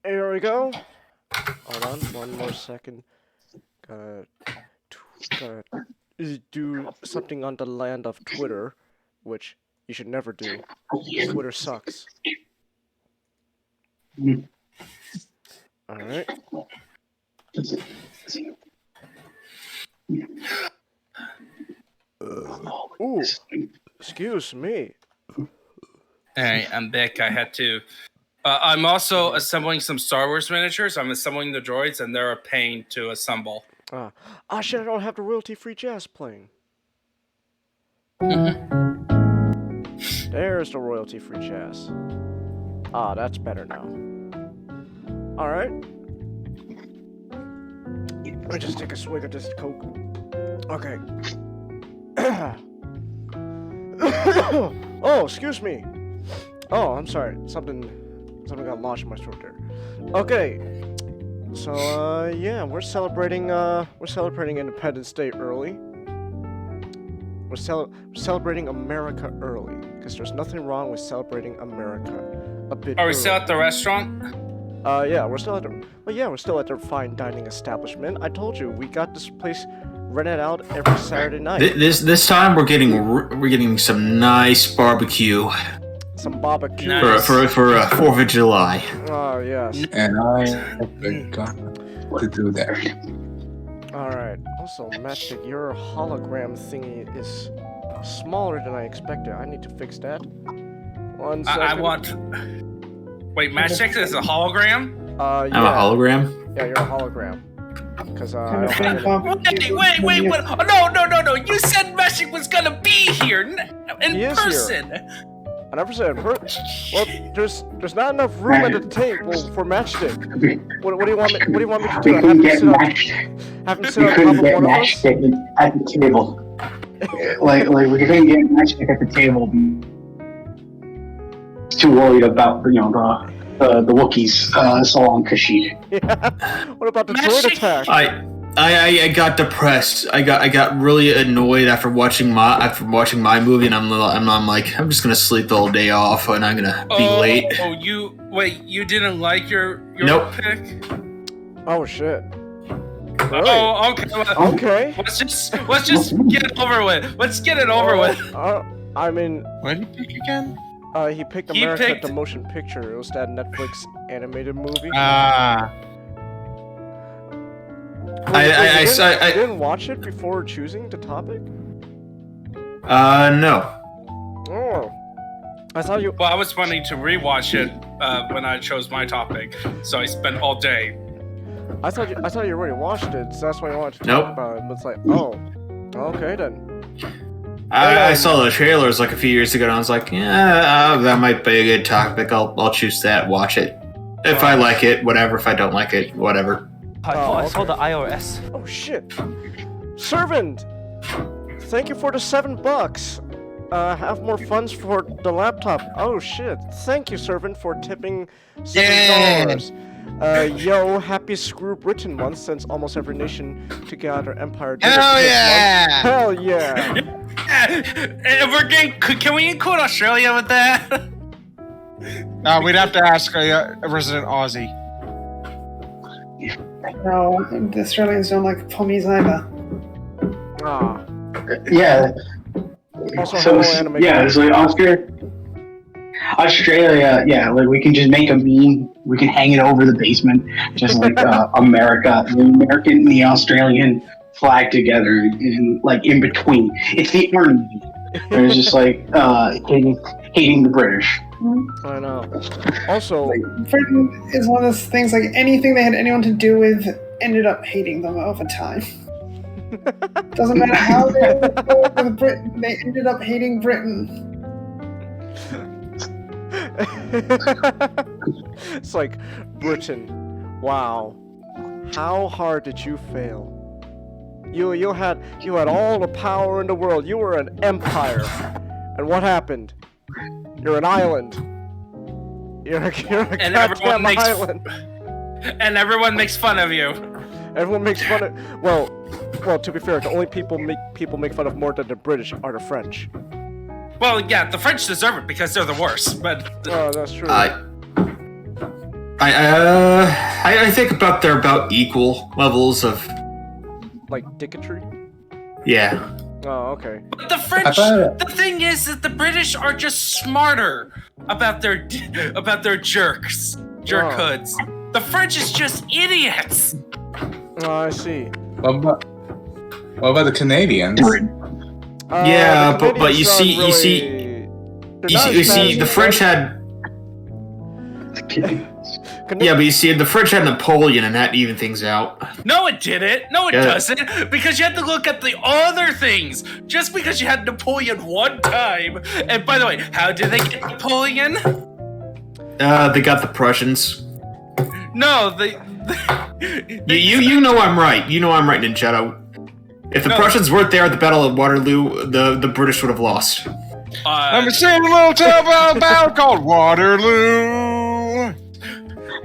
Here we go. Hold on, one more second. Gotta do something on the land of Twitter, which you should never do. Twitter sucks. Alright. Ooh, excuse me. Alright, I'm back. I had to. I'm also assembling some Star Wars miniatures. I'm assembling the droids, and they're a pain to assemble. Shit, I don't have the royalty-free jazz playing. There's the royalty-free jazz. That's better now. Alright. Let me just take a swig of this Coke. Okay. Oh, excuse me. Oh, I'm sorry. Something got lodged in my throat there. Okay. So, yeah, we're celebrating Independence Day early. We're celebrating America early, because there's nothing wrong with celebrating America a bit Are we early. still at the restaurant? Yeah, we're still at the fine dining establishment. I told you, we got this place rented out every Saturday night. This time we're getting some nice barbecue. Some barbecue. Nice. For 4th of July. Oh, yes. And I forgot to do that. Alright. Also, Matchstick, your hologram thingy is smaller than I expected. I need to fix that. One second. I want... Wait, Matchstick is a hologram? Yeah. I'm a hologram? Yeah, you're a hologram. Because, Wait, what? Oh, no. You said Matchstick was gonna be here in person. Here. I never said well, there's not enough room at the table for Matchstick. What do you want me to do? Have him sit on top of one of us? Matchstick at the table. like we couldn't get Matchstick at the table. He's too worried about the Wookiees so on Kashyyyk. Yeah. What about the droid attack? I got depressed. I got really annoyed after watching my movie, and I'm like, I'm just gonna sleep the whole day off, and I'm gonna be late. Oh, you didn't like your Nope. pick? Oh shit. Really? Oh, okay. Okay. Let's just get it over with. Let's get it over with. I mean, What did you pick again? he picked America the Motion Picture. It was that Netflix animated movie. I didn't watch it before choosing the topic? No. Oh. I thought you... Well, I was planning to rewatch it when I chose my topic, so I spent all day. I thought you already watched it, so that's why I wanted to Nope. talk about it. But it's like, oh, okay then. I saw the trailers like a few years ago, and I was like, yeah, that might be a good topic. I'll choose that, watch it. If I like it, whatever. If I don't like it, whatever. I saw the IRS. Oh shit. Servant! Thank you for the $7. Have more funds for the laptop. Oh shit. Thank you, servant, for tipping $7. Yo, happy Screw Britain month, since almost every nation took out their empire. Hell yeah! Hell yeah! Can we include Australia with that? No, we'd have to ask a resident Aussie. No, the Australians don't like pummies either. Ah. Yeah. Also, So it's like Australia, yeah, like we can just make a meme, we can hang it over the basement, just like America, the American and the Australian flag together, and like in between. It's the army. There's just like hating the British. I know. Also, Britain is one of those things, like anything they had anyone to do with ended up hating them over time. Doesn't matter how they were with Britain, they ended up hating Britain. it's like, Britain, wow, how hard did you fail? You had all the power in the world. You were an empire, and what happened? You're an island. You're a goddamn island. And everyone makes fun of you. Everyone makes fun of. Well, to be fair, the only people make fun of more than the British are the French. Well, yeah, the French deserve it because they're the worst. But oh, that's true. I I think they're about equal levels of. Like dicketry? Yeah. Oh, okay. But the French, the thing is that the British are just smarter about their jerkhoods. The French is just idiots. Oh, I see. What about the Canadians? Yeah, the but you Canadians see, aren't you really- they're not as bad see, as the French had. Yeah, but you see, the French had Napoleon, and that evened things out. No, it didn't. No, it Yeah. doesn't. Because you have to look at the other things. Just because you had Napoleon one time. And by the way, how did they get Napoleon? They got the Prussians. No, You know I'm right. You know I'm right, Ninjato. If the No. Prussians weren't there at the Battle of Waterloo, the British would have lost. Let me sing a little tale about a battle called Waterloo.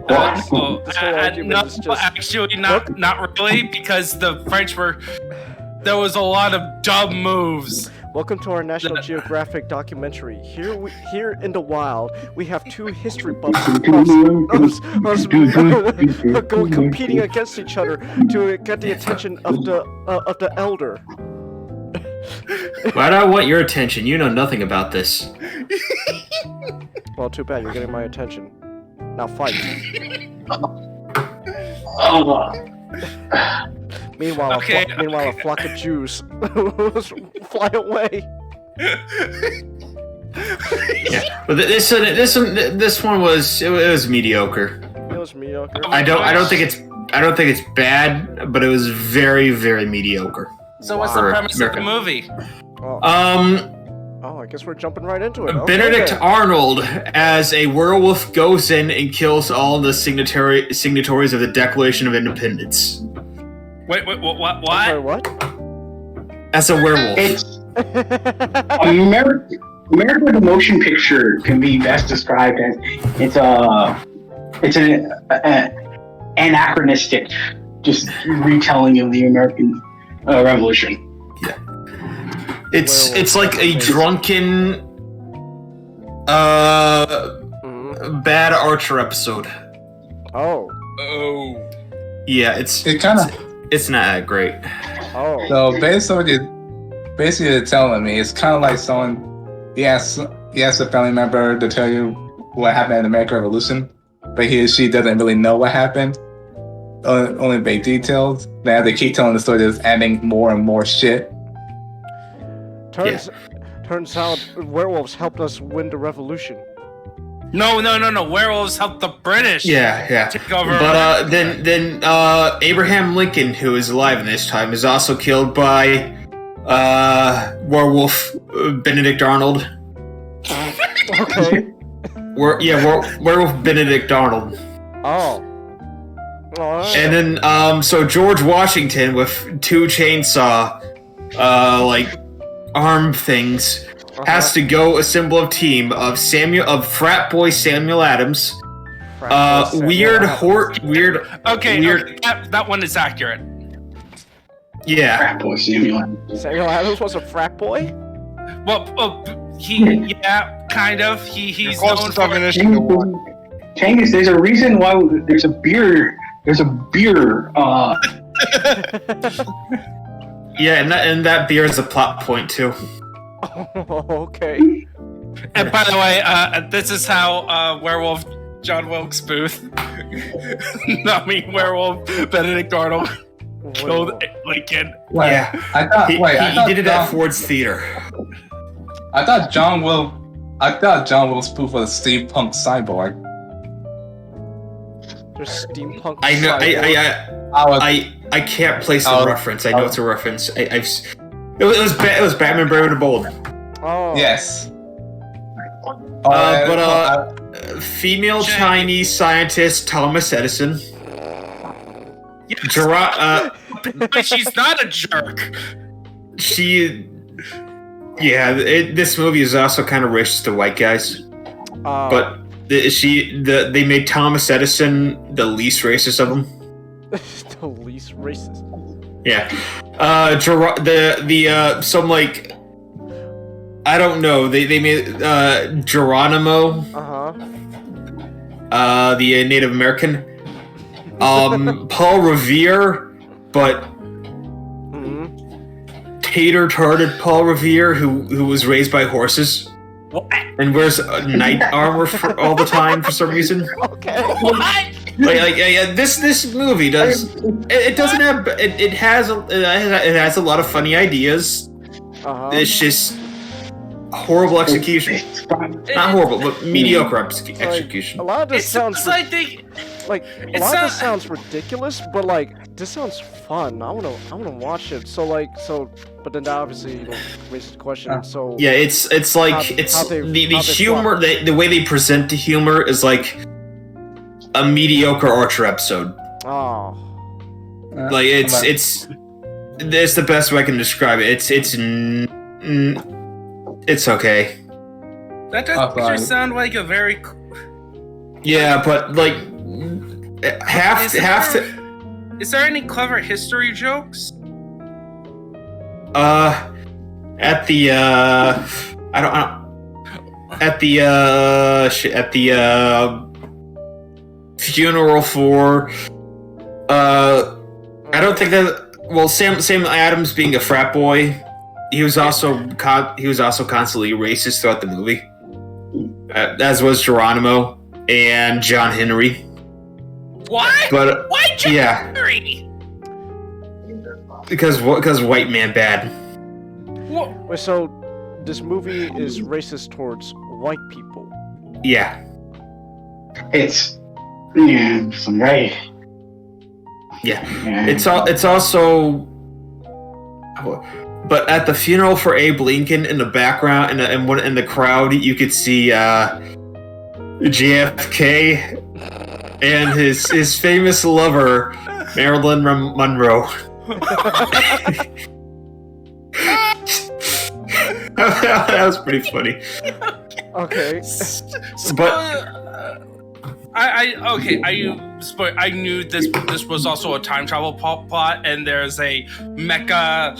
This whole argument no, is just- actually, not really, because the French there was a lot of dumb moves. Welcome to our National Geographic documentary. Here in the wild, we have two history buffs competing against each other to get the attention of the elder. Why do I want your attention? You know nothing about this. Well, too bad. You're getting my attention. Now fight. Meanwhile, Okay, a flock of Jews fly away. Yeah, but this one was mediocre. It was mediocre. I don't think it's bad, but it was very, very mediocre. So what's For the premise of the American. movie? Oh, I guess we're jumping right into it. Benedict Okay. Arnold, as a werewolf, goes in and kills all the signatories of the Declaration of Independence. Wait, what? I'm sorry, what? As a werewolf. It's America. The motion picture can be best described as it's an anachronistic, just retelling of the American Revolution. It's like a drunken, bad Archer episode. Oh. Oh. Yeah, it's kind of. It's not that great. Oh. So based on what you're basically telling me, it's kind of like someone he asks a family member to tell you what happened in the American Revolution, but he or she doesn't really know what happened. Only vague details. Now they keep telling the story, just adding more and more shit. Turns out werewolves helped us win the revolution. No. Werewolves helped the British. Yeah. Take over. But then Abraham Lincoln, who is alive in this time, is also killed by werewolf Benedict Arnold. Okay. Werewolf Benedict Arnold. Oh. Alright. And then so George Washington with two chainsaw arm things has to go assemble a team of frat boy Samuel Adams, weird. Okay, that one is accurate. Yeah. Frat boy Samuel. Samuel Adams was a frat boy? Well, kind of. He's known Closest for. definition to one. Tangus, there's a reason why there's a beer. Yeah, and that beer is a plot point too. Oh, okay. And by the way, this is how werewolf John Wilkes Booth, werewolf Benedict Arnold killed Lincoln. Yeah. I thought. He did it at Ford's Theater. I thought John Wilkes Booth was a steampunk cyborg. There's steampunk. I know. I can't place the reference. I know it's a reference. It was Batman Brave and the Bold. Oh. Yes. Female Chinese scientist Thomas Edison. Yes. But she's not a jerk. This movie is also kind of racist to white guys. But they made Thomas Edison the least racist of them. The least racist. Yeah. I don't know. They made Geronimo. the Native American, Paul Revere, but tater-tarted Paul Revere, who was raised by horses and wears knight armor all the time for some reason. Okay. What? This movie does. It doesn't have. It has a lot of funny ideas. It's just horrible execution. Not horrible, but mediocre execution. A lot of this sounds like they. a lot of this sounds ridiculous, but like this sounds fun. I wanna watch it. But then that obviously raises the question. So yeah, it's like the humor. The way they present the humor is like a mediocre Archer episode. Oh. Like it's the best way I can describe it. It's okay. That does sound like a very. Yeah, but like Is there any clever history jokes? At the funeral for I don't think that. Well, Sam Adams being a frat boy, he was also constantly racist throughout the movie, as was Geronimo and John Henry. Why? But why John Henry? Because white man bad. Wait, so this movie is racist towards white people? Yeah. It's right. Yeah. It's also. But at the funeral for Abe Lincoln, in the background, in the crowd, you could see JFK and his famous lover, Marilyn Monroe. That was pretty funny. Okay. But I knew this was also a time travel plot, and there's a mecha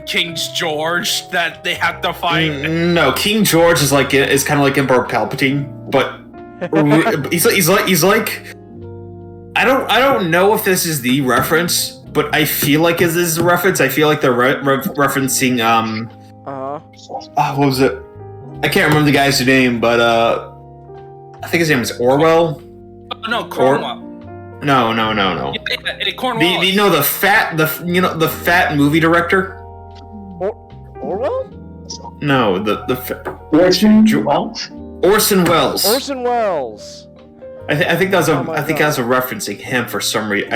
King George that they have to fight. No, King George is kind of like Emperor Palpatine, but he's like I don't know if this is the reference, but I feel like this is a reference. I feel like they're referencing what was it? I can't remember the guy's name, but I think his name is Orwell. Oh, no, Cornwell. No. Yeah, Cornwell. The fat movie director. Orwell? No, Orson Welles. Orson Welles. Orson Welles. I think that was a referencing him for some reason.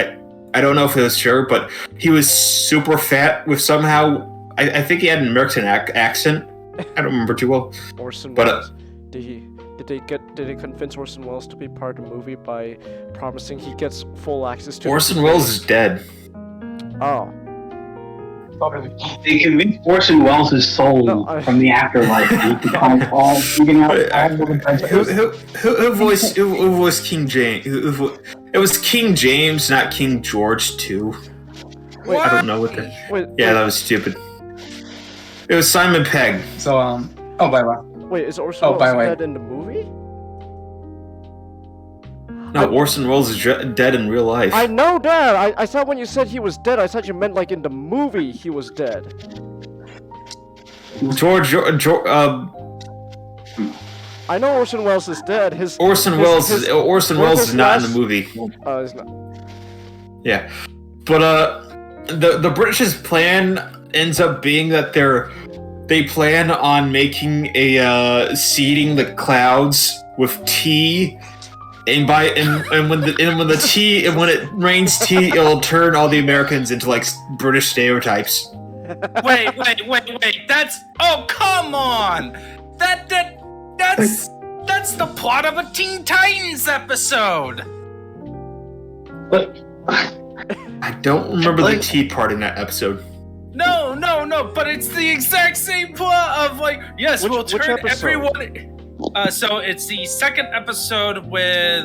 I don't know if it was sure, but he was super fat with somehow. I think he had an American accent. I don't remember too well. Orson but, Welles. Did they convince Orson Welles to be part of the movie by promising he gets full access to? Orson Welles is dead. Oh. They convinced Orson Welles' soul from the afterlife. Who voiced King James? It was King James, not King George too. Wait, I don't know what that was stupid. It was Simon Pegg. So oh, by the way. Wait, is Orson Welles dead in the movie? No, Orson Welles is dead in real life. I know that! I thought when you said he was dead, I thought you meant like in the movie he was dead. George I know Orson Welles is dead. Orson Welles is not in the movie. He's not. Yeah. But the British's plan ends up being that they plan on making seeding the clouds with tea, and when it rains tea, it'll turn all the Americans into like British stereotypes. Wait! That's come on! That's the plot of a Teen Titans episode. But I don't remember the tea part in that episode. No, but it's the exact same plot of like, yes, we'll turn everyone. So it's the second episode with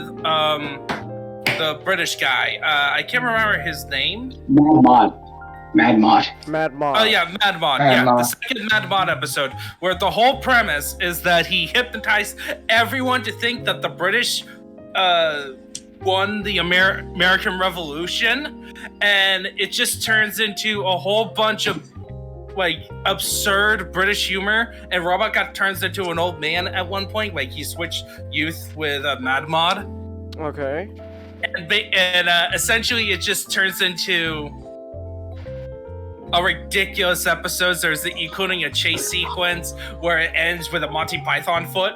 the British guy. I can't remember his name. Mad Mod. Oh yeah, Mad Mod. The second Mad Mod episode, where the whole premise is that he hypnotized everyone to think that the British won the American Revolution, and it just turns into a whole bunch of like absurd British humor. And Robot turns into an old man at one point. Like he switched youth with Mad Mod. Okay. And essentially, it just turns into a ridiculous episode. There's including a chase sequence where it ends with a Monty Python foot.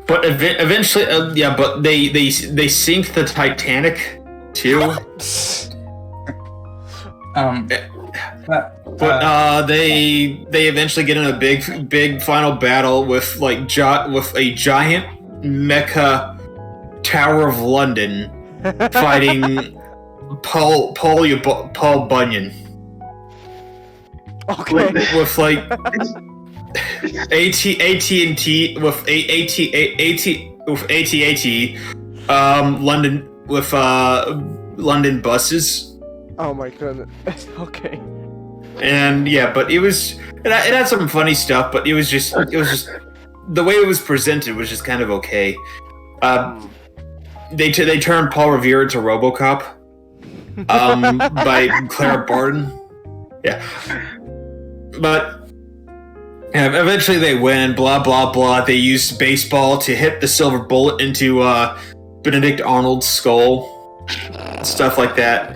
But eventually, yeah. But they sink the Titanic too. They eventually get in a big final battle with like with a giant mecha Tower of London fighting Paul Bunyan. Okay. With like AT&T with AT&T London with London buses. Oh my goodness. Okay. And yeah, but it had some funny stuff, but it was just the way it was presented was just kind of okay. They turned Paul Revere into RoboCop by Clara Barton. Yeah. But eventually they win, blah, blah, blah. They used baseball to hit the silver bullet into Benedict Arnold's skull. Stuff like that.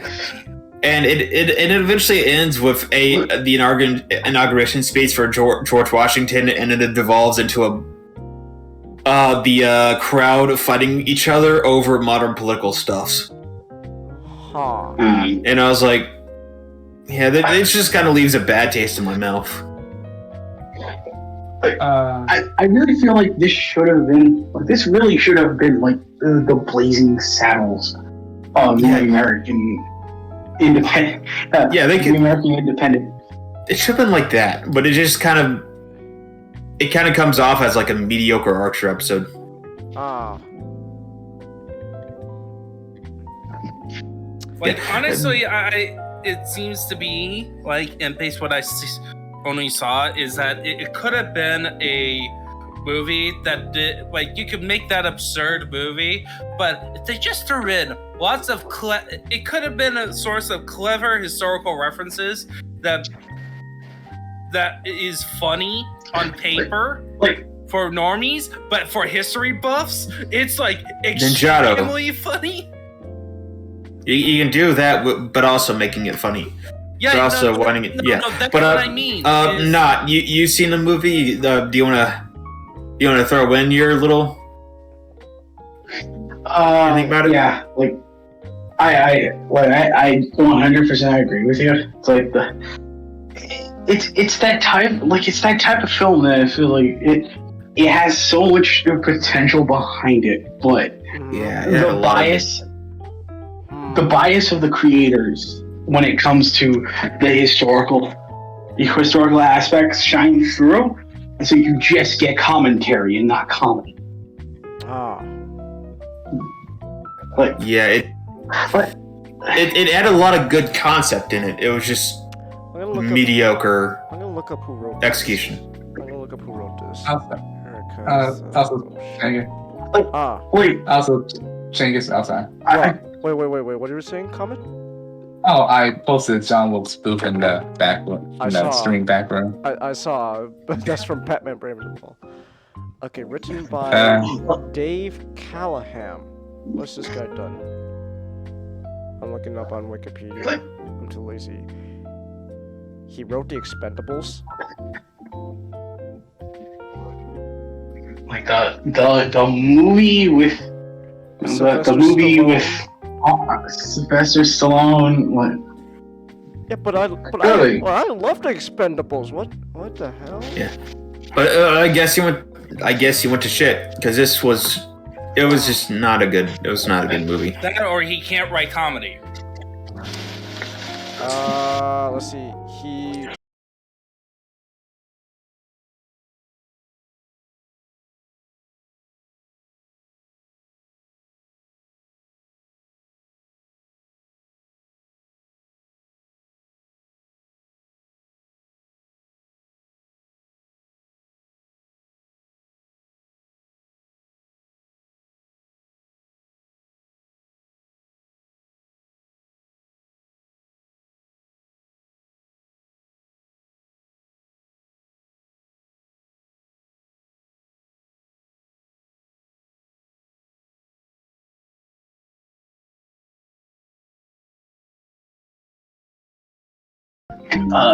And it eventually ends with the inauguration speech for George Washington, and it devolves into the crowd fighting each other over modern political stuffs. Huh. And I was like, yeah, this just kind of leaves a bad taste in my mouth. I really feel like this really should have been like the Blazing Saddles of the American independent. The American independent. It should have been like that, but it just kind of comes off as like a mediocre Archer episode. Like honestly, it seems to be like, and based what I only saw, is that it could have been a movie that did, like, you could make that absurd movie, but if they just threw in lots of it could have been a source of clever historical references that is funny on paper, like for normies, but for history buffs, it's like extremely funny. You can do that, but also making it funny. Yeah, but also wanting it. Yeah, that's but what I mean. You seen the movie? Do you wanna throw in your little? Think about it? Yeah, like I 100% agree with you. It's like it's that type of film that I feel like it has so much potential behind it, but the bias of the creators when it comes to the historical aspects shine through, and so you just get commentary and not comedy. It had a lot of good concept in it. It was just mediocre. I'm gonna look up who wrote execution. I'm gonna look up who wrote this. Also, Genghis outside. Wait. What are you saying? Comment? Oh, I posted John Wilkes Booth in the streaming back room. I saw, but that's from Batman Brave and the Bold. Okay, written by Dave Callahan. What's this guy done? I'm looking up on Wikipedia. I'm too lazy. He wrote The Expendables. Like the movie with Sylvester Stallone. What? Yeah, but I love The Expendables. What the hell? Yeah, but I guess you went to shit because it was just not a good. It was not a good movie. That or he can't write comedy. Let's see. He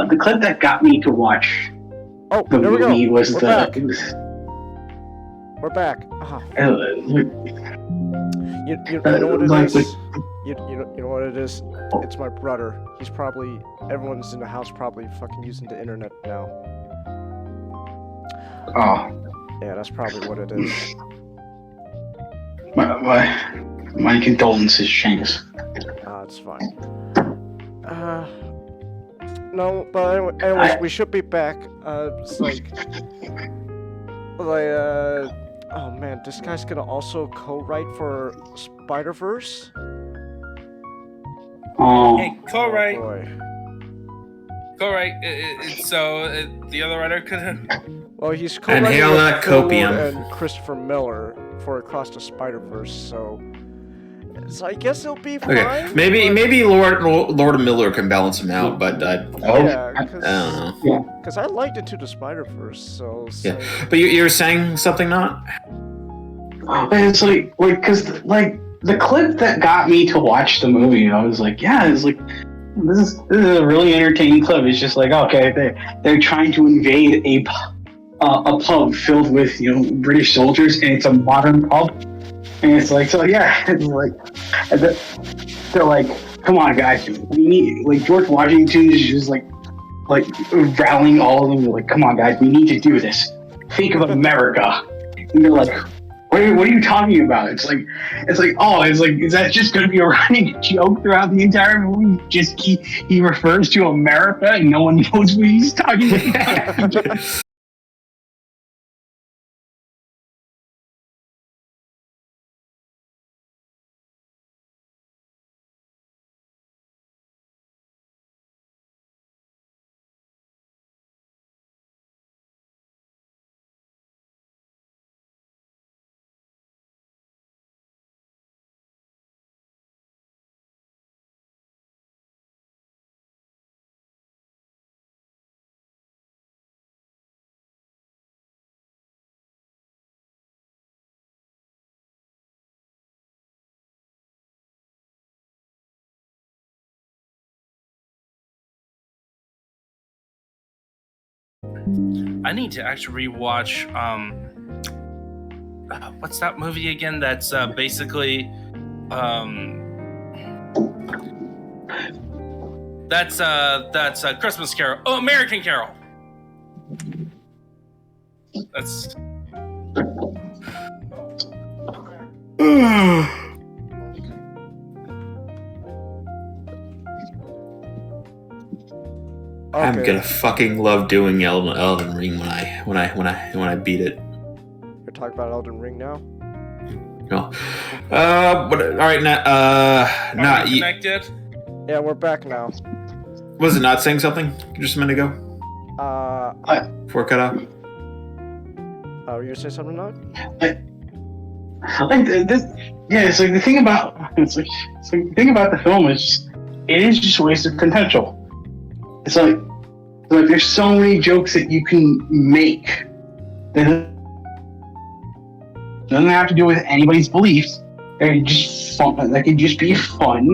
The clip that got me to watch Oh, the there we movie go. was We're the. back. We're back. You know what it like, is? You know what it is? It's my brother. He's probably... Everyone's in the house probably fucking using the internet now. Oh, Yeah, that's probably what it is. my condolences, Shanks. It's fine. No, but anyways, we should be back. It's like, oh man, this guy's gonna also co-write for Spider-Verse? Oh, Hey, co-write. Boy. Co-write. So the other writer could. Well, he's co-writing Inhale with that Phil Lord copium. and Christopher Miller for Across the Spider-Verse, so I guess it'll be fine. Okay, maybe Lord Miller can balance him out, but Yeah, I don't know. because I liked Into the Spider-Verse, so it's Yeah, like- but you're saying something, not? it's because the clip that got me to watch the movie, I was like, yeah, it's like this is a really entertaining clip. It's just like, okay, they're trying to invade a pub filled with British soldiers, and it's a modern pub, and it's like, so yeah, it's like they're like, come on guys, we need, George Washington is just like rallying all of them. They're like, come on guys, we need to do this. Think of America, and they're like, what are you talking about? It's like, is that just going to be a running joke throughout the entire movie? Just he refers to America and no one knows what he's talking about. I need to actually rewatch. What's that movie again? That's basically. That's Christmas Carol. Oh, American Carol. That's. I'm Okay. gonna fucking love doing Elden Ring when I beat it. You're talking about Elden Ring now? No. But all right, not Connected. Yeah, we're back now. was it not saying something just a minute ago before it cut off? Oh, you say something now? It's like the thing about the film is it is just wasted potential. It's like there's so many jokes that you can make that doesn't have to do with anybody's beliefs. They're just fun. They can just be fun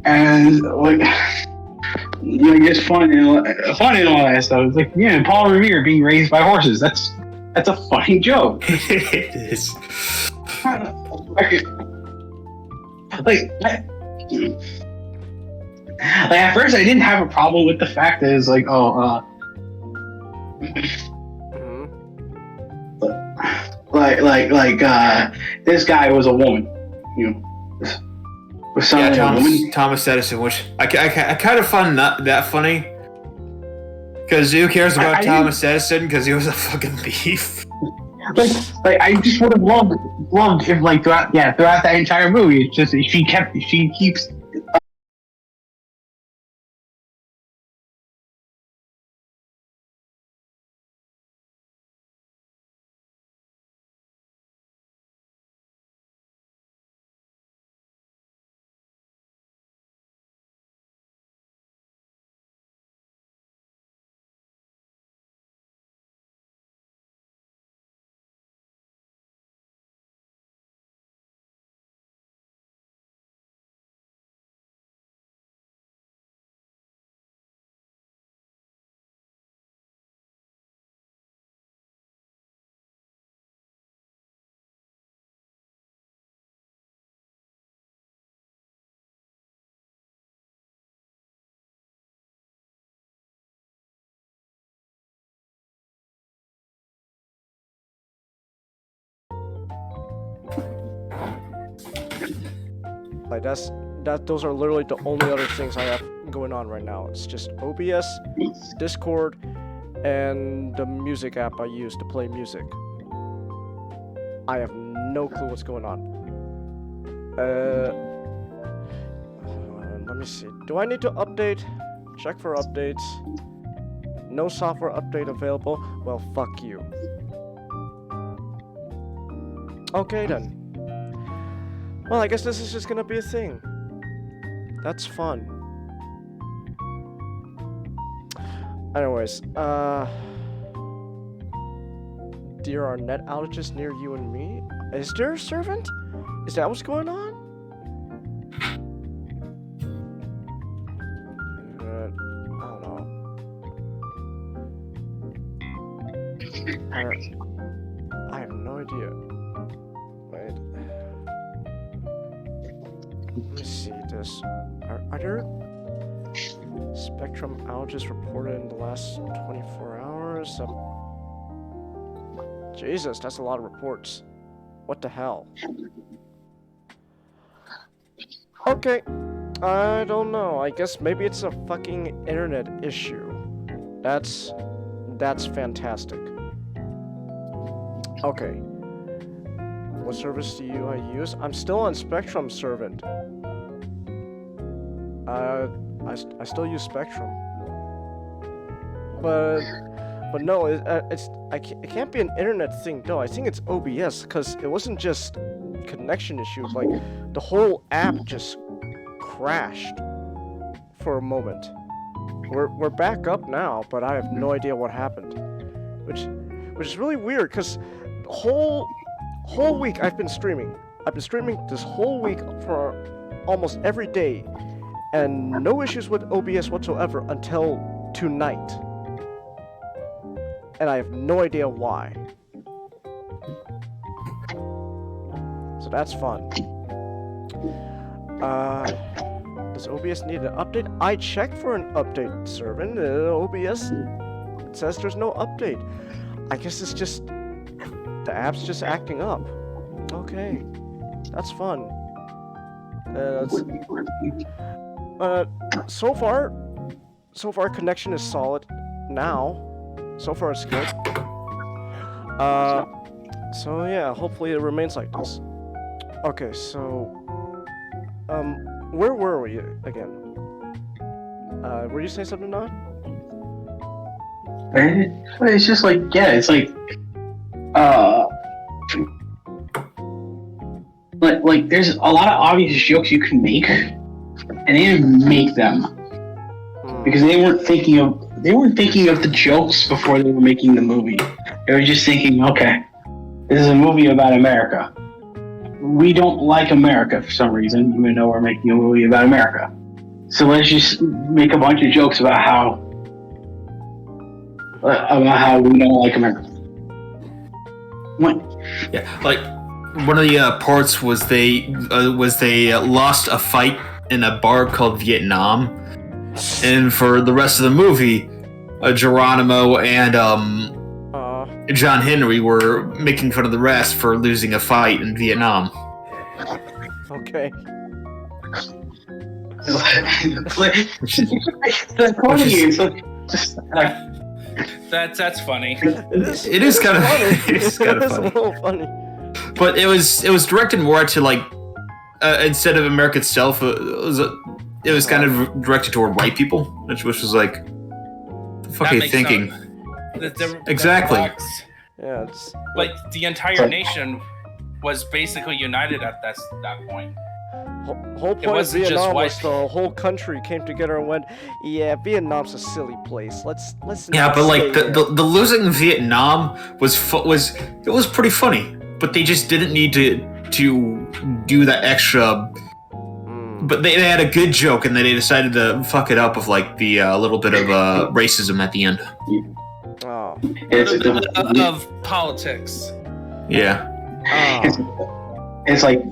and just fun and all that stuff. It's like, yeah, Paul Revere being raised by horses. That's a funny joke. It is. At first I didn't have a problem with the fact that it's like, this guy was a woman, was Yeah, a woman. Thomas Edison, which I kind of find that funny. Because who cares about Thomas Edison? Because he was a fucking thief. I just would have loved if throughout that entire movie, it's just she keeps Like those are literally the only other things I have going on right now. It's just OBS, Discord, and the music app I use to play music. I have no clue what's going on. Let me see. Do I need to update? Check for updates. No software update available. Well, fuck you. Okay then. Well, I guess this is just gonna be a thing. That's fun. Anyways, there are net outages near you and me? Is there a servant? Is that what's going on? I don't know. I have no idea. Wait. Let me see this. Are there Spectrum outages reported in the last 24 hours? Jesus, that's a lot of reports. What the hell? Okay. I don't know. I guess maybe it's a fucking internet issue. That's fantastic. Okay. What service do I use? I'm still on Spectrum Servant. I still use Spectrum. But no, it can't be an internet thing. No, I think it's OBS because it wasn't just connection issues. Like the whole app just crashed for a moment. We're back up now, but I have no idea what happened, which is really weird because the whole week I've been streaming. I've been streaming this whole week for almost every day, and no issues with OBS whatsoever until tonight. And I have no idea why. So that's fun. Does OBS need an update? I checked for an update, Servant. OBS, it says there's no update. I guess it's just the app's just acting up. Okay, that's fun. So far connection is solid now. So far it's good. So yeah, hopefully it remains like this. Okay, so where were we again? Were you saying something, Nod? It's just like, yeah, it's like there's a lot of obvious jokes you can make, and they didn't make them because they weren't thinking of the jokes before they were making the movie. They were just thinking, okay, this is a movie about America. We don't like America for some reason, even though we're making a movie about America. So let's just make a bunch of jokes about how we don't like America. What? Yeah, like one of the parts was they lost a fight in a bar called Vietnam, and for the rest of the movie, Geronimo and John Henry were making fun of the rest for losing a fight in Vietnam. Okay. That's funny. It is kind of funny. It's a little funny. But it was directed more to like instead of America itself, it was kind of directed toward white people, which was like, the fuck are you thinking? Exactly. Yeah, it's like the entire nation was basically united at that point. Whole point of Vietnam was the whole country came together and went, yeah, Vietnam's a silly place. Let's. Yeah, but like the losing Vietnam was pretty funny, but they just didn't need to do that extra. But they had a good joke, and then they decided to fuck it up with like the little bit of racism at the end. Oh. Of politics. Yeah. It's like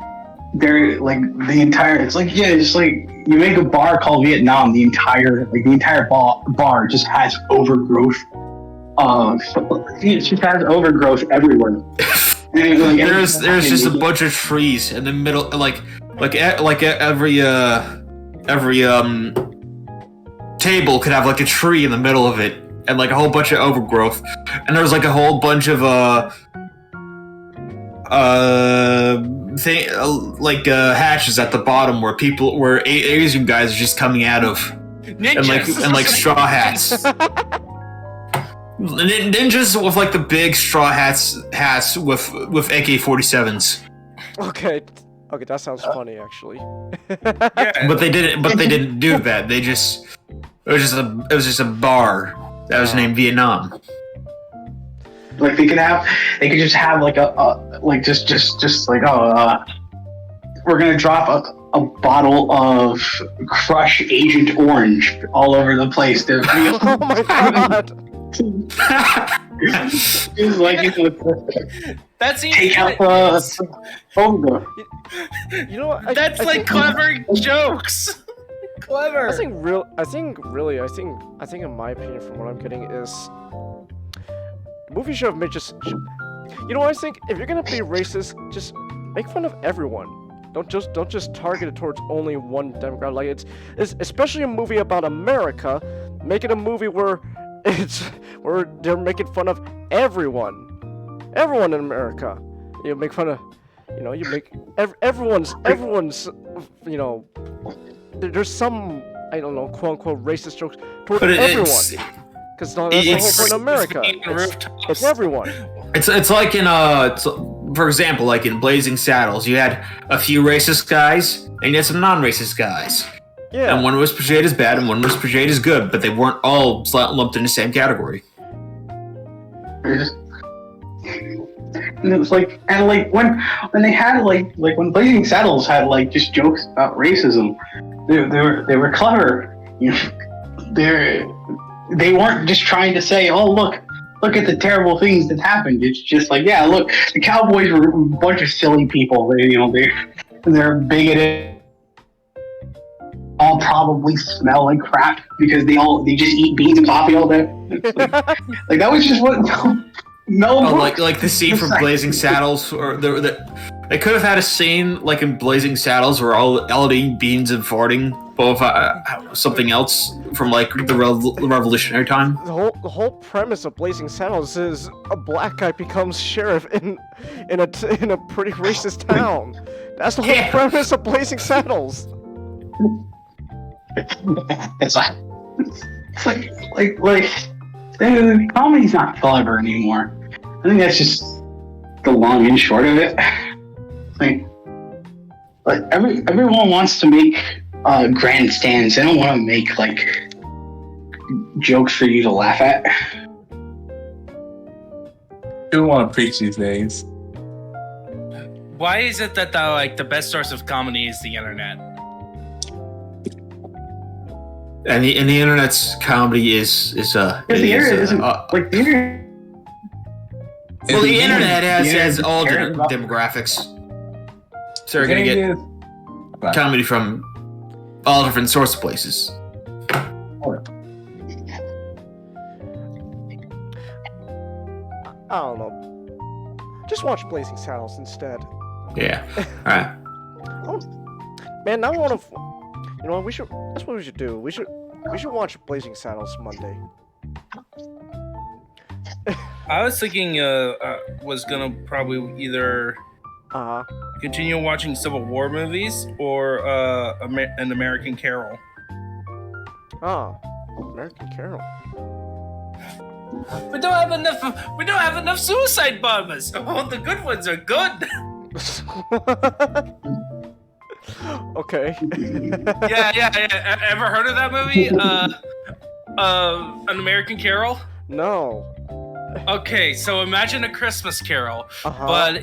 they're like the entire. It's like, yeah, it's like you make a bar called Vietnam. The entire bar just has overgrowth. It just has overgrowth everywhere. there's just a bunch of trees in the middle, like every table could have like a tree in the middle of it, and like a whole bunch of overgrowth, and there's like a whole bunch of hatches at the bottom where Asian guys are just coming out of, Ninjas. and like straw hats. Ninjas with like the big straw hats with AK-47s. Okay, that sounds funny actually. Yeah. But they didn't do that. It was just a bar that was named Vietnam. Like they could just have like we're gonna drop a bottle of Crush Agent Orange all over the place. Oh my god! It's like That's take out You know what? That's like clever jokes. Clever. I think in my opinion, from what I'm getting, is the movie should have made you know what I think? If you're gonna be racist, just make fun of everyone. Don't just target it towards only one demographic. Like it's especially a movie about America. Make it a movie where they're making fun of everyone in America. You make fun of, you make everyone's, there's some, I don't know, quote unquote racist jokes towards everyone. Because that's the whole point of America. It's everyone. It's like in for example, like in Blazing Saddles, you had a few racist guys and you had some non-racist guys. Yeah. And one was portrayed as bad and one was portrayed as good, but they weren't all lumped in the same category. And it was like, when they had when Blazing Saddles had just jokes about racism, they were clever. They weren't just trying to say, oh look at the terrible things that happened. It's just like, yeah, look, the Cowboys were a bunch of silly people. They're bigoted. All probably smell like crap because they just eat beans and coffee all day. Like that was just what like the scene from Blazing Saddles, or they could have had a scene like in Blazing Saddles where all eating beans and farting, both something else from like the Revolutionary time. The whole premise of Blazing Saddles is a black guy becomes sheriff in a pretty racist town. That's the whole premise of Blazing Saddles. It's like the comedy's not clever anymore. I think that's just the long and short of it. Like everyone wants to make grandstands. They don't want to make jokes for you to laugh at. Who want to preach these days? Why is it that the best source of comedy is the internet? And the internet's comedy is the internet isn't the internet. Well, the internet has all different demographics. So you're gonna get comedy from all different sorts of places. I don't know. Just watch Blazing Saddles instead. Yeah. Alright. Man, now I want to. You know what? That's what we should do. We should watch Blazing Saddles Monday. I was thinking, was gonna probably either continue watching Civil War movies or an American Carol. American Carol. We don't have enough suicide bombers. Oh, the good ones are good. Okay. Yeah. Ever heard of that movie? An American Carol? No. Okay, so imagine A Christmas Carol, but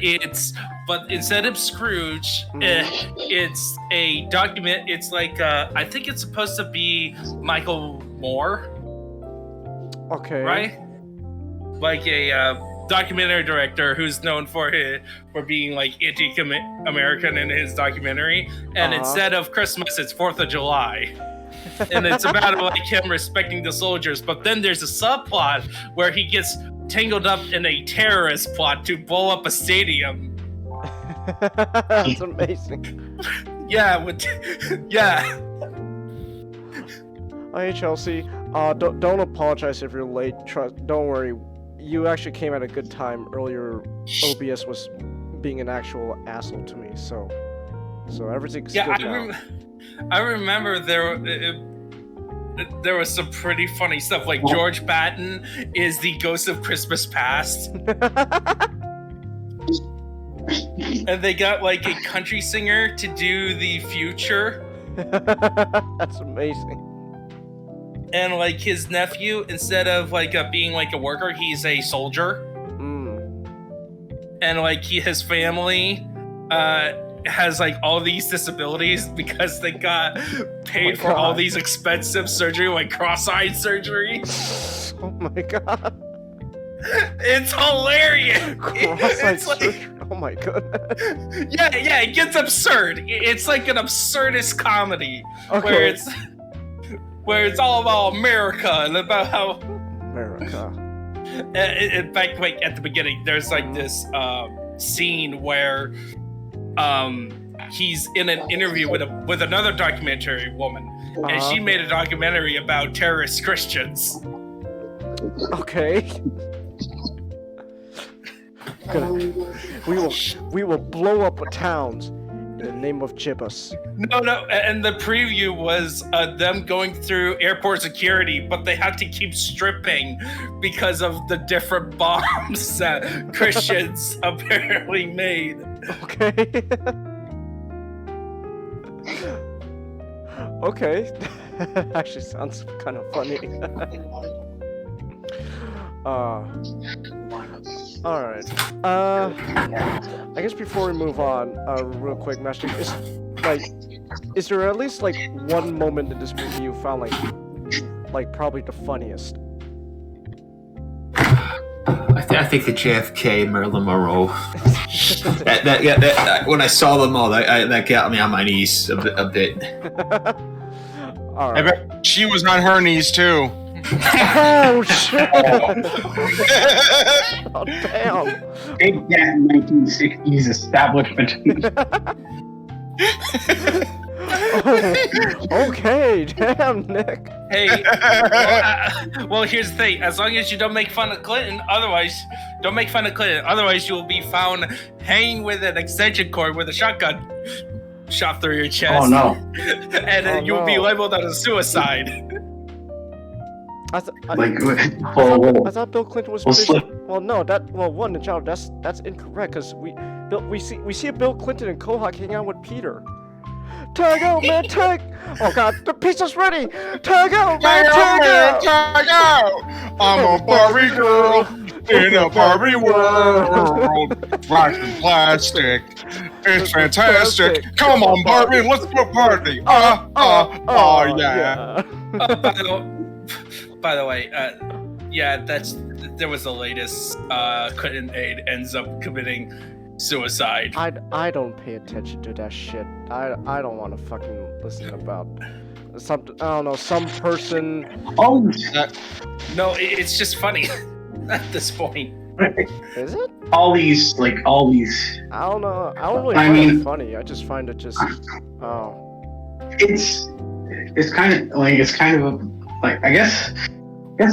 instead of Scrooge, it's a document. It's like I think it's supposed to be Michael Moore. Okay. Right? Like a documentary director who's known for being anti-American in his documentary, and instead of Christmas, it's 4th of July. And it's about him respecting the soldiers, but then there's a subplot where he gets tangled up in a terrorist plot to blow up a stadium. That's amazing. Yeah, yeah. Hey Chelsea, don't apologize if you're late. Don't worry, you actually came at a good time. Earlier, OBS was being an actual asshole to me, so everything's good now. I remember there was some pretty funny stuff. Like George Batten is the ghost of Christmas Past, and they got like a country singer to do the future. That's amazing. And like his nephew, instead of like being like a worker, he's a soldier. And like his family has like all these disabilities because they got paid for all these expensive surgery, like cross-eyed surgery. Oh my god. It's hilarious. Cross-eyed surgery. Oh my goodness. Yeah, it gets absurd. It's like an absurdist comedy where it's all about America and about how America. In fact, like at the beginning, there's like this scene where he's in an interview with another documentary woman, and she made a documentary about terrorist Christians. Okay. We will blow up towns in the name of Chibbas. No, and the preview was them going through airport security, but they had to keep stripping because of the different bombs that Christians apparently made. Okay. Okay. Actually sounds kind of funny. Alright. I guess before we move on, real quick, Master, is there at least like one moment in this movie you found like probably the funniest? I think the JFK Marilyn Monroe. that when I saw them all, that got me on my knees a bit. All right. I bet she was on her knees too. Oh shit! Oh damn! Big that 1960s establishment. Oh, okay, damn, Nick. Hey, well, here's the thing. As long as you don't make fun of Clinton, otherwise you will be found hanging with an extension cord with a shotgun shot through your chest. Oh no! And you'll be labeled as a suicide. I thought Bill Clinton was. Well, no, one, child, that's incorrect because we see a Bill Clinton and Kohak hanging out with Peter. Tag out, man, tag! Oh god, the pizza's ready! Tag out, man, tag out! Tag out! I'm a Barbie girl in a Barbie world. Black and plastic. It's fantastic. Come on, Barbie, let's go party. Yeah. By the way, there was the latest. Clinton aide ends up committing suicide. I don't pay attention to that shit. I don't want to fucking listen about something. I don't know, some person. Oh, no, it's just funny at this point. Is it? All these. I don't know. I don't really find it funny. I just find it just. Oh. It's kind of like I guess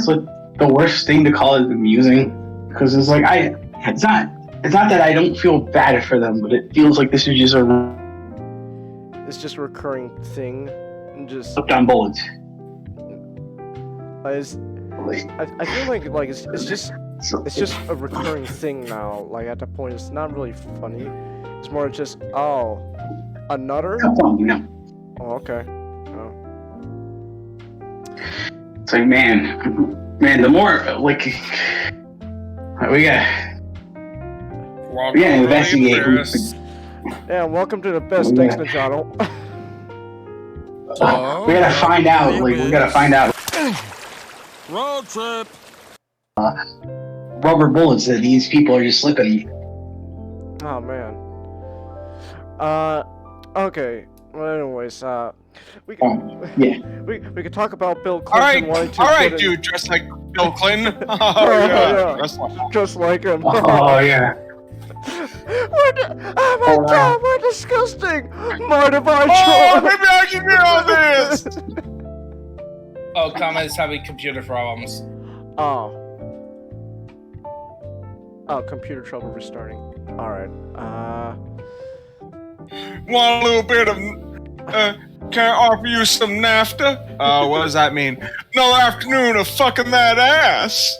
like the worst thing to call it amusing, because it's like it's not that I don't feel bad for them, but it feels like this is just a recurring thing, and just put down bullets. I feel like it's just a recurring thing now. Like at that point, it's not really funny. It's more just another. No. Oh, okay. It's like, man, the more, like, we gotta investigate. Yeah, welcome to the best. Thanks, Najado. We gotta find out, Road trip. Rubber bullets that these people are just slipping. Oh, man. Okay. Well, anyways, We yeah. we could talk about Bill All right, Clinton wanting to all right, put in- dude, dressed like Bill Clinton. Oh, yeah. That's like, just like him. Oh yeah. Oh my god, we're disgusting! Mind if I oh, try? maybe I can get on this. Oh, Kama is having computer problems. Oh. Oh, computer trouble restarting. Alright, Want a little bit of? Can I offer you some NAFTA? What does that mean? Another afternoon of fucking that ass.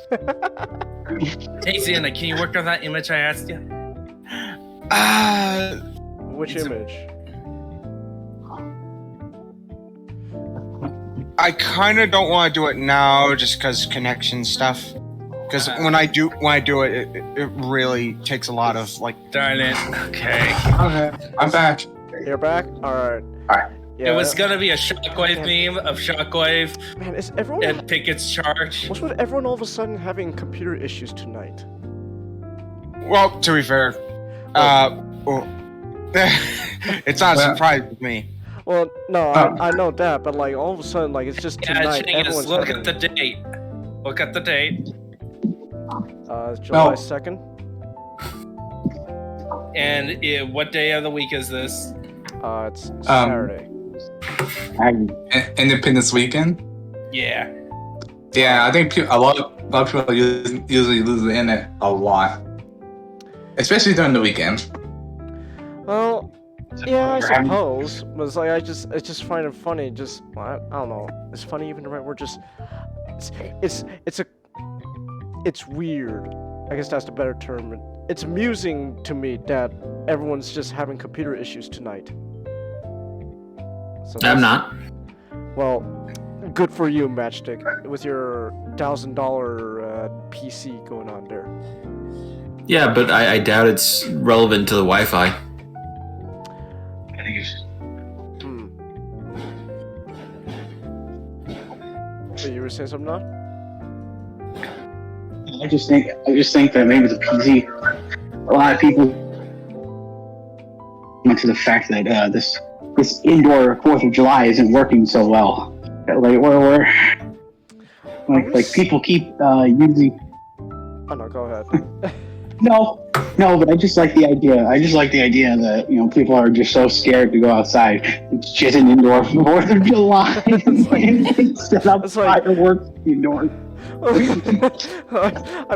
Hey, Xana, can you work on that image I asked you? which image? I kind of don't want to do it now, just because connection stuff. Because when I do it, it really takes a lot of like. Darn it. Okay. Okay, I'm back. You're back? Alright. Alright. Yeah. It was gonna be a Shockwave meme of Shockwave Man, is everyone... and Pickett's charge. What's with everyone all of a sudden having computer issues tonight? Well, to be fair, it's not a surprise with me. Well, no, I know that, but like all of a sudden, like it's just Yeah, tonight. Chingus, Everyone's look having, at the date. Look at the date. It's July 2nd. And what day of the week is this? It's Saturday. Independence Weekend. Yeah. Yeah, I think a lot of people usually lose the internet a lot, especially during the weekend. Well, yeah, I suppose. But it's like I just find it funny. Just I don't know. Is funny even the right word? Just it's weird. I guess that's the better term. It's amusing to me that everyone's just having computer issues tonight. So I'm not. Well, good for you, Matchstick, with your $1,000 PC going on there. Yeah, but I doubt it's relevant to the Wi-Fi. I think it's Wait, you were saying something now? I just think that maybe the PC, a lot of people went to the fact that this indoor 4th of July isn't working so well. Like we're like people keep using. Oh no, go ahead. No, but I just like the idea. I just like the idea that people are just so scared to go outside. It's just an indoor 4th of July instead of fireworks indoors. I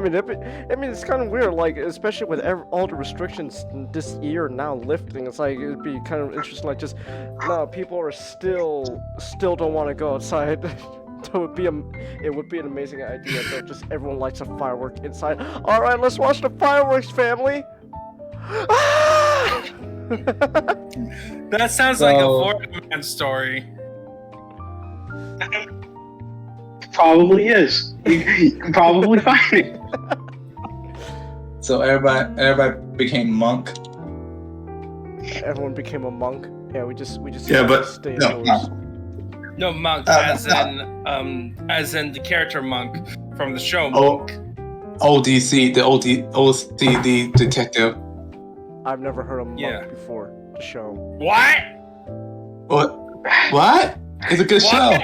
mean, it's kind of weird, like, especially with all the restrictions this year now lifting. It's like it'd be kind of interesting, like, just no, people are still don't want to go outside. It would be an amazing idea though. Just everyone lights a firework inside. All right, let's watch the fireworks, family. That sounds like a Florida Man story. Probably is. You can probably find it. So everybody became monk. Everyone became a monk. Yeah, we just Yeah, but stay no, indoors. No, monk, as in the character monk from the show Monk. ODC, the OCD detective. I've never heard of monk before the show. What? What? It's a good show.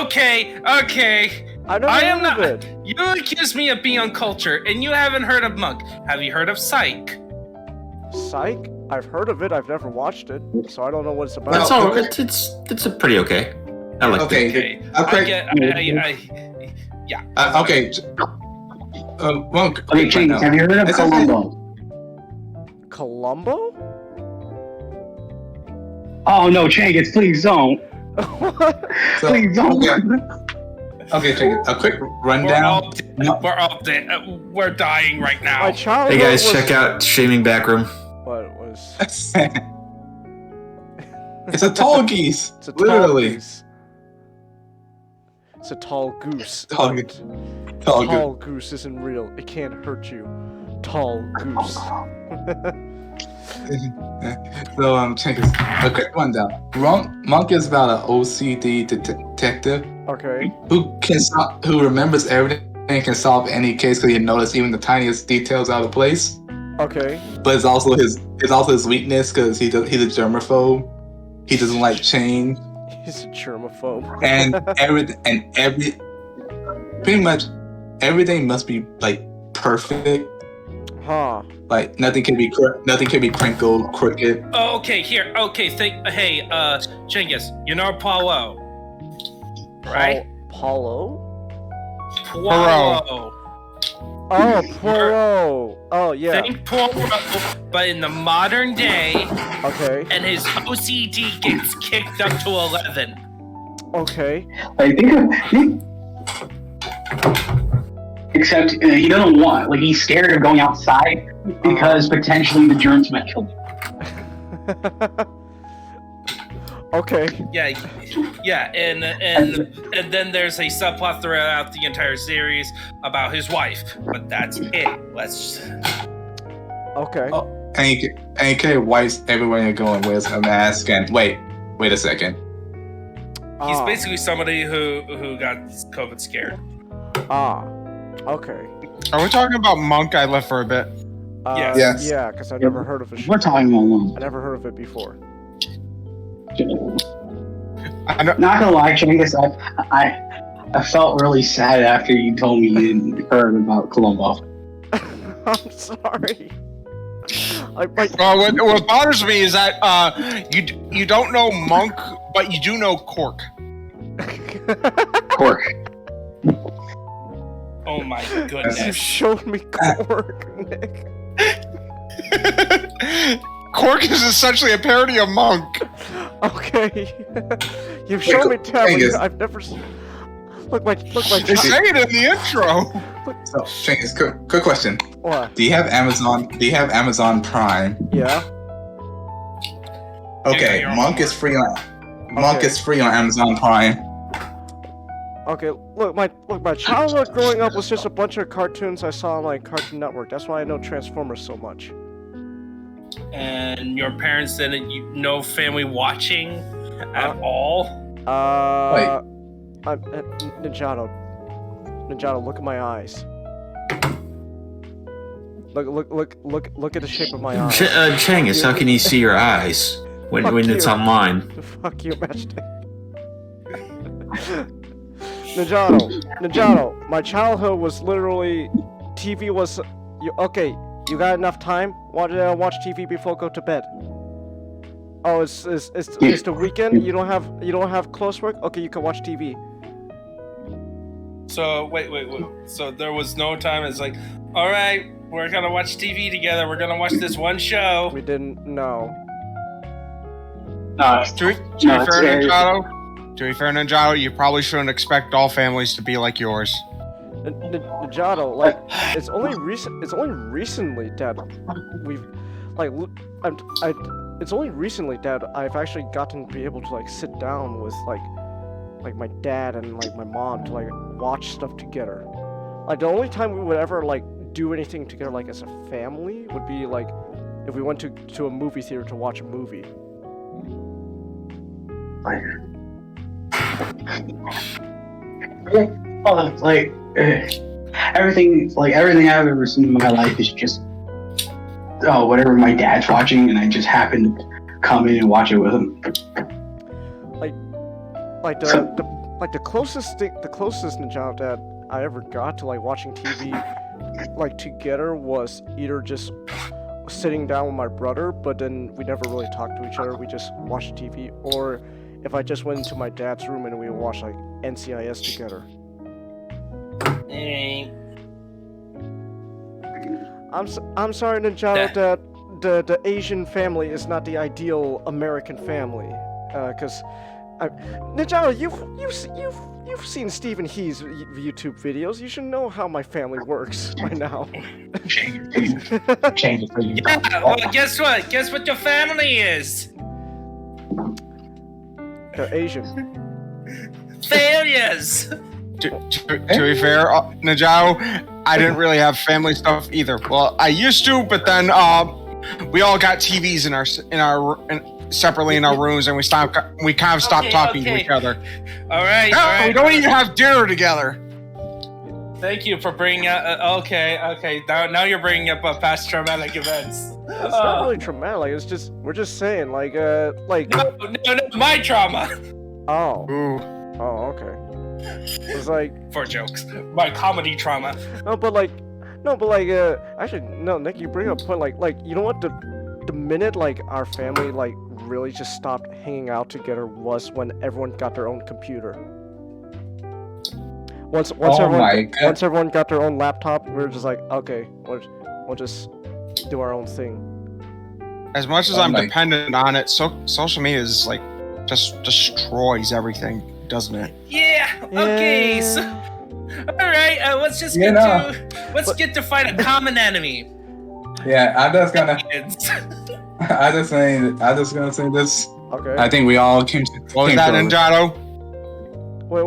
Okay. I am not. It. You accuse me of being uncultured, and you haven't heard of Monk. Have you heard of Psych? Psych? I've heard of it. I've never watched it, so I don't know what it's about. That's all. It's a pretty okay. I like it. Okay. Okay. Monk. Okay, James, have you heard of Columbo? Columbo? Oh no, Changus, please don't. Please don't. Okay, check it. A quick rundown. We're dying right now. My childhood Hey guys, check out Streaming Backroom. What was? It's a tall geese. It's a tall literally. Goose. It's a tall goose. Tall goose. Tall Goose isn't real. It can't hurt you. Tall goose. So check this. A quick rundown. Monk is about an OCD detective. Okay. Who remembers everything and can solve any case because he noticed even the tiniest details out of place. Okay. But it's also his weakness because he's a germaphobe. He doesn't like change. He's a germaphobe. and pretty much everything must be like perfect. Huh. Like nothing can be crinkled, crooked. Oh, okay, here. Okay, hey, Genghis, you know Paulo, right? Paulo? Paulo. Oh, Poirot. Oh, yeah. Think Poirot, but in the modern day, Okay. and his OCD gets kicked up to 11. Okay. Like, except he doesn't want, like, he's scared of going outside because potentially the germs might kill him. Okay. Yeah, and then there's a subplot throughout the entire series about his wife, but that's it. Let's. Okay. Oh, and he carry wipes everywhere you go and wears a mask. And wait a second. He's basically somebody who got COVID scared. Okay. Are we talking about Monk? I left for a bit. Yes. Yeah, because I never heard of it. We're talking about one. I never heard of it before. Not gonna lie, Genghis, I felt really sad after you told me you didn't heard about Colombo. I'm sorry. What bothers me is that you don't know Monk, but you do know Cork. Cork. Oh my You goodness. showed me Cork, Nick. Cork is essentially a parody of Monk. Okay. You've shown me Genghis. I've never seen. Look, my They say it in the intro. So, Genghis, quick question. What? Do you have Amazon Prime? Yeah. Okay, Yeah, Monk is free on Amazon Prime. Okay. Look, my childhood growing up was just a bunch of cartoons I saw on like Cartoon Network. That's why I know Transformers so much. And your parents didn't, no family watching at all? Ninjato, look at my eyes. Look at the shape of my eyes. Genghis, how can you see your eyes when it's you. online? Fuck you, Matchstick. Ninjato, my childhood was literally, TV was, you got enough time? Watch TV before go to bed. Oh, it's the weekend. You don't have coursework. Okay, you can watch TV. So wait. So there was no time. It's like, all right, we're gonna watch TV together. We're gonna watch this one show. We didn't know. No, To be fair, Ninjato, you probably shouldn't expect all families to be like yours. Ninjato, like it's only recently that we've like it's only recently that I've actually gotten to be able to like sit down with like my dad and like my mom to like watch stuff together. Like the only time we would ever like do anything together like as a family would be like if we went to a movie theater to watch a movie. Everything I've ever seen in my life is just whatever my dad's watching, and I just happen to come in and watch it with him. The closest Ninjato that I ever got to like watching TV like together was either just sitting down with my brother, but then we never really talked to each other. We just watched TV, or if I just went into my dad's room and we would watch like NCIS together. I'm sorry, Ninjato, that the Asian family is not the ideal American family, because Ninjato, you've seen Stephen He's YouTube videos. You should know how my family works by now. Change it for you. Yeah, well, guess what? Guess what your family is? They're Asian. Failures! To be fair, Ninjato, I didn't really have family stuff either. Well, I used to, but then we all got TVs separately in our rooms, and we kind of stopped talking to each other. All right. We don't even have dinner together. Thank you for bringing up. Okay. Now you're bringing up past traumatic events. It's not really traumatic. It's just we're just saying like. No, my trauma. Oh. Ooh. Oh, okay. It's like For jokes. My comedy trauma. actually, no, Nick, you bring up a point, like, you know what, the minute, like, our family, like, really just stopped hanging out together was when everyone got their own computer. Once everyone got their own laptop, we were just like, okay, we'll just do our own thing. As much as I'm dependent on it, social media is like just destroys everything, doesn't it? Yeah. Okay. So, all right. Let's just get to find a common enemy. Yeah, I'm just gonna say this. Okay. I think we all came to. What was that, Ninjato? Wait.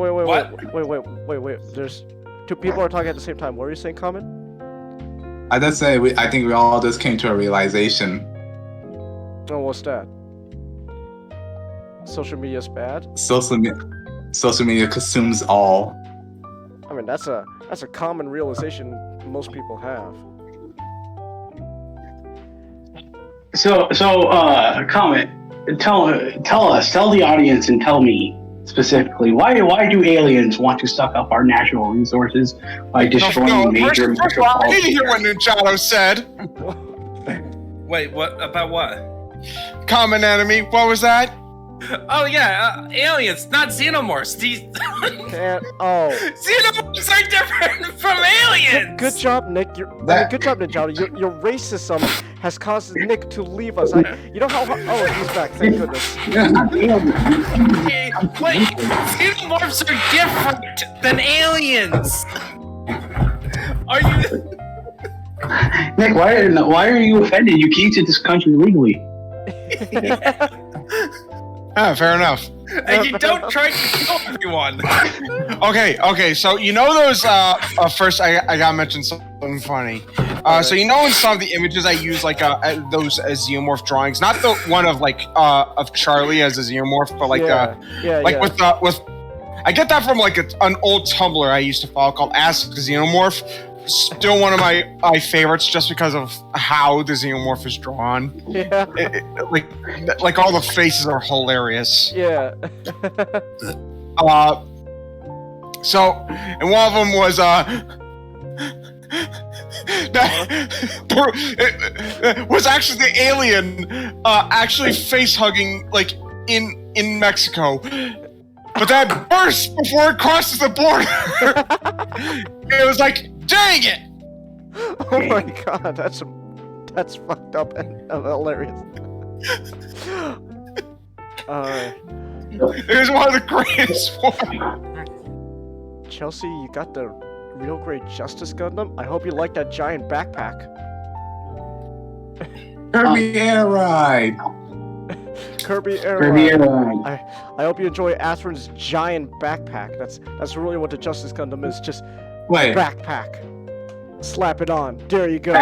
There's two people are talking at the same time. What are you saying, Common? I just say I think we all just came to a realization. Oh, what's that? Social media's bad? Social media consumes all. I mean, that's a common realization most people have. So, comment. Tell the audience, and tell me specifically why do aliens want to suck up our natural resources by destroying major First of all, I didn't hear what Ninjato said. Wait, what? About what? Common enemy. What was that? Oh yeah, aliens, not xenomorphs. These xenomorphs are different from aliens. Good job, Nick. Good job, Ninjato. Your racism has caused Nick to leave us. You know how? Oh, he's back. Thank goodness. Wait, xenomorphs are different than aliens. Are you? Nick, why are you offended? You came to this country legally. Fair enough. And you don't try to kill everyone. Okay. So you know those. First, I gotta mention something funny. So you know in some of the images I use like those xenomorph drawings, not the one of like of Charlie as a xenomorph, but like with. I get that from like an old Tumblr I used to follow called Ask Xenomorph. Still one of my favorites, just because of how the xenomorph is drawn. Yeah. Like all the faces are hilarious. Yeah. So, and one of them was was actually the alien actually face hugging like in Mexico. But that burst before it crosses the border. It was like, dang it! Oh my god, that's fucked up and hilarious. It was one of the greatest ones. Chelsea, you got the real great Justice Gundam? I hope you like that giant backpack. Kirby Air Ride! Kirby Air Ride. I hope you enjoy Aspirin's giant backpack. That's really what the Justice Gundam is. Just backpack. Slap it on. There you go.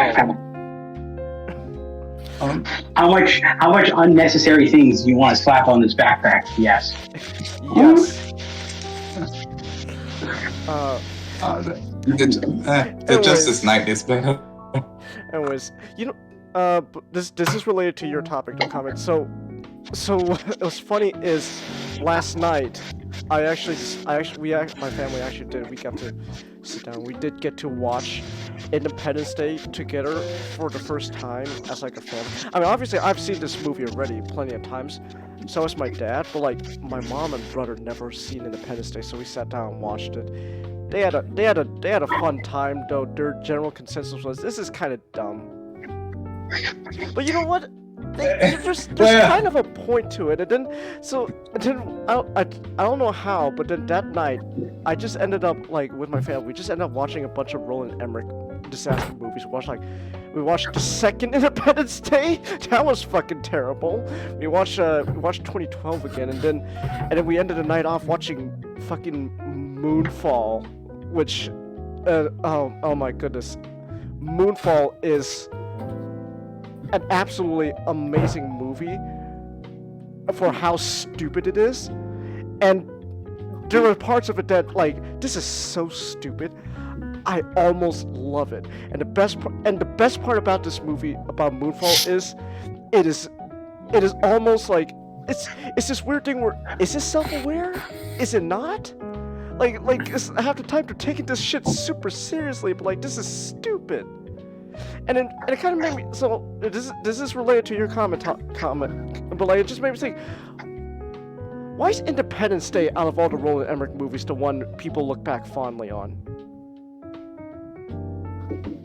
How much unnecessary things do you want to slap on this backpack? Yes. Yes. The Justice Knight is better. Anyways, you know, this is related to your topic, no comment. So what was funny is last night my family actually did. We got to sit down. We did get to watch Independence Day together for the first time as like a family. I mean, obviously I've seen this movie already plenty of times. So has my dad, but like my mom and brother never seen Independence Day, so we sat down and watched it. They had a fun time though. Their general consensus was this is kind of dumb. But you know what? There's kind of a point to it, and then I don't know how, but then that night I just ended up like with my family. We just ended up watching a bunch of Roland Emmerich disaster movies. We watched the second Independence Day. That was fucking terrible. We watched 2012 again, and then we ended the night off watching fucking Moonfall, which oh my goodness, Moonfall is an absolutely amazing movie for how stupid it is, and there are parts of it that like this is so stupid. I almost love it, and the best part about this movie about Moonfall is it is almost like it's this weird thing where is this self-aware? Is it not? Like half the time they're taking this shit super seriously, but like this is stupid. And it kind of made me so. This is related to your comment, but like it just made me think. Why is Independence Day out of all the Roland Emmerich movies the one people look back fondly on?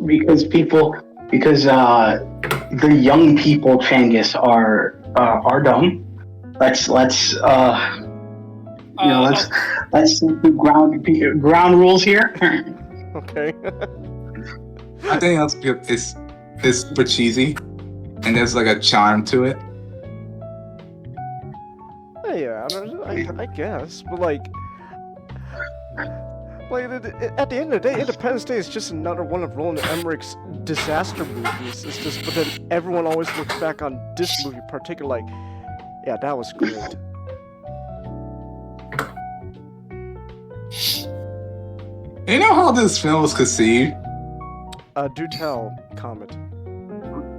Because the young people, Changus, are dumb. Let's do ground rules here. Okay. I think that's good. It's super cheesy, and there's like a charm to it. Yeah, I guess, but like at the end of the day, Independence Day is just another one of Roland Emmerich's disaster movies. It's just, but then everyone always looks back on this movie in particular, like, yeah, that was great. You know how this film was conceived? Do tell, Comet.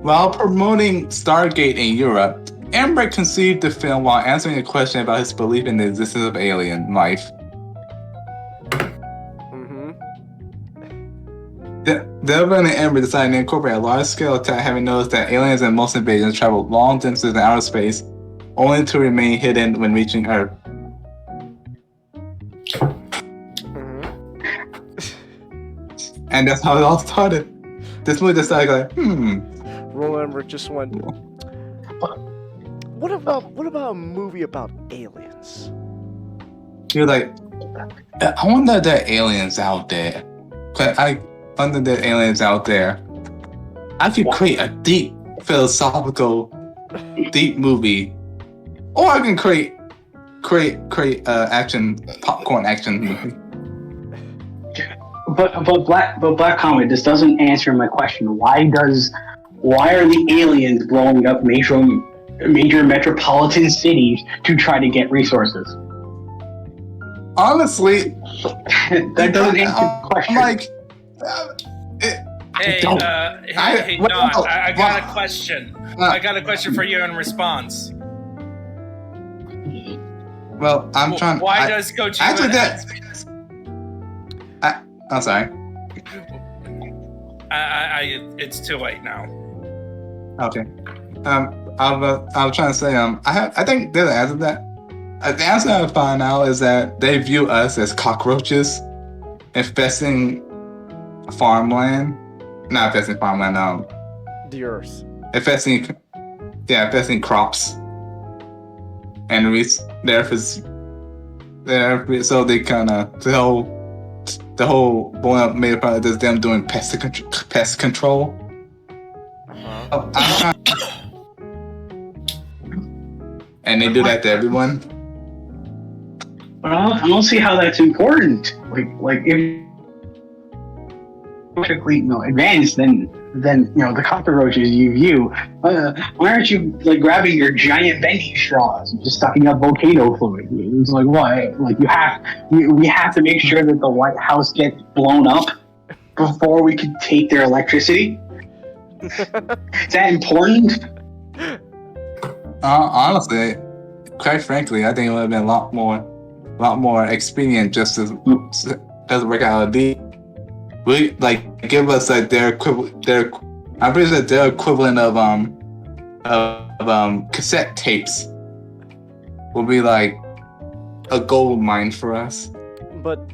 While promoting Stargate in Europe, Emmerich conceived the film while answering a question about his belief in the existence of alien life. Delvin and Emmerich decided to incorporate a large-scale attack, having noticed that aliens and most invasions travel long distances in outer space, only to remain hidden when reaching Earth. And that's how it all started. This movie decided, like, Roland Emmerich just went. What about a movie about aliens? You're like, I wonder if there are aliens out there. I wonder if there are aliens out there. I could create a deep philosophical, deep movie, or I can create action popcorn action movie. But Black Comet, this doesn't answer my question. Why are the aliens blowing up major metropolitan cities to try to get resources? Honestly, that doesn't answer the question. I'm like, hey, Don, I got a question. I got a question for you in response. Well, I'm trying. Why does Kojima? I'm sorry. It's too late now. Okay. I was trying to say, I think there's an answer to that. The answer I found out is that they view us as cockroaches infesting farmland. Not infesting farmland, the earth. Infesting crops. And the earth is there, so they kind of, the whole blowing up made part of this them doing pest control. And they do that to everyone. Well, I don't see how that's important. Like if technically advanced, then the cockroaches you view. Why aren't you grabbing your giant bendy straws and just sucking up volcano fluid? It's like why? Like we have to make sure that the White House gets blown up before we can take their electricity. Is that important? Honestly, quite frankly, I think it would have been a lot more expedient just to work out a deal. Give us their equivalent. I'm pretty sure their equivalent of cassette tapes will be like a gold mine for us. But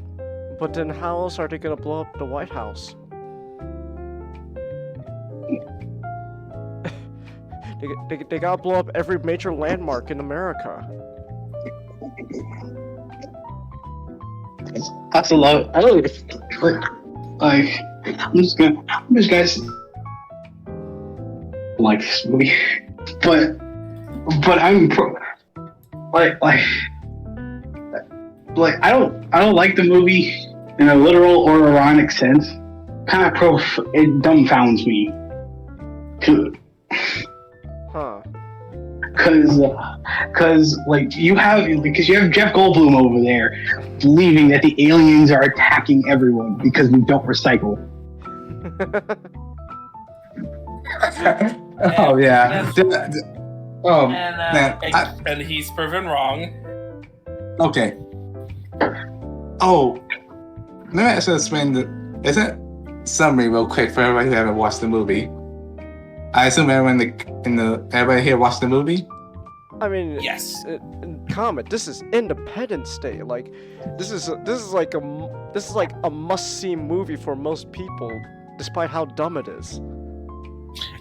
then how else are they gonna blow up the White House? They gotta blow up every major landmark in America. That's a lot. I don't I'm just guys like this movie, but I'm I don't like the movie in a literal or ironic sense. Kind of it dumbfounds me. Because you have Jeff Goldblum over there believing that the aliens are attacking everyone because we don't recycle. Oh yeah. Oh, and man, and he's proven wrong. Okay. Oh, let me actually explain isn't summary real quick for everybody who haven't watched the movie. I assume everybody everybody here watched the movie. I mean, Yes. Comet. This is Independence Day. Like, this is like a must-see movie for most people, despite how dumb it is.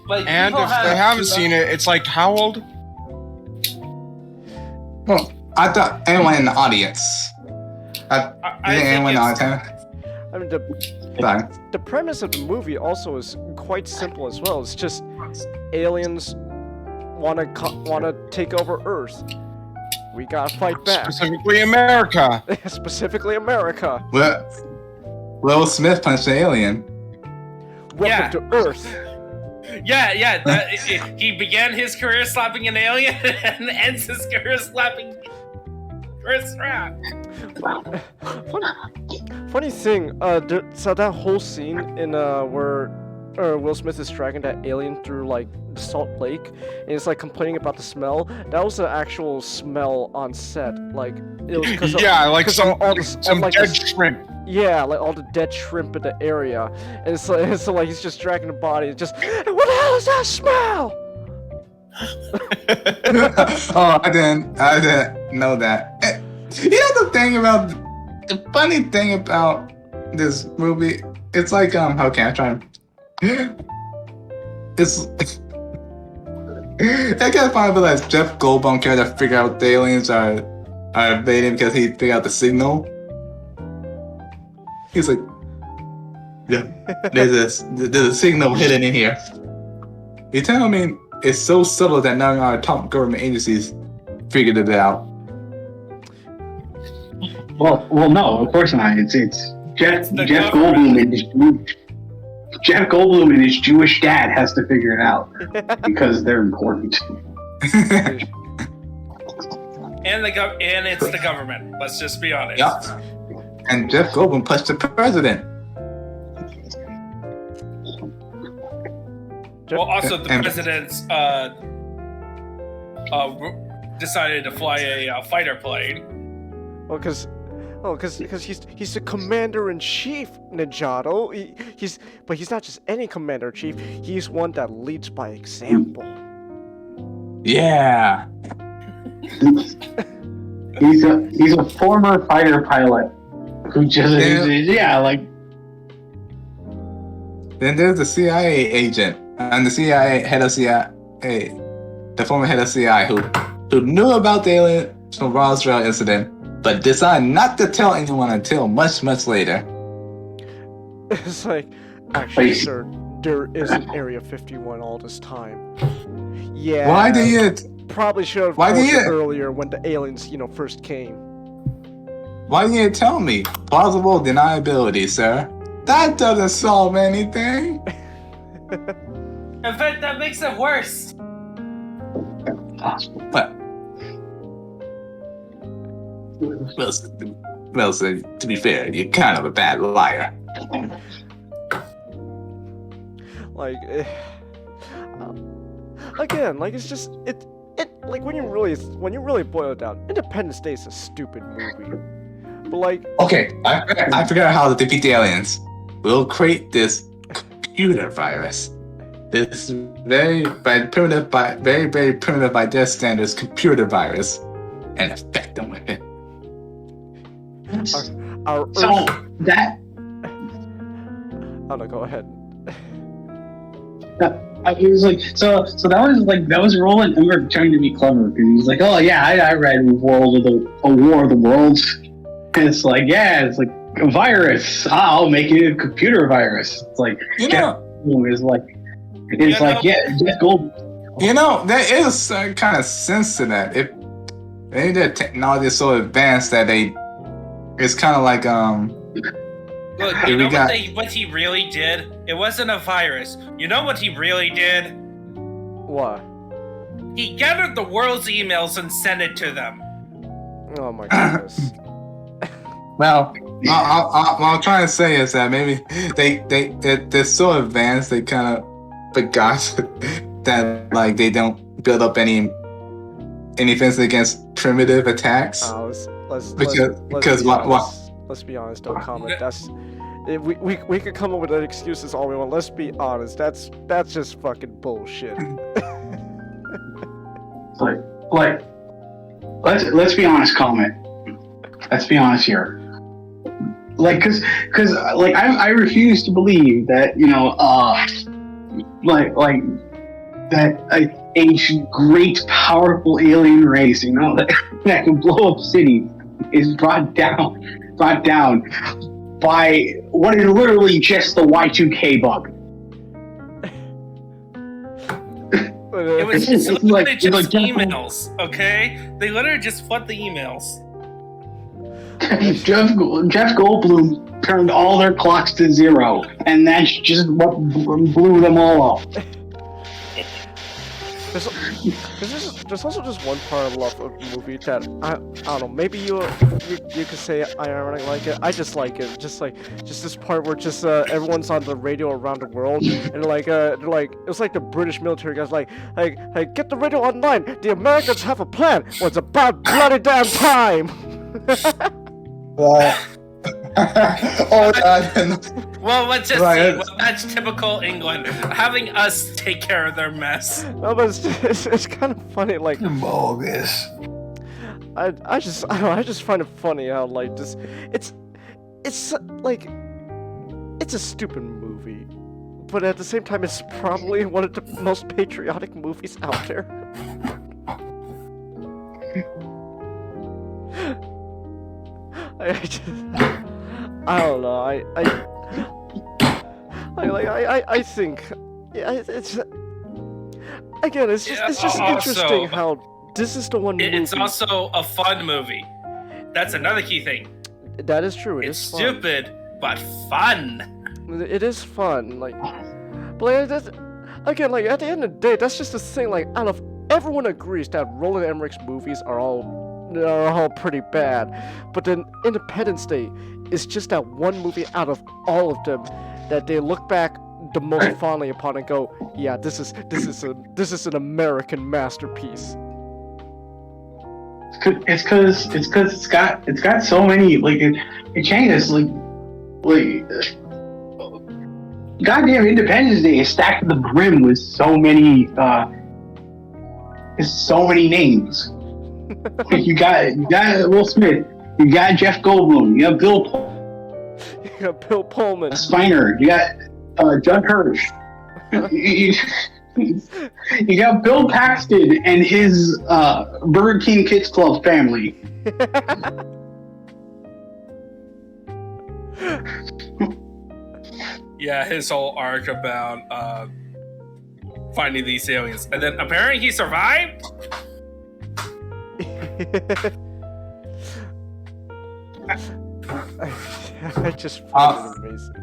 Like, And people if they haven't seen it, it's like how old? Well, I thought anyone in the audience. I think Anyone in the it's- audience? I mean, Sorry. the premise of the movie also is quite simple as well. It's just aliens wanna take over Earth. We gotta fight back. Specifically America. Specifically America. Well, Will Smith punched the alien. Welcome Yeah. to Earth. Yeah. He began his career slapping an alien and ends his career slapping Chris Pratt. Funny thing, so that whole scene in where Will Smith is dragging that alien through like the Salt Lake, and it's like complaining about the smell. That was the actual smell on set. Like it was because Yeah, like some like dead shrimp. yeah, like all the dead shrimp in the area, and so like he's just dragging the body. It's just what the hell is that smell? Oh, I didn't know that. You know the funny thing about this movie, it's like okay, I'm trying. It's I can't find like Jeff Goldblum trying to figure out the aliens are invading because he figured out the signal. He's like, yeah, there's a signal hidden in here. You tell me it's so subtle that none of our top government agencies figured it out. Well, no, of course not. It's Jeff the Goldblum and his Jeff Goldblum and his Jewish dad has to figure it out because they're important. And it's the government. Let's just be honest. Yeah. And Jeff Goldblum punched the president. Well, also the And- president's decided to fly a fighter plane. Well, because he's the commander-in-chief, Ninjato. But he's not just any commander-in-chief. He's one that leads by example. Yeah. He's a former fighter pilot who just like Then there's the CIA agent and the CIA head of CIA, the former head of CIA who knew about the alien from Roswell incident, but decided not to tell anyone until much later. It's like, actually, sir, there is an Area 51 all this time. Yeah. Why did you? Probably should have Why told did you you- earlier when the aliens, first came. Why didn't you tell me? Plausible deniability, sir. That doesn't solve anything. In fact, that makes it worse. But Wilson, to be fair, you're kind of a bad liar. Like, again, like it's just it like when you really boil it down, Independence Day is a stupid movie. But like, Okay, I figured out how to defeat the aliens. We'll create this computer virus. This very primitive by their standards computer virus, and infect them with it. our so Earth. that Oh no, go ahead. it was like so that was Roland Emmerich trying to be clever because he was like, oh yeah, I read War of the Worlds. And it's like, yeah, it's like a virus. I'll make it a computer virus. It's like Jeff Gold. You know, there is some kind of sense to that. If maybe their technology is so advanced that it's kind of like Look, Here you we know got- what he really did? It wasn't a virus. You know what he really did? What? He gathered the world's emails and sent it to them. Oh my goodness. well. What I'm trying to say is that maybe they're so advanced they kind of forgot that like they don't build up any any defense against primitive attacks. Let's be honest. Don't comment. We could come up with excuses all we want. Let's be honest. That's just fucking bullshit. Let's be honest, comment. Let's be honest here. Cause I refuse to believe that that a great powerful alien race that can blow up cities is brought down by what is literally just the Y2K bug. It was just emails, okay? They literally just flood the emails. Jeff Goldblum turned all their clocks to 0, and that's just what blew them all up. There's also just one part I love of the movie that I don't know. Maybe you could say I already like it. I just like it. Just this part where everyone's on the radio around the world and they're like it's like the British military guys like get the radio online. The Americans have a plan. Well, it's about bloody damn time. Well, let's just see. Well, that's typical England, having us take care of their mess. No, but it's kind of funny, like bogus. I just find it funny how like this it's like it's a stupid movie, but at the same time it's probably one of the most patriotic movies out there. I don't know. I think it's again. It's just interesting how this is the one movie. It's also a fun movie. That's another key thing. That is true. It's stupid but fun. It is fun. Like, but again, like at the end of the day, that's just the thing. Like, out of everyone agrees that Roland Emmerich's movies are all pretty bad, but then Independence Day is just that one movie out of all of them that they look back the most fondly upon and go, yeah, this is an American masterpiece. It's because it's got so many it changes like goddamn Independence Day is stacked to the brim with so many names. You got Will Smith. You got Jeff Goldblum. You got Bill Pullman. Spiner. You got Judd Hirsch. You got Bill Paxton and his Burger King Kids Club family. Yeah, his whole arc about finding these aliens, and then apparently he survived. I just find it amazing.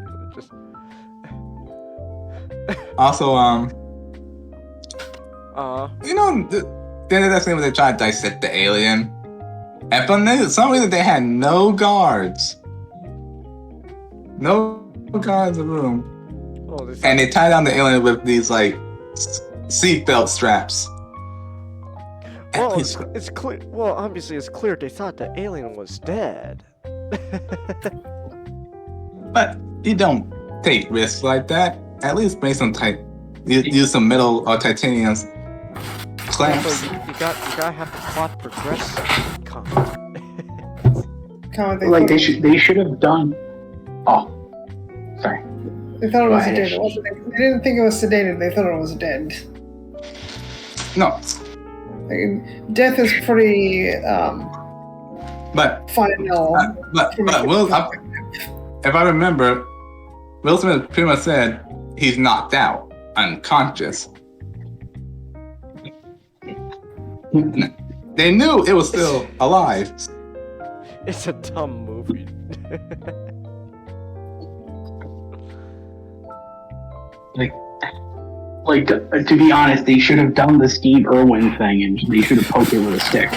Also, that's when they try to dissect the alien, and for some reason they had no guards in the room, and they tied down the alien with these like seatbelt straps. Well, it's clear. Well, obviously, it's clear they thought the alien was dead. But you don't take risks like that. At least make some use some metal or titanium clamps. Yeah, you gotta have the plot progress. They should have done. Oh, sorry. They thought it was dead. They didn't think it was sedated. They thought it was dead. No. Death is pretty but final. But if I remember, Will Smith pretty much said he's knocked out, unconscious. They knew it was still alive. It's a dumb movie. To be honest, they should have done the Steve Irwin thing and they should have poked it with a stick.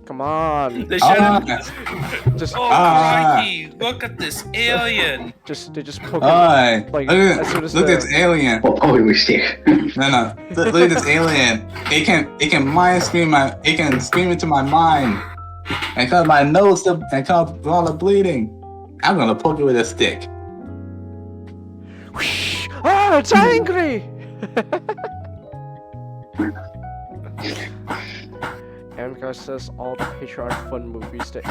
Come on. They should have. Just, crikey! Look at this alien. they just poke Alright, him, like, look as soon as at this alien. Oh, we stick. No. Look at this alien. It can scream into my mind. And cause my nose and cause all the bleeding. I'm gonna poke it with a stick. Ah, it's angry! Amicus says all the patriotic fun movies that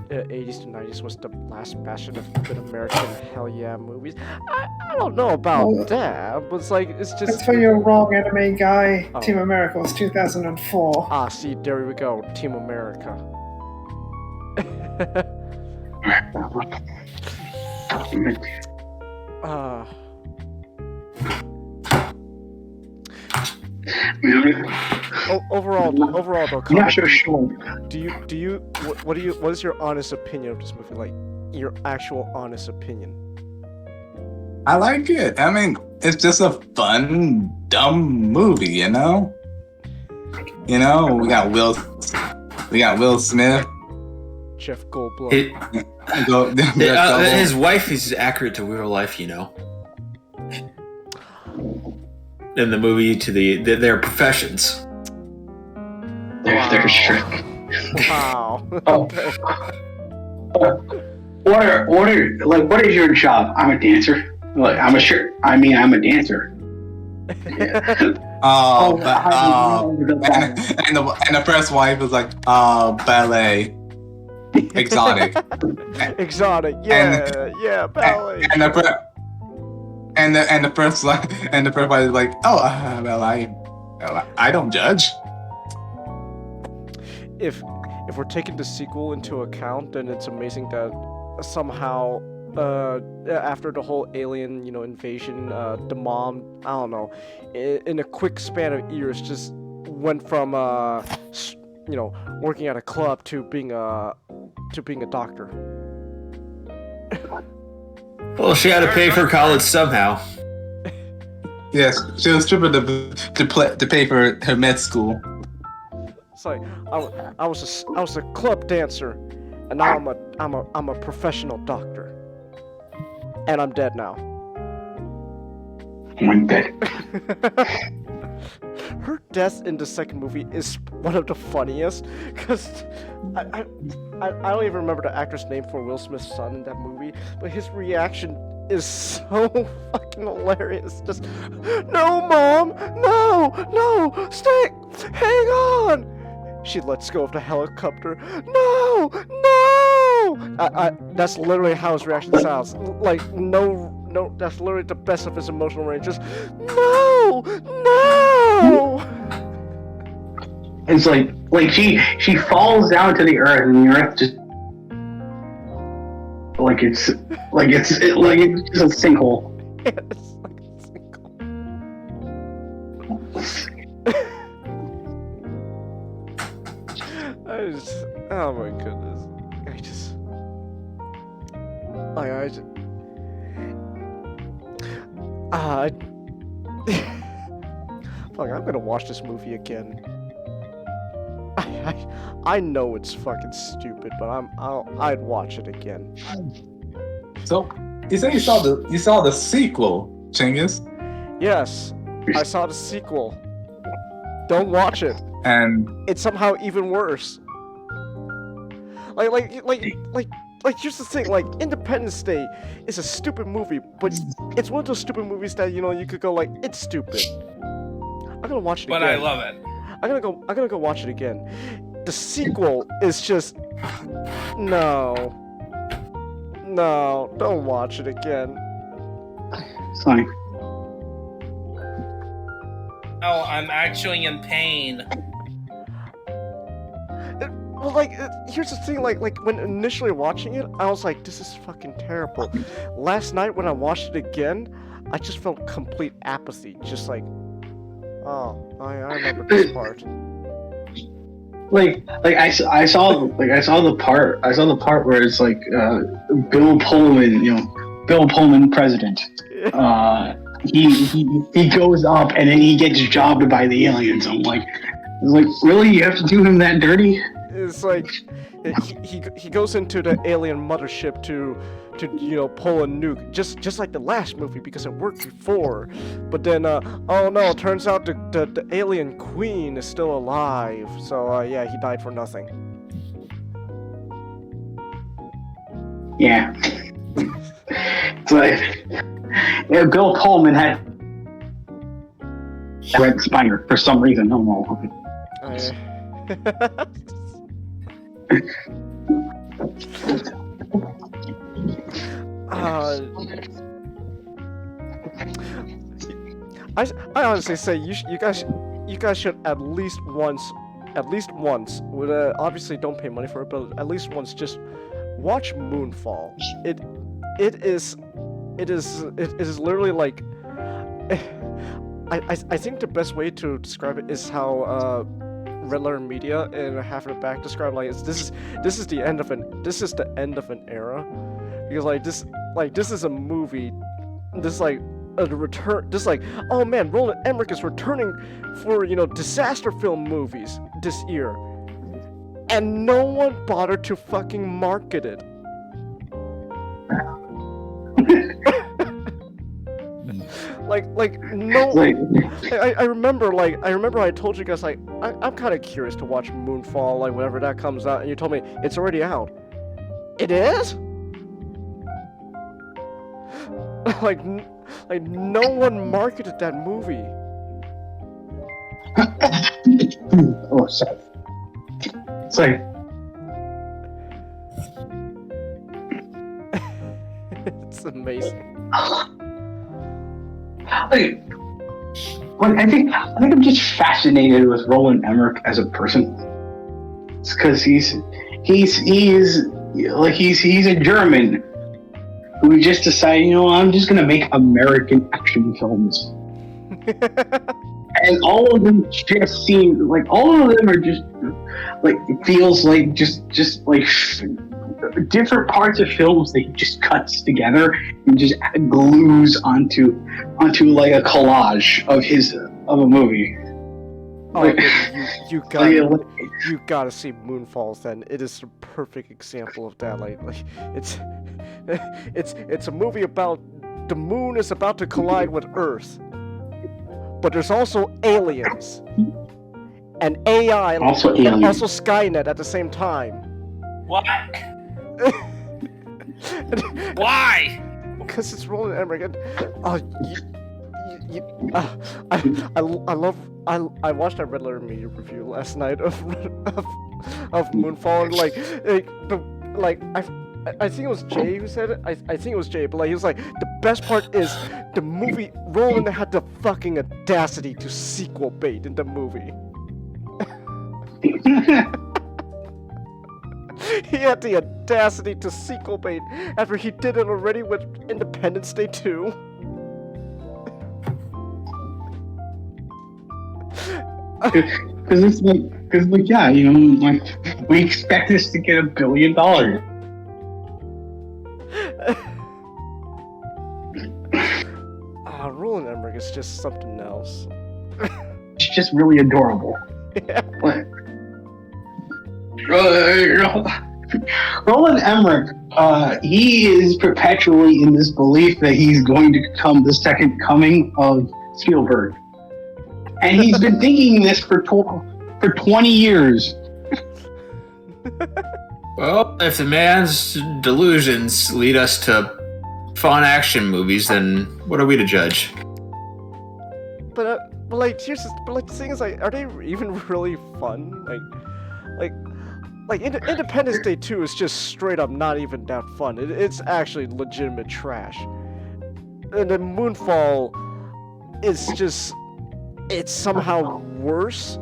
80s to 90s was the last bastion of good American hell yeah movies. I don't know about that, but it's just... That's where you're wrong, anime guy. Oh. Team America was 2004. Ah, see, there we go. Team America. Overall though, I'm not so sure. what is your honest opinion of this movie? Like, your actual honest opinion. I like it. I mean, it's just a fun, dumb movie, you know? We got Will Smith. Jeff Goldblum. His wife is accurate to real life, In the movie, to their professions. They're strict. Wow. What is your job? I'm a dancer. Like, I'm a dancer. And the first wife was like, ballet. Exotic. Exotic, yeah, ballet. And the first wife is like, I don't judge. If we're taking the sequel into account, then it's amazing that somehow after the whole alien invasion, the mom, I don't know, in a quick span of years just went from working at a club to being a doctor. Well, she had to pay for college somehow. Yes, she was stripping to pay for her med school. It's like I was a club dancer, and now I'm a professional doctor, and I'm dead now. I'm dead. Her death in the second movie is one of the funniest, because I don't even remember the actor's name for Will Smith's son in that movie, but his reaction is so fucking hilarious. Just, no, Mom, no, stick, hang on. She lets go of the helicopter. No. That's literally how his reaction sounds. Like, no, that's literally the best of his emotional range. Just, no. It's like she falls down to the earth, and the earth just it's just a sinkhole. Yeah, it's like a sinkhole. Oh my goodness. Fuck, I'm gonna watch this movie again. I know it's fucking stupid, but I'd watch it again. So, you said you saw the sequel, Chinggis? Yes, I saw the sequel. Don't watch it. And It's somehow even worse. Like, here's the thing, like, Independence Day is a stupid movie, but it's one of those stupid movies that, you could go like, it's stupid. I'm gonna watch it again. But I love it. I'm gonna go watch it again. The sequel is just... No, don't watch it again. Sorry. Oh, I'm actually in pain. Well, here's the thing, like when initially watching it, I was like, this is fucking terrible. Last night when I watched it again, I just felt complete apathy, just like, oh, I remember this part. I saw the part where it's like Bill Pullman president. He goes up and then he gets jobbed by the aliens. I'm like, really, you have to do him that dirty? it's like he goes into the alien mothership to pull a nuke, just like the last movie because it worked before. But then oh no, it turns out the alien queen is still alive. So yeah, he died for nothing. Yeah. It's like Bill Pullman had red spider for some reason. I don't know. I honestly say you guys should at least once, with obviously don't pay money for it, but at least once just watch Moonfall. It is literally like I think the best way to describe it is how Red Letter Media and Half of the Back describe this is the end of an era, because this is a movie, this like a return, this like, oh man, Roland Emmerich is returning for disaster film movies this year, and no one bothered to fucking market it. I remember I told you guys I'm kind of curious to watch Moonfall whenever that comes out, and you told me it's already out. It is? No one marketed that movie. Oh, sorry. Sorry. It's amazing. I think I'm just fascinated with Roland Emmerich as a person. It's because he's a German who just decided, I'm just gonna make American action films, and all of them just seem like are just like, it feels like just like different parts of films that he just cuts together and just glues onto like a collage of a movie. Oh, you gotta see Moonfalls. Then it is a perfect example of that. It's a movie about the moon is about to collide with Earth, but there's also aliens and AI, also Skynet at the same time. What? Why? Because it's Roland Emmerich. I watched that Red Letter Media review last night of Moonfall, and I think it was Jay who said it. I think it was Jay, but he was like, the best part is the movie. Roland had the fucking audacity to sequel bait in the movie. He had the audacity to sequel bait after he did it already with Independence Day 2. Because yeah, we expect this to get $1 billion. Roland Emmerich is just something else. It's just really adorable. Yeah. Roland Emmerich, he is perpetually in this belief that he's going to become the second coming of Spielberg. And he's been thinking this for 20 years. Well, if the man's delusions lead us to fun action movies, then what are we to judge? But the thing is, are they even really fun? Independence Day 2 is just straight up not even that fun. It's actually legitimate trash. And then Moonfall is just, it's somehow worse,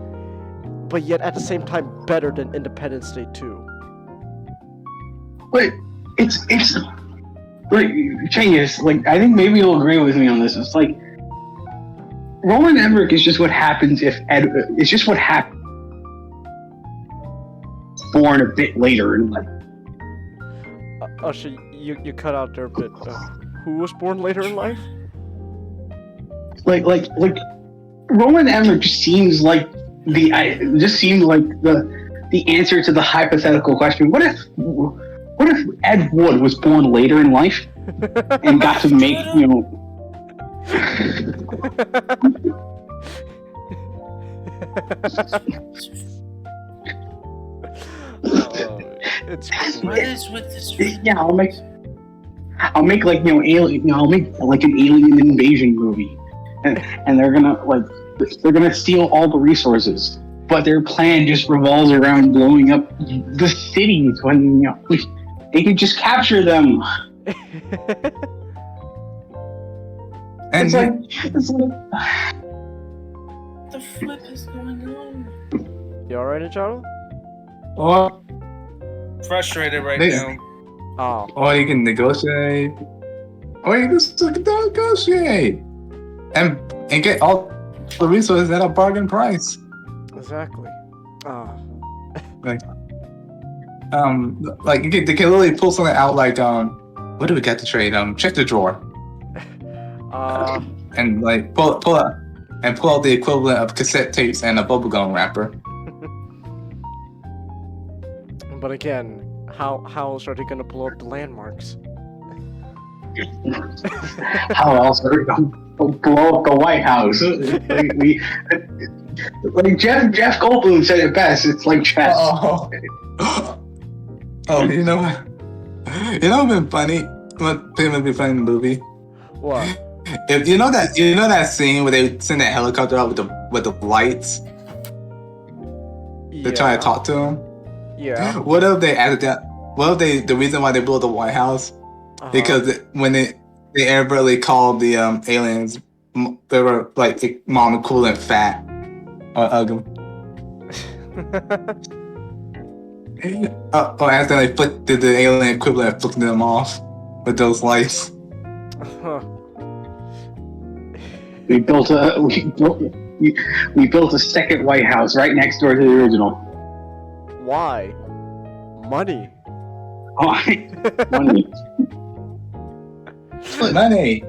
but yet at the same time better than Independence Day 2. But it's like, Changus, I think maybe you'll agree with me on this. It's like, Roland Emmerich is just what happens it's just what happens born a bit later in life. Actually, you cut out there a bit. Who was born later in life? Like Roland Emmerich just seems like the the answer to the hypothetical question. What if Ed Wood was born later in life and got to make, you know, it's What is with this? yeah, I'll make like, you know, alien, you know, I'll make like an alien invasion movie, and they're gonna steal all the resources, but their plan just revolves around blowing up the cities when, you know, they could just capture them. And It's like What the flip is going on? You alright, Jaro? or Frustrated right They- now. or you can negotiate, or you can just negotiate and get all the resources at a bargain price. Exactly. Like you can, they can literally pull something out like what do we got to trade? Check the drawer and like pull out the equivalent of cassette tapes and a bubblegum wrapper. But again, how else are they gonna blow up the landmarks? How else are we gonna blow up the White House? Like Jeff Goldblum said it best. It's like chess. Oh, you know what? You know what's been funny? What thing would be funny in the movie? What? If you know that scene where they send that helicopter out with the lights, they're trying to talk to him. Yeah. What if they added that? What if the reason why they blew up the White House because when they inadvertently called the aliens, they were like mom cool and fat or ugly. Or accidentally did the alien equivalent of flicking them off with those lights. We built a second White House right next door to the original. Why? Money. Money. Money.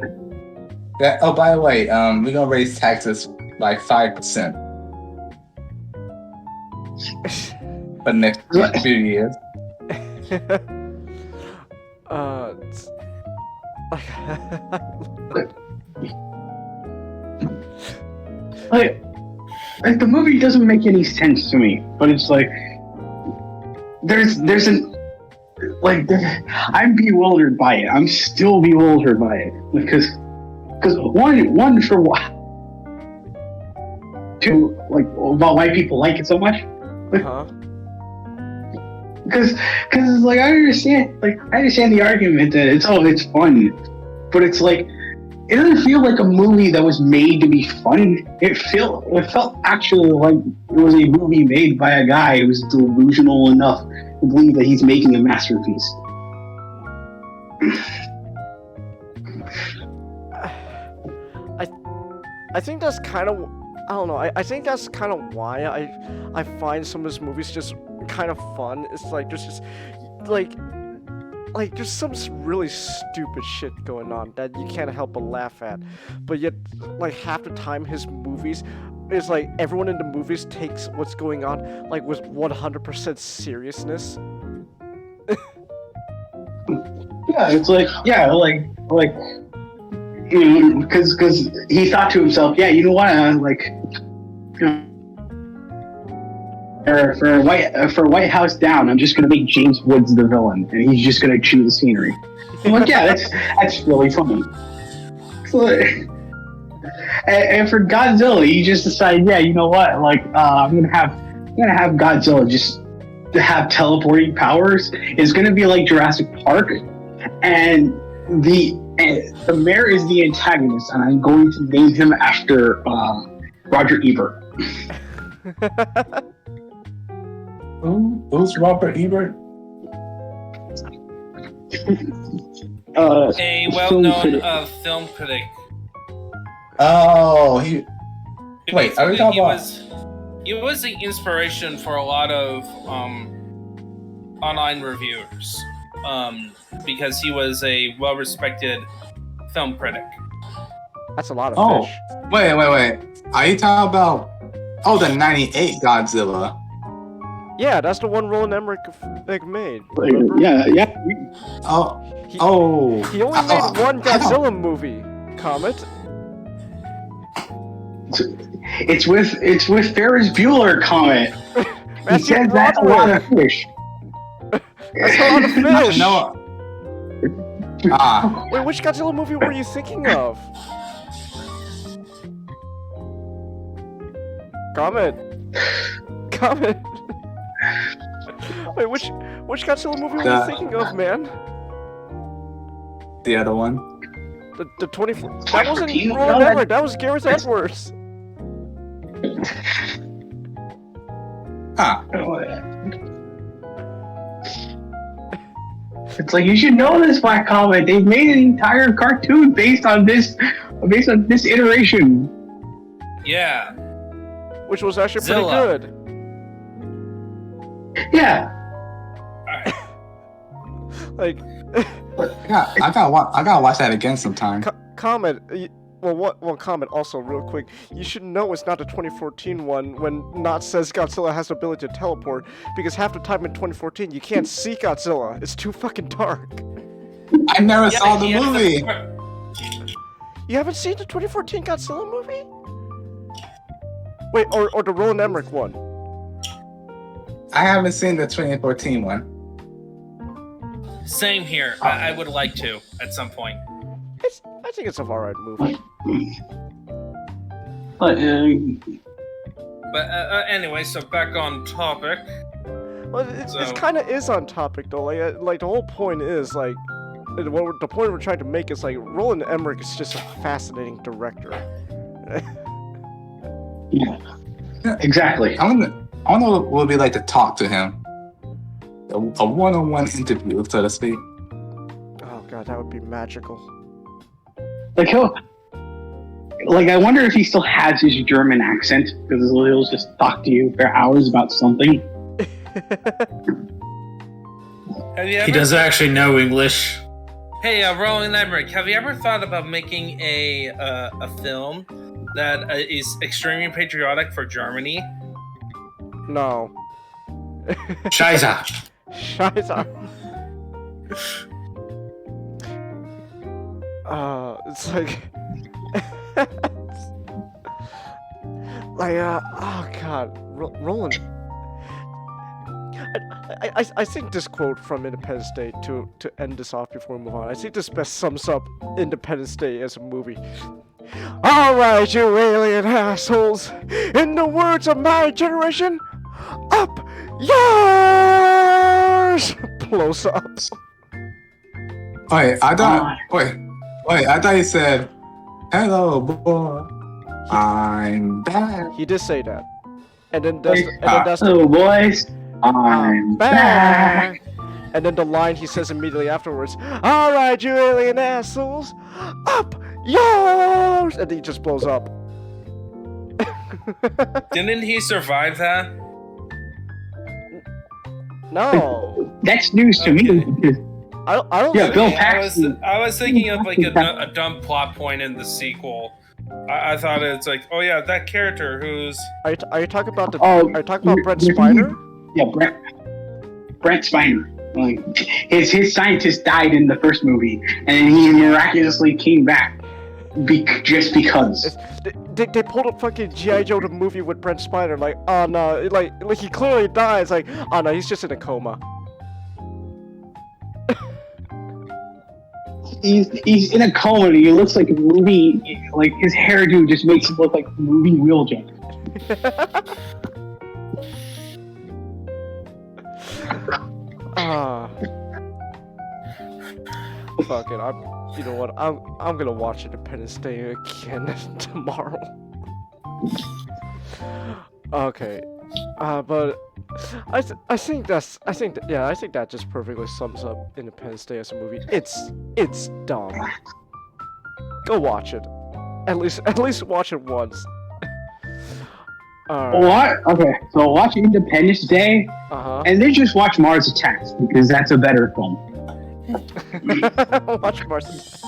That. Oh, by the way, we're gonna raise taxes by 5% for the next few years. It's- like the movie doesn't make any sense to me, but it's like there's an like I'm bewildered by it. I'm still bewildered by it because one for what to like about why people like it so much. huh? Because like I understand the argument that it's fun, but it's like it doesn't feel like a movie that was made to be fun. It felt actually like it was a movie made by a guy who's delusional enough to believe that he's making a masterpiece. I think that's kind of, I don't know. I think that's kind of why I find some of his movies just kind of fun. It's like there's just like there's some really stupid shit going on that you can't help but laugh at, but yet like half the time his movies is like everyone in the movies takes what's going on like with 100% seriousness. Yeah, it's like you know, because he thought to himself, yeah, you know what, you know, for White House Down, I'm just gonna make James Woods the villain, and he's just gonna chew the scenery. I'm like, yeah, that's really funny. So, and for Godzilla, he just decided, yeah, you know what, like I'm gonna have Godzilla just have teleporting powers. It's gonna be like Jurassic Park, and the mayor is the antagonist, and I'm going to name him after Roger Ebert. Who's Robert Ebert? A well-known film critic. Oh, Wait, are we talking about? He was the inspiration for a lot of online reviewers, because he was a well-respected film critic. That's a lot of fish. Wait. Are you talking about? Oh, the '98 Godzilla. Yeah, that's the one Roland Emmerich made. Yeah. He, Oh. he only made one Godzilla movie. Comet. It's with Ferris Bueller, Comet. He Matthew said that's a lot of Broderick. fish. That's a lot of fish. No. Ah. Wait, which Godzilla movie were you thinking of? Comet. Comet. Wait, which Godzilla movie were you thinking of, man? The other one. The 24. That wasn't Roland Emmerich. That was Gareth Edwards. Huh. It's like you should know this, Black Comet. They've made an entire cartoon based on this iteration. Yeah. Which was actually Zilla. pretty good. Yeah. Like, I gotta watch that again sometime. Comet. Comet. Also, real quick, you should know it's not the 2014 one when Knot says Godzilla has the ability to teleport, because half the time in 2014 you can't see Godzilla. It's too fucking dark. I never saw the he has movie. You haven't seen the 2014 Godzilla movie? Wait, or the Roland Emmerich one? I haven't seen the 2014 one. Same here. I would like to at some point. I think it's a alright movie. But But anyway, so back on topic. Well, it kind of is on topic though. Like the whole point is like, the point we're trying to make is like Roland Emmerich is just a fascinating director. yeah, exactly. I wonder what it would be like to talk to him. A one-on-one interview, so to speak. Oh god, that would be magical. Like I wonder if he still has his German accent, because he'll just talk to you for hours about something. He doesn't actually know English. Hey, Roland Emmerich, have you ever thought about making a film that is extremely patriotic for Germany? No. Scheiße. Scheiße. It's like... oh god, Roland... I think this quote from Independence Day, to end this off before we move on, I think this best sums up Independence Day as a movie. Alright, you alien assholes! In the words of my generation, up yours! Blows up. Wait, I thought he said, "Hello, boy, I'm back." He did say that. And then that's Hello, boys. I'm back. And then the line he says immediately afterwards, "Alright, you alien assholes, up yours!" And he just blows up. Didn't he survive that? No. That's news to me. Because I don't yeah, think... Bill Paxton. I was thinking of like a dumb plot point in the sequel. I thought it's like, oh yeah, that character who's... Are you talking about are you talking about Brent Spiner? Yeah, Brent Spiner. Like, his scientist died in the first movie, and he miraculously came back just because. They pulled up fucking G.I. Joe the movie with Brent Spiner, like, oh no, like he clearly dies, like, oh no, he's just in a coma. He's in a coma, and he looks like a movie, like his hairdo just makes him look like a movie Wheeljack. Fuck it, you know what, I'm gonna watch Independence Day again tomorrow. Okay, but I think that just perfectly sums up Independence Day as a movie. It's dumb. Go watch it. At least watch it once. What? Okay, so watch Independence Day, and then just watch Mars Attacks, because that's a better film. Watch Mars Attacks.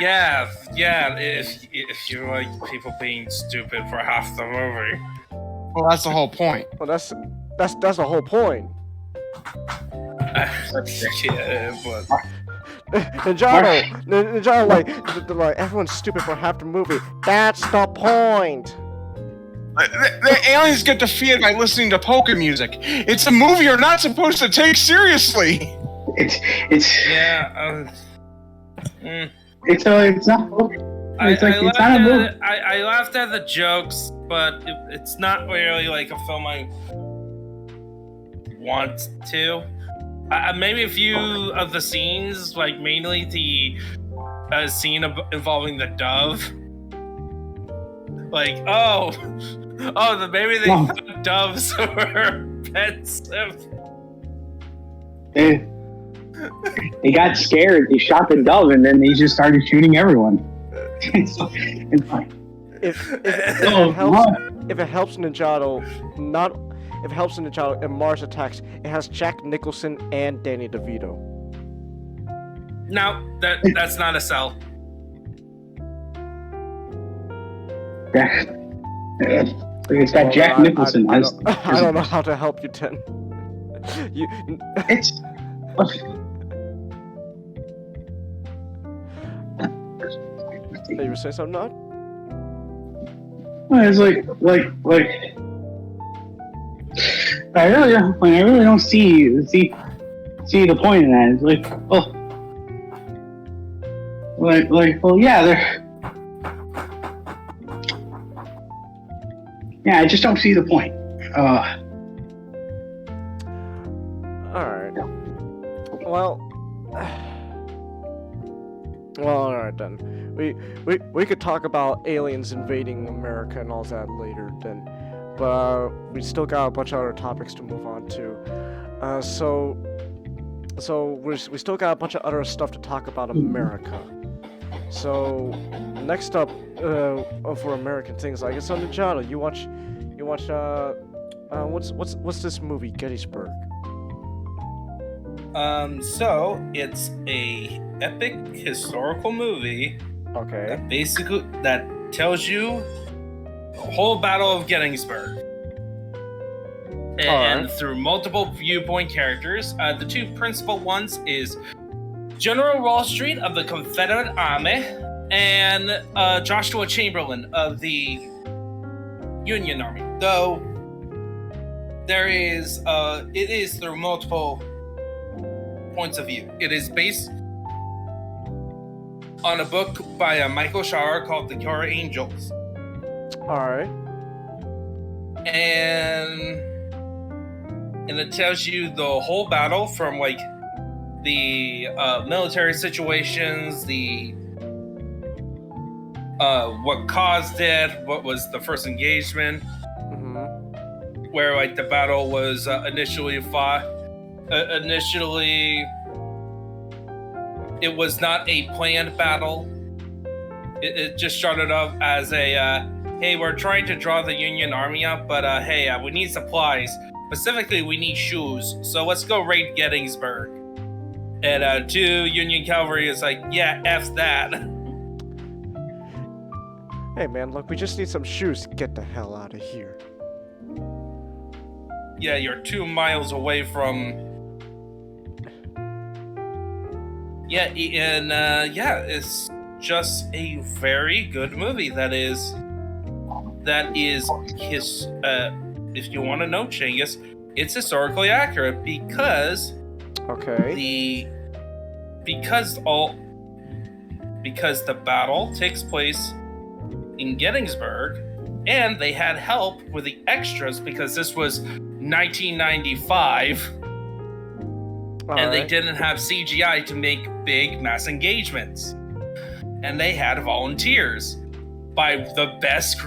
Yeah. If you like people being stupid for half the movie. Well, that's the whole point. Well, that's That's the whole point. Yeah, but Ninjago, like everyone's stupid for half the movie. That's the point. The aliens get defeated by listening to polka music. It's a movie you're not supposed to take seriously. It's yeah. it's not. It's not a movie. I laughed at the jokes, but it's not really like a film I want to. Maybe a few of the scenes, like mainly the scene involving the dove. Like, maybe they thought doves were pets. They got scared. They shot the dove, and then they just started shooting everyone. It's like, If it helps Ninjago, and Mars Attacks, it has Jack Nicholson and Danny DeVito. No, that's not a sell. it's got Jack Nicholson. I don't know how to help you, Ten. It's. You were saying something, not? It's like I really don't see the point in that. It's like, I just don't see the point. Alright. Well, alright then. We could talk about aliens invading America and all that later then. But we still got a bunch of other topics to move on to. So we still got a bunch of other stuff to talk about America. So next up, for American things, like it's on the channel. You watch what's this movie, Gettysburg? So it's a epic historical movie. Okay. That tells you the whole Battle of Gettysburg. And through multiple viewpoint characters. The two principal ones is General Longstreet of the Confederate Army and Joshua Chamberlain of the Union Army. Though it is through multiple points of view. It is based on a book by Michael Schauer called The Cure Angels. Alright. And it tells you the whole battle from like the military situations, the what caused it, what was the first engagement, where like the battle was initially fought. Initially, it was not a planned battle. It just started off as a hey, we're trying to draw the Union Army up, but hey, we need supplies. Specifically, we need shoes. So let's go raid Gettysburg. And two Union cavalry is like, yeah, F that. Hey man, look, we just need some shoes. Get the hell out of here. Yeah, you're 2 miles away from. Yeah, and it's just a very good movie. That is his. If you want to know, Chinggis, it's historically accurate because. Okay. Because the battle takes place in Gettysburg, and they had help with the extras because this was 1995, and they didn't have CGI to make big mass engagements, and they had volunteers by the best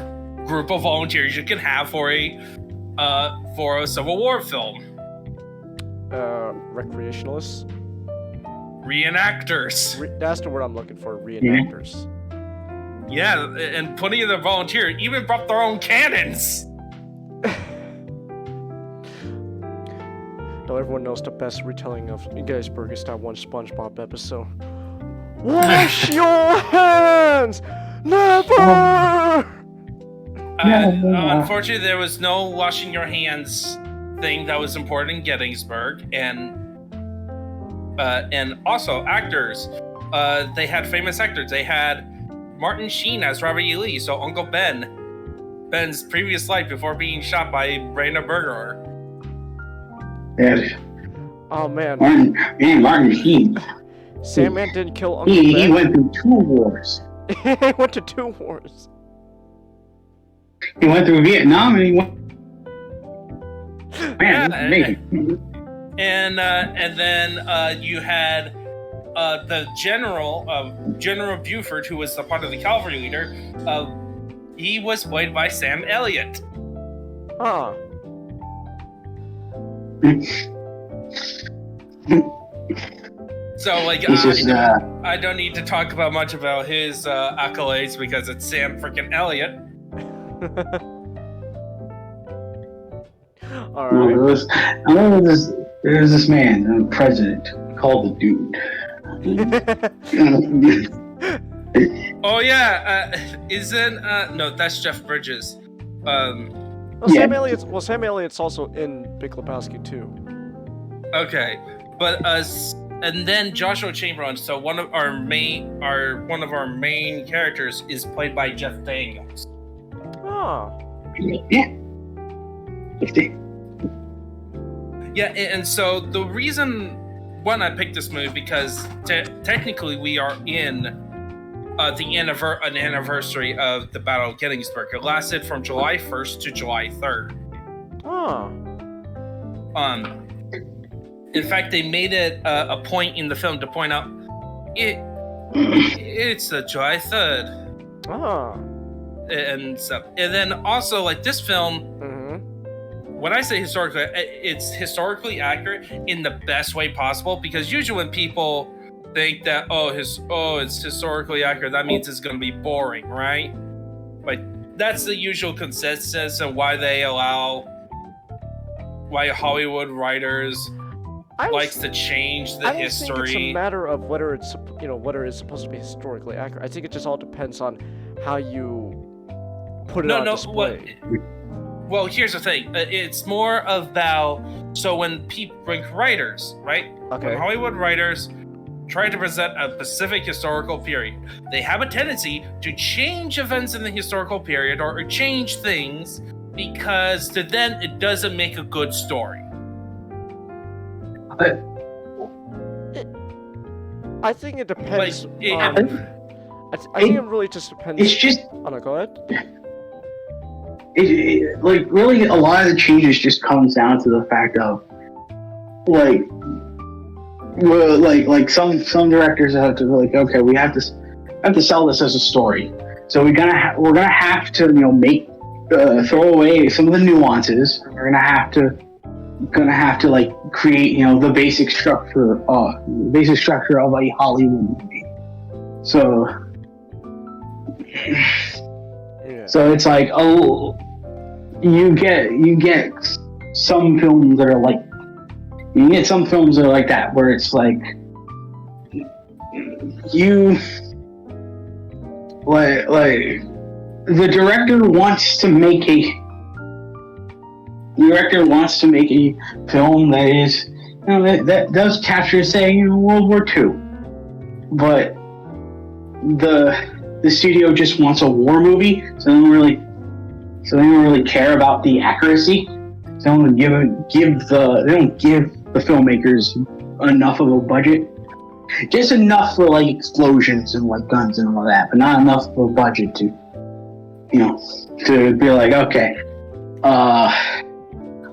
group of volunteers you can have for a Civil War film. Recreationalists? Reenactors. That's the word I'm looking for, reenactors. Yeah, and plenty of the volunteers even brought their own cannons. Now everyone knows the best retelling of Gettysburg is that one SpongeBob episode. Wash your hands! Never! Unfortunately, there was no washing your hands thing that was important in Gettysburg, and also actors. They had famous actors. They had Martin Sheen as Robert E. Lee, so Uncle Ben. Ben's previous life before being shot by Raina Berger. Yeah. Oh man. Martin Sheen. Sandman didn't kill Uncle He Ben. went through 2 wars. He went to 2 wars. He went through Vietnam and he went. Man, Yeah, amazing. And then you had the general, General Buford, who was the part of the cavalry leader. He was played by Sam Elliott. Huh. So, like, He's just, I don't need to talk about much about his accolades because it's Sam freaking Elliott. Alright. There was this man, president, called the Dude. Oh yeah, no, that's Jeff Bridges. Well, Yeah. Sam Elliott's also in Big Lebowski too. Okay, but and then Joshua Chamberlain. So one of our main characters is played by Jeff Daniels. Ah. Yeah. Yeah, and so the reason I picked this movie because technically we are in an anniversary of the Battle of Gettysburg. It lasted from July 1st to July 3rd. Ah. In fact, they made it a point in the film to point out it's the July 3rd. Ah. And stuff. And then also, like, this film, when I say historically, it's historically accurate in the best way possible, because usually when people think that, it's historically accurate, that means it's going to be boring, right? Like, that's the usual consensus and why Hollywood writers likes to change the history. I don't think it's a matter of whether it's supposed to be historically accurate. I think it just all depends on how you put it on display. Well, here's the thing. It's more about when writers, right? Okay. When Hollywood writers try to present a specific historical period, they have a tendency to change events in the historical period or change things because to them it doesn't make a good story. I think it depends. Like, I think it really just depends. It's just. Oh no, go ahead. Like, really, a lot of the changes just comes down to the fact of, like, some directors have to be like, okay, we have to sell this as a story, so we're gonna have to make throw away some of the nuances. We're gonna have to like create the basic structure of a Hollywood movie. So. Yeah. So it's like, you get some films that are like that, where it's like the director wants to make a film that is that does capture, say, World War II, but the studio just wants a war movie, so they don't really care about the accuracy. So they don't give the filmmakers enough of a budget, just enough for like explosions and like guns and all that, but not enough of a budget to be like, okay,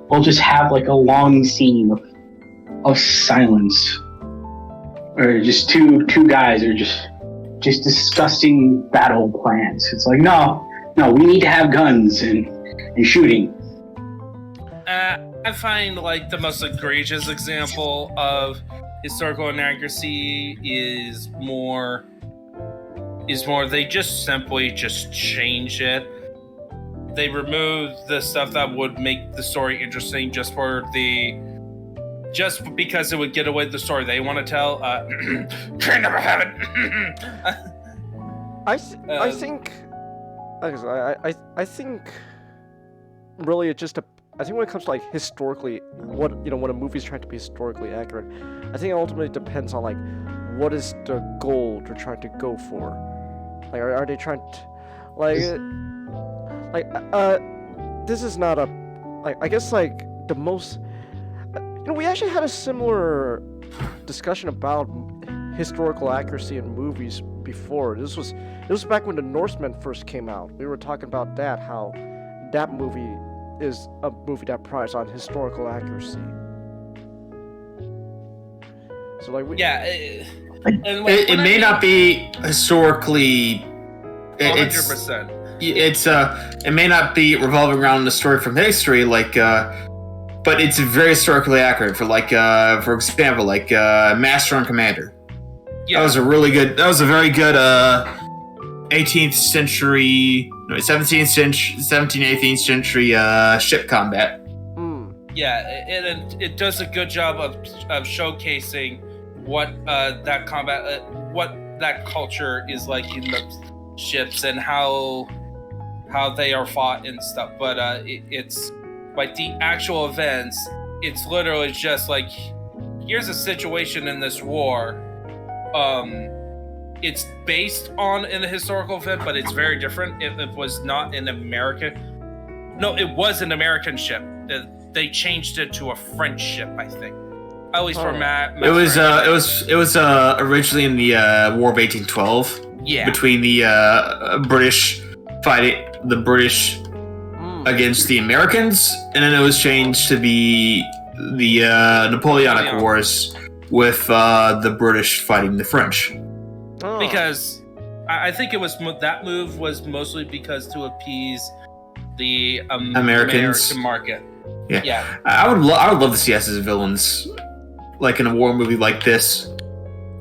we'll just have like a long scene of silence, or just two guys are just discussing battle plans. It's like, no, we need to have guns and shooting. I find like the most egregious example of historical inaccuracy is more they just simply change it. They remove the stuff that would make the story interesting just because it would get away with the story they want to tell. Train number 7. I think really it just I think when it comes to like historically, what when a movie's trying to be historically accurate, I think it ultimately depends on like what is the goal they're trying to go for. Like, are they trying to, this is not a, like, I guess like the most, we actually had a similar discussion about historical accuracy in movies before. This was back when the Norsemen first came out. We were talking about that, how that movie is a movie that prides on historical accuracy. So like it may not be historically 100%. It may not be revolving around the story from history, like but it's very historically accurate for for example, Master and Commander. Yeah. That was a very good 18th century, 17th century, 18th century ship combat. Yeah, it does a good job of showcasing what that combat, what that culture is like in the ships and how they are fought and stuff. But it's like the actual events. It's literally just like, here's a situation in this war. It's based on an historical event, but it's very different. It was not an American. No, it was an American ship. They changed it to a French ship, I think. At least for Matt. It was originally in the War of 1812. Yeah. Between the British fighting the British against the Americans, and then it was changed to the Napoleonic Wars with the British fighting the French. Because I think it was that move was mostly because to appease the Americans American market. Yeah. I would love to see us as villains, like in a war movie like this.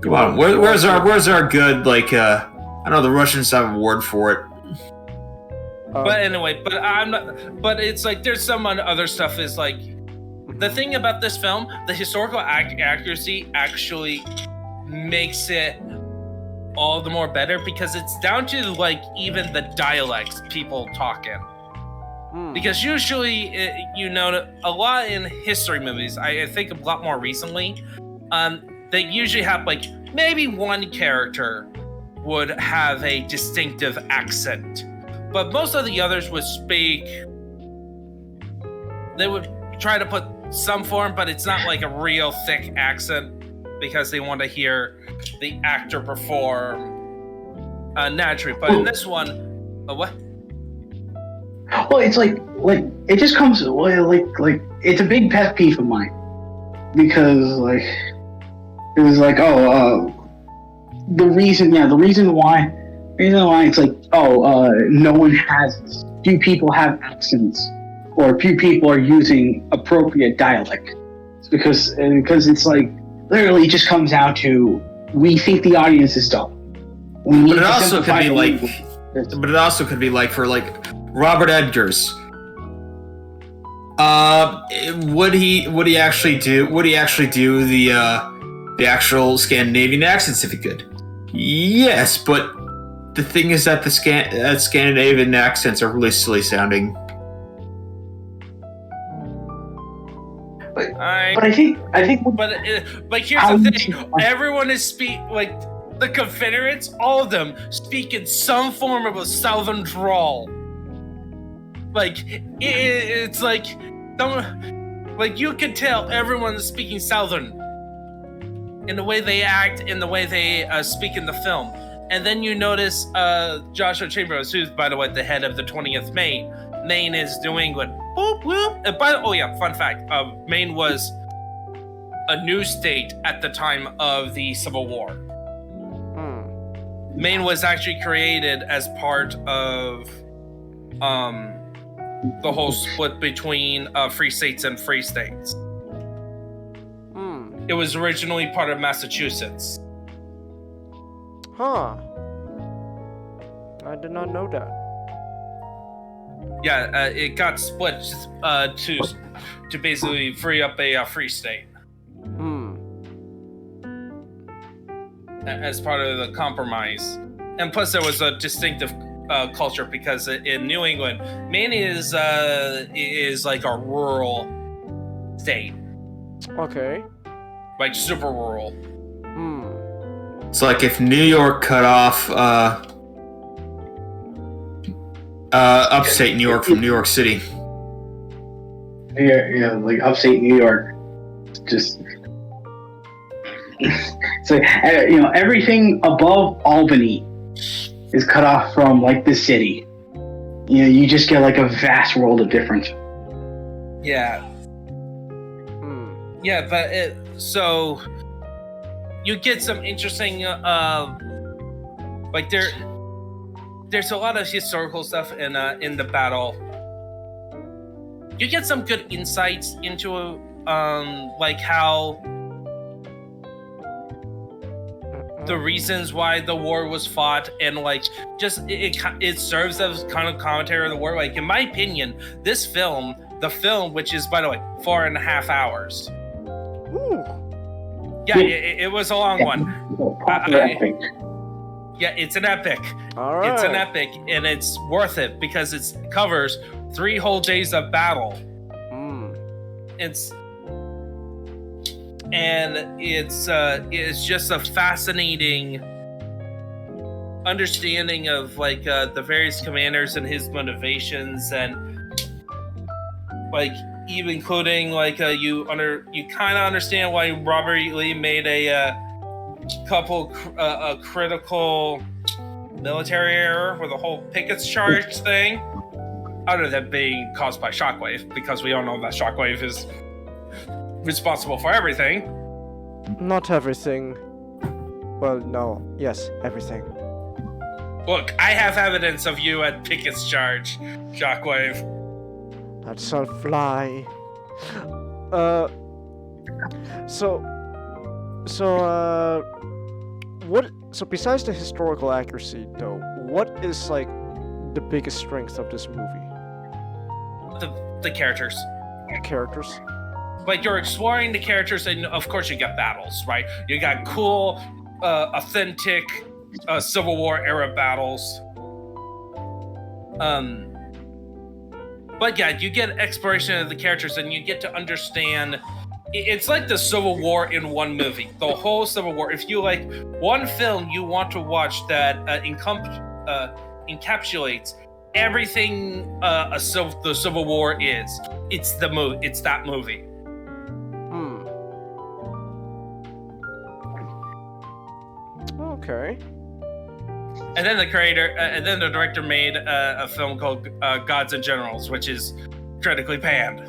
Come on, where's our good I know the Russians have a word for it. But anyway, I'm not. But it's like there's some other stuff. Is like the thing about this film, the historical accuracy actually makes it all the more better because it's down to like even the dialects people talking. Because usually, a lot in history movies, I think a lot more recently, they usually have like maybe one character would have a distinctive accent, but most of the others would speak. They would try to put some form, but it's not like a real thick accent because they want to hear the actor perform naturally. But in this one, what? Well, it's like it just comes like it's a big pet peeve of mine because it was like the reason why it's like no one has, few people have accents or few people are using appropriate dialect. It's because it's like literally it just comes down to we think the audience is dumb. But it also could be like for Robert Edgers. Would he actually do the actual Scandinavian accents if he could? Yes, but the thing is that the Scandinavian accents are really silly sounding. But I think. But here's the thing: everyone is the Confederates. All of them speak in some form of a Southern drawl. It's like you can tell everyone is speaking Southern in the way they act, in the way they speak in the film. And then you notice Joshua Chambers, who's, by the way, the head of the 20th Maine. Maine is New England. Boop, boop. Fun fact. Maine was a new state at the time of the Civil War. Maine was actually created as part of the whole split between free states and free states. It was originally part of Massachusetts. Huh. I did not know that. Yeah, it got split to basically free up a free state. As part of the compromise. And plus there was a distinctive culture, because in New England, Maine is like a rural state, Okay. like super rural. It's like if New York cut off upstate New York from New York City. Yeah, like upstate New York. Just so everything above Albany is cut off from like the city. You just get like a vast world of difference. Yeah. Yeah, but so you get some interesting like there's a lot of historical stuff in the battle. You get some good insights into like how the reasons why the war was fought, and like just it serves as kind of commentary of the war. Like in my opinion, this film, which is by the way 4.5 hours. Ooh. Yeah, it was a long one. Yeah, it's an epic. All right. It's an epic, and it's worth it because it covers 3 whole days of battle. It's just a fascinating understanding of like the various commanders and his motivations, and like even including like you kind of understand why Robert E. Lee made a couple critical military error with the whole Pickett's charge thing, other than being caused by Shockwave, because we all know that Shockwave is responsible for everything. Not everything. Well, no. Yes, everything. Look, I have evidence of you at Pickett's charge, Shockwave. That's a fly. So besides the historical accuracy, though, what is like the biggest strength of this movie? The characters. Characters. Like you're exploring the characters, and of course you got battles, right? You got cool, authentic Civil War era battles. But yeah, you get exploration of the characters, and you get to understand. It's like the Civil War in one movie. The whole Civil War. If you like one film you want to watch that encapsulates everything the Civil War is, it's the movie. It's that movie. Okay. And then the director made a film called Gods and Generals, which is critically panned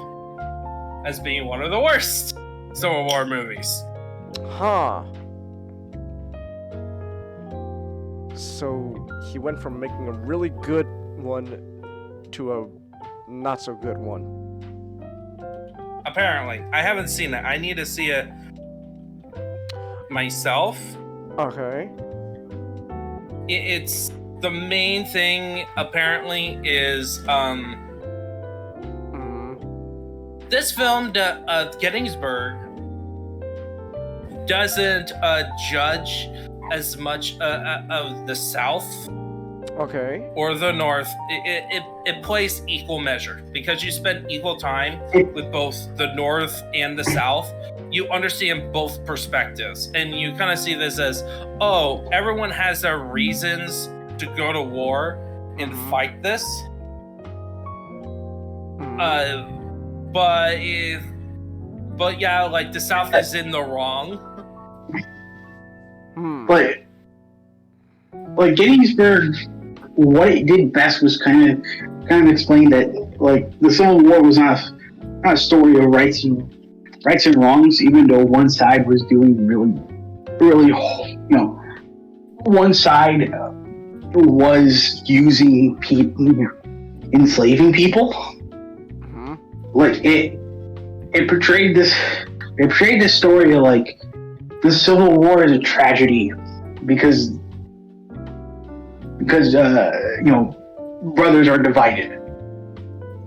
as being one of the worst Civil War movies. Huh. So he went from making a really good one to a not so good one. Apparently. I haven't seen it. I need to see it myself. Okay. It's the main thing apparently is this film, Gettysburg, doesn't judge as much of the South, okay, or the North. It plays equal measure because you spend equal time with both the North and the South. You understand both perspectives, and you kind of see this as, oh, everyone has their reasons to go to war and fight this. But yeah, like the South is in the wrong. But like Gettysburg, what it did best was kind of explain that like the Civil War was not a story of rights and wrongs, even though one side was doing really, one side was using people, enslaving people. Like it portrayed this story of like the Civil War is a tragedy because brothers are divided,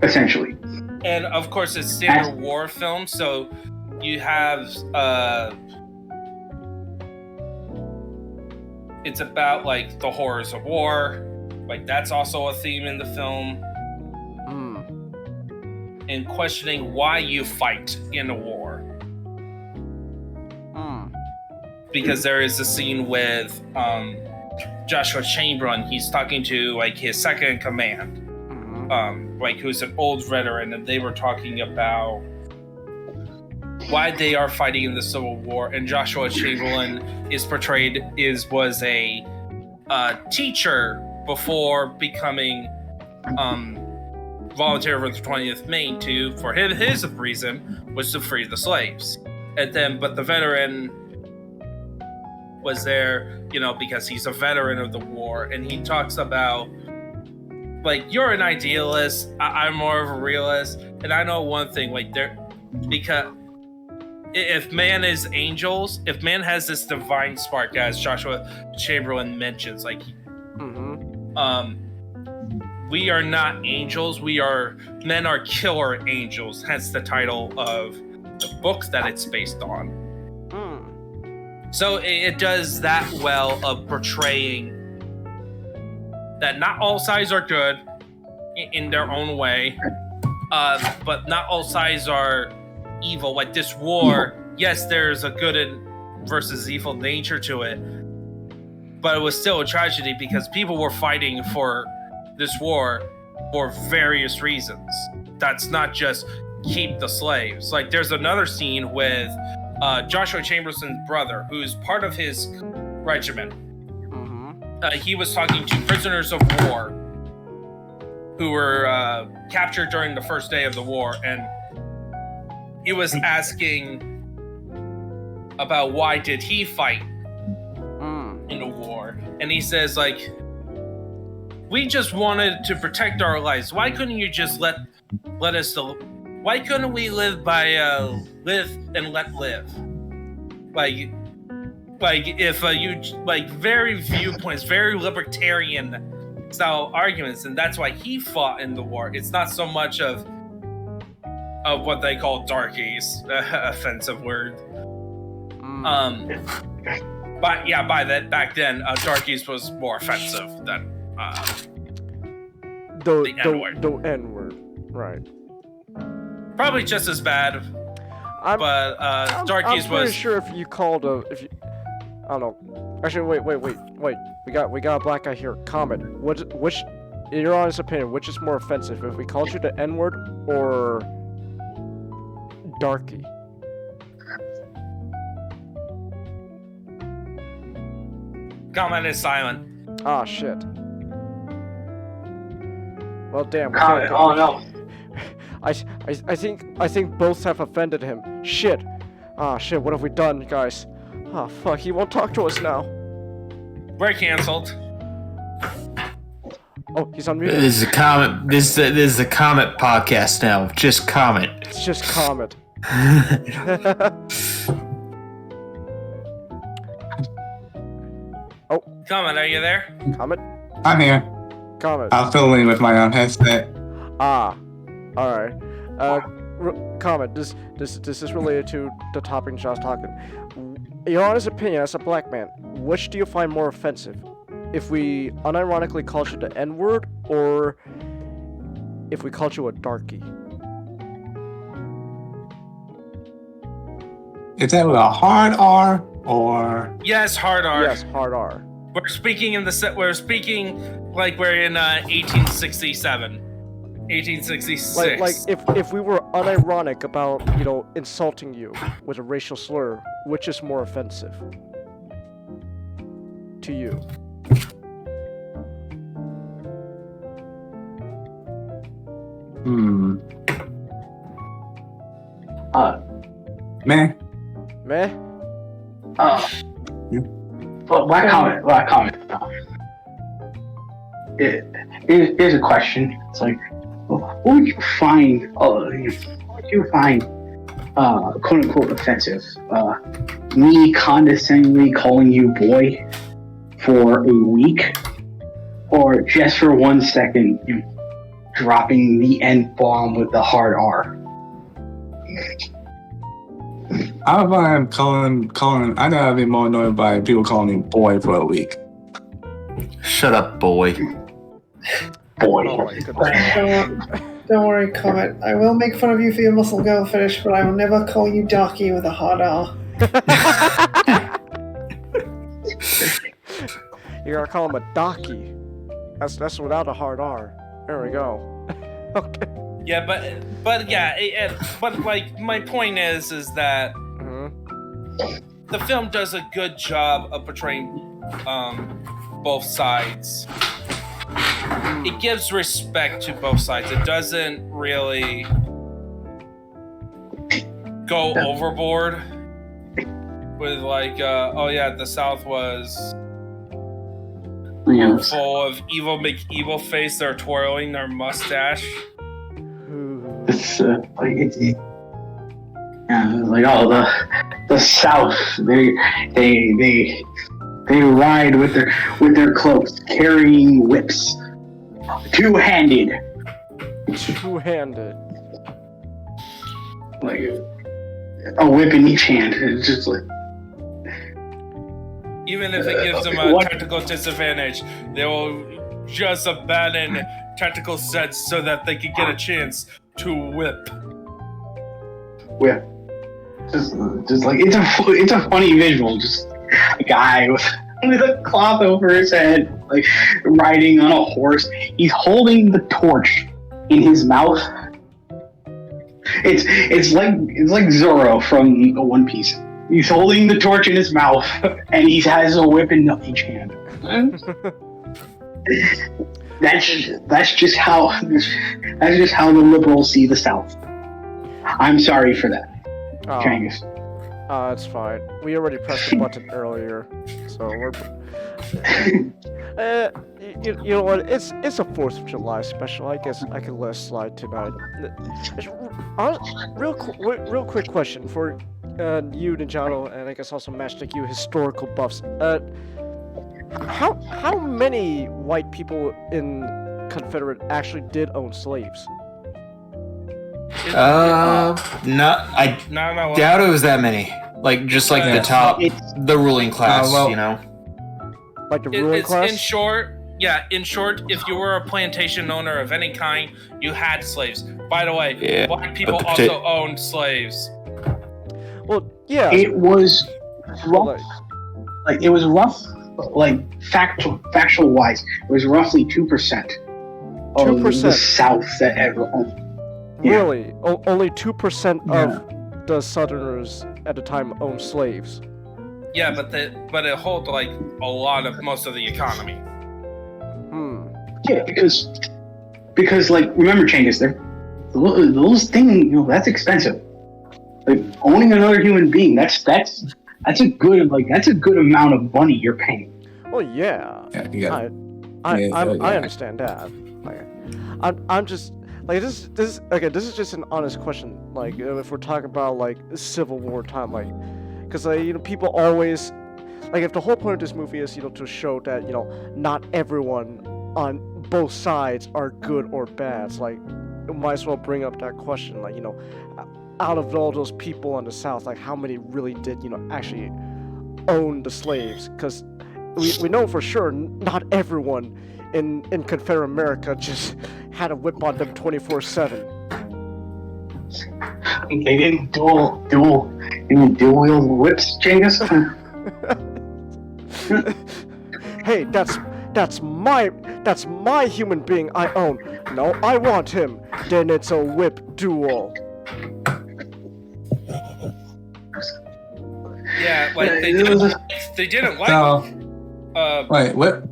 essentially. And of course, it's standard war film, so you have it's about like the horrors of war. Like that's also a theme in the film. And questioning why you fight in a war. Because there is a scene with Joshua Chamberlain. He's talking to like his second in command, like who's an old veteran, and they were talking about why they are fighting in the Civil War. And Joshua Chamberlain was a teacher before becoming volunteer for the 20th Maine for his reason was to free the slaves. And then, but the veteran was there, because he's a veteran of the war, and he talks about, like, you're an idealist, I'm more of a realist, and I know one thing, because if man is angels, if man has this divine spark, as Joshua Chamberlain mentions, we are not angels. Men are killer angels. Hence the title of the book that it's based on. So it does that well of portraying that not all sides are good in their own way, but not all sides are evil. Like this war, yes, there's a good versus evil nature to it, but it was still a tragedy because people were fighting for this war for various reasons. That's not just keep the slaves. Like there's another scene with Joshua Chamberlain's brother, who's part of his regiment. He was talking to prisoners of war who were captured during the first day of the war, and he was asking about why did he fight in the war, and he says, like, we just wanted to protect our lives. Why couldn't you just let us? Why couldn't we live by live and let live? Like if you very viewpoints, very libertarian style arguments, and that's why he fought in the war. It's not so much of what they call darkies, offensive word. But yeah, by that back then, darkies was more offensive than. The N-word, right? Probably just as bad, but darkies was. I'm pretty sure if you called I don't know. Actually, wait. We got a black guy here. Comment. Which, in your honest opinion, which is more offensive? If we called you the N-word or darky? Comment is silent. Ah, shit. Well, damn. Oh no. I think both have offended him. Shit. Ah, shit. What have we done, guys? Ah, fuck. He won't talk to us now. We're canceled. Oh, he's on mute. This is a comment. This is a comment podcast now. Just comment. It's just comment. Oh. Comment, are you there? Comment. I'm here. Comment. I'm fiddling with my headset. Ah. All right. Comment. This is related to the topic Josh talking. In your honest opinion, as a black man, which do you find more offensive? If we unironically called you the N-word, or if we called you a darky? Is that with a hard R or? Yes, hard R. Yes, hard R. We're speaking We're speaking like we're in 1867, 1866. Like if we were unironic about insulting you with a racial slur, which is more offensive to you? Meh. Well, black comment. Here's a question. It's like, what would you find? Quote unquote offensive? Me condescendingly calling you boy for a week, or just for 1 second dropping the N-bomb with the hard R? I find calling. I know I'd be more annoyed by people calling me boy for a week. Shut up, boy. Boy. Oh my goodness. Don't worry, Comet. I will make fun of you for your muscle girl fetish, but I will never call you Darky with a hard R. You gotta call him a Docky. That's without a hard R. There we go. Okay. Yeah, but like my point is that the film does a good job of portraying both sides. It gives respect to both sides. It doesn't really go overboard with like, oh yeah, the South was full of evil McEvil face. They're twirling their mustache. It's like the South. They ride with their cloaks, carrying whips, two-handed. Two-handed. Like a whip in each hand. It's just like. Even if it gives them a technical disadvantage, they will just abandon tactical sets so that they can get a chance to whip. Whip. Just like it's a funny visual. Just a guy with a cloth over his head, like riding on a horse. He's holding the torch in his mouth. It's like Zoro from One Piece. He's holding the torch in his mouth, and he has a whip in each hand. That's just how the liberals see the South. I'm sorry for that, Changus. It's fine. We already pressed the button earlier, so we're. You know what? It's a 4th of July special. I guess I can let it slide tonight. Real quick question for you, Ninjato, and I guess also Matchstick, you historical buffs. How many white people in Confederate actually did own slaves? I doubt it was that many. Like, just like the top, the ruling class, you know? Like the ruling class? In short, if you were a plantation owner of any kind, you had slaves. By the way, black people also owned slaves. Well, yeah. It was rough. Like, it was rough, like, factual wise, it was roughly 2% of the South that ever owned. Yeah. Really? Only 2% of the Southerners at the time owned slaves. Yeah, but it held like most of the economy. Yeah, because like remember, Changus, those things, that's expensive. Like owning another human being, that's a good amount of money you're paying. Well, yeah. I understand that. Like, I'm just. Like this is just an honest question. Like if we're talking about like Civil War time, like, because people always, like, if the whole point of this movie is to show that not everyone on both sides are good or bad. It's like it might as well bring up that question. Like out of all those people on the South, like how many really did actually own the slaves? Because we know for sure not everyone in Confederate America just had a whip on them 24/7. They didn't dual wield whips, Changus. Hey, that's my human being I own. No, I want him. Then it's a whip duel. Yeah, like they didn't like. No. Wait, what?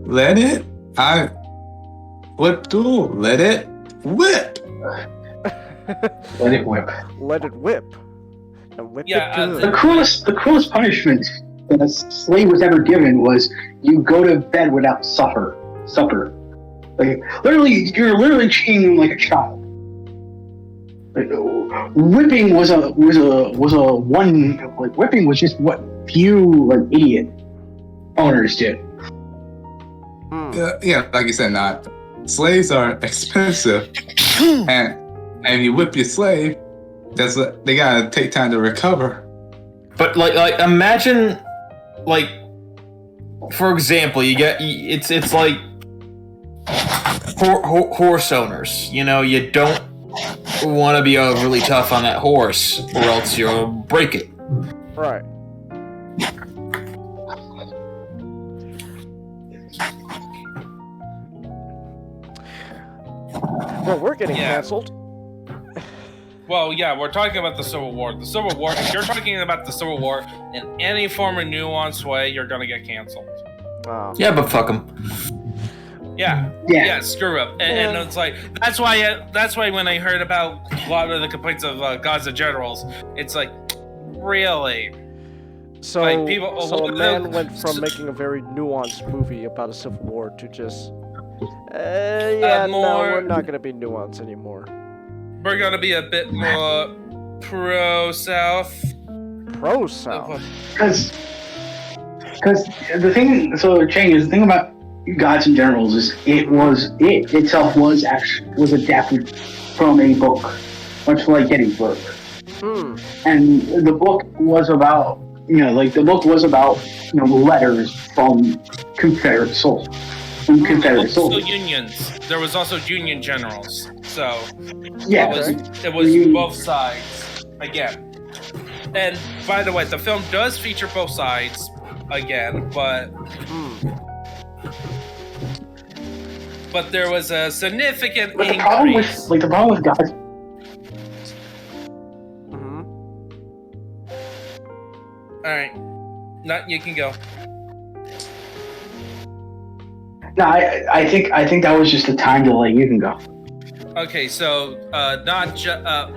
Let it. Whip duel. Let it whip. Let it whip. Let it whip. And whip it good. The cruelest punishment that a slave was ever given was you go to bed without supper. Like you're literally treating them like a child. Like, whipping was whipping was just what few idiot owners did. Yeah, like you said, slaves are expensive, and you whip your slave, they gotta take time to recover. But like imagine, like for example, it's like horse owners. You know, you don't want to be overly tough on that horse, or else you'll break it. Right. Well, we're getting canceled. Well, yeah, we're talking about the Civil War. The Civil War, if you're talking about the Civil War in any form or nuanced way, you're gonna get canceled. Oh. Yeah, but fuck them. Yeah, screw up. And it's like, that's why when I heard about a lot of the complaints of Gods and Generals, it's like, really? So, like a man went from making a very nuanced movie about a civil war to just, no, we're not gonna be nuanced anymore. We're gonna be a bit more pro-South. Pro-South? Because the thing, so Chang, is the thing about Gods and Generals is it itself was adapted from a book, much like Gettysburg. And the book was about, letters from Confederate soldiers. Also unions. There was also Union generals. So yeah, it was both sides again. And by the way, the film does feature both sides again, but there was a significant increase. The problem with Gods. All right, you can go. No, I think that was just a time delay. You can go. Okay, so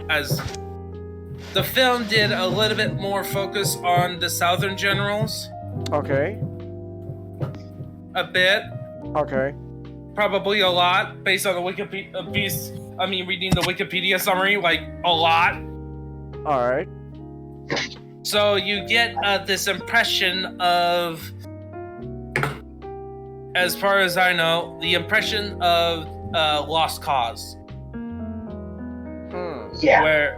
as the film did a little bit more focus on the Southern generals. Okay. A bit. Okay. Probably a lot, based on the Wikipedia reading the Wikipedia summary, like a lot. All right. So you get this impression of, as far as I know, the impression of Lost Cause. Yeah.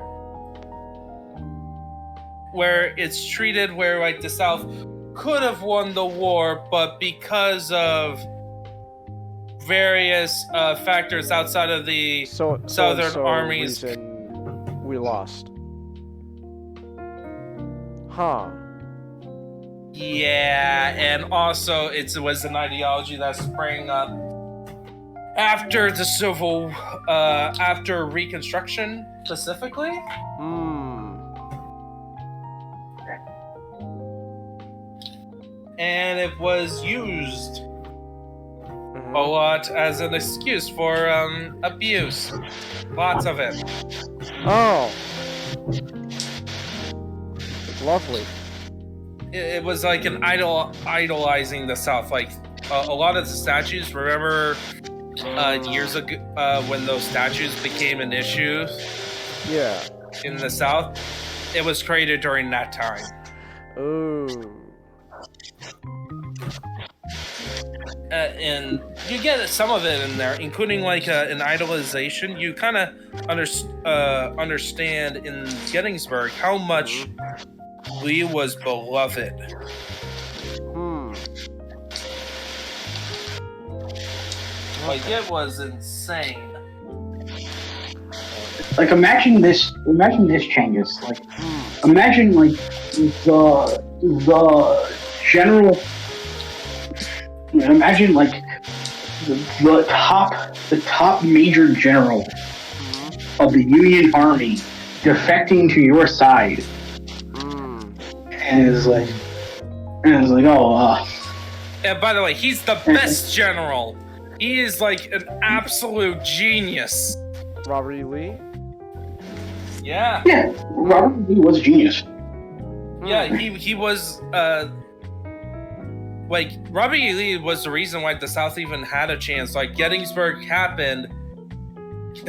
Where it's treated where like the South could have won the war, but because of various factors outside of the Southern armies, we lost. Huh. Yeah, and also it was an ideology that sprang up after the after Reconstruction specifically. And it was used a lot as an excuse for abuse. Lots of it. Oh. Lovely. It was like an idolizing the South. Like a lot of the statues, remember years ago when those statues became an issue in the South? It was created during that time. Ooh. And you get some of it in there, including like an idolization. You kind of understand in Gettysburg how much Lee was beloved. Like it was insane. Like imagine this changes. Like imagine like the general. Imagine like the top major general of the Union Army defecting to your side, and it's like, oh. And by the way, he's the best general. He is like an absolute genius. Robert E. Lee? Yeah. Yeah, Robert E. Lee was a genius. Yeah, he was, like, Robert E. Lee was the reason why the South even had a chance. Like, Gettysburg can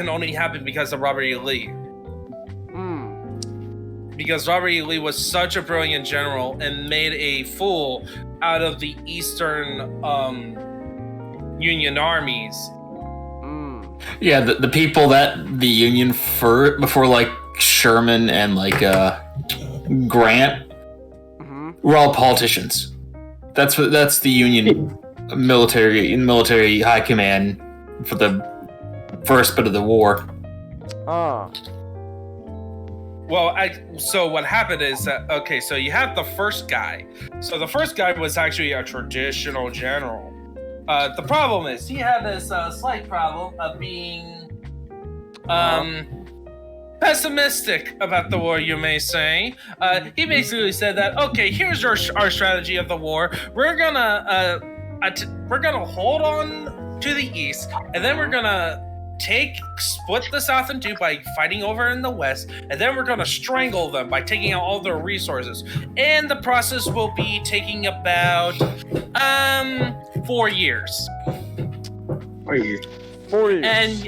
only happen because of Robert E. Lee. Because Robert E. Lee was such a brilliant general and made a fool out of the Eastern, Union armies. Yeah, the people that the Union before like Sherman and like Grant were all politicians. That's the Union military high command for the first bit of the war. Ah. Well, so what happened is that, okay, so you have the first guy. So the first guy was actually a traditional general. The problem is he had this slight problem of being pessimistic about the war, you may say. He basically said that, okay, here's our strategy of the war. We're gonna hold on to the east, and then we're gonna split the south in two by fighting over in the west, and then we're gonna strangle them by taking out all their resources. And the process will be taking about 4 years. 4 years. 4 years.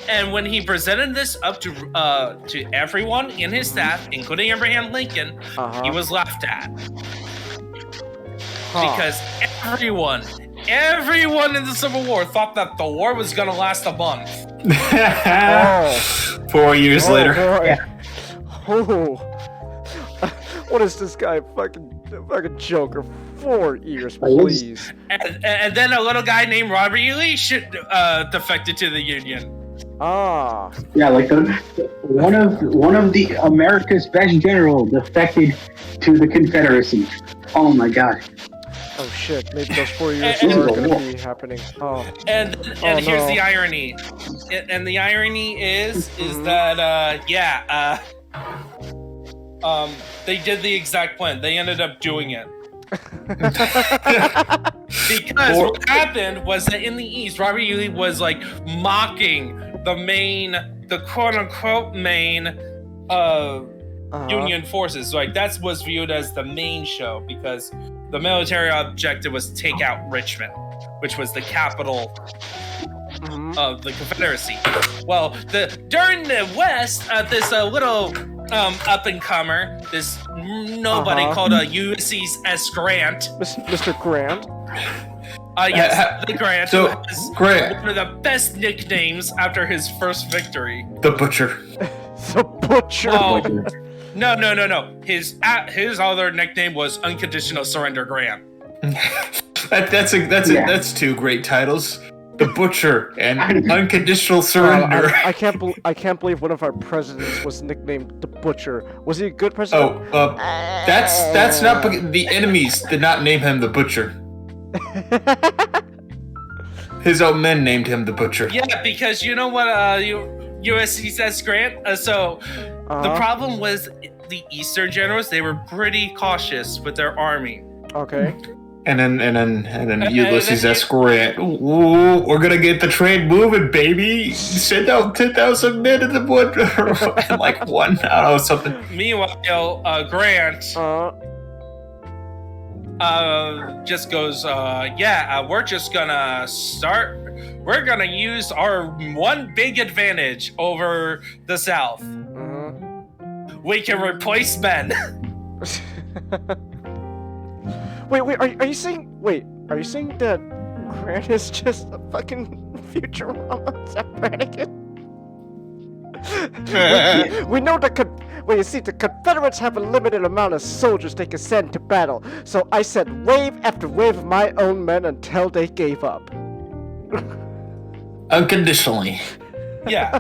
And when he presented this up to everyone in his staff, including Abraham Lincoln, he was laughed at. Because everyone in the Civil War thought that the war was gonna last a month. 4 years later. Boy. Oh. What is this guy fucking Joker? 4 years, please. And then a little guy named Robert E. Lee defected to the Union. Ah. Yeah, like one of the America's best generals defected to the Confederacy. Oh my god. Oh shit, maybe those 4 years are gonna be happening. Oh. And here's the irony. And the irony is that they did the exact plan. They ended up doing it. Because what happened was that in the East, Robert E. Lee was like mocking the quote unquote main Union forces. Like that was viewed as the main show because the military objective was to take out Richmond, which was the capital of the Confederacy. Well, during the West, this little up-and-comer, this nobody called Ulysses S. Grant. Mr. Grant? Yes, the Grant. So, Grant. One of the best nicknames after his first victory. The Butcher. The Butcher. Oh, no. His other nickname was Unconditional Surrender Grant. That's two great titles. The Butcher and Unconditional Surrender. I can't believe one of our presidents was nicknamed the Butcher. Was he a good president? That's not the enemies did not name him the Butcher. His own men named him the Butcher. Yeah, because you know what USS Grant. The problem was the Eastern generals. They were pretty cautious with their army. Okay. And then Ulysses S. Grant. Ooh, we're gonna get the train moving, baby. Send out 10,000 men in the wood. And like one, I don't know, something. Meanwhile, Grant just goes, we're just gonna start. We're gonna use our one big advantage over the South. We can replace men. Wait, are you saying that Grant is just a fucking Futurama Zap Brannigan? we know the Confederates have a limited amount of soldiers they can send to battle, so I sent wave after wave of my own men until they gave up. Unconditionally. Yeah.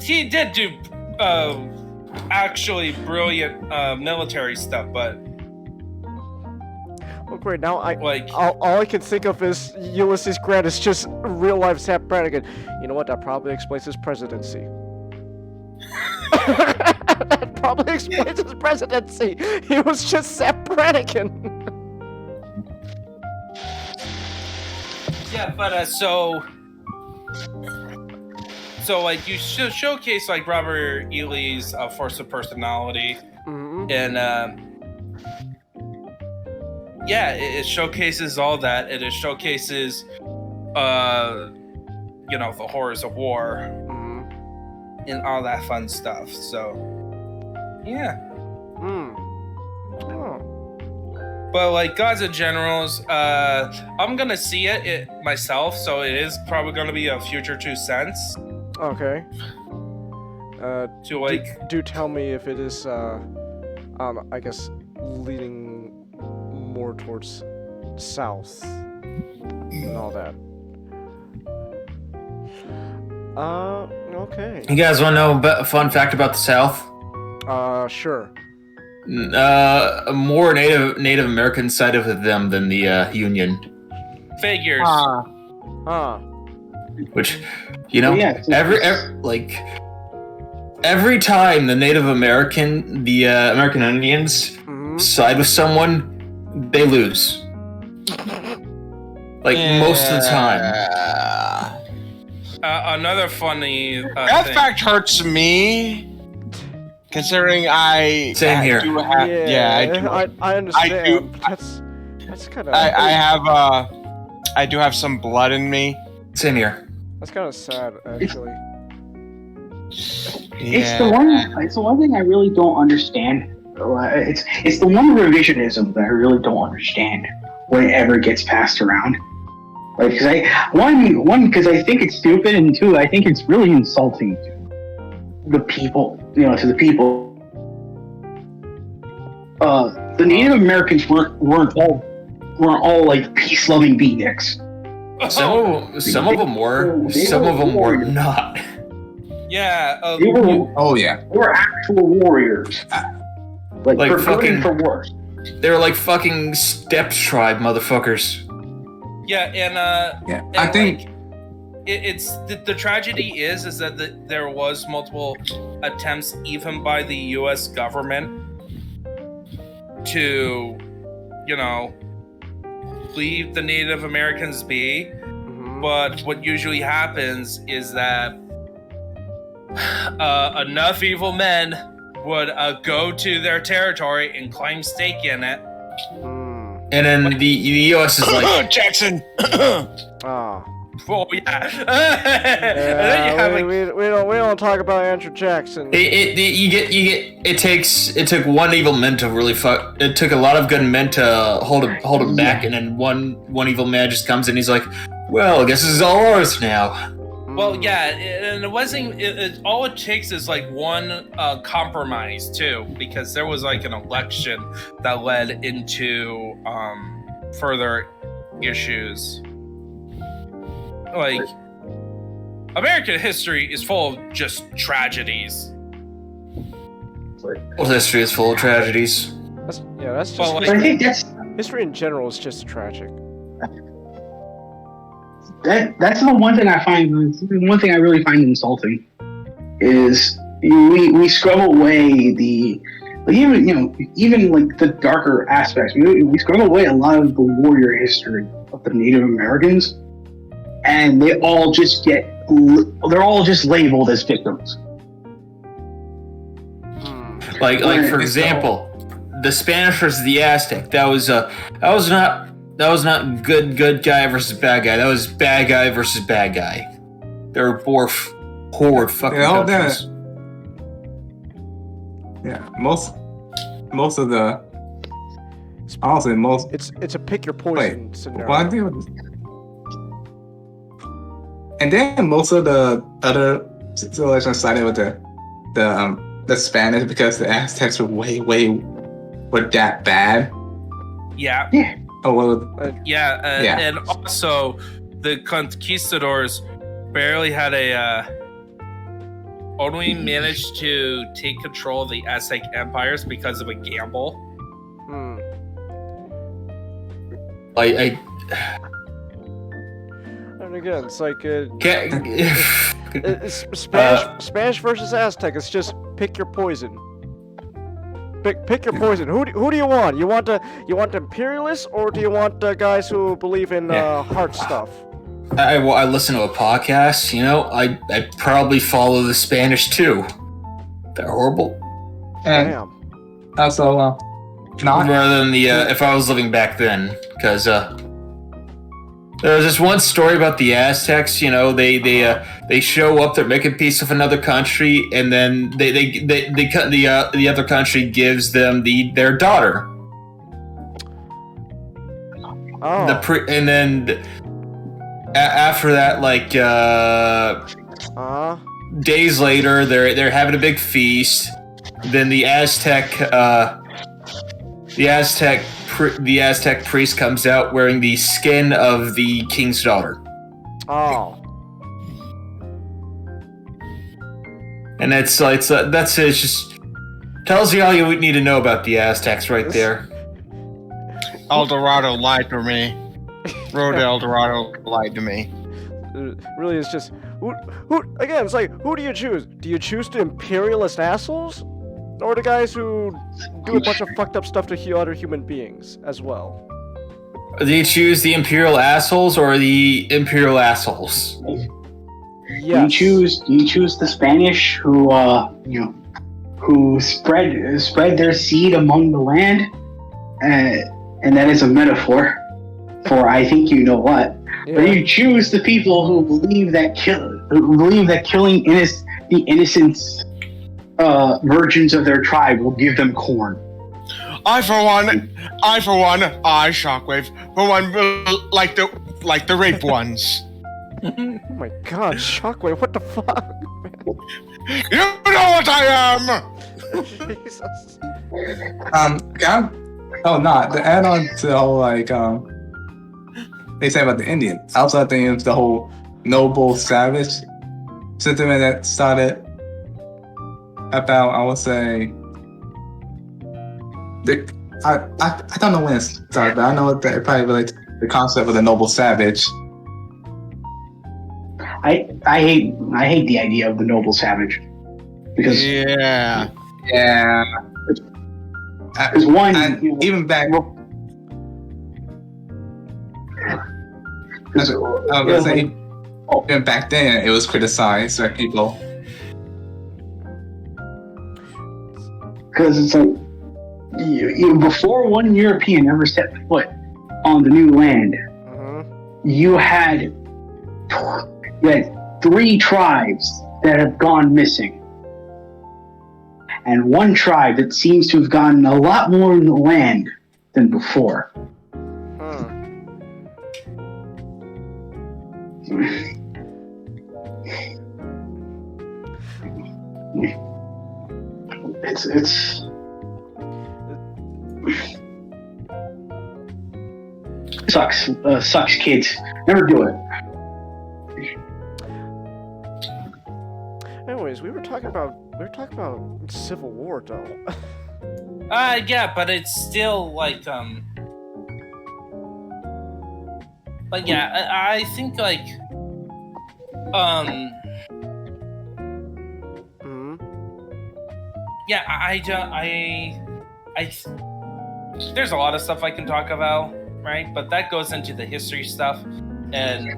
He did do actually brilliant military stuff, but well, great. Now all I can think of is Ulysses Grant is just real life Zap Brannigan. You know what? That probably explains his presidency. That probably explains his presidency. He was just Zap Brannigan. Yeah, but so like you showcase like Robert E. Lee's force of personality, and it showcases all that. It showcases, the horrors of war and all that fun stuff. So, yeah. But like Gods and Generals, I'm gonna see it myself, so it is probably gonna be a future 2 cents. Okay. Do tell me if it is, I guess, leading more towards south and all that. Okay. You guys want to know a fun fact about the South? Sure. More Native American side of them than the Union. Figures. Which, you know, Yeah, every time the Native American, the American Indians side with someone, they lose. Like most of the time. Another funny That thing. fact hurts me, considering I Same here. do have, I understand. I do- That's kind of. I do have some blood in me. Same here. That's kind of sad, actually. It's the one thing I really don't understand. It's the one revisionism that I really don't understand when it ever gets passed around. Like, because because I think it's stupid, and two, I think it's really insulting to the people. To the people. The Native Americans weren't all like peace-loving beatniks. Some of them were. Some of them were not. Yeah. They were, Oh yeah. they were actual warriors. Like for good and for worse. They were like fucking steppe tribe motherfuckers. Yeah, and Yeah. and, I think like, it's the tragedy is that there was multiple attempts, even by the U.S. government, to, leave the Native Americans be. But what usually happens is that enough evil men would go to their territory and claim stake in it. And then the U.S. is like, Jackson. Ah. Oh yeah. And then you Yeah, have, we don't talk about Andrew Jackson. it took one evil man to really fuck. It took a lot of good men to hold him back, and then one evil man just comes in. He's like, well, I guess this is all ours now. Well, yeah, and it wasn't. All it takes is like one compromise too, because there was like an election that led into further issues. Like, American history is full of just tragedies. Well, history is full of tragedies. That's just Well, like- But I think history in general is just tragic. that's the one thing I find. One thing I really find insulting is we scrub away even like the darker aspects. We scrub away a lot of the warrior history of the Native Americans, and they're all just labeled as victims. Like for example, the Spanish versus the Aztec. That was not good guy versus bad guy. That was bad guy versus bad guy. They were both horrid fucking countries. Yeah, most of the honestly most. It's a pick your poison scenario. Well, I think, and then most of the other civilizations sided with the Spanish because the Aztecs were were that bad. Yeah. Oh well. Yeah, and also the conquistadors barely had only managed to take control of the Aztec empires because of a gamble. And again, it's like Spanish versus Aztec. It's just pick your poison. Pick your poison. Who do you want? You want imperialists, or do you want guys who believe in heart stuff? I listen to a podcast. I probably follow the Spanish too. They're horrible. And Damn. also, not Rather than if I was living back then, because there was this one story about the Aztecs. They show up, they're making peace with another country, and then they cut the other country gives them their daughter. Oh. And then after that, like days later, they're having a big feast. Then the Aztec the Aztec priest comes out wearing the skin of the king's daughter. Oh. And that's it. It just tells you all you need to know about the Aztecs right there. El Dorado lied to me. Road to El Dorado lied to me. Really, it's just who again. It's like, who do you choose? Do you choose the imperialist assholes, or the guys who do a bunch of fucked up stuff to other human beings as well? Do you choose the imperial assholes or the imperial assholes? Yes. Do you choose the Spanish who who spread their seed among the land, and that is a metaphor for I think you know what. Yeah. Or you choose the people who believe that killing the innocent virgins of their tribe will give them corn. I for one, Shockwave, for one, like the rape ones. Oh my god, Shockwave, what the fuck? You know what I am! Jesus. To add on to the whole they say about the Indian. I also think it's the whole noble savage sentiment that started about, I would say, I don't know when it started, but I know that it probably relates to the concept of the noble savage. I hate the idea of the noble savage because yeah. Because one, even back. Even back then, it was criticized by people. Because it's like, before one European ever set foot on the new land, you had 3 tribes that have gone missing. And one tribe that seems to have gotten a lot more in the land than before. It's sucks, kids. Never do it. Anyways, we were talking about Civil War, though. Yeah, but it's still like yeah, I think like yeah, I there's a lot of stuff I can talk about, right? But that goes into the history stuff, and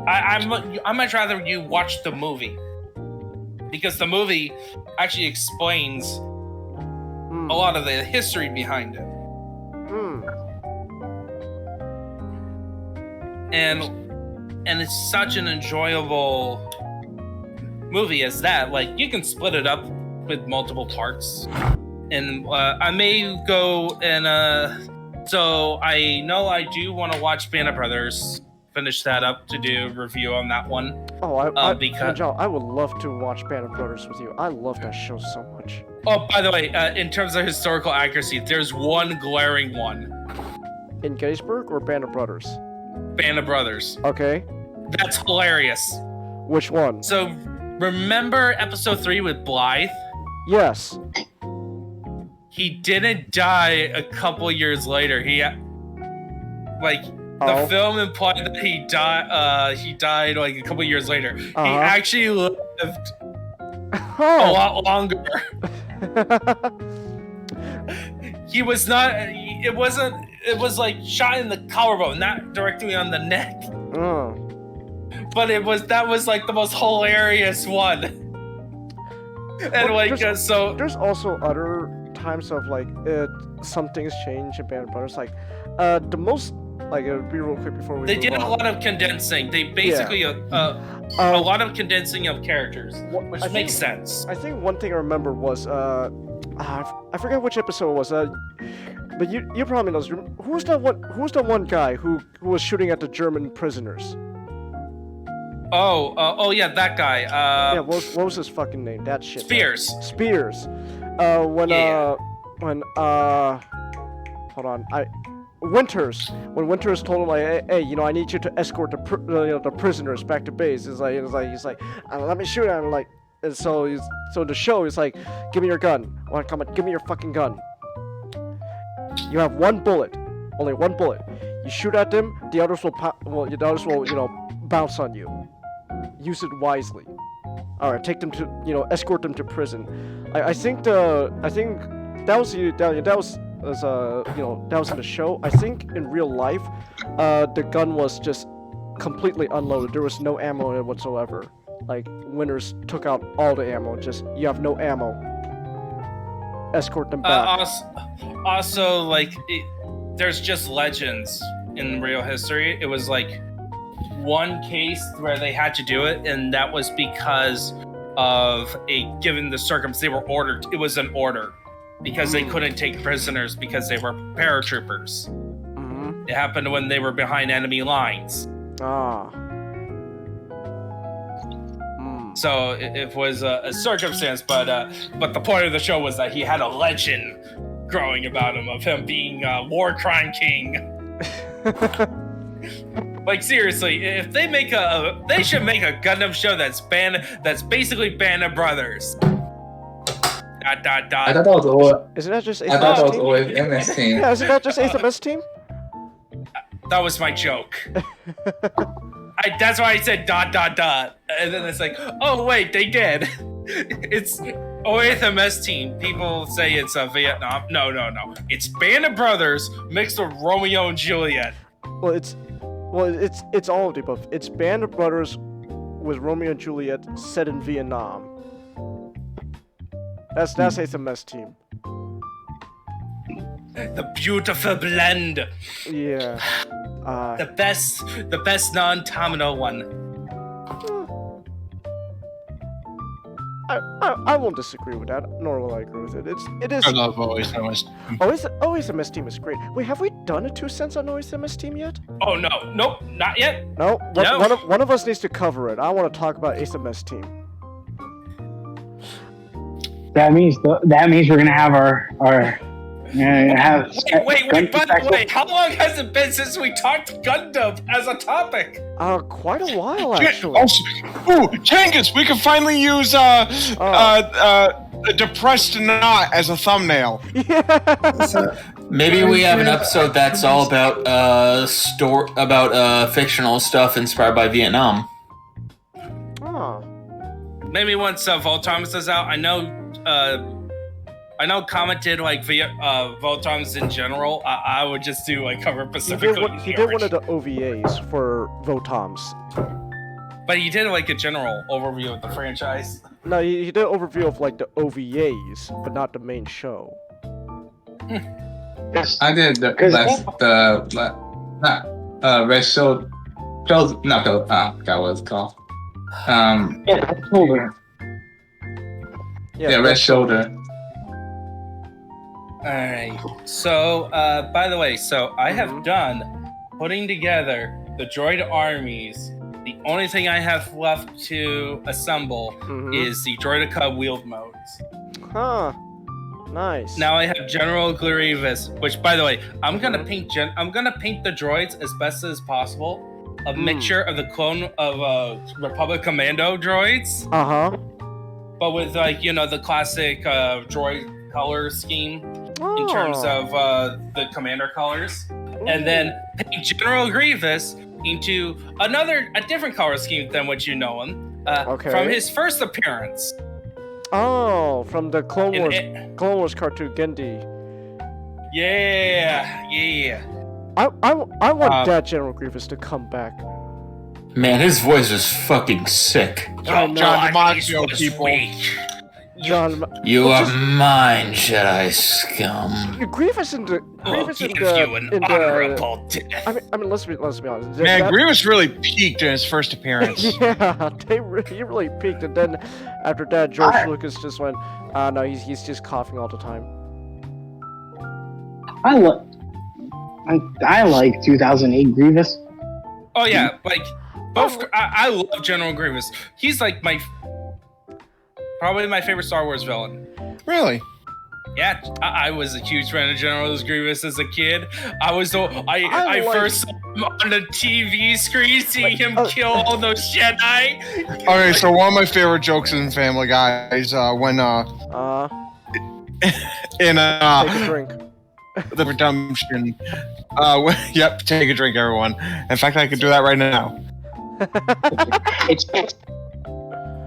I much rather you watch the movie, because the movie actually explains a lot of the history behind it. And it's such an enjoyable movie as that. Like, you can split it up with multiple parts. And I may go and so I know I do want to watch Band of Brothers, finish that up to do a review on that one. Oh, because John, I would love to watch Band of Brothers with you. I love that show so much. Oh, by the way, in terms of historical accuracy, there's one glaring one. In Gettysburg or Band of Brothers? Band of Brothers. Okay. That's hilarious. Which one? So, remember episode 3 with Blythe? Yes. He didn't die a couple years later. He, like, the film implied that he died like a couple years later. He actually lived a lot longer. He was not. It wasn't. It was like shot in the collarbone, not directly on the neck. But that was like the most hilarious one. And like so. There's also other times of like some things change in Band of Brothers. Like the most. Like, be real quick before we. They did a lot of condensing. They basically a lot of condensing of characters, which makes sense. I think one thing I remember was I forget which episode it was. But you probably know. Who's the one guy who was shooting at the German prisoners? Oh yeah, that guy. Yeah, what was his fucking name? That shit. Spears. Spears. hold on. Winters. When Winters told him like, hey, you know, I need you to escort the prisoners back to base. He's like, let me shoot him. Like, and so the show is like, give me your gun. I want to come on, give me your fucking gun. You have one bullet, only one bullet. You shoot at them, the others will bounce on you. Use it wisely. All right, take them to, escort them to prison. I think that was in the show. I think in real life, the gun was just completely unloaded. There was no ammo in it whatsoever. Like, Winters took out all the ammo. Just, you have no ammo. Escort them back. Also, like, there's just legends in real history. It was like one case where they had to do it, and that was because of given the circumstance, they were ordered. It was an order because they couldn't take prisoners because they were paratroopers. Mm-hmm. It happened when they were behind enemy lines. Ah. So it was a circumstance, but the point of the show was that he had a legend growing about him of him being war crime king. Like, seriously, if they make they should make a Gundam show that's basically Band of Brothers. ... I thought that was all. Isn't that just Ace I thought that was team? always MS Team. Yeah, isn't that just Ace MS team? That was my joke. That's why I said ... And then it's like, oh wait, they did. It's Oath MS team. People say it's Vietnam. No. It's Band of Brothers mixed with Romeo and Juliet. Well, it's all of the above. It's Band of Brothers with Romeo and Juliet set in Vietnam. That's Ace MS team. The beautiful blend. Yeah. The best non-Tamino one. I won't disagree with that, nor will I agree with it. It is. I love Always MS. Always MS team is great. Wait, have we done a 2 cents on Always MS team yet? Oh no, nope, not yet. No. No. One of us needs to cover it. I want to talk about Ace MS team. That means we're gonna have our Wait, by the way, how long has it been since we talked Gundam as a topic? Quite a while actually. Ooh, Tangus, we can finally use Depressed Knot as a thumbnail. Yeah. Maybe we have an episode that's all about fictional stuff inspired by Vietnam. Oh. Maybe once Voltoms is out. I know commented like Voltoms in general. I would just do like cover Pacific. He did one of the OVAs for Votoms. But he did like a general overview of the franchise. No, he did an overview of like the OVAs, but not the main show. I did Red Shoulder. I forgot what it's called. Red Shoulder. Alright, so, by the way, I have done putting together the droid armies. The only thing I have left to assemble is the Droideka wheeled modes. Huh. Nice. Now I have General Grievous, which, by the way, I'm gonna paint the droids as best as possible. A mixture of the clone of Republic Commando droids. But with, like, the classic droid color scheme. In terms of the commander colors. And then paint General Grievous into a different color scheme than what you know him. From his first appearance. Oh, from the Clone Wars cartoon Gendy. Yeah. I want that General Grievous to come back. Man, his voice is fucking sick. John DiMaggio, people. John, you are mine, Jedi scum. Grievous in the I mean, let's be honest. Man, Grievous really peaked in his first appearance. Yeah, he really peaked, and then after that, George Lucas just went, no, he's just coughing all the time. I like 2008 Grievous. Oh yeah, like both. I love General Grievous. He's like probably my favorite Star Wars villain. Really? Yeah, I was a huge fan of General Grievous as a kid. I first saw him on the TV screen, seeing him kill all those Jedi. Okay, so one of my favorite jokes in Family Guy is when take a drink. The redemption. Yep, take a drink, everyone. In fact, I could do that right now.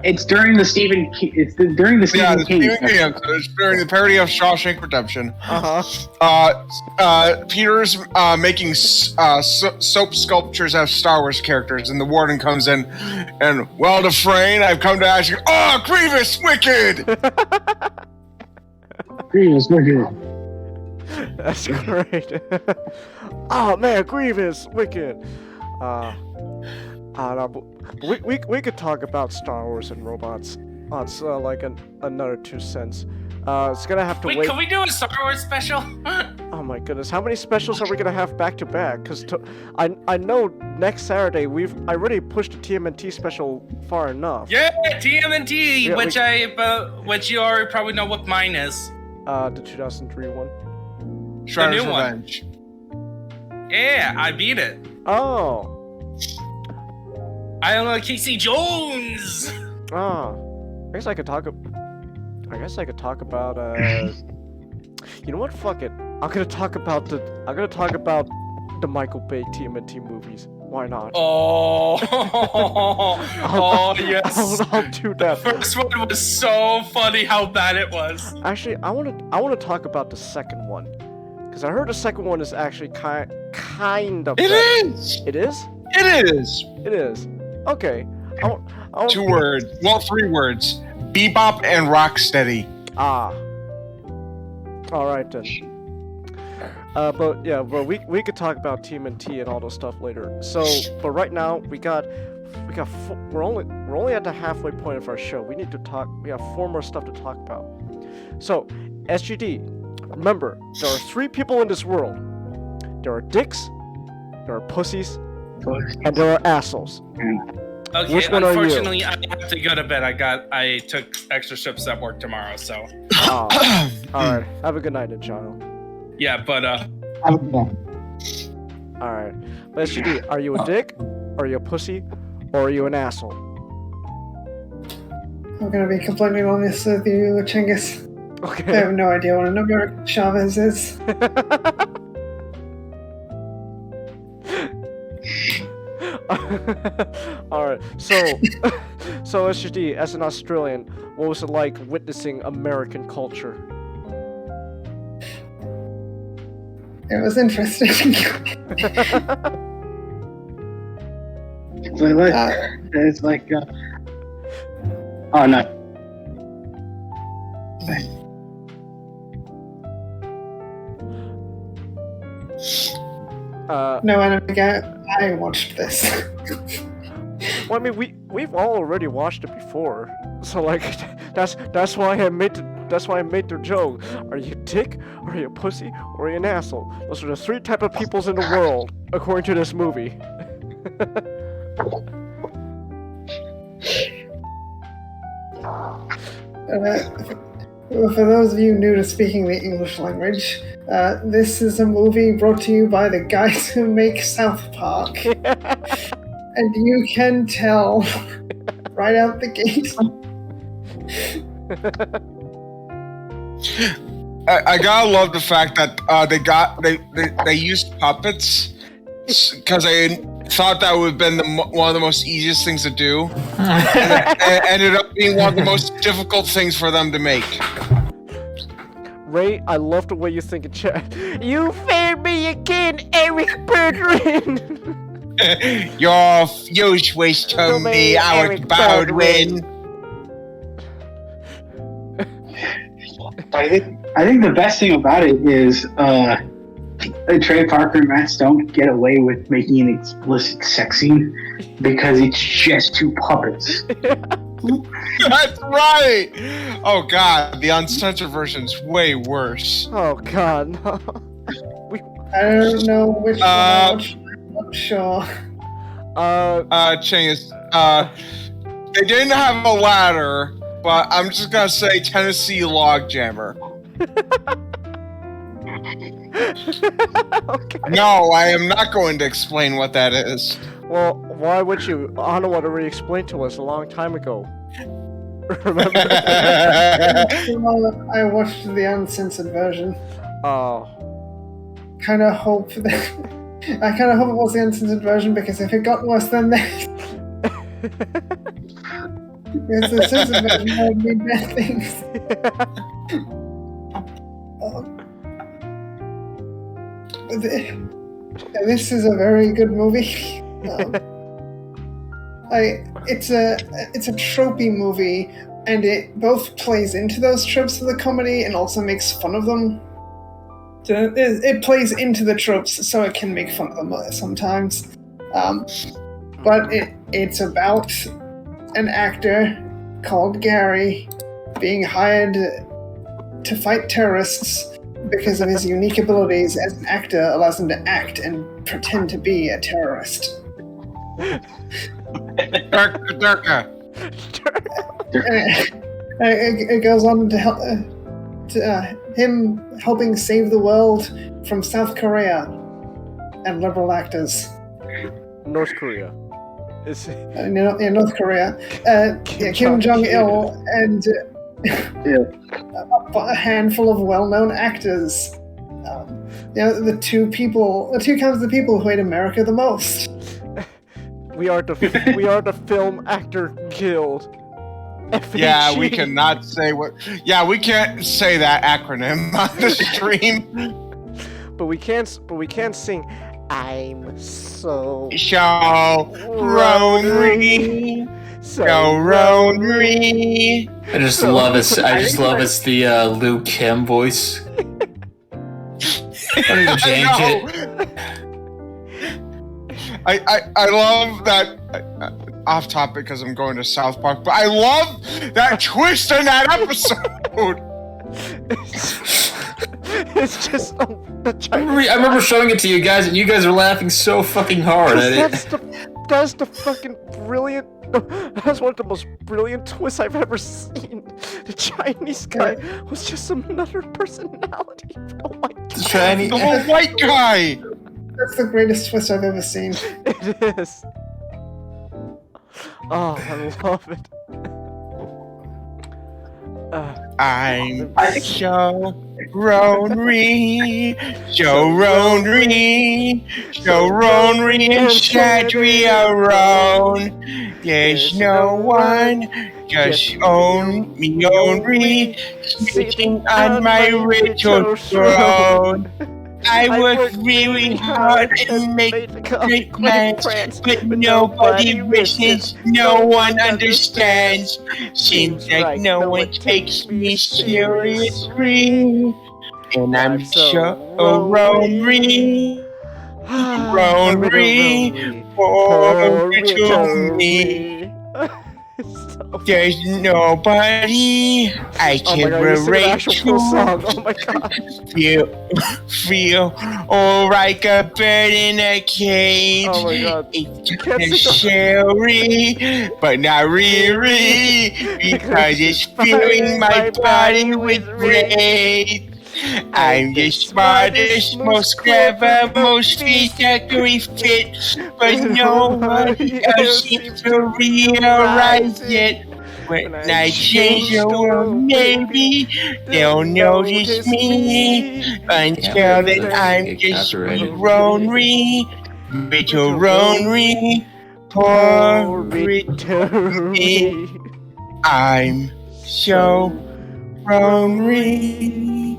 It's during the Stephen King. It's during the Stephen King. It's during the parody of Shawshank Redemption. Peter's making soap sculptures of Star Wars characters, and the warden comes in, and well, Dufresne, I've come to ask you. Oh, Grievous, wicked! Grievous, wicked. That's great. Oh man, Grievous, wicked. We could talk about Star Wars and robots. It's like another 2 cents. It's gonna have to wait. Can we do a Star Wars special? Oh my goodness, how many specials are we gonna have back to back? Cause I know next Saturday I already pushed the TMNT special far enough. Yeah, TMNT, yeah, which you already probably know what mine is. The 2003 one. Shredder's Revenge. Yeah, I beat it. Oh. I don't know, Casey Jones. I guess I could talk about you know what? Fuck it. I'm gonna talk about the Michael Bay TMNT movies. Why not? Oh, yes. I'll do that. The first one was so funny how bad it was. Actually, I want to talk about the second one, because I heard the second one is actually kind of. It better. is. It is. It is. It is. Okay. 2 words. Well, 3 words. Bebop and Rocksteady. Ah. All right then. But yeah, well, we could talk about TMNT and all those stuff later. So, but right now we're only at the halfway point of our show. We need to talk. We have 4 more stuff to talk about. So, SGD, remember there are 3 people in this world. There are dicks, there are pussies, and there are assholes. Okay, which one unfortunately, I have to go to bed. I took extra shifts at work tomorrow, so. All right. Have a good night, child. Yeah, but Have a good one. All right. But SGD, are you a dick? Are you a pussy? Or are you an asshole? I'm gonna be completely honest with you, Chinggis. Okay. I have no idea what an American Chavez is. Alright, so SGD, as an Australian, what was it like witnessing American culture? It was interesting. It's like oh no. No enemy guy. I watched this. Well, I mean, we've all already watched it before, so like that's why I made the joke. Are you a dick? Are you a pussy? Or are you an asshole? Those are the 3 type of peoples in the world, according to this movie. For those of you new to speaking the English language, this is a movie brought to you by the guys who make South Park. And you can tell right out the gate. I gotta love the fact that they used puppets because I thought that would have been one of the most easiest things to do, and it ended up being one of the most difficult things for them to make. Ray, I love the way you think in chat. You failed me again, Eric Bertrand. Your fuse was to me, Eric Baldwin. I think the best thing about it is Trey Parker and Matt Stone get away with making an explicit sex scene because it's just 2 puppets. That's right! Oh god, the uncensored version's way worse. Oh god, no. I don't know which one I watched. I'm not sure. Chinggis, they didn't have a ladder, but I'm just gonna say Tennessee Logjammer. Okay. No, I am not going to explain what that is. Well, why would you? Hanawha already explained to us a long time ago. Remember? Well, I watched the uncensored version. Oh. Kind of hope that. I kind of hope it was the uncensored version because if it got worse than that, because the censored version would mean bad things. This is a very good movie. It's a tropey movie, and it both plays into those tropes of the comedy and also makes fun of them. So it plays into the tropes, so it can make fun of them sometimes. But it's about an actor called Gary being hired to fight terrorists because of his unique abilities as an actor allows him to act and pretend to be a terrorist. Durka. It goes on to help him helping save the world from South Korea and liberal actors. North Korea. In North Korea, Kim Jong-il and a handful of well-known actors. The two kinds of people who hate America the most. We are the Film Actor Guild. FAG. Yeah, we cannot say what. Yeah, we can't say that acronym on the stream. But we can sing. I'm so Ronry. So Ronry. I just love it's the Liu Kim voice. I don't even change it. I love that. Off topic because I'm going to South Park, but I love that twist in that episode. It's just I remember showing it to you guys, and you guys are laughing so fucking hard at it. That's the fucking brilliant. That's one of the most brilliant twists I've ever seen. The Chinese guy was just another personality. Oh my god. The Chinese, the whole white guy. That's the greatest twist I've ever seen. It is. Oh, I love it. I'm so Ronry, and sad we are wrong. There's no one, just only sitting on my little throne. I work really hard and make great plans, but nobody listens, no one understands. Seems like no one takes me seriously, and I'm so Ronry, poor little me. There's nobody I can relate to. Oh my god. Feel like a bird in a cage. Oh my god. It's necessary, but not really, because it's filling my body with rage. I'm the smartest, most clever, most physically fit, but nobody else seems to realize it. When I change the world, maybe they'll notice me. Until then, I'm just Ronry, little Ronry, poor little me. I'm so Ronry.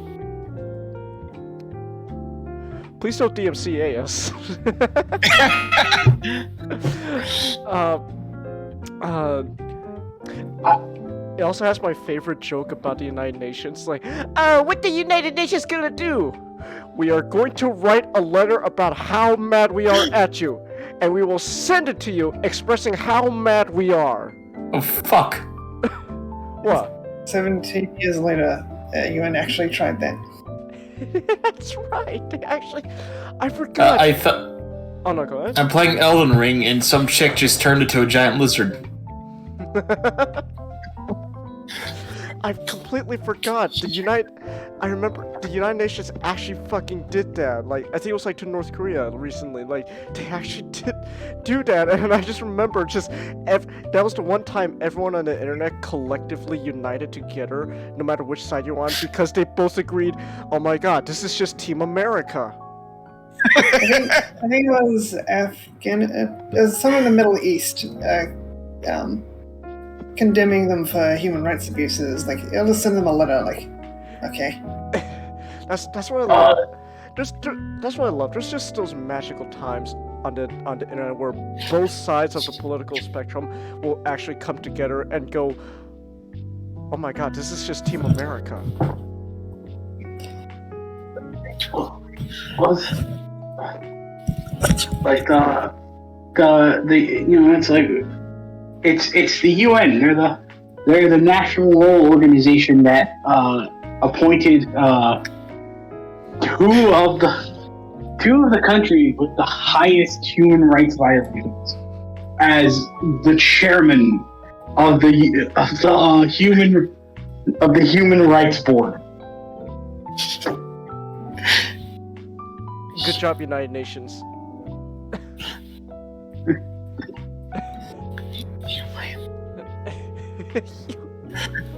Please don't DMCA us. It also has my favorite joke about the United Nations. Like, what the United Nations gonna do? We are going to write a letter about how mad we are at you, and we will send it to you expressing how mad we are. Oh, fuck. What? 17 years later, UN actually tried that. That's right. They actually, I forgot. Oh no, go ahead. I'm playing Elden Ring, and some chick just turned into a giant lizard. I completely forgot. I remember the United Nations actually fucking did that. Like, I think it was like to North Korea recently. Like, they actually did do that, and I just remember that was the one time everyone on the internet collectively united together, no matter which side you're on, because they both agreed, oh my god, this is just Team America. I think it was it was someone in the Middle East, condemning them for human rights abuses. Like, I'll just send them a letter. Like, okay. That's what I love. That's what I love. There's just those magical times on the internet where both sides of the political spectrum will actually come together and go, oh my god, this is just Team America. Like it's like it's the UN. They're the national law organization that appointed two of the countries with the highest human rights violations as the chairman of the Human Rights Board. Good job, United Nations.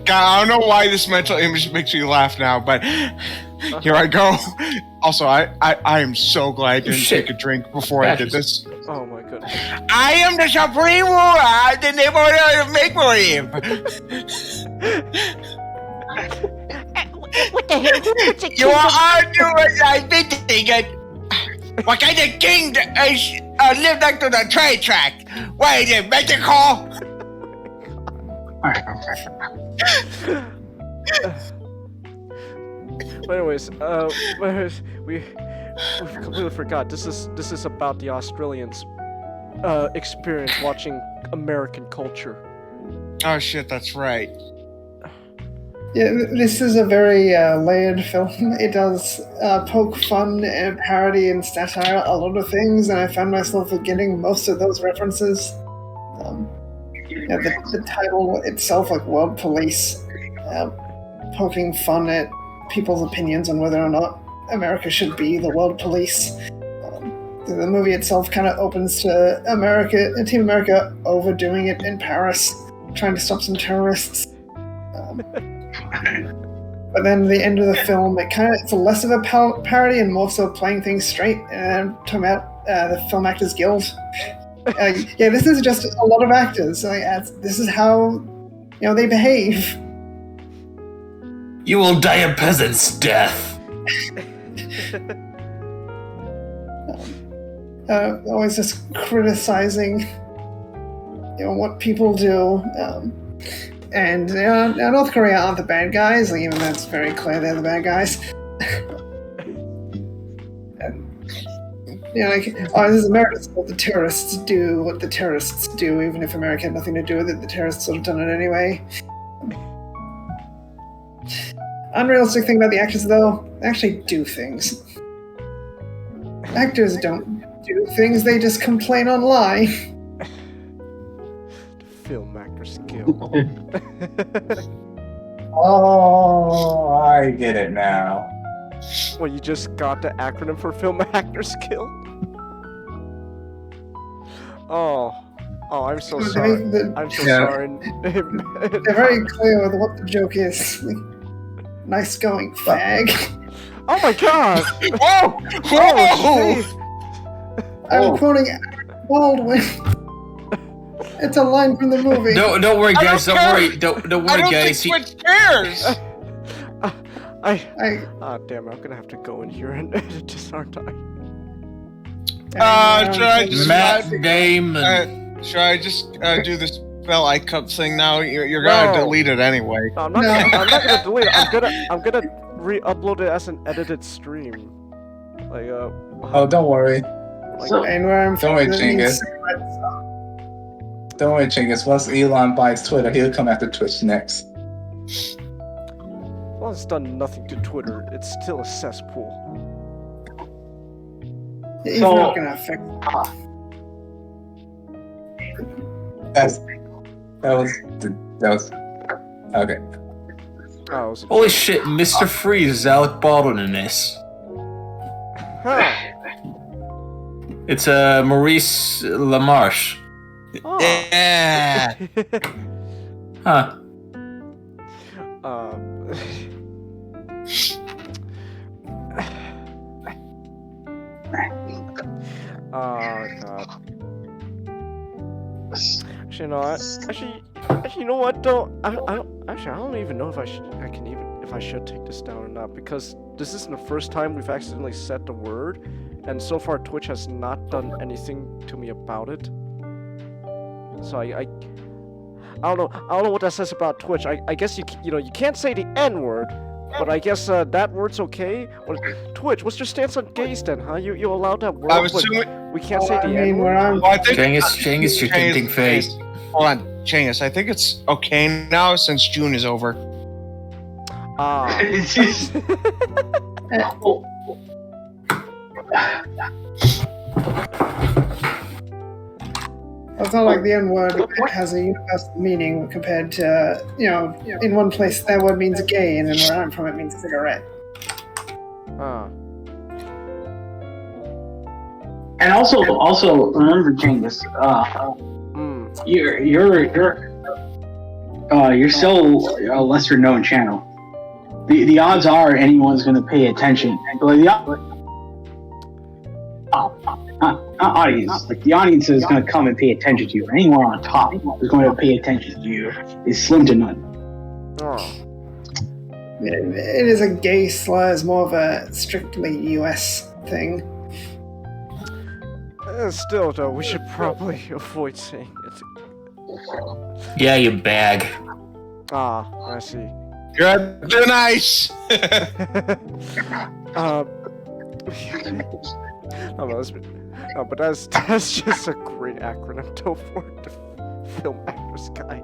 God, I don't know why this mental image makes me laugh now, but here I go. Also, I am so glad I didn't take a drink before I did this. Oh my goodness. I am the supreme ruler, the neighborhood of make-believe. What the hell? Who puts a You are doing I've been thinking. What kind of king lived next to the train track? What is it, Mexico? But anyways, we completely forgot. This is about the Australians' experience watching American culture. Oh shit, that's right. Yeah, this is a very layered film. It does poke fun and parody and satire a lot of things, and I found myself forgetting most of those references. The title itself, like World Police, poking fun at people's opinions on whether or not America should be the world police. The movie itself kind of opens to Team America overdoing it in Paris, trying to stop some terrorists. But then the end of the film, it's less of a parody and more so playing things straight. And I'm talking about the Film Actors Guild. This is just a lot of actors. This is how they behave. You will die a peasant's death. Always just criticizing, what people do. And North Korea aren't the bad guys, like, even though it's very clear they're the bad guys. This is America, so the terrorists do what the terrorists do, even if America had nothing to do with it, the terrorists would have done it anyway. Unrealistic thing about the actors, though, they actually do things. Actors don't do things, they just complain on lie. Film Actors Guild. Oh, I get it now. Well, you just got the acronym for Film Actors Guild? Oh, I'm so sorry. I'm so sorry. They're very clear with what the joke is. Nice going, fag. Oh my god! Whoa! Oh, I'm quoting Baldwin. It's a line from the movie. Don't worry, guys. Don't worry, guys. Switch chairs. Damn! I'm gonna have to go in here and edit this, aren't I? Should I just Matt Damon? Should I just do this spell icon thing now? You're gonna delete it anyway. No, I'm not gonna delete it. I'm gonna re-upload it as an edited stream. Like Oh, don't worry. Don't worry, Chingus. Don't worry, Chingus. Once Elon buys Twitter, he'll come after Twitch next. Well, it's done nothing to Twitter. It's still a cesspool. He's not gonna affect. That was okay. Oh, Holy shit, Mr. Freeze is Alec Baldwin in this. Huh. It's Maurice LaMarche. Oh. Yeah. Huh. Oh god. Actually, no. Actually, you know what? Though I don't even know if I should take this down or not, because this isn't the first time we've accidentally said the word, and so far Twitch has not done anything to me about it. So I don't know what that says about Twitch. I guess you can't say the N word, but I guess that word's okay. Twitch, what's your stance on gays then, huh? You allowed that word, we can't say the N word? Well, I think Cengiz, your tinting face. Hold on, Cengiz. I think it's okay now since June is over. Ah. It's not like the N-word has a universal meaning compared to, in one place that word means gay, and then where I'm from it means cigarette. Ah. And also remember, Cengiz, you're still a lesser known channel. The odds are anyone's going to pay attention. Not audience. Like, the audience is going to come and pay attention to you. Anyone on top who's going to pay attention to you is slim to none. Oh. It is a gay slur. It's more of a strictly US thing. Still, though, we should probably avoid saying it. Yeah, you bag. Ah, I see. Good nice. But that's just a great acronym though for the Film Actors Guide.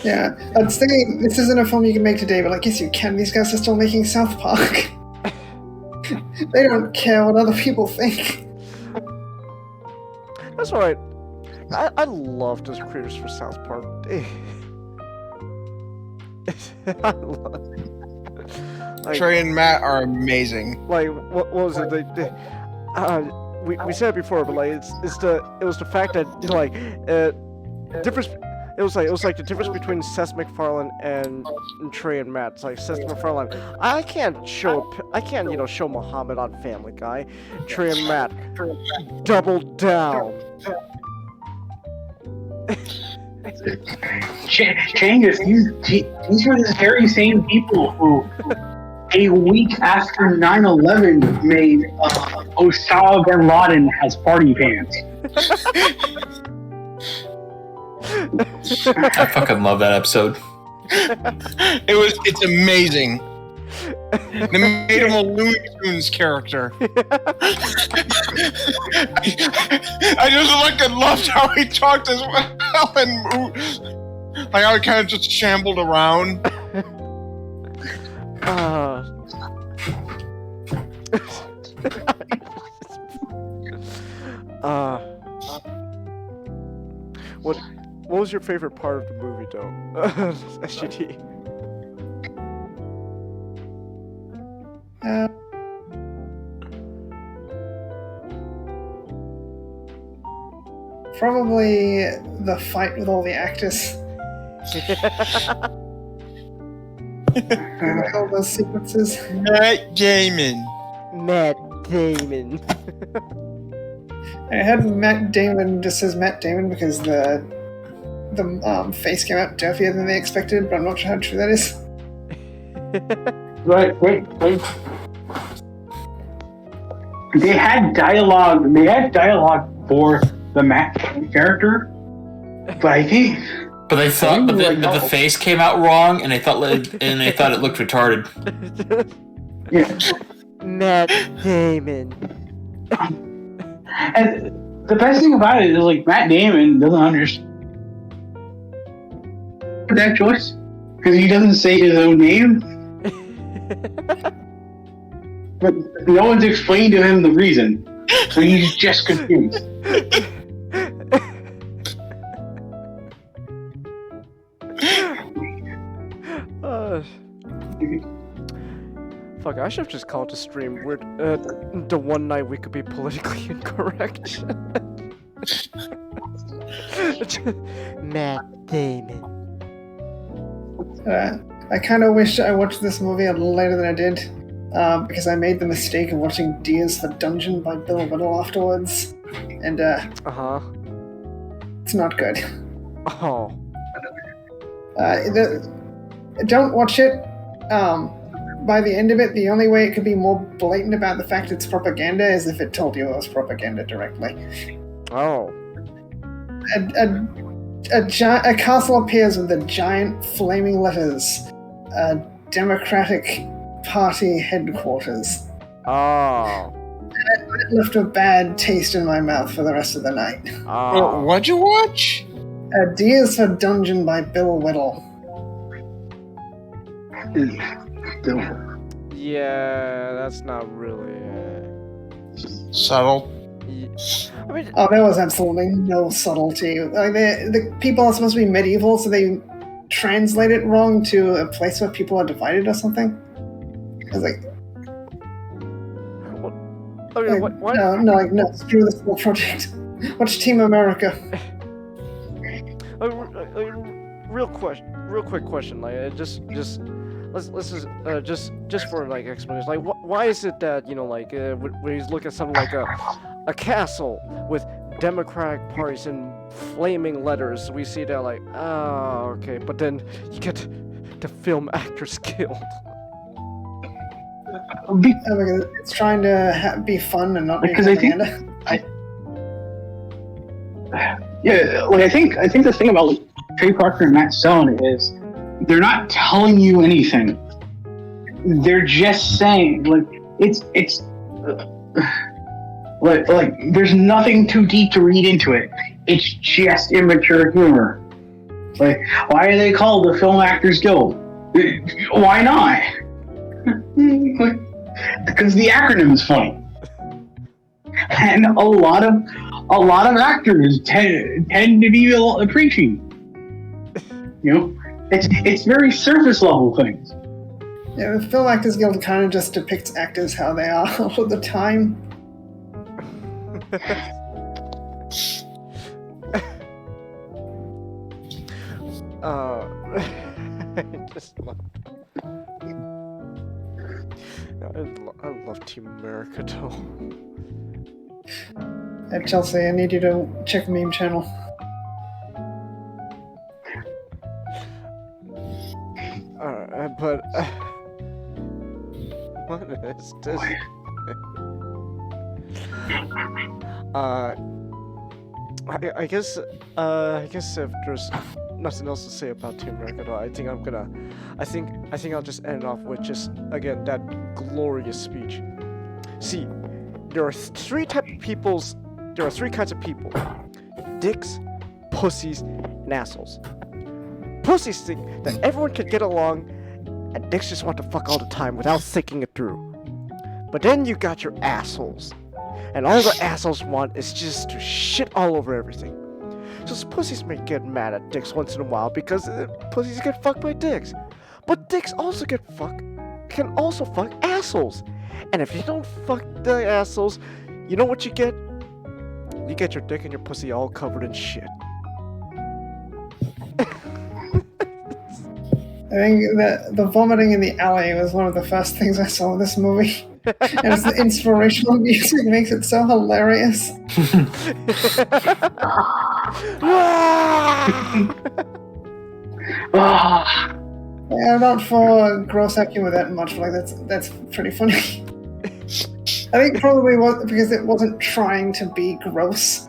Yeah, I'd say this isn't a film you can make today, but yes, you can. These guys are still making South Park. They don't care what other people think. That's alright. I love those creators for South Park. I love it. Like, Trey and Matt are amazing. Like, what was it? We said it before, but like, it was the fact that difference. It was like the difference between Seth MacFarlane and Trey and Matt. It's like Seth MacFarlane, I can't show Muhammad on Family Guy. Trey and Matt, double down. Cengiz, these were the very same people who, a week after 9/11, made Osama bin Laden has party pants. I fucking love that episode. It's amazing. They made him a Looney Tunes character. I just loved how he talked as well and moved. Like how he kind of just shambled around. What was your favorite part of the movie, though? SGT. Probably the fight with all the actors. All those sequences. Matt Damon. I had Matt Damon just as Matt Damon because the face came out derpier than they expected, but I'm not sure how true that is. Right. They had dialogue. They had dialogue for the Matt character, but I think. But they thought, the face came out wrong, and they thought it looked retarded. Yeah. Matt Damon. And the best thing about it is, like, Matt Damon doesn't understand that choice because he doesn't say his own name. But no one's explained to him the reason, so he's just confused. Fuck, I should have just called the stream. We're the one night we could be politically incorrect. Matt Damon. I kind of wish I watched this movie a little later than I did, because I made the mistake of watching Deers for Dungeon by Bill Whittle afterwards, and it's not good. Oh. Don't watch it. By the end of it, the only way it could be more blatant about the fact it's propaganda is if it told you it was propaganda directly. Oh. A castle appears with the giant flaming letters, Democratic Party headquarters. Oh. It left a bad taste in my mouth for the rest of the night. Oh. What'd you watch? Deers for Dungeon by Bill Whittle. Yeah, that's not really. Subtle. I mean, Oh, there was absolutely no subtlety. Like the people are supposed to be medieval, so they translate it wrong to a place where people are divided or something. I was like, okay, like, what? no, screw this whole project. Watch Team America. Real quick question. Like, let's just for like explanation. Like, why is it that when you look at something like a castle with Democratic parties in flaming letters, we see that like, oh, okay, but then you get the Film Actors Guild. Because it's trying to be fun and not be propaganda. I think the thing about like, Trey Parker and Matt Stone is they're not telling you anything. They're just saying like it's like there's nothing too deep to read into it. It's just immature humor. Like, why are they called the Film Actors Guild? Why not? Because the acronym is funny, and a lot of actors tend to be preachy. It's very surface level things. Yeah, the Film Actors Guild kind of just depicts actors how they are all the time. I love Team America though. Hey, Chelsea, I need you to check the meme channel. But what is this? I guess if there's nothing else to say about Team America, though, I think I'll just end off with just again that glorious speech. See, there are three kinds of people: dicks, pussies, and assholes. Pussies think that everyone can get along, and dicks just want to fuck all the time without thinking it through. But then you got your assholes, and all the assholes want is just to shit all over everything. So pussies may get mad at dicks once in a while because pussies get fucked by dicks. But dicks also can also fuck assholes. And if you don't fuck the assholes, you know what you get? You get your dick and your pussy all covered in shit. I think that the vomiting in the alley was one of the first things I saw in this movie. And it's the inspirational music makes it so hilarious. Yeah, I'm not for gross humor that much, but like that's pretty funny. I think probably because it wasn't trying to be gross.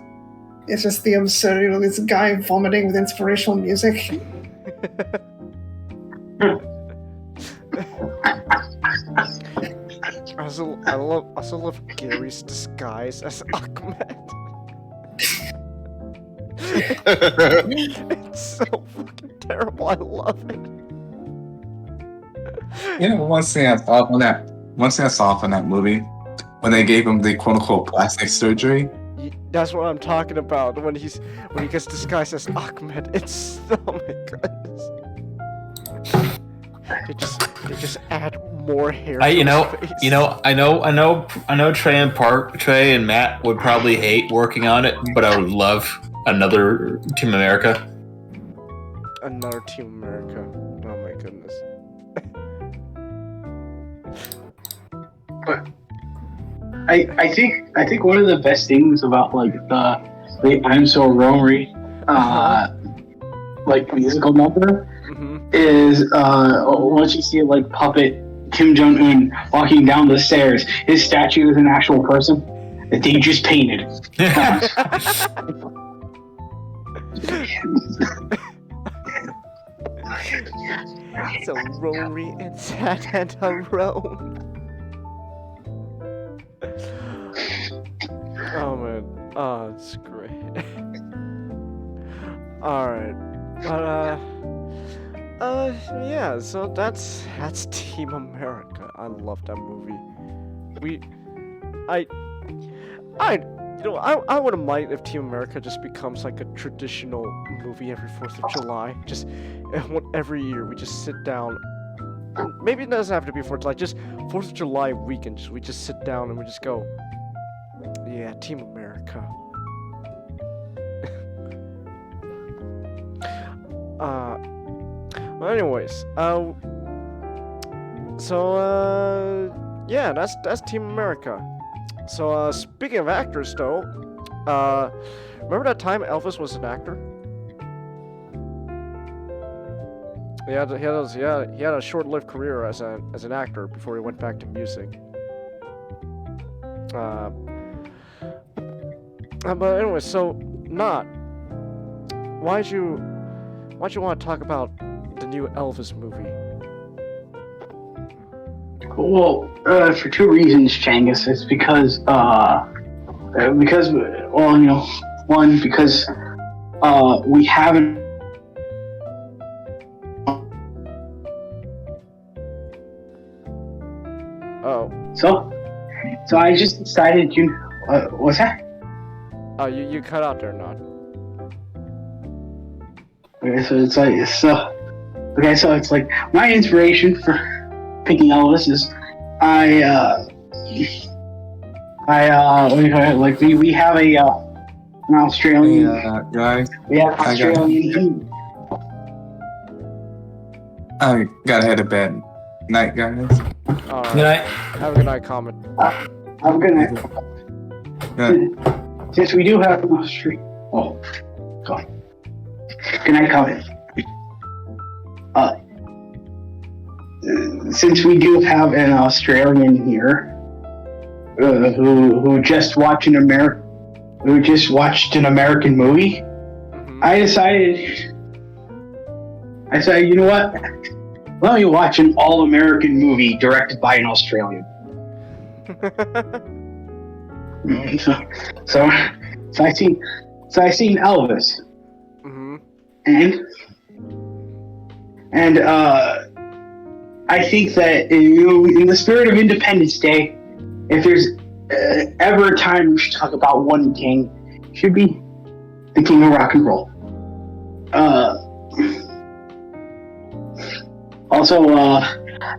It's just the absurdity of this guy vomiting with inspirational music. I also love Gary's disguise as Ahmed. It's so fucking terrible. I love it. One thing I saw from that movie, when they gave him the quote unquote plastic surgery. That's what I'm talking about. When he gets disguised as Ahmed, it's oh my goodness. They just add more hair. I to know Trey and Matt would probably hate working on it, but I would love another Team America. Another Team America. Oh my goodness. But I think one of the best things about like the I'm So Rory like musical number is once you see like puppet Kim Jong-un walking down the stairs, his statue is an actual person that they just painted. So Rory and Sat and Tyrone. Oh man, oh it's great. Alright. But yeah, so that's Team America. I love that movie. I wouldn't mind if Team America just becomes like a traditional movie every 4th of July. Just every year we just sit down. Maybe it doesn't have to be 4th of July, just 4th of July weekend. We just sit down and we just go, yeah, Team America. Well, anyways, yeah, that's Team America. So, speaking of actors, though, remember that time Elvis was an actor? He had a short-lived career as an actor before he went back to music. But anyway, so Not, why'd you want to talk about the new Elvis movie? Well, for two reasons, Changus. It's because well, you know, one, because we haven't. Oh. So I just decided, what's that? Oh, you cut out there, Not. Okay, so it's like my inspiration for picking Elvis is we have an Australian guy. We have Australian. I gotta head to bed. Night, guys. Alright. Good night. Have a good night, Comet. I'm gonna. Good. Since we do have an Australian. Oh, God. Good night, Comet. Since we do have an Australian here, who just watched an American movie, I decided, you know what? Let me watch an all-American movie directed by an Australian. So I seen Elvis, and I think that in the spirit of Independence Day, if there's ever a time we should talk about one king, it should be the king of rock and roll. Also,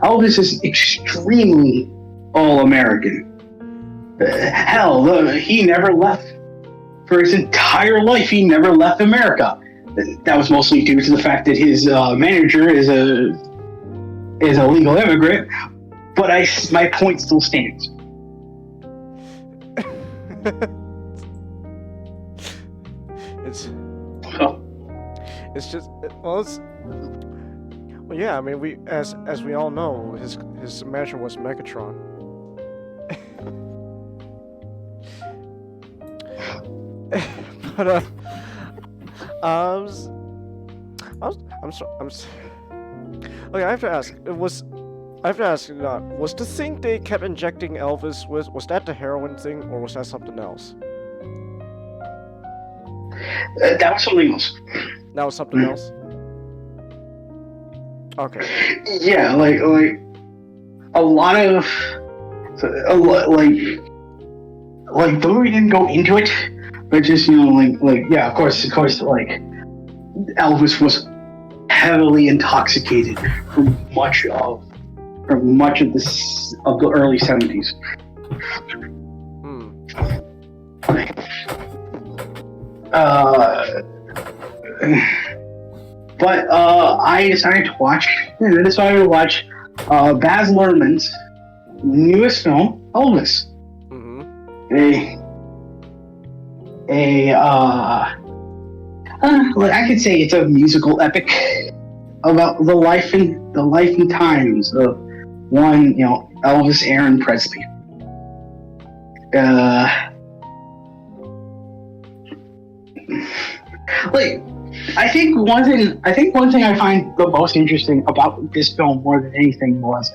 Elvis is extremely all-American. Hell, he never left. For his entire life, he never left America. That was mostly due to the fact that his manager is a legal immigrant. But my point still stands. It's just well, yeah. I mean, we as we all know, his manager was Megatron. But okay, I have to ask. Was the thing they kept injecting Elvis with, was that the heroin thing, or was that something else? That was something else. That was something else? Okay. Yeah, like a lot, like the movie didn't go into it, but just, yeah, of course, like Elvis was heavily intoxicated for much of the early 70s. But I decided to watch Baz Luhrmann's newest film, Elvis. I could say it's a musical epic about the life and times of one, Elvis Aaron Presley. I think one thing I find the most interesting about this film more than anything was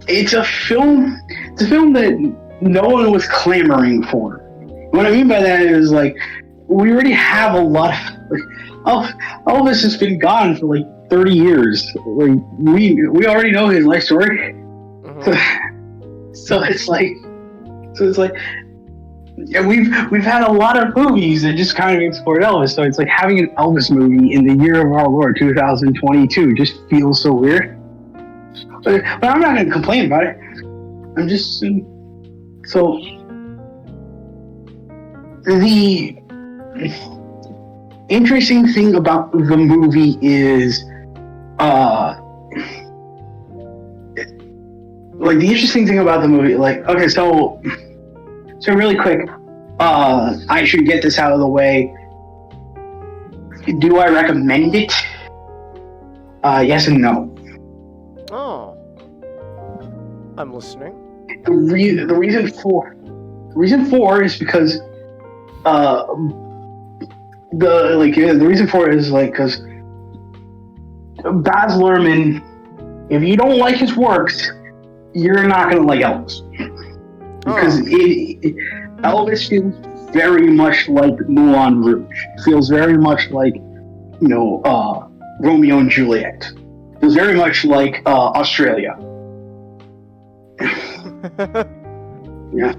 it's a film that no one was clamoring for. What I mean by that is we already have a lot of Elvis has been gone for 30 years. We already know his life story. So it's we've had a lot of movies that just kind of explored Elvis. So it's having an Elvis movie in the year of our Lord 2022 just feels so weird. But I'm not going to complain about it. I'm just so the interesting thing about the movie is the interesting thing about the movie, okay, so really quick, I should get this out of the way. Do I recommend it? Yes and no. Oh, I'm listening. The reason for is because the reason for it is because Baz Luhrmann, if you don't like his works, you're not gonna like Elvis. Because Elvis feels very much like Moulin Rouge. It feels very much like, Romeo and Juliet. It feels very much like Australia. Yeah.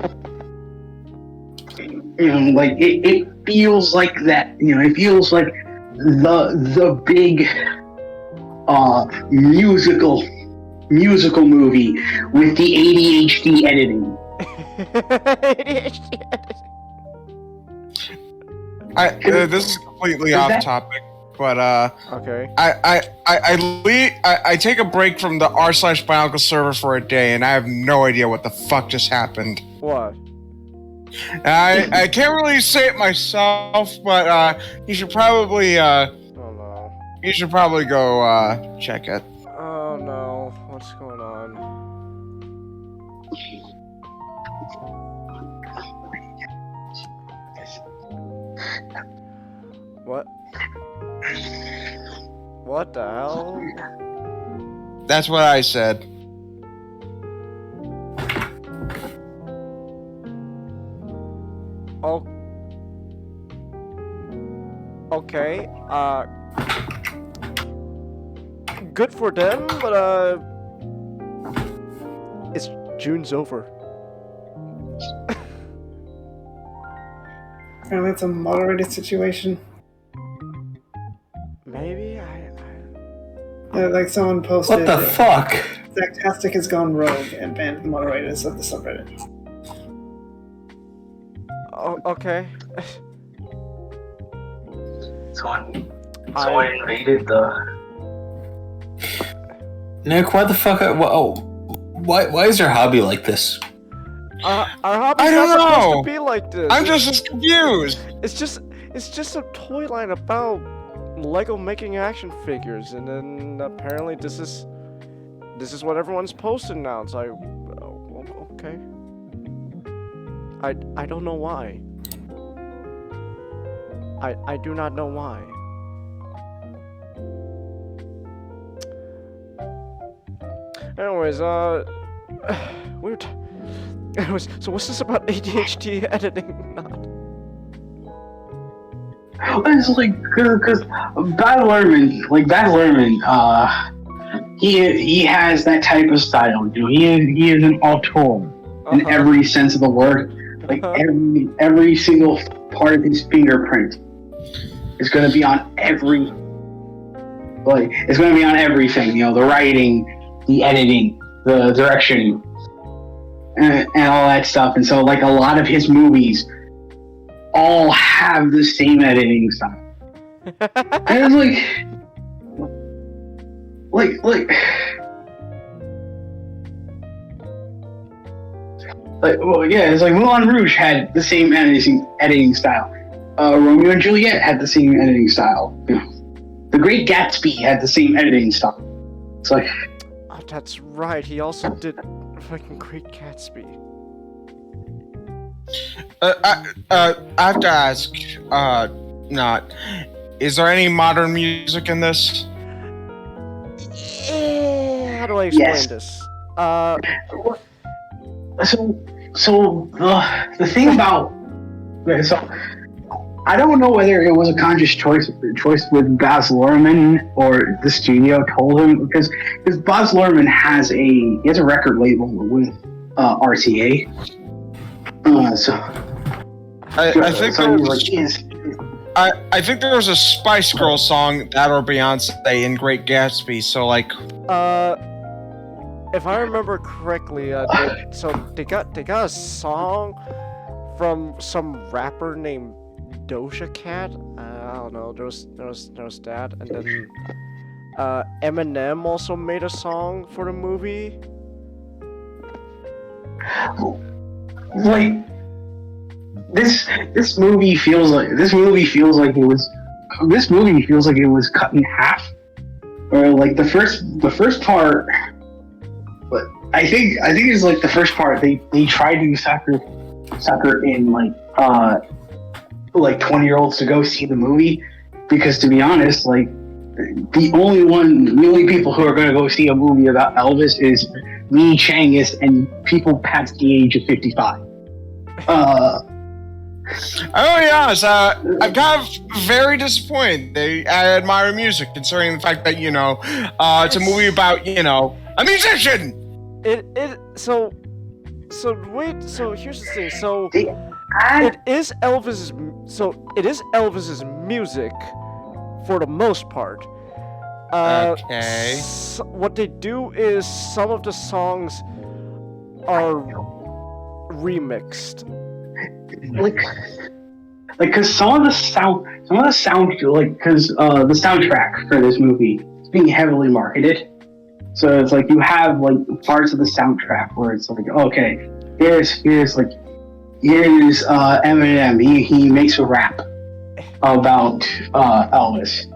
It feels like that. It feels like the big musical movie with the ADHD editing. This is completely off topic, but okay. I take a break from the r/Bionicle server for a day, and I have no idea what the fuck just happened. What? I can't really say it myself, but you should probably oh no. You should probably go check it. Oh no, what's going on? What? What the hell? That's what I said. Oh. Okay. Good for them, but it's June's over. And it's a moderated situation. Maybe someone posted. What the fuck? Zactastic has gone rogue and banned the moderators of the subreddit. Oh, okay. Someone invaded the. Nick, why the fuck? Why is your hobby like this? Our hobby's I don't not supposed know. to be like this. I'm just as confused. It's just a toy line about Lego making action figures, and then apparently this is what everyone's posting now. It's okay. I don't know why. I do not know why. Anyways, anyways, so what's this about ADHD editing? It's because Baz Luhrmann, he has that type of style. He is an auteur in every sense of the word. Every single part of his fingerprint is going to be on every. Like, it's going to be on everything, you know, the writing, the editing, the direction, and all that stuff. And so, like, a lot of his movies all have the same editing style. And it's like, well, yeah, it's like Moulin Rouge had the same editing style. Romeo and Juliet had the same editing style. The Great Gatsby had the same editing style. It's like, oh, that's right. He also did fucking Great Gatsby. I have to ask, is there any modern music in this? How do I explain this? So the thing about I don't know whether it was a conscious choice with Baz Luhrmann or the studio told him, because Baz Luhrmann has a record label with RCA. I think there was a Spice Girls song that or Beyonce in Great Gatsby. So like, if I remember correctly, they got a song from some rapper named Doja Cat. I don't know. There was that, and then Eminem also made a song for the movie. Like, this movie feels like it was cut in half, or like the first part. But I think it's like the first part they tried to sucker in like 20-year-olds to go see the movie, because to be honest, like the only people who are going to go see a movie about Elvis is me, Changus, and people past the age of 55. I'm kind of very disappointed. I admire music, considering the fact that, it's a movie about, a musician! So here's the thing, it is Elvis's music for the most part. Okay. What they do is some of the songs are remixed. Because the soundtrack for this movie is being heavily marketed. So it's like you have like parts of the soundtrack where it's like, okay, here's Eminem. He makes a rap about Elvis.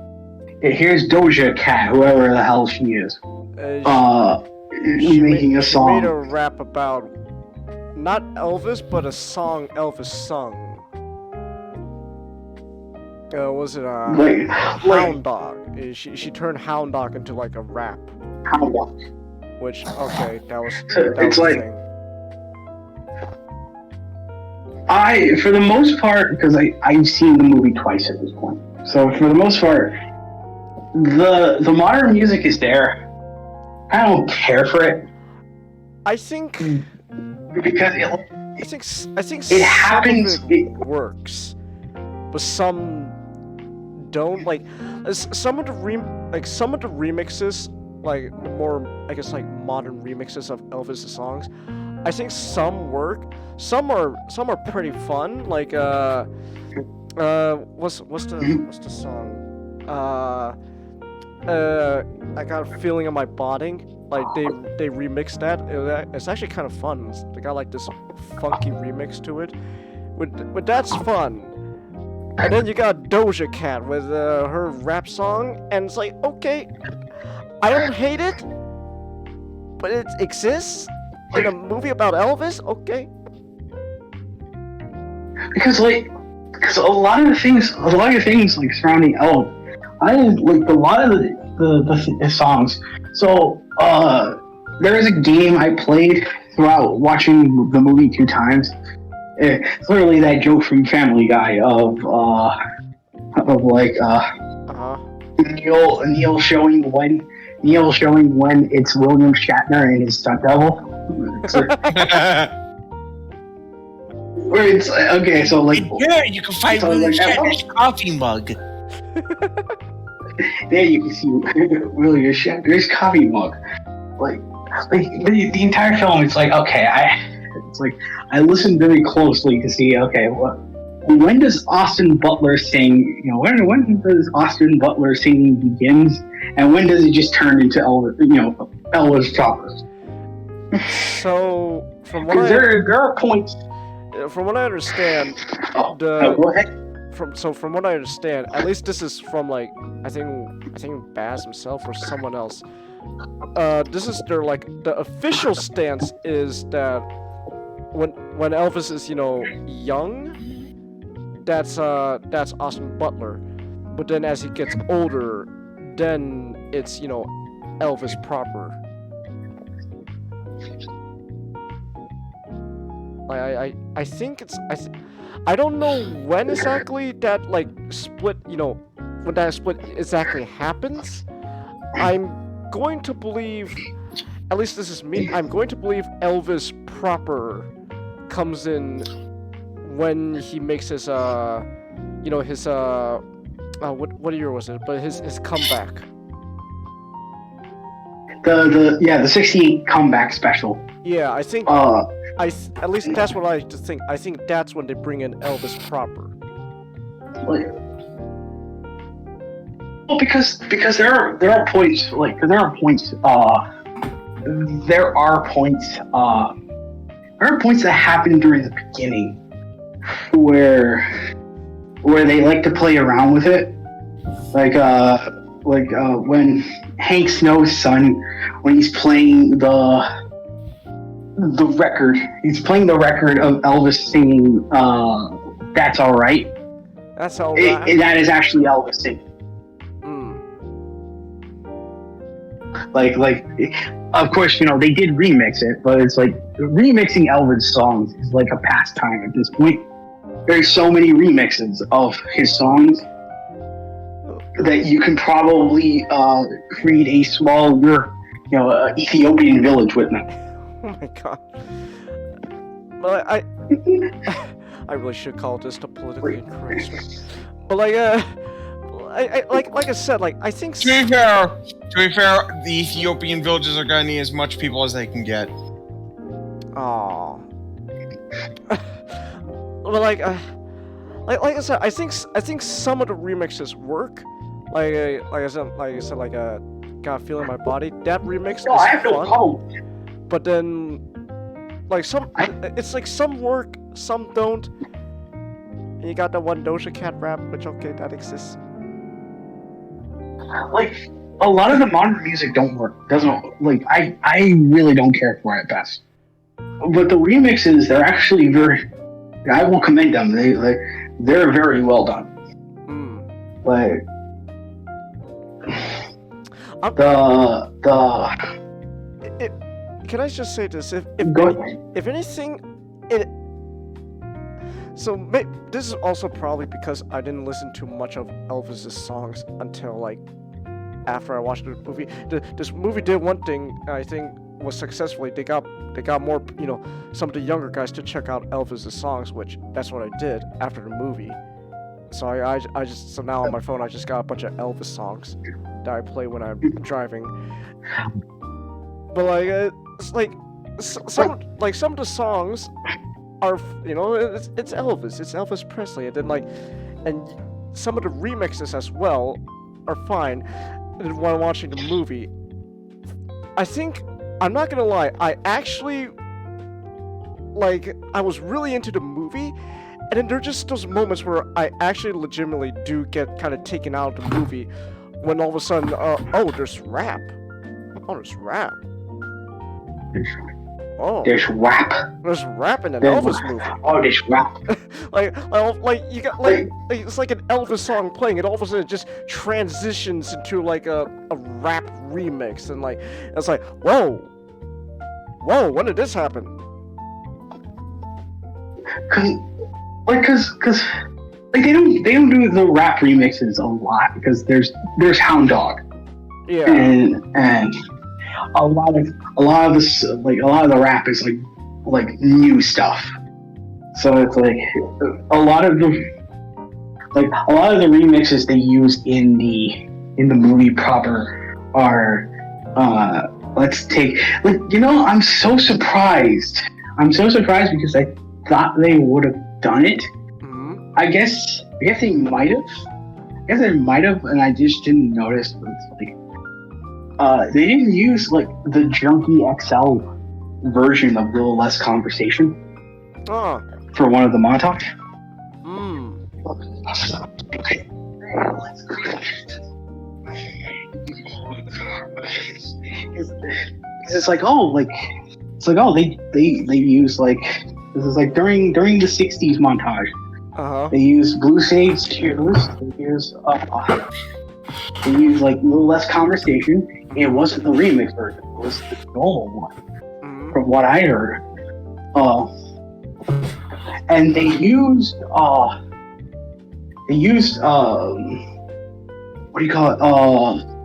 Here's Doja Cat, whoever the hell she is. Making a song. She made a rap about not Elvis, but a song Elvis sung. Was it Hound Dog? She turned Hound Dog into like a rap. Hound Dog. Which, okay, that was it's the like thing. For the most part, because I've seen the movie twice at this point, so for the most part, the modern music is there. I don't care for it. I think because I think it happens. It works, but some don't. Like some of the remixes, like the more I guess like modern remixes of Elvis' songs. I think some work. Some are pretty fun. Like what's the song? I got a feeling in my body. Like they remixed that. It's actually kind of fun. They got like this funky remix to it. But that's fun. And then you got Doja Cat with her rap song, and it's like, okay, I don't hate it, but it exists in a movie about Elvis. Okay. Because a lot of things like surrounding Elvis, I like a lot of the songs. So there is a game I played throughout watching the movie 2 times. It's literally that joke from Family Guy of Neil showing when it's William Shatner and his stunt double. Where it's okay, so like Yeah, you can find so, William like, Shatner's coffee mug. there you can see William Shatner's coffee mug. Like the entire film, it's like okay, I listened very closely to see okay, when does Austin Butler sing? You know, when does Austin Butler singing begins, and when does it just turn into Elvis? You know, Elvis proper. So from what Because there are points. From what I understand, Go ahead. From what I understand, at least this is from like I think Baz himself or someone else. This is their like the official stance is that when Elvis is young, that's Austin Butler, but then as he gets older, then it's Elvis proper. I think it's I don't know when exactly that like split when that split exactly happens. I'm going to believe, at least this is me, I'm going to believe Elvis proper comes in when he makes his his what year was it? But his comeback. The 68 comeback special. Yeah, I think at least that's what I just think. I think that's when they bring in Elvis proper. Well, because there are points that happen during the beginning where they like to play around with it, like when Hank Snow's son, when he's playing the record, of Elvis singing "That's All Right." That's all right. That is actually Elvis singing. Like, of course, they did remix it, but it's like remixing Elvis songs is like a pastime at this point. There's so many remixes of his songs that you can probably create a small, Ethiopian village with them. Oh my god. Well, I really should call this the politically incorrect. But like I said, like I think. To be fair, the Ethiopian villages are gonna need as much people as they can get. Aww. But like I said, I think some of the remixes work. Like I said, got a feel in my body. That remix is I have no fun. problem. But then, like it's like some work, some don't. And you got the one Doja Cat rap, which okay, that exists. Like a lot of the modern music doesn't like I really don't care for it at best. But the remixes, they're actually I will commend them. They're very well done. Like Can I just say this? If anything, this is also probably because I didn't listen to much of Elvis's songs until like after I watched the movie. This movie did one thing I think was successfully. They got more some of the younger guys to check out Elvis's songs, which that's what I did after the movie. So so now on my phone I just got a bunch of Elvis songs that I play when I'm driving. But like it's like some of the songs are it's Elvis Presley, and then and some of the remixes as well are fine. And when watching the movie, I think I'm not gonna lie, I actually I was really into the movie, and then there are just those moments where I actually legitimately do get kind of taken out of the movie when all of a sudden there's rap. There's rap. There's rap. There's rap in an Elvis movie. Oh, there's rap. You got it's like an Elvis song playing, and all of a sudden it just transitions into like a rap remix, and it's like whoa, when did this happen? Cause they don't do the rap remixes a lot because there's Hound Dog. Yeah. And a lot of this, a lot of the rap is like new stuff. So it's like a lot of the remixes they use in the movie proper are let's take, like, you know, I'm so surprised because I thought they would have done it. Mm-hmm. I guess they might have. And I just didn't notice. But it's like, they didn't use like the Junkie XL version of Little Less Conversation for one of the montage. Okay. It's like, they use like, this is like during the 60s montage. They use Blue Sage Tears. They use like Little Less Conversation. It wasn't the remix version. It was the normal one, from what I heard. And they used what do you call it?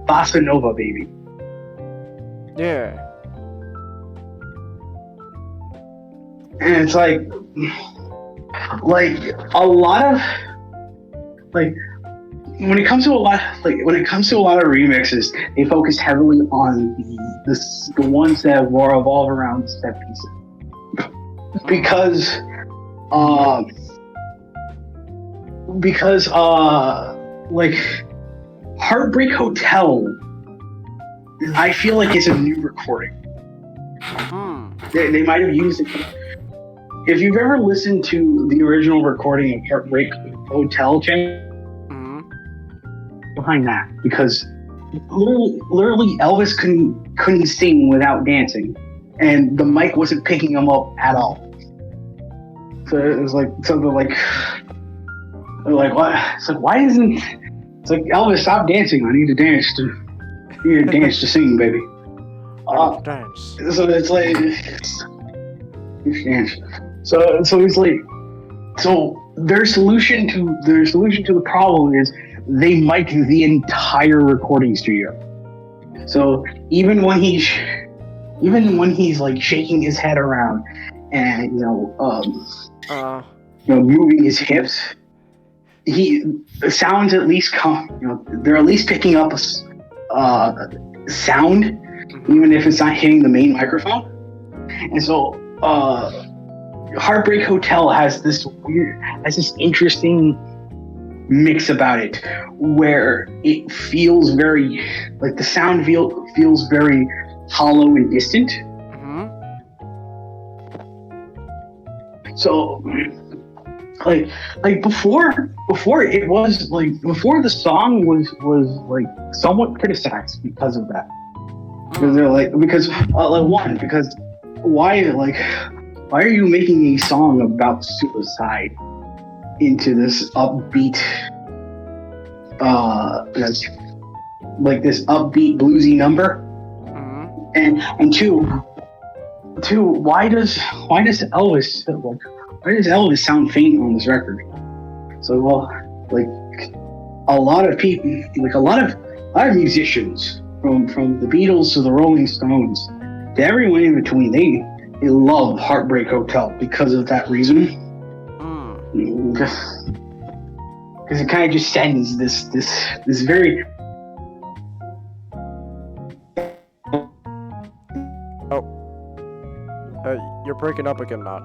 Bossa Nova, baby. Yeah. And it's like a lot of, like, when it comes to a lot of remixes, they focus heavily on the ones that revolve around set pieces, because like Heartbreak Hotel, I feel like it's a new recording. They might have used it. If you've ever listened to the original recording of Heartbreak Hotel, behind that, because literally Elvis couldn't sing without dancing, and the mic wasn't picking him up at all. So it was like something like what? It's like, why isn't? It's like, Elvis, stop dancing. I need to dance to sing, baby. Dance. So it's like, so it's like, so their solution to the problem is they mic the entire recording studio. So even when he's like shaking his head around and moving his hips, the sounds at least they're at least picking up a sound, even if it's not hitting the main microphone. And so Heartbreak Hotel has this interesting mix about it, where it feels very, like, the sound feels very hollow and distant. So like before it was like, before the song was like somewhat criticized because of that, because they're like, because why are you making a song about suicide into this upbeat like this upbeat bluesy number? And two, why does Elvis sound faint on this record? So, well, like, a lot of people, like a lot of musicians, from the Beatles to the Rolling Stones to everyone in between, they love Heartbreak Hotel because of that reason. Because it kind of just sends this very... You're breaking up again, Matt.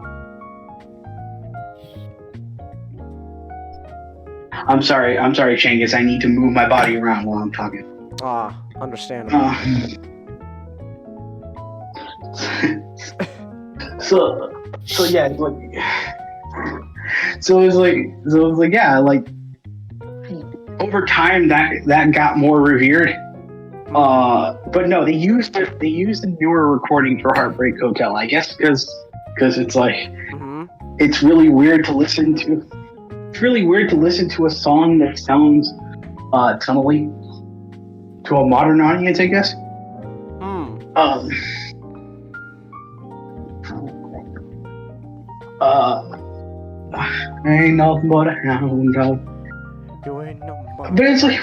I'm sorry, Changus. I need to move my body around while I'm talking. Understandable. So yeah, it's like, so it was like, yeah, like, over time that got more revered. But no, they used the newer recording for Heartbreak Hotel, I guess, because it's like, it's really weird to listen to. It's really weird to listen to a song that sounds tonally to a modern audience, I guess. Ain't nothing but a hound dog. You ain't no more. But it's like,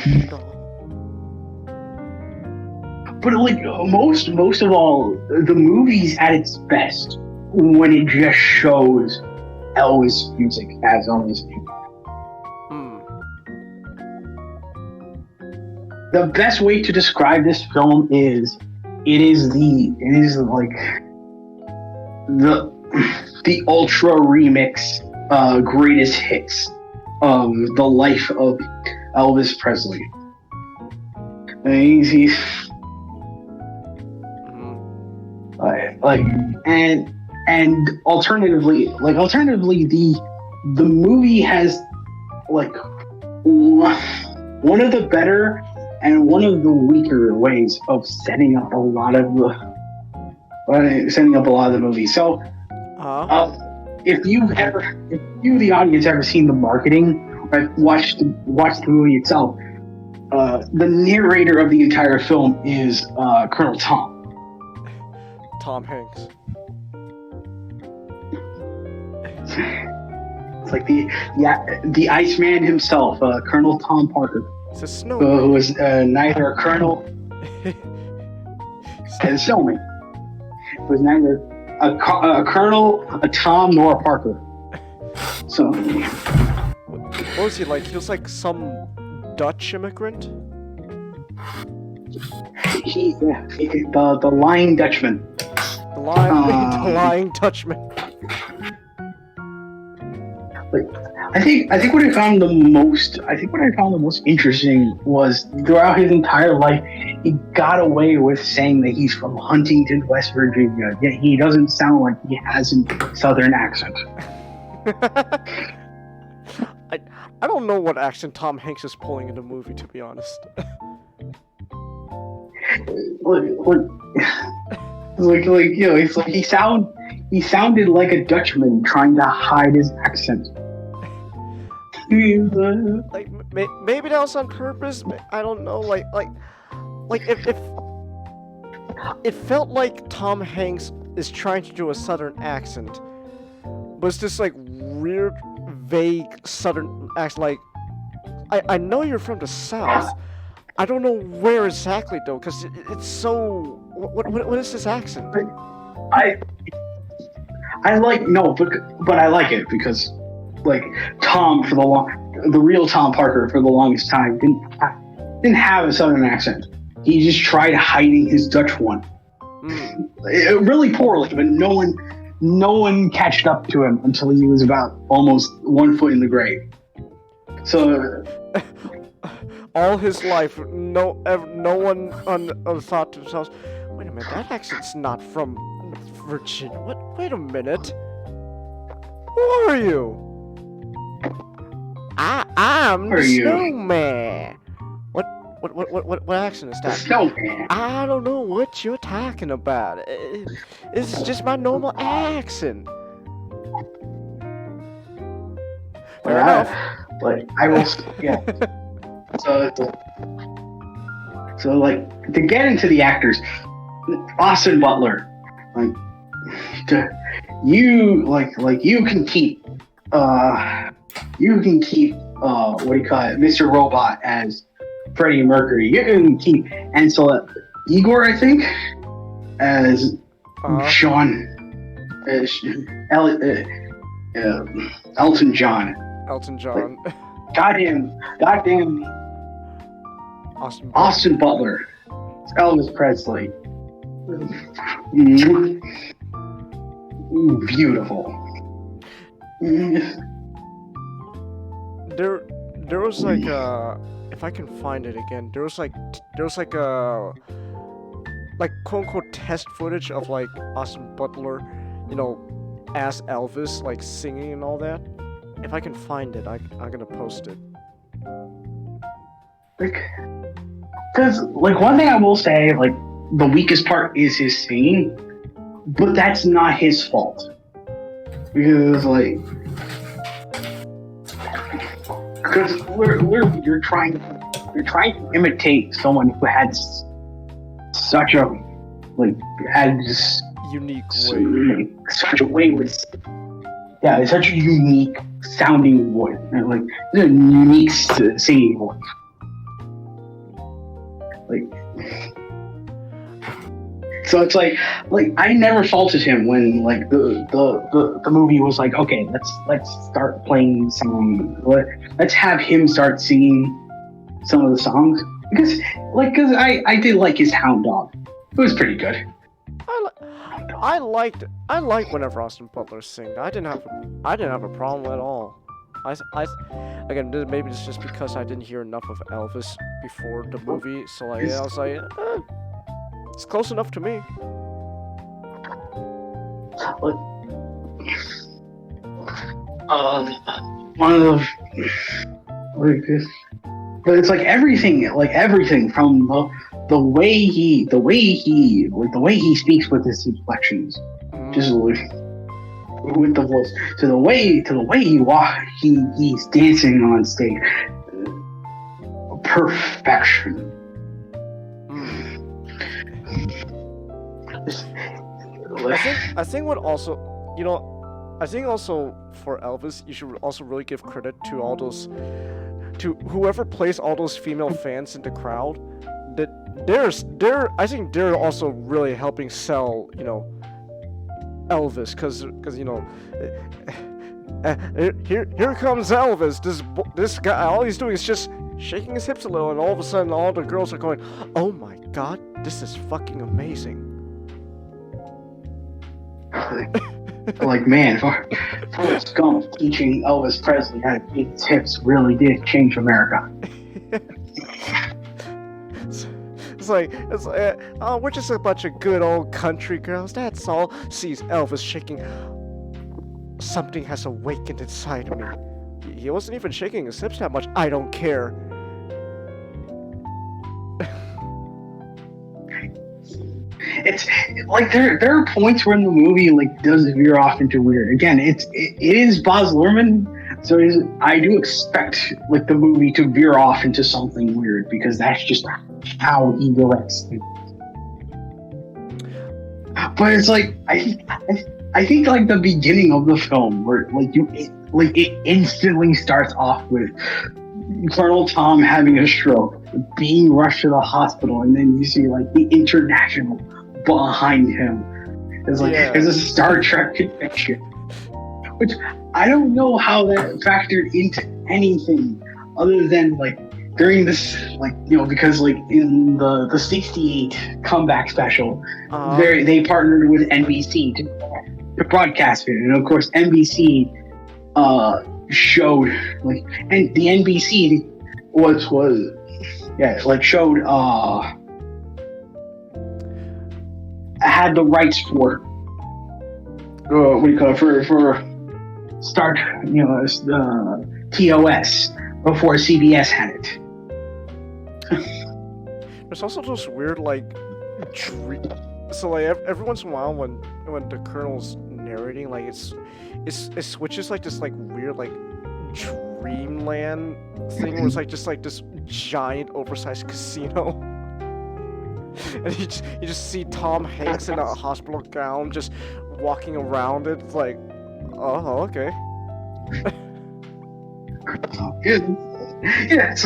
but like most of all, the movie's at its best when it just shows Elvis music as always. The best way to describe this film is it is like the ultra remix greatest hits of the life of Elvis Presley. And he's and alternatively the movie has like one of the better and one of the weaker ways of setting up a lot of the movie. So, if you the audience ever seen the marketing or watched the movie itself, the narrator of the entire film is Colonel Tom Hanks. It's like the Iceman himself, Colonel Tom Parker. It's a snowman. Who was neither a colonel and snowman. It was neither a colonel, a Tom, nor a Parker. So, what was he like? He was like some Dutch immigrant. The Lying Dutchman. The Lying Dutchman. I think what I found the most interesting was throughout his entire life, he got away with saying that he's from Huntington, West Virginia, yet he doesn't sound like he has a Southern accent. I don't know what accent Tom Hanks is pulling in the movie, to be honest. He sounded like a Dutchman trying to hide his accent. Like maybe that was on purpose. I don't know. Like if it felt like Tom Hanks is trying to do a Southern accent, but it's this like weird, vague Southern accent. Like I know you're from the South. I don't know where exactly though, because it's so. What is this accent? But I like but I like it because like Tom the real Tom Parker for the longest time didn't have a Southern accent. He just tried hiding his Dutch one, really poorly. But no one catched up to him until he was about almost 1 foot in the grave. So. All his life, no one thought to themselves, wait a minute, that accent's not from Virginia. What? Wait a minute. Who are you? I'm the snowman. What accent is that? Snowman. I don't know what you're talking about. It's just my normal accent. Fair enough. But I will, yeah. So like to get into the actors, Austin Butler, you can keep what do you call it, Mr. Robot as Freddie Mercury. You can keep Ansel Igor, I think, as Sean, Elton John. Elton John. Goddamn. Austin Butler. Elvis Presley. Beautiful. There was like if I can find it again, there was like a quote unquote test footage of like Austin Butler, as Elvis, like singing and all that. If I can find it, I'm gonna post it. Because one thing I will say, the weakest part is his singing, but that's not his fault. Because you're trying to imitate someone who had such a unique way. Such a way with such a unique sounding voice, a unique singing voice. So it's like I never faulted him when like the movie was like, okay, let's start playing some, let's have him start singing some of the songs because I did like his Hound Dog. It was pretty good. I liked whenever Austin Butler sang. I didn't have a problem at all. Again, maybe it's just because I didn't hear enough of Elvis before the movie, so like I was like, it's close enough to me. One of the, but it's like everything from the way he speaks with his inflections, just with the voice, to the way he's dancing on stage, perfection. I think what also, I think also for Elvis, you should also really give credit to all those, to whoever plays all those female fans in the crowd. That I think they're also really helping sell, Elvis, because here comes Elvis. This guy, all he's doing is just shaking his hips a little, and all of a sudden, all the girls are going, "Oh my God, this is fucking amazing." Like, man, Forrest Gump teaching Elvis Presley how to shake his hips really did change America. It's like, oh, we're just a bunch of good old country girls, that's all. Sees Elvis shaking. Something has awakened inside of me. He wasn't even shaking his hips that much. I don't care. It's like there are points where in the movie does veer off into weird. Again, it is Baz Luhrmann, so I do expect the movie to veer off into something weird because that's just how he directs things. But it's like I think the beginning of the film where it instantly starts off with Colonel Tom having a stroke, being rushed to the hospital, and then you see the international behind him. It's there's a Star Trek connection, which I don't know how that factored into anything other than during this because in the 68 comeback special, they partnered with NBC to broadcast it, and of course NBC showed and the NBC showed had the rights for for Star TOS before CBS had it. There's also those weird so every once in a while when the Colonel's narrating, it switches this weird dreamland thing where it's just this giant oversized casino. And you just see Tom Hanks in a hospital gown just walking around it. It's like, oh, okay. Yeah, it's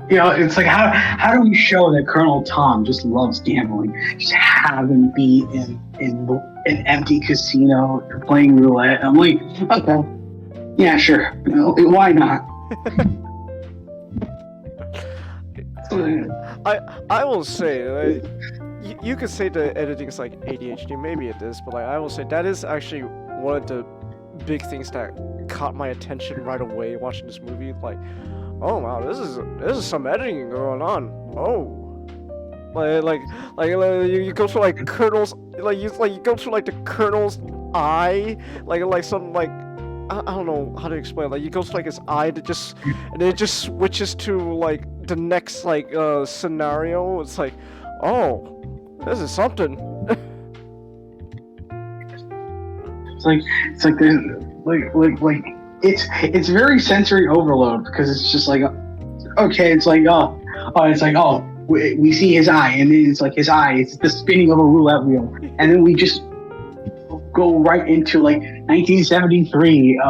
it's how do we show that Colonel Tom just loves gambling? Just have him be in an empty casino playing roulette. I'm like, okay, yeah, sure, why not? I will say, you could say the editing is ADHD, maybe it is, but I will say that is actually one of the big things that caught my attention right away watching this movie. Oh wow, this is some editing going on. Oh, you go through Colonel's you go through the Colonel's eye, some I don't know how to explain. You go through his eye and then it just switches to the next scenario. It's oh, this is something. It's very sensory overload because it's just okay, it's we see his eye, and then it's his eye, it's the spinning of a roulette wheel, and then we just go right into 1973.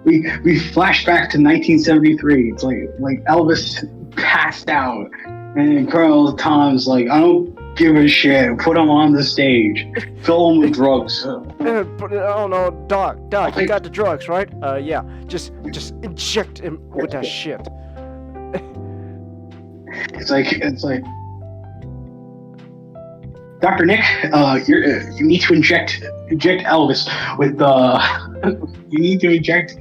We flash back to 1973. It's like Elvis passed out, and Colonel Tom's I don't give a shit. Put him on the stage. Fill him with drugs. Oh no, Doc, you got the drugs, right? Yeah. Just inject him with that shit. It's like, Dr. Nick, you need to inject Elvis with you need to inject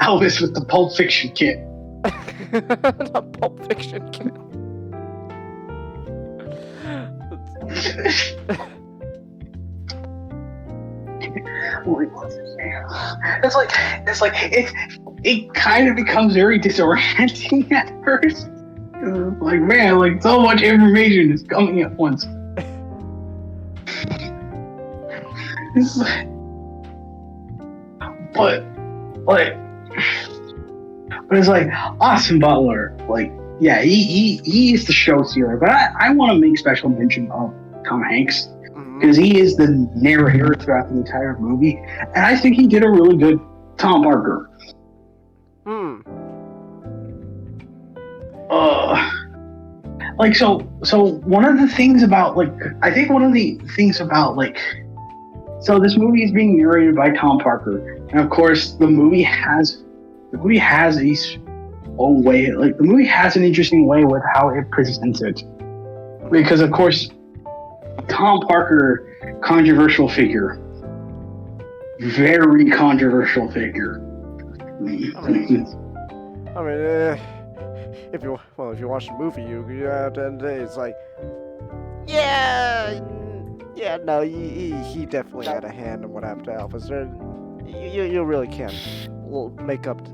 Elvis with the Pulp Fiction kit. The Pulp Fiction kit. It kind of becomes very disorienting at first. Like, man, like so much information is coming at once. It's like, but it's like Austin Butler, like, yeah, he is the show stealer, but I want to make special mention of Tom Hanks because he is the narrator throughout the entire movie, and I think he did a really good Tom Parker. So one of the things about so this movie is being narrated by Tom Parker, and of course the movie has an interesting way with how it presents it, because of course Tom Parker, controversial figure, very controversial figure. I mean, if you watch the movie, you at the end of the day, it's like, no, he definitely had a hand in what happened to Elvis. You really can't make up.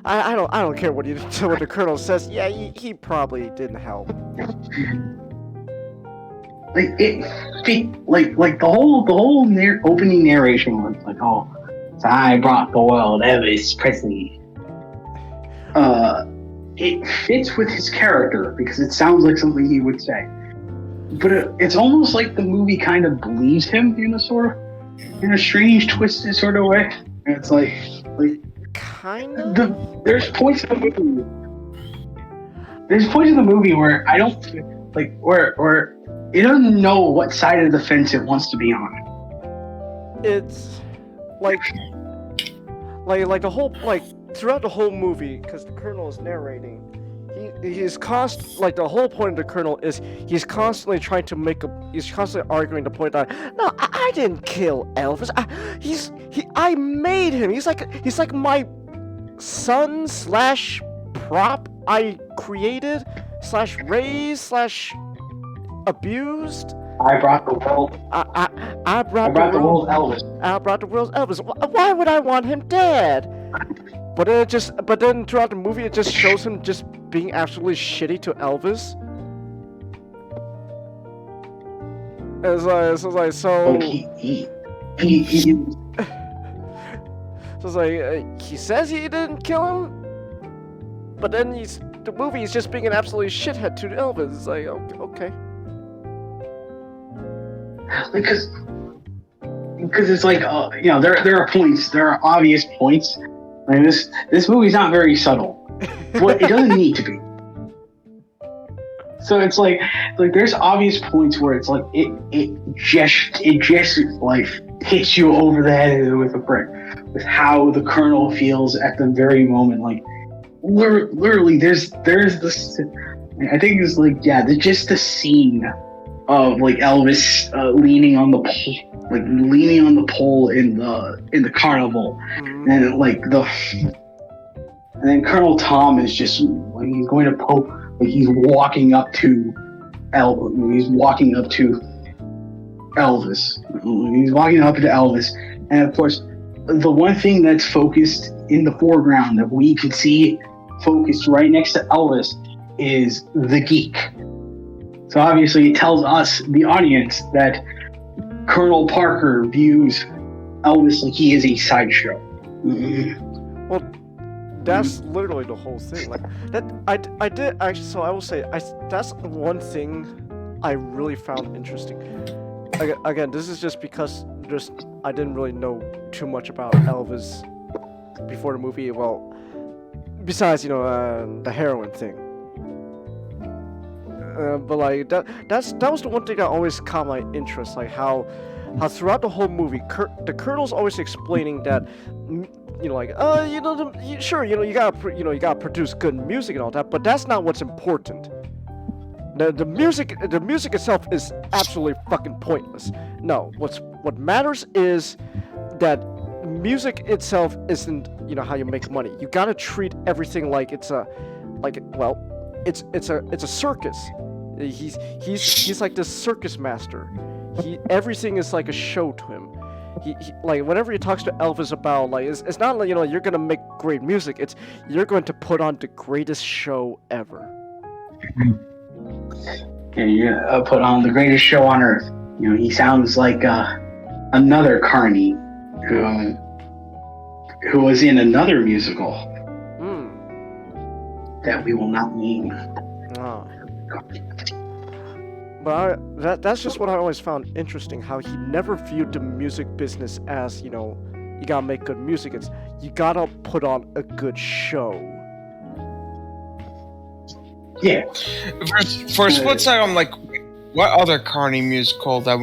I don't care what the Colonel says. Yeah, he probably didn't help. Like the whole opening narration was like, oh, so I brought the world Elvis Presley. It fits with his character because it sounds like something he would say, but it's almost like the movie kind of believes him in a strange, twisted sort of way. And it's like kind of. There's points in the movie where I don't like where it doesn't know what side of the fence it wants to be on. It's like the whole throughout the whole movie, because the Colonel is narrating, the whole point of the Colonel is he's constantly arguing the point that no, I didn't kill Elvis. I made him. He's like my son / prop I created / raised / abused. I brought the world. I brought the world Elvis. I brought the world Elvis. Why would I want him dead? But then throughout the movie, it just shows him just being absolutely shitty to Elvis. It's like so. So it's like he says he didn't kill him, but then the movie is just being an absolute shithead to Elvis. It's like okay. Because it's like there are points, there are obvious points. I mean, this movie's not very subtle, but it doesn't need to be. So it's like there's obvious points where it's like it just like hits you over the head with a brick with how the Colonel feels at the very moment. Like literally, there's this. I think it's like just the scene of like Elvis leaning on the pole in the carnival, and then Colonel Tom is just like he's going to poke, like he's walking up to Elvis. He's walking up to Elvis, and of course, the one thing that's focused in the foreground that we can see focused right next to Elvis is the geek. So obviously it tells us, the audience, that Colonel Parker views Elvis like he is a sideshow. Well, that's literally the whole thing. Like that, I did actually. So I will say, that's one thing I really found interesting. Again, this is just because I didn't really know too much about Elvis before the movie. Well, besides the heroin thing. But like that was the one thing that always caught my interest, like how throughout the whole movie, the Colonel's always explaining that, like sure, you gotta produce good music and all that, but that's not what's important. The music itself is absolutely fucking pointless. No, what matters is that music itself isn't how you make money. You gotta treat everything like it's a circus. He's like this circus master. Everything is like a show to him. He like whenever he talks to Elvis about like it's not like you're gonna make great music. It's you're going to put on the greatest show ever. And you put on the greatest show on earth. He sounds like another Carney who was in another musical that we will not name. Oh. But that's just what I always found interesting, how he never viewed the music business as, you gotta make good music. It's, you gotta put on a good show. Yeah. For a split second, I'm like, what other Carney musical that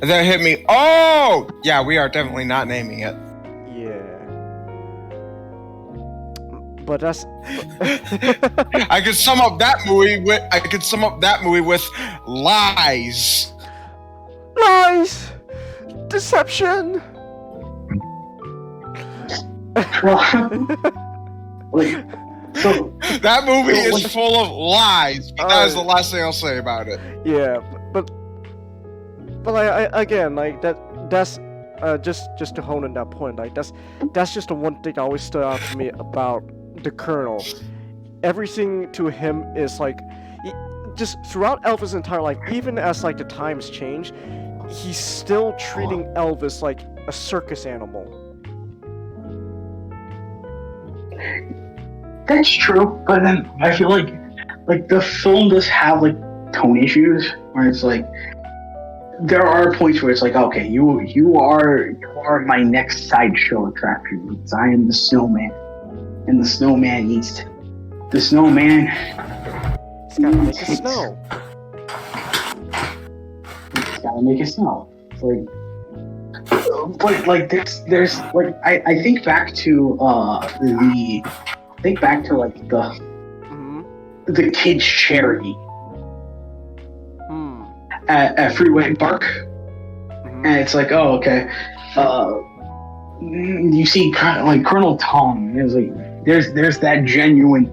hit me? Oh! Yeah, we are definitely not naming it. Yeah. But that's... I could sum up that movie with lies. Lies! Deception! So that movie is full of lies, but that is the last thing I'll say about it. Yeah, but that's just to hone in that point, like that's just the one thing that always stood out to me about the Colonel. Everything to him is like, just throughout Elvis' entire life, even as like the times change, he's still treating Elvis like a circus animal. That's true, but then I feel like the film does have like tone issues where it's like there are points where it's like, okay, you are my next sideshow attraction because I am the snowman, and the snowman needs to. The snowman. He's gotta make it snow. He's gotta make it snow. It's like, but like there's like I think back to like the kids' charity at Freeway Park, and it's like, oh, okay. You see, kind of like Colonel Tom. It's like there's that genuine.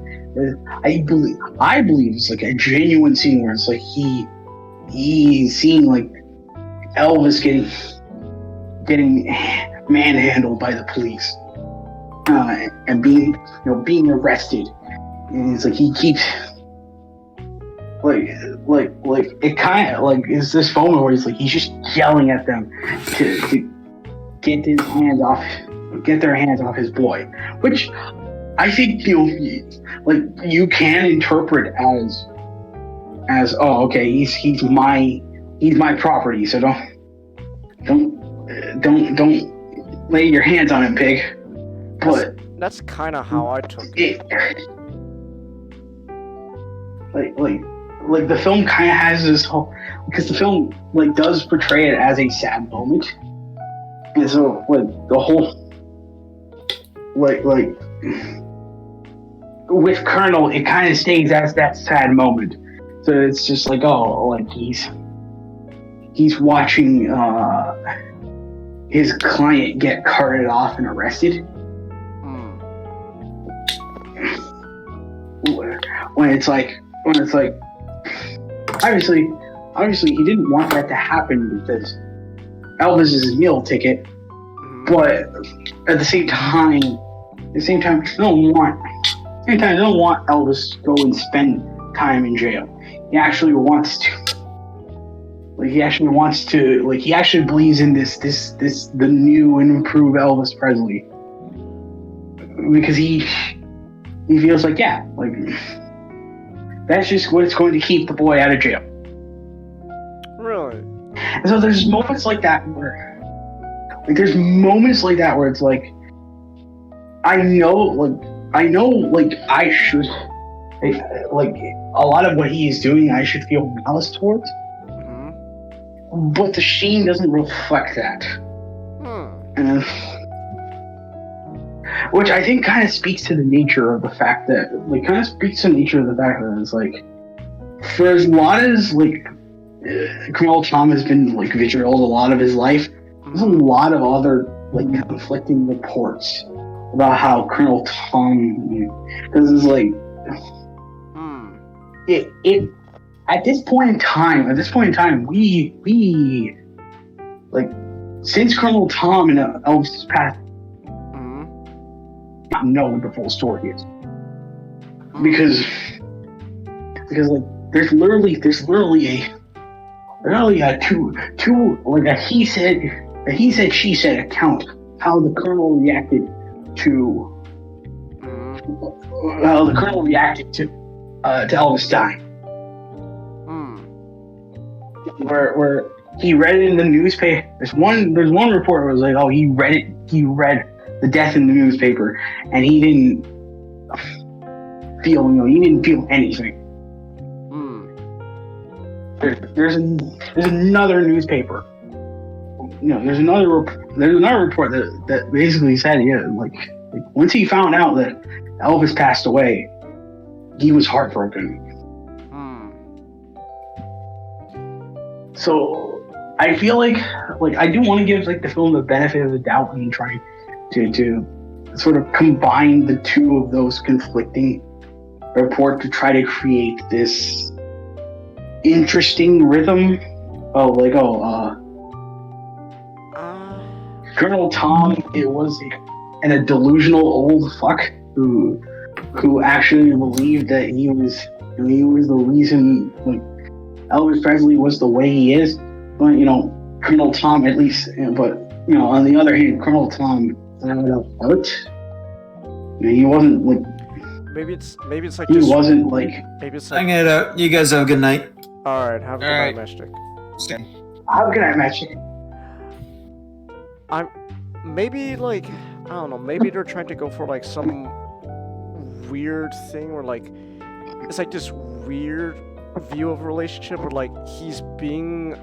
I believe it's like a genuine scene where it's like he's seeing like Elvis getting manhandled by the police. And being arrested, and it's like he keeps like it kind of like is this moment where he's just yelling at them to get their hands off his boy, which I think you can interpret as oh, okay, he's my property, so don't lay your hands on him, pig. But that's kind of how I took it. Like the film kind of has this whole, because the film like does portray it as a sad moment, and so like the whole like with Colonel, it kind of stays as that sad moment. So it's just like, oh, like he's watching his client get carted off and arrested. When it's like obviously he didn't want that to happen because Elvis is his meal ticket, but at the same time I don't want Elvis to go and spend time in jail. He actually believes in this the new and improved Elvis Presley, because he feels like, yeah, like that's just what's going to keep the boy out of jail. Really? And so there's moments like that where it's like I know I like a lot of what he is doing, I should feel malice towards. But the sheen doesn't reflect that. And, which I think kind of speaks to the nature of the fact that, it's like, for as long as, like, Colonel Tom has been, like, vitrioled a lot of his life, there's a lot of other, like, conflicting reports about how Colonel Tom, because it's like, it at this point in time, we like, since Colonel Tom and Elvis passed, not know what the full story is, because like there's literally a two like a he said she said account how the Colonel reacted to Elvis dying. Where he read it in the newspaper. There's one report where it was like, oh, he read the death in the newspaper, and he didn't feel anything. There's another newspaper. There's another report that basically said, like once he found out that Elvis passed away, he was heartbroken. So I feel like I do want to give like the film the benefit of the doubt and try to sort of combine the two of those conflicting reports to try to create this interesting rhythm of like, Colonel Tom, it was a delusional old fuck who actually believed that he was the reason, like, Elvis Presley was the way he is. But Colonel Tom, at least, but on the other hand, Colonel Tom found out hurt. He wasn't like. Maybe it's like he wasn't like. Maybe it's like. Hang it up. You guys have a good night. All right, have a good night, Matchstick. Have a good night, Matchstick. Maybe like, I don't know. Maybe they're trying to go for like some weird thing where like it's like this weird view of a relationship where like he's being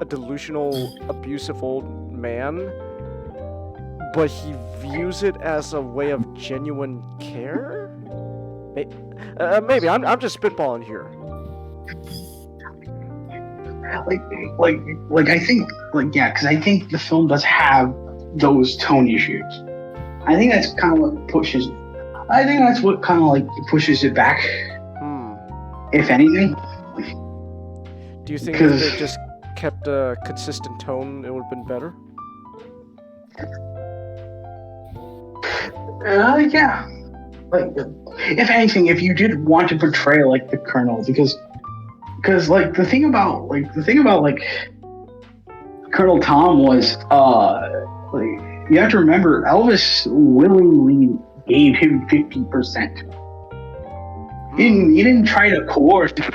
a delusional, abusive old man, but he views it as a way of genuine care. Maybe I'm just spitballing here. Like I think, like, yeah, because I think the film does have those tone issues. I think that's kind of what pushes. I think that's what kind of like pushes it back. If anything. Do you think if they just kept a consistent tone, it would have been better? Yeah. Like, if anything, if you did want to portray like the Colonel, because like the thing about Colonel Tom was like, you have to remember Elvis willingly gave him 50%. He didn't try to coerce him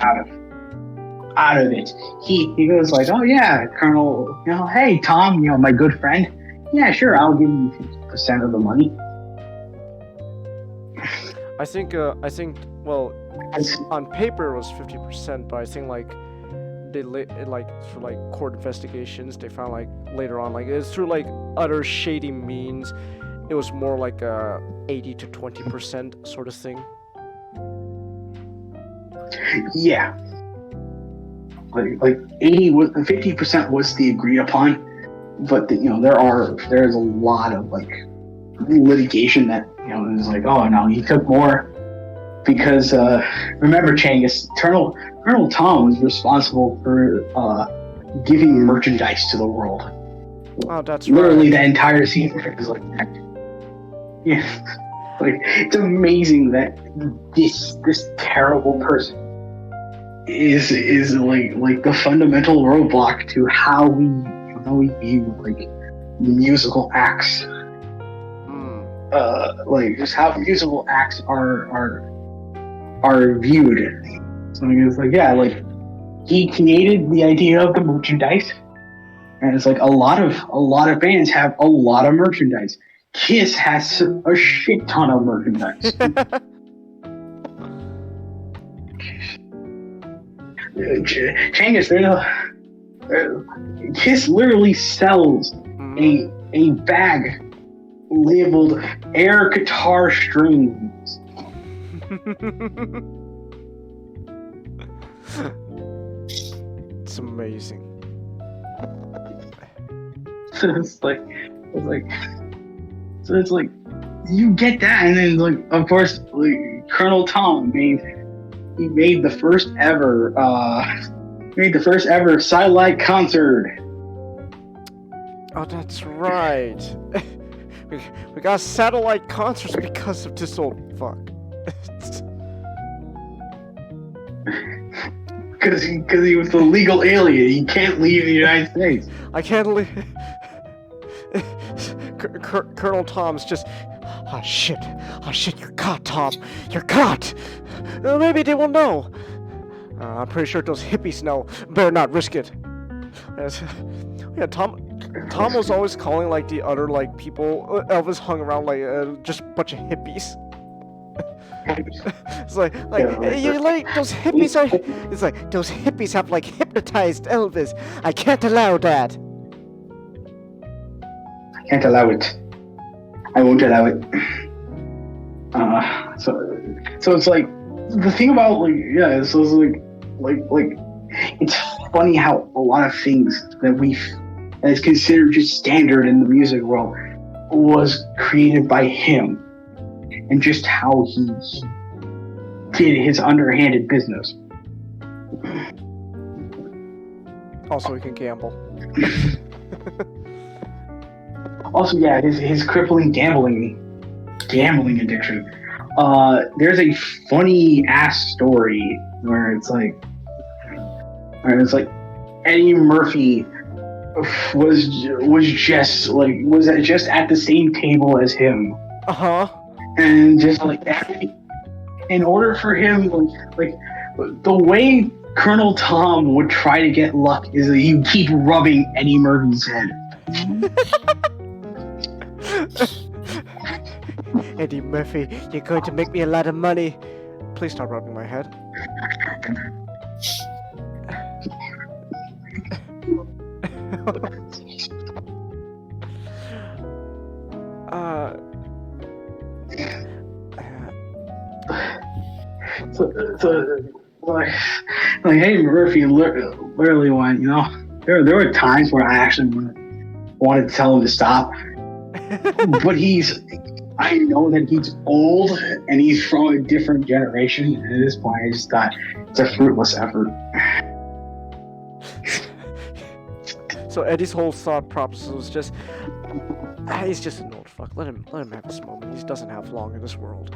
out of it. He goes like, oh yeah, Colonel, hey Tom, my good friend, yeah, sure, I'll give you 50% of the money. I think well, on paper it was 50%, but I think like they like for like court investigations they found like later on like it's through like other shady means it was more like a 80 to 20% sort of thing. Yeah. Like 50% was the agreed upon, but there's a lot of like litigation that is like, oh no, he took more because remember, Changus, Colonel Tom was responsible for giving merchandise to the world. Oh, that's literally right. The entire scene is like that. Yeah, like it's amazing that this terrible person is like the fundamental roadblock to how we view like musical acts. Like just how musical acts are viewed. So it's like, yeah, like he created the idea of the merchandise, and it's like a lot of bands have a lot of merchandise. Kiss has a shit ton of merchandise. Changus, Kiss literally sells a bag labeled air guitar strings. It's amazing. So it's like you get that, and then like of course like, Colonel Tom made the first ever Sidelight concert. Oh, that's right. we got satellite concerts because of this old fuck. Because he was a legal alien. He can't leave the United States. I can't leave. Colonel Tom's just. Oh shit! You're caught, Tom. You're caught. Maybe they will know. I'm pretty sure those hippies know. Better not risk it. Yeah, Tom was always calling like the other like people Elvis hung around like just a bunch of hippies. It's like you like those hippies are. It's like those hippies have like hypnotized Elvis. I can't allow that. I can't allow it. I won't allow it. So it's like the thing about like yeah. So it's like it's funny how a lot of things that is considered just standard in the music world was created by him, and just how he did his underhanded business. Also, he can gamble. Also, yeah, his crippling gambling addiction. There's a funny ass story where it's like Eddie Murphy was just at the same table as him. And just like in order for him like the way Colonel Tom would try to get luck is that you keep rubbing Eddie Murphy's head. Eddie Murphy, you're going to make me a lot of money. Please stop rubbing my head. Like Eddie Murphy literally went, you know, there were times where I actually wanted to tell him to stop, but I know that he's old and he's from a different generation, and at this point I just thought it's a fruitless effort. So Eddie's whole thought process was just, he's just an old fuck. Let him have this moment. He doesn't have long in this world.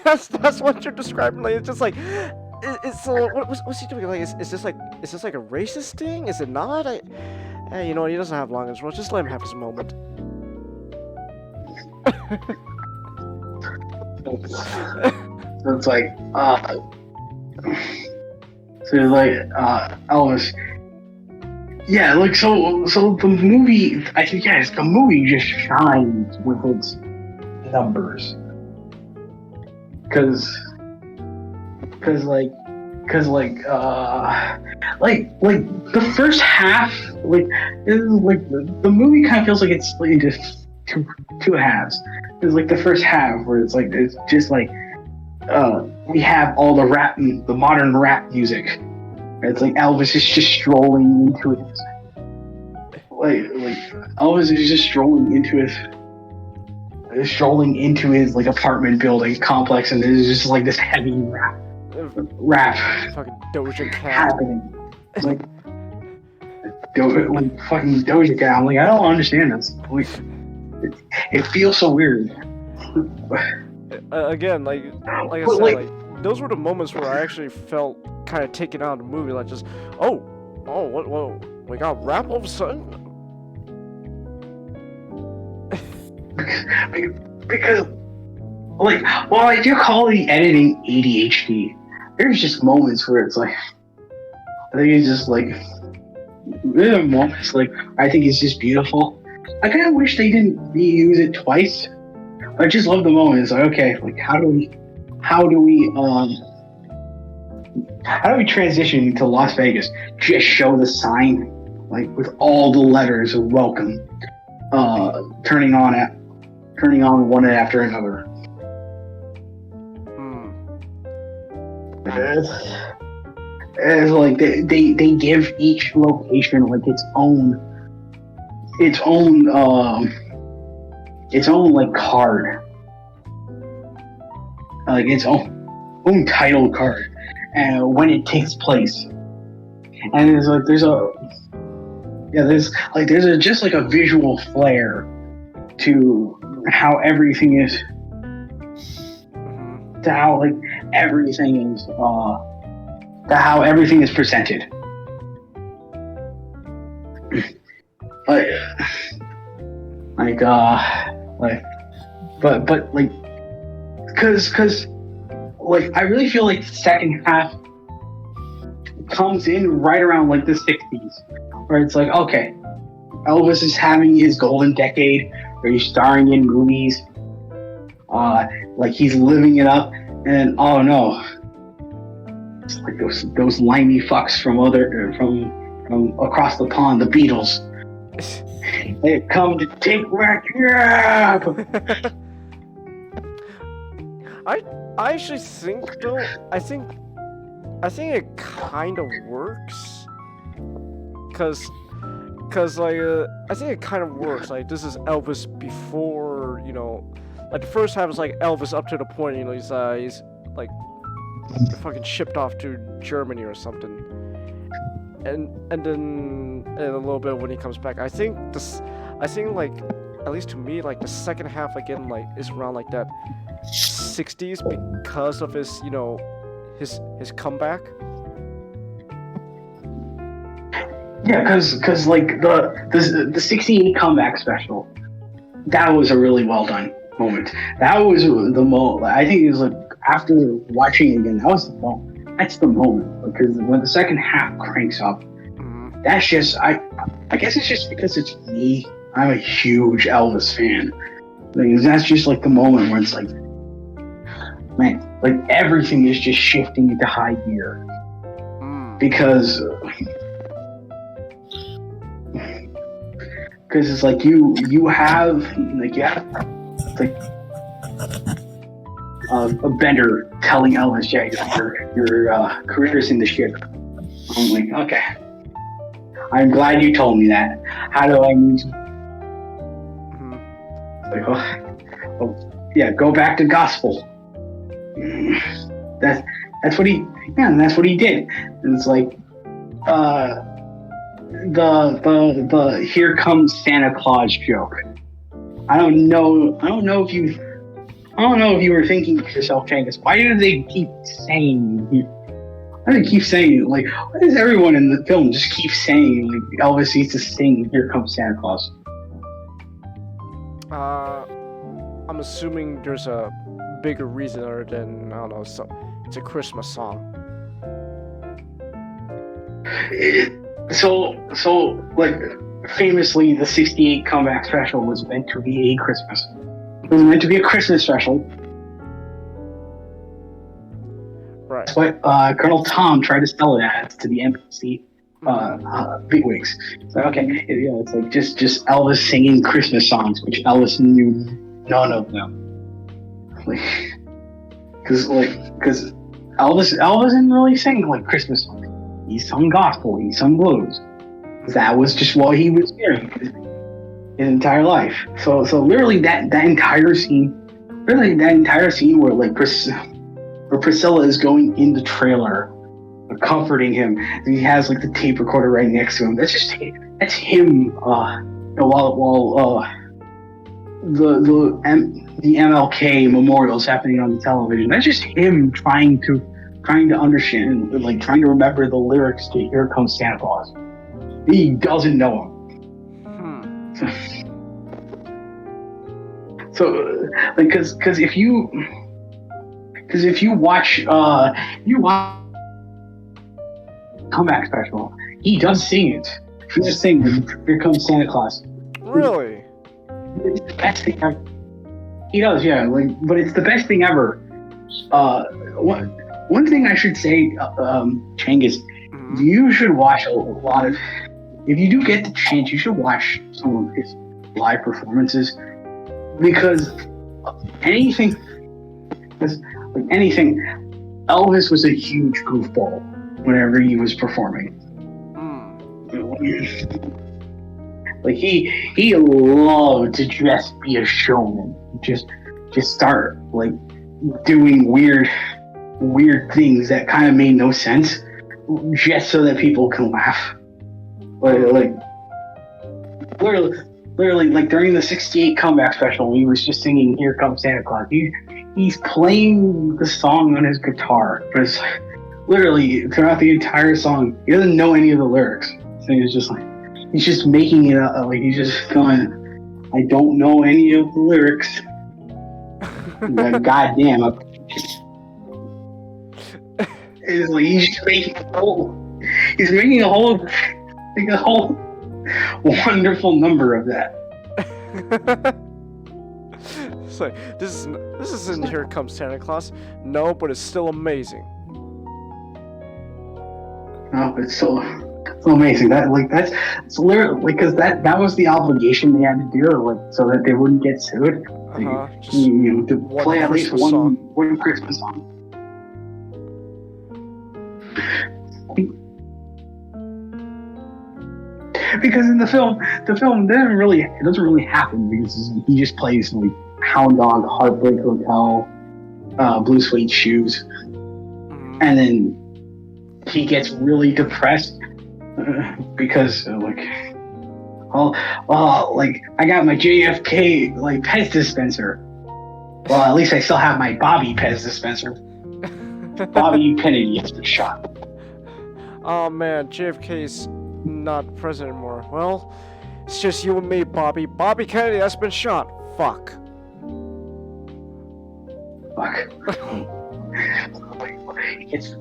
that's what you're describing. Like it's just like, it's what's he doing? Like is this like a racist thing? Is it not? You know, he doesn't have long in this world. Just let him have his moment. So it's like, Elvis. Yeah, like so the movie. I think the movie just shines with its numbers, because the first half, the movie kind of feels like it's split into two halves. There's like the first half where it's just like we have all the modern rap music. It's like Elvis is just strolling into it. Elvis is just strolling into his like apartment building complex, and there's just like this heavy rap fucking Doja Cat happening. Like fucking Doja Cat. I'm like, I don't understand this. Like, it feels so weird. Again, like I said, like those were the moments where I actually felt kind of taken out of the movie. Like just, what we got rap all of a sudden. Because, like, while I do call the editing ADHD, there's just moments where it's like, I think it's just like, there are moments like, I think it's just beautiful. I kind of wish they didn't reuse it twice. I just love the moment. It's like, okay, like, how do how do we transition to Las Vegas? Just show the sign, like with all the letters of welcome, turning on one after another. It's like they give each location like its own like card, like its own title card, and when it takes place, and there's just like a visual flair to how everything is, to how like everything is, to how everything is presented. But I really feel like the second half comes in right around like the 60s, where it's like, okay, Elvis is having his golden decade, where he's starring in movies, like he's living it up, and oh no, it's like those limey fucks from across the pond, the Beatles. They come to take my job. I actually think though, I think it kind of works, cause like I think it kind of works. Like this is Elvis before, you know, like the first half is like Elvis up to the point, you know, he's like fucking shipped off to Germany or something, and then in a little bit when he comes back, I think like, at least to me, like the second half again like is around like that 60s because of his, you know, his comeback. Yeah, because like the 68 comeback special, that was a really well done moment. That was the moment. I think it was like, after watching it again, that's the moment, because when the second half cranks up, that's just I guess it's just because it's me. I'm a huge Elvis fan. Like, that's just like the moment where it's like, man, like everything is just shifting into high gear, because it's like you have like a Bender telling Elvis, yeah, your career's in the shit. I'm like, okay, I'm glad you told me that. How do I need to? Like, oh, yeah, go back to gospel. That's what he did. And it's like, the "Here Comes Santa Claus" joke. I don't know if you were thinking to yourself, Changus, why do they keep saying? Why do they keep saying, like, why does everyone in the film just keep saying, like, Elvis needs to sing "Here Comes Santa Claus"? I'm assuming there's a bigger reason other than, I don't know, so it's a Christmas song. So like, famously, the 68 comeback special was meant to be a Christmas. It was meant to be a Christmas special. Right. That's what Colonel Tom tried to sell it as to the NBC bigwigs. So okay, yeah, it's like just Elvis singing Christmas songs, which Elvis knew none of them. Because Elvis didn't really sing like Christmas songs. He sung gospel, he sung blues. That was just what he was hearing his entire life. So literally that entire scene where like where Priscilla is going in the trailer, comforting him, and he has like the tape recorder right next to him. That's him. While the MLK memorials happening on the television, that's just him trying to understand, like trying to remember the lyrics to "Here Comes Santa Claus." He doesn't know them. So, like, because if you watch comeback special, he does sing it. He does sing "Here Comes Santa Claus." Really? It's the best thing ever. He does, yeah. Like, but it's the best thing ever one thing I should say, Chang, is you should watch a lot of. If you do get the chance, you should watch some of his live performances, because anything, Elvis was a huge goofball whenever he was performing. Like he loved to just be a showman, just start like doing weird things that kind of made no sense, just so that people can laugh. Like literally, like during the '68 comeback special, he was just singing "Here Comes Santa Claus." He's playing the song on his guitar, but it's like, literally throughout the entire song, he doesn't know any of the lyrics. So he's just like, he's just making it up. Like he's just going, I don't know any of the lyrics. But goddamn, it's like he's making a whole wonderful number of that. It's like, this isn't Here Comes Santa Claus. No, but it's still amazing. Oh, it's so amazing. That's literally because that was the obligation they had to do, like so that they wouldn't get sued. To play at least one Christmas song. Because in the film doesn't really happen, because he just plays like Hound Dog, Heartbreak Hotel, Blue Suede Shoes, and then he gets really depressed because like I got my JFK like Pez dispenser. Well, at least I still have my Bobby Pez dispenser. Bobby Kennedy has been shot. Oh man, JFK's not president anymore. Well, it's just you and me, Bobby. Bobby Kennedy has been shot. Fuck. He gets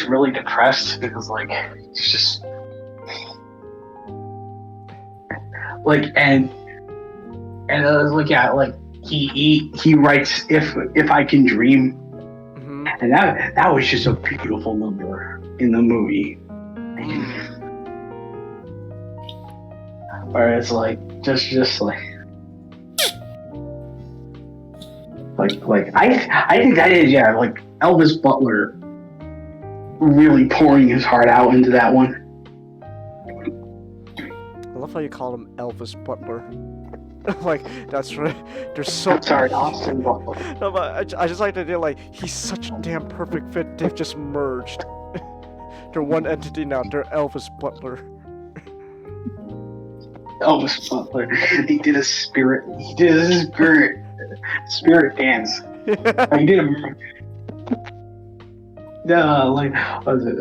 really depressed because like it's just like and like yeah, like he writes if I Can Dream, and that was just a beautiful number in the movie. Where it's like just like I think that is like Elvis Butler really pouring his heart out into that one. I love how you call him Elvis Butler. Like that's right. There's so. Sorry, Austin Butler. No, but I just like the idea like he's such a damn perfect fit. They've just merged. They're one entity now. They're Elvis Butler. Elvis Butler. He did a spirit dance. He did what was it?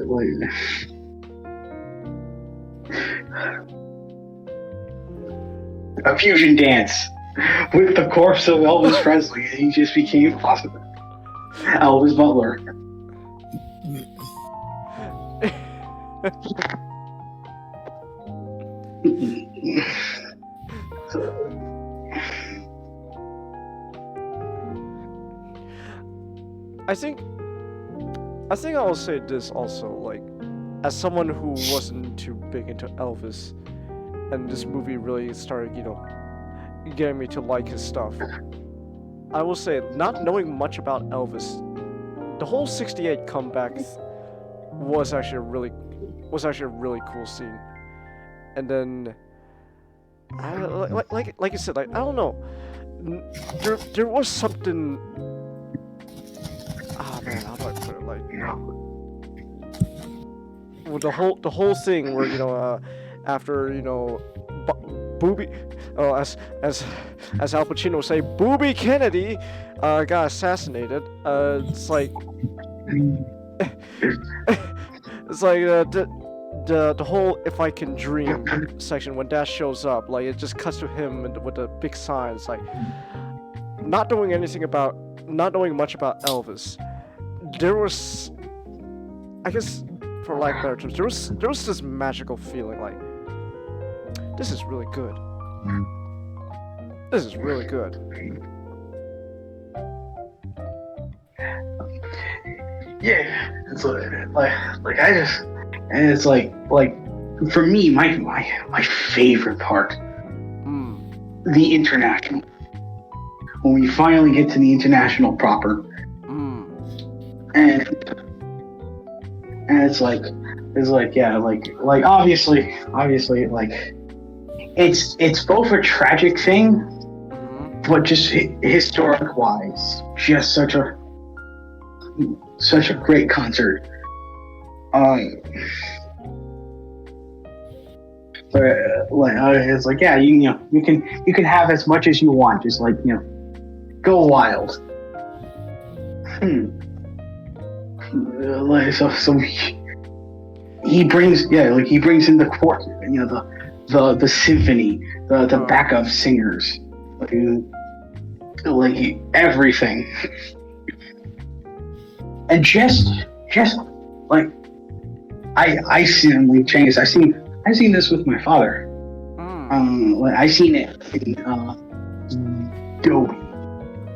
A fusion dance with the corpse of Elvis Presley. He just became Elvis Butler. I think I will say this also, like, as someone who wasn't too big into Elvis, and this movie really started, getting me to like his stuff. I will say, not knowing much about Elvis, the whole '68 comeback was actually a really cool scene. And then, like you said, like I don't know, there was something. Ah man, how do I put it? Like, well, the whole thing where after Booby, as Al Pacino would say, Booby Kennedy got assassinated. It's like the whole "If I Can Dream" section when that shows up, like it just cuts to him with a big sign. It's like not knowing much about Elvis. There was, I guess, for lack of better terms, there was this magical feeling like this is really good. This is really good. Yeah, it's like I just, and it's like for me, my favorite part, the international. When we finally get to the international proper, and it's like yeah, like obviously like it's both a tragic thing, but just historic wise, just such a great concert. But it's like, yeah, you can have as much as you want, just like, go wild. Like so he brings in the court, the symphony, the backup singers, like everything. And just like I seen like Changis, I seen this with my father. Like I seen it in Dolby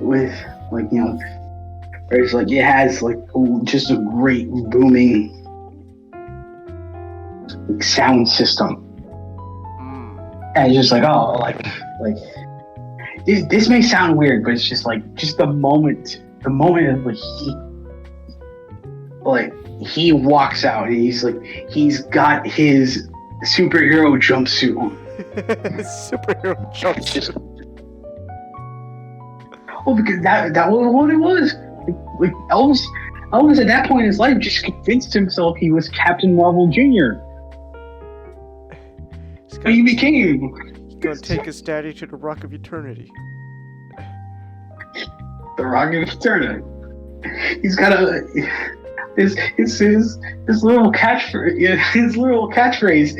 with like where it's like it has like just a great booming sound system. And it's just like this may sound weird, but it's just the moment of he walks out and he's got his superhero jumpsuit on. Superhero jumpsuit. Well, because that was what it was. Like Elvis at that point in his life just convinced himself he was Captain Marvel Jr. But he became. He's gonna take his daddy to the Rock of Eternity. The Rock of Eternity. He's got his little catchphrase. His little catchphrase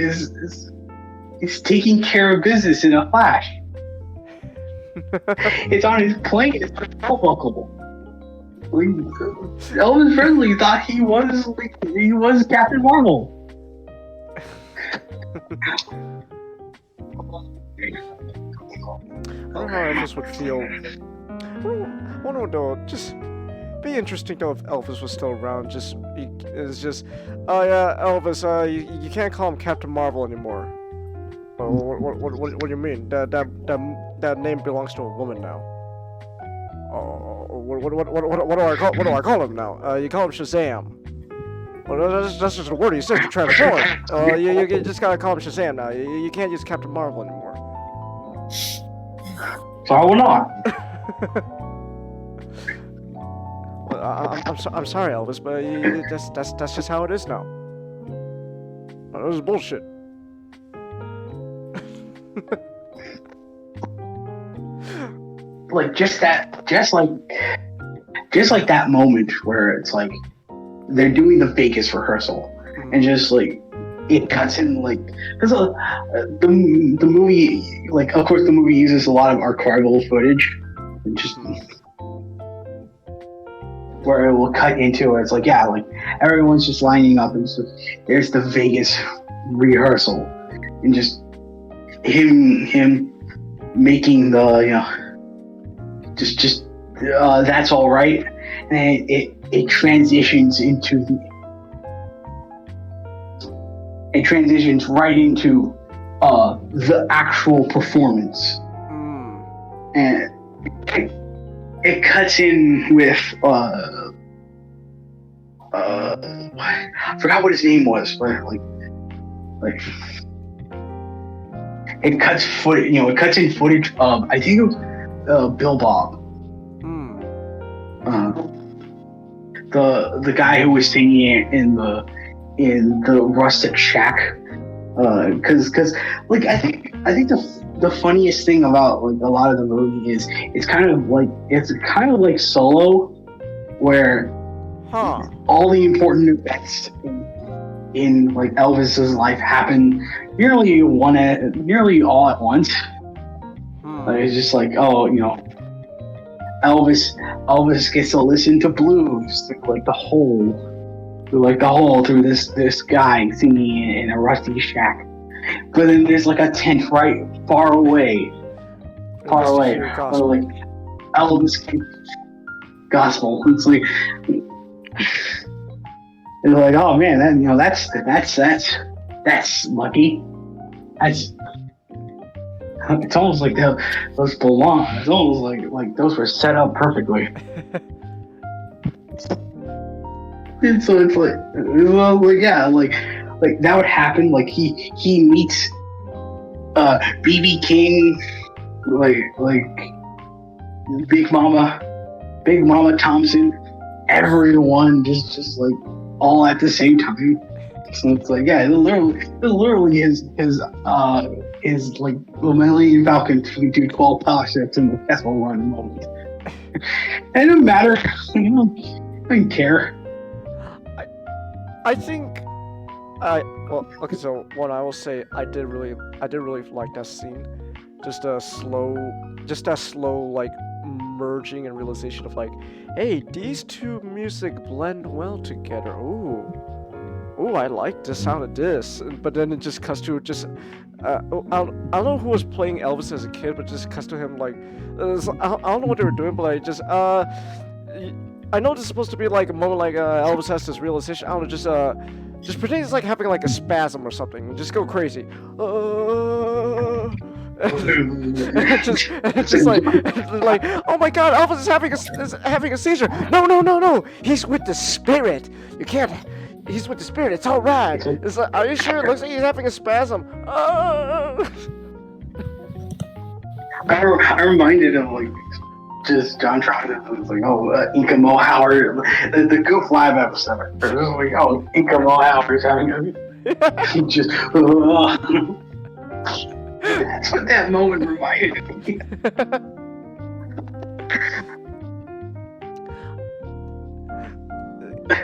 is taking care of business in a flash. It's on his plane. It's buckle. Elvis Presley thought he was Captain Marvel. I don't know how Elvis would feel. I wonder though, just be interesting though if Elvis was still around. Oh yeah, Elvis, you can't call him Captain Marvel anymore. What do you mean? That name belongs to a woman now. What do I call him now? You call him Shazam. Well, that's just a word he says to transform. You just gotta call him Shazam now. You can't use Captain Marvel anymore. So I will not. Well, I'm sorry, Elvis, but that's just how it is now. This is bullshit. Like just like that moment where it's like they're doing the Vegas rehearsal and just like it cuts in like because the movie, like of course the movie uses a lot of archival footage and just where it will cut into it. It's like, yeah, like everyone's just lining up and so there's the Vegas rehearsal and just him making the just that's all right, and it transitions right into the actual performance, and it cuts in with I forgot what his name was, but like it cuts footage. It cuts in footage of I think it was Bill Bob, the guy who was singing it in the rustic shack. Because like I think the funniest thing about like a lot of the movie is it's kind of like Solo, where all the important events in like Elvis's life happen nearly all at once. Like, it's just like, oh, Elvis gets to listen to blues through the whole through this guy singing in a rusty shack. But then there's like a tent right far away, where like Elvis gospel. It's like And they're like, oh man, that's lucky. It's almost like those belong. It's almost like those were set up perfectly. And so it's like that would happen. Like he meets BB King, like Big Mama Thompson, everyone just like all at the same time. So it's like, yeah, literally his like Millennium Falcon can do 12 power steps in the Kessel Run moment. It didn't matter. I didn't care. I think okay, so what I will say, I did really like that scene. Just that slow like merging and realization of like, hey, these two music blend well together. Ooh, I like the sound of this. But then it just cuts to just I don't know who was playing Elvis as a kid, but just cuts to him like I don't know what they were doing, but like just I know this is supposed to be like a moment like Elvis has this realization. I don't know, just pretend it's like having like a spasm or something. Just go crazy. just like oh my God, Elvis is having a seizure. No, he's with the spirit. You can't. He's with the spirit. It's all right. It's like, are you sure? It looks like he's having a spasm. I reminded of like just John Travolta. It was like, Inca Mo Howard, the Goof Live episode. It was like, Inca Mo Howard's having a just. That's what that moment reminded me.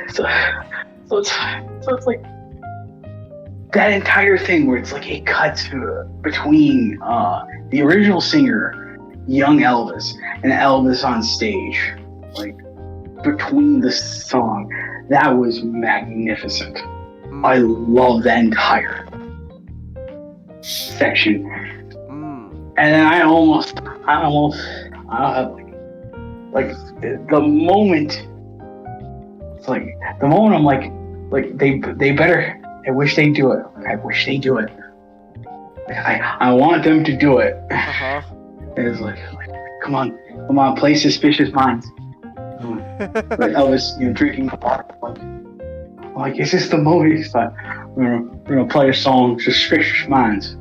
So it's like that entire thing where it's like it cuts between the original singer, young Elvis, and Elvis on stage, like between the song. That was magnificent. I love that entire section. And then I almost like the moment. It's like the moment I'm like they better. I wish they do it. I wish they do it. I want them to do it. It's like come on, play Suspicious Minds. Like Elvis, drinking the bar. Like, is this the moment? He's like, we're gonna play a song, Suspicious Minds.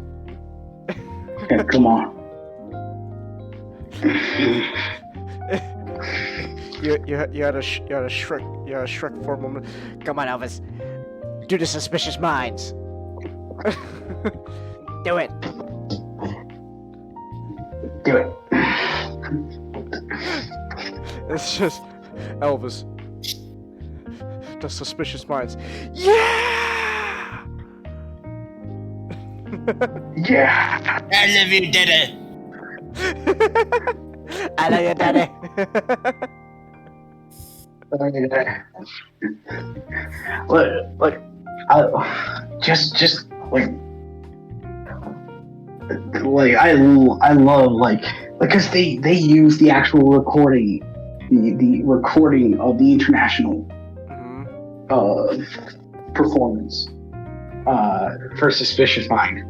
Yeah, come on. You had a Shrek for a moment. Come on, Elvis. Do the Suspicious Minds. Do it. Do it. It's just Elvis. The Suspicious Minds. Yeah! Yeah. I love you, Daddy. I love you, Daddy. I love because they use the actual recording, the recording of the international performance for Suspicious Mind.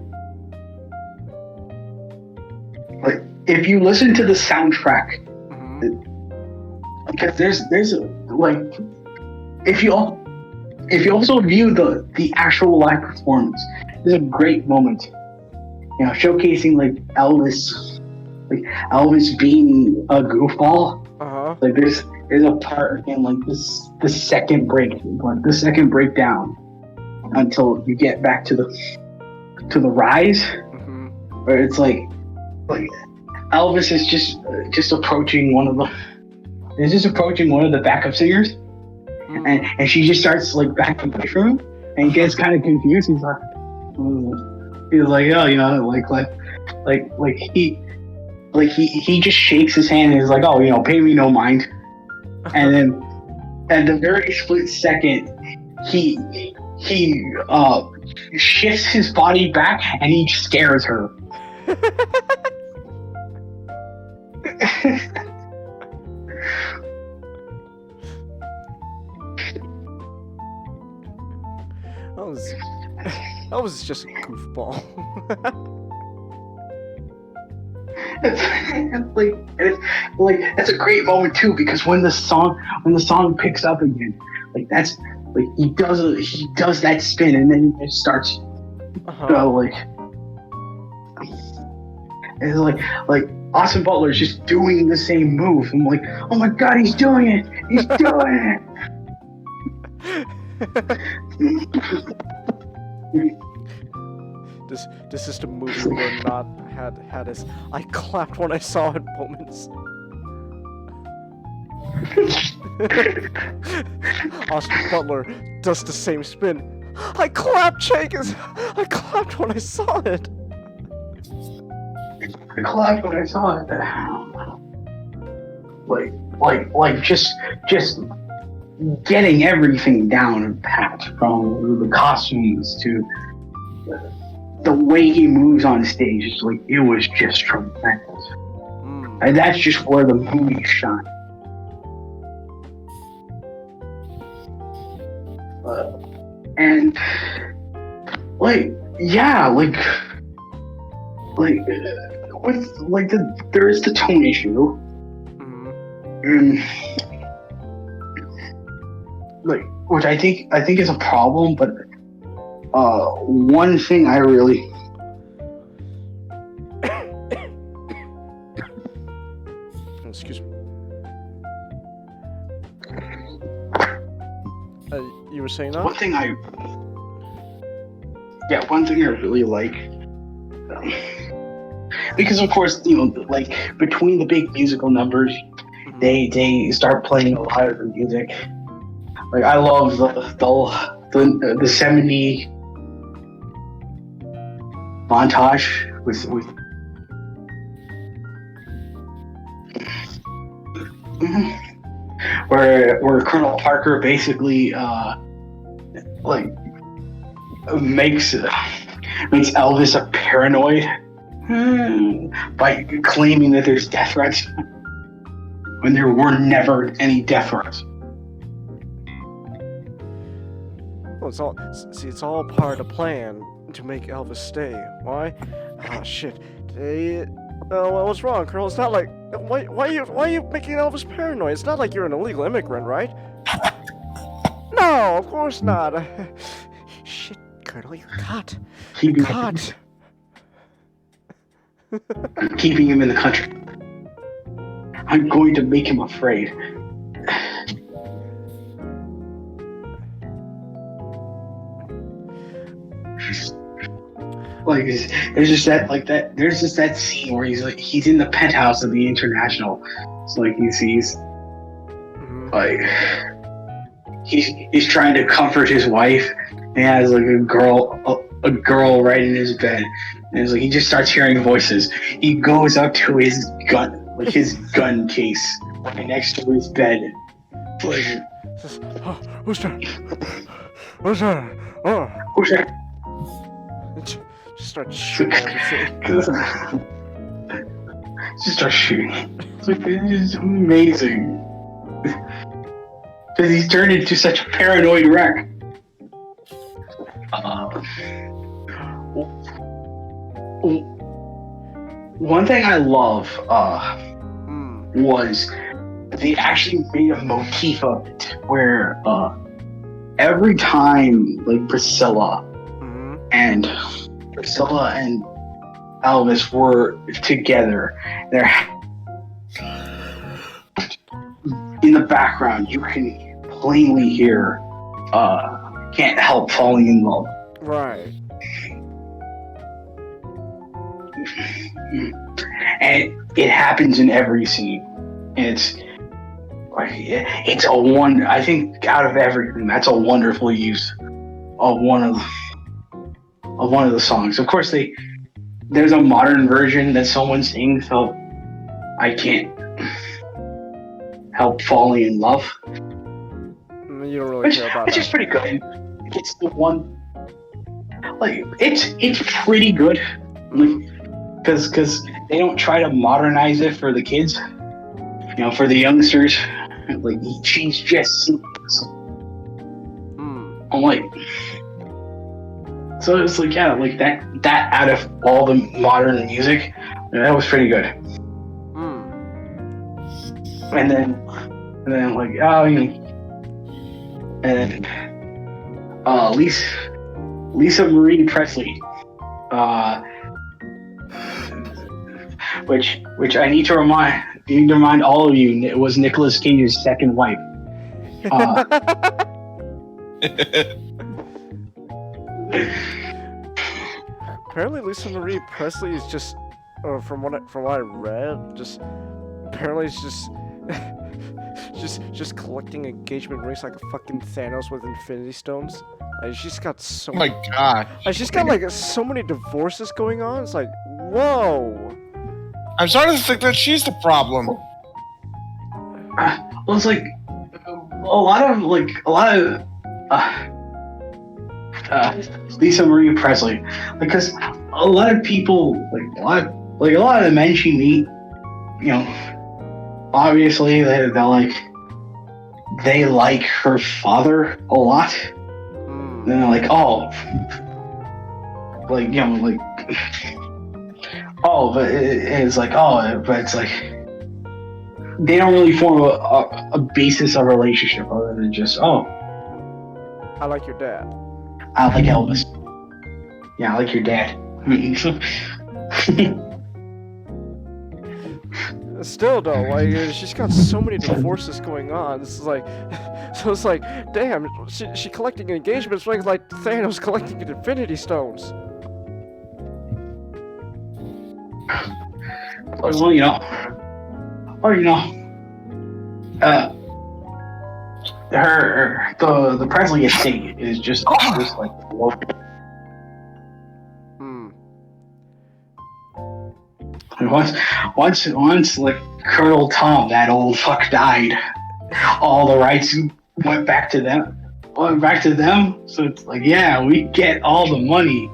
Like if you listen to the soundtrack, because there's if you also view the actual live performance, there's a great moment, showcasing Elvis being a goofball. Like there's a part in the second breakdown until you get back to the rise, where it's like Elvis is just approaching one of the backup singers, and she just starts backing away from him, and he gets kind of confused. He's like, he just shakes his hand and is like, pay me no mind. And then at the very split second, he shifts his body back and he scares her. That was just a goofball. Like that's a great moment too, because when the song picks up again, like that's like he does that spin and then he just starts like it's like Austin Butler's just doing the same move. I'm like, oh my god, he's doing it! He's doing it! This is the movie where not had his I clapped when I saw it moments. Austin Butler does the same spin. I clapped, Jenkins! I clapped when I saw it! I clapped when I saw it. Like just getting everything down pat, from the costumes to the way he moves on stage. It's like it was just tremendous. And that's just where the movie shines. And like yeah, there is the tone issue, and like which I think is a problem. But one thing I really excuse me. You were saying that? One thing I really like, because of course, you know, like between the big musical numbers, they start playing a lot of the music. Like I love the 70 montage with where Colonel Parker basically makes Elvis a paranoid by claiming that there's death threats when there were never any death threats. Well, it's all part of the plan to make Elvis stay. Why? Ah, shit. Well, what's wrong, Colonel? It's not like why are you making Elvis paranoid? It's not like you're an illegal immigrant, right? No, of course not. Shit, Colonel, you're caught. You're caught. I'm keeping him in the country. I'm going to make him afraid. Like there's just that scene where he's in the penthouse of the International. It's like he sees like he's trying to comfort his wife, and he has like a girl right in his bed, and it's like he just starts hearing voices. He goes up to his gun case right next to his bed. Like, who's that? Who's that? Oh. Who's that? Just start shooting everything. Just start shooting. It's like, it's amazing. Because he's turned into such a paranoid wreck. One thing I love was they actually made a motif of it where every time like Priscilla and Elvis were together, they're in the background you can plainly hear Can't Help Falling in Love. Right. And it happens in every scene. It's a one. I think out of everything, that's a wonderful use of one of the songs. Of course, there's a modern version that someone sings of "I Can't Help Falling in Love." You don't really care about which is pretty good. It's the one. Like it's pretty good. Because they don't try to modernize it for the kids, you know, for the youngsters. Like she's just I'm like, So it's like, yeah, like that out of all the modern music, that was pretty good. And then like, oh, you know, and Lisa Marie Presley, which I need to remind all of you, it was Nicolas Cage's second wife. Apparently, Lisa Marie Presley is just, from what I read, just apparently it's just collecting engagement rings like a fucking Thanos with Infinity Stones. Like, she's got so. Oh my god! Like, she's got like so many divorces going on. It's like, whoa. I'm starting to think that she's the problem. Well, it's like a lot of Lisa Marie Presley, because a lot of people, a lot of the men she meet, you know, obviously they like her father a lot. And they're like, oh, like, you know, like, oh, but it's like, oh, but it's like they don't really form a basis of relationship other than just, oh, I like your dad. I like Elvis. Yeah, I like your dad. Still though, like, she's got so many divorces going on. It's like, so it's like, damn, she collecting engagements rings like Thanos collecting Infinity Stones. Well, you know, the Presley estate is just like local. Once like Colonel Tom, that old fuck, died, all the rights went back to them. So it's like, yeah, we get all the money.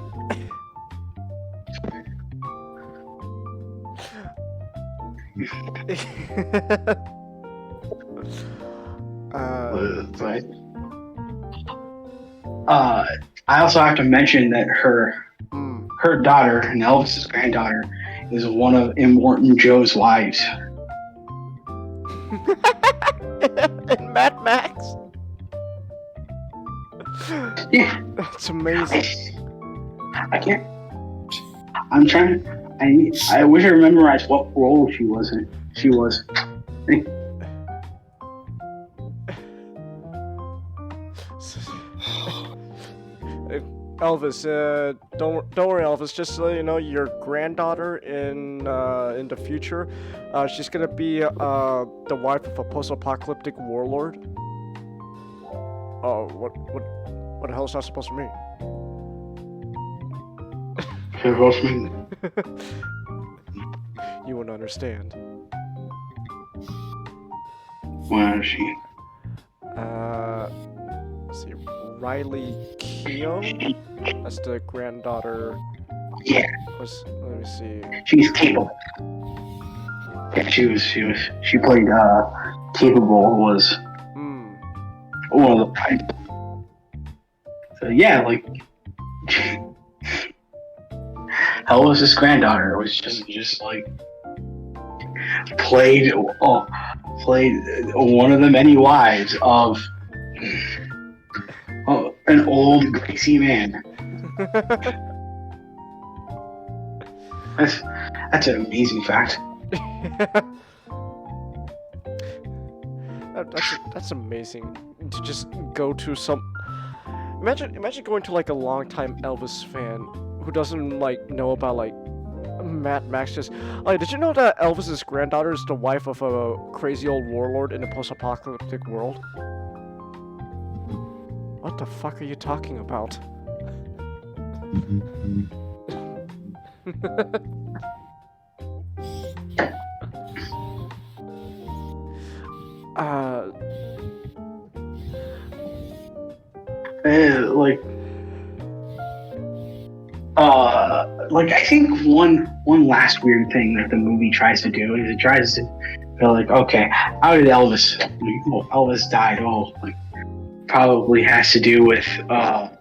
I also have to mention that her daughter, and Elvis's granddaughter, is one of Immortan Joe's wives. And Mad Max. Yeah, that's amazing. I can't. I'm trying. I wish I memorized what role she was in. She was. Elvis, don't worry, Elvis. Just so you know, your granddaughter in the future, she's gonna be the wife of a post-apocalyptic warlord. Oh, what the hell is that supposed to mean? You wouldn't understand. Where is she? Let's see, Riley Keough. That's the granddaughter. Yeah. Let me see. She's capable. Yeah, she played capable, was one of the. So yeah, like Elvis's granddaughter was just like played one of the many wives of an old greasy man. That's an amazing fact. That's amazing to just go to some. Imagine going to like a longtime Elvis fan who doesn't like know about like Mad Max. Just like, did you know that Elvis's granddaughter is the wife of a crazy old warlord in a post-apocalyptic world? What the fuck are you talking about? Like I think one last weird thing that the movie tries to do is it tries to go like, okay, how did Elvis died? Oh, like probably has to do with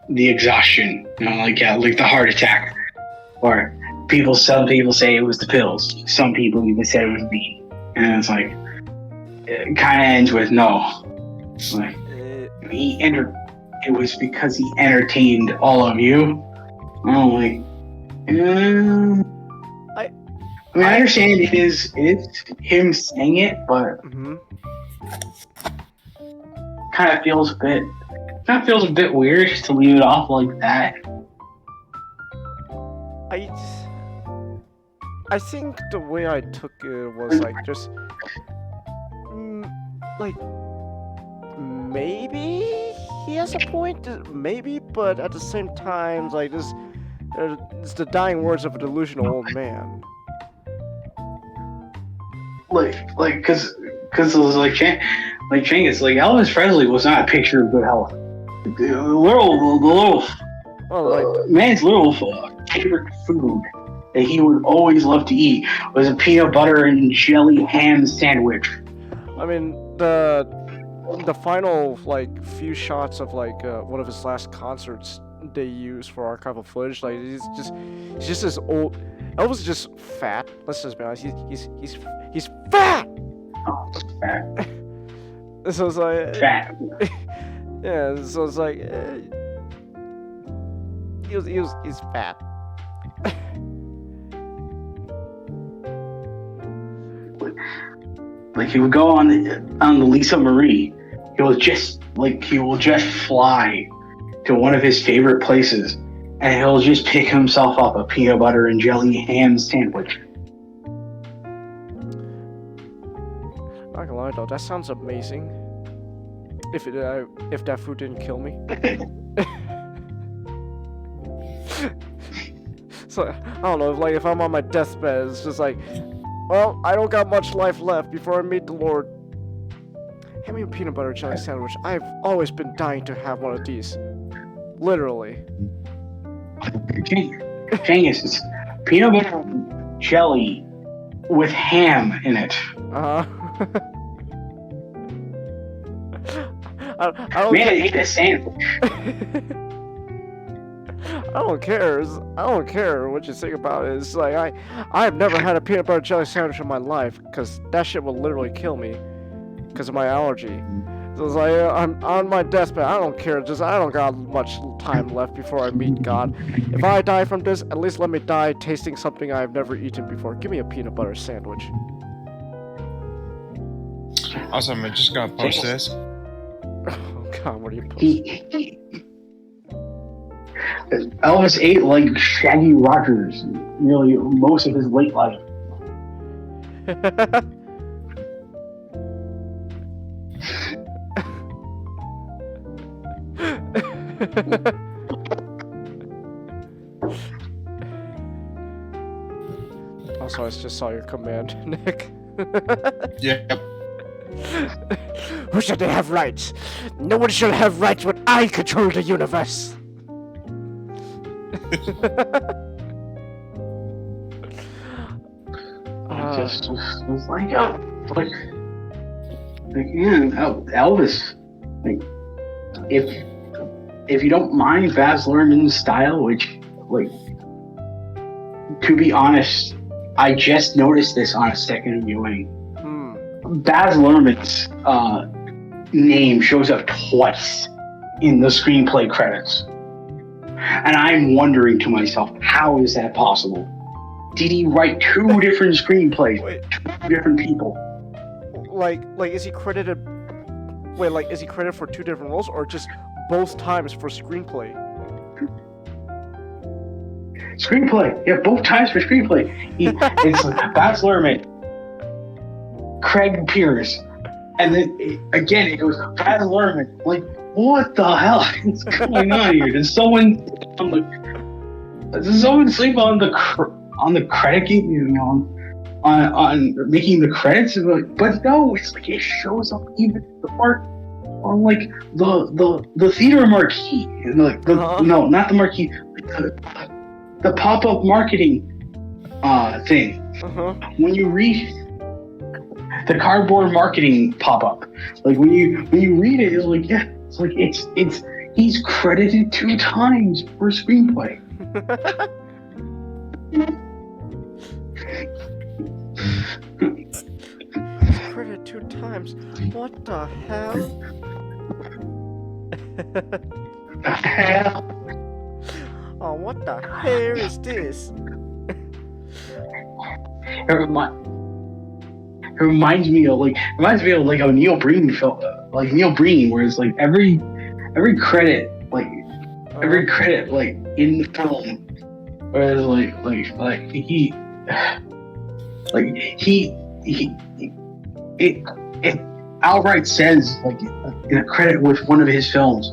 the exhaustion, like the heart attack, or some people say it was the pills, some people even say it was me, and it's like it kind of ends with no, like it was because he entertained all of you. I'm like, I understand it is him saying it, but kind of feels a bit weird to leave it off like that. I think the way I took it was like just like maybe he has a point, maybe, but at the same time, like this, it's the dying words of a delusional old man. Cause it was like Changis, like Elvis Presley was not a picture of good health. The little man's little favorite food that he would always love to eat was a peanut butter and jelly ham sandwich. I mean, the final like few shots of like one of his last concerts they use for archival footage, like he's just this old. Elvis is just fat. Let's just be honest. He's fat. Oh, fat. So it's like fat. Yeah. So it's like he's fat. Like he would go on the Lisa Marie. He will just fly to one of his favorite places, and he'll just pick himself up a peanut butter and jelly ham sandwich. Not gonna lie though, that sounds amazing. If that food didn't kill me. So I don't know, if I'm on my deathbed, it's just like, well, I don't got much life left before I meet the Lord. Hand me a peanut butter jelly sandwich. I've always been dying to have one of these. Literally. Genghis, it's peanut butter jelly with ham in it. I don't Man, I ate a sandwich. I don't care what you think about it. It's like I've never had a peanut butter jelly sandwich in my life because that shit will literally kill me because of my allergy. So it's like I'm on my deathbed. I don't care. I don't got much time left before I meet God. If I die from this, at least let me die tasting something I've never eaten before. Give me a peanut butter sandwich. Awesome. I'm just gonna post this. Oh God, what are you posting? Elvis ate like Shaggy Rogers nearly most of his late life. Also, I just saw your command, Nick. Yep. Who said they have rights? No one shall have rights when I control the universe. Just was like, Elvis. Like, if you don't mind Baz Luhrmann's style, which, like, to be honest, I just noticed this on a second viewing. Baz Luhrmann's name shows up twice in the screenplay credits. And I'm wondering to myself, how is that possible? Did he write two different screenplays? Two different people? Like, is he credited? Wait, like, is he credited for two different roles, or just both times for screenplay? Screenplay, yeah, both times for screenplay. It's Baz Luhrmann, Craig Pierce, and then again it goes Baz Luhrmann. Like, what the hell is going on here? Does someone sleep on the credit, on making the credits? But no, it's like it shows up even the part on like the theater marquee, like no, not the marquee, like the pop-up marketing thing. When you read the cardboard marketing pop-up, like when you read it, it's like, yeah, it's like it's He's credited 2 times for screenplay. Credit 2 times. What the hell? The hell? Oh, what the hell is this? It reminds me of like a Neil Breen film, like Neil Breen, where it's like every credit in the film, whereas it outright says like in a credit with one of his films,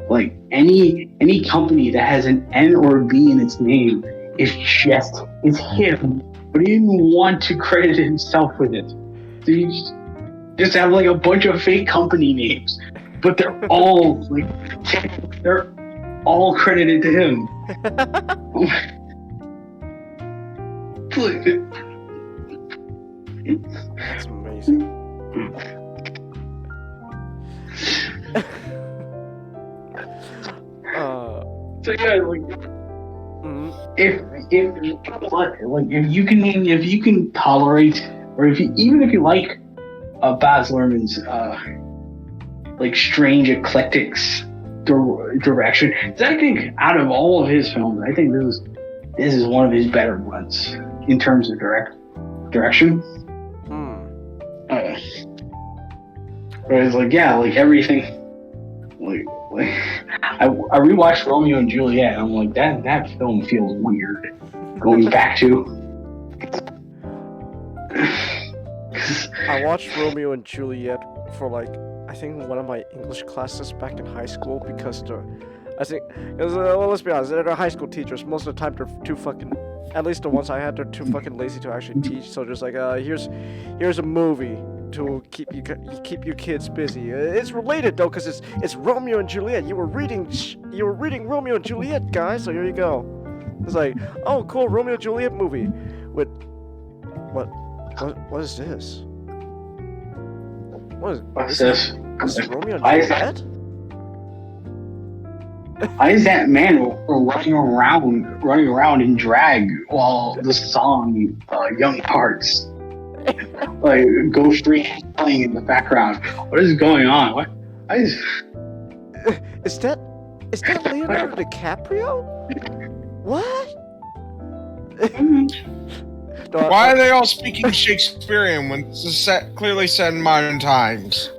like any company that has an N or a B in its name is him, but he didn't want to credit himself with it. So you just have like a bunch of fake company names, but they're all credited to him. That's amazing. So yeah, like if you can tolerate, or even if you like Baz Luhrmann's like strange eclectics direction, I think out of all of his films, I think this is one of his better ones in terms of direction. Whereas like everything, like I rewatched Romeo and Juliet, and I'm like that film feels weird going back to. I watched Romeo and Juliet for like I think one of my English classes back in high school because let's be honest, they're high school teachers. Most of the time they're too fucking, at least the ones I had, they're too fucking lazy to actually teach. So just like here's a movie to keep you kids busy. It's related though, cause it's Romeo and Juliet. You were reading Romeo and Juliet, guys. So here you go. It's like, oh cool, Romeo and Juliet movie with what is this? What's this? Is this Romeo and Juliet? Why is that man running around in drag while the song "Young Hearts" like Go Free playing in the background? What is going on? What? Is that Leonardo DiCaprio? What? Why are they all speaking Shakespearean when this is clearly set in modern times?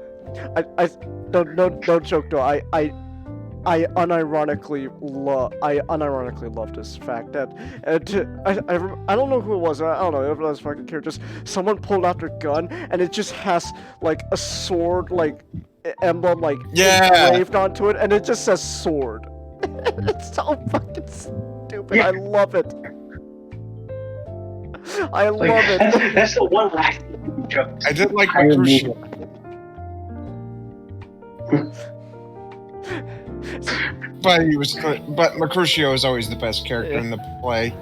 No joke though. I unironically love this fact that I don't know who it was. I don't know if it was fucking characters. Someone pulled out their gun and it just has like a sword like emblem like engraved onto it, and it just says sword. It's so fucking stupid. Yeah. I love it. I love it. That's the one last joke. I did like Mercutio. But Mercutio is always the best character in the play.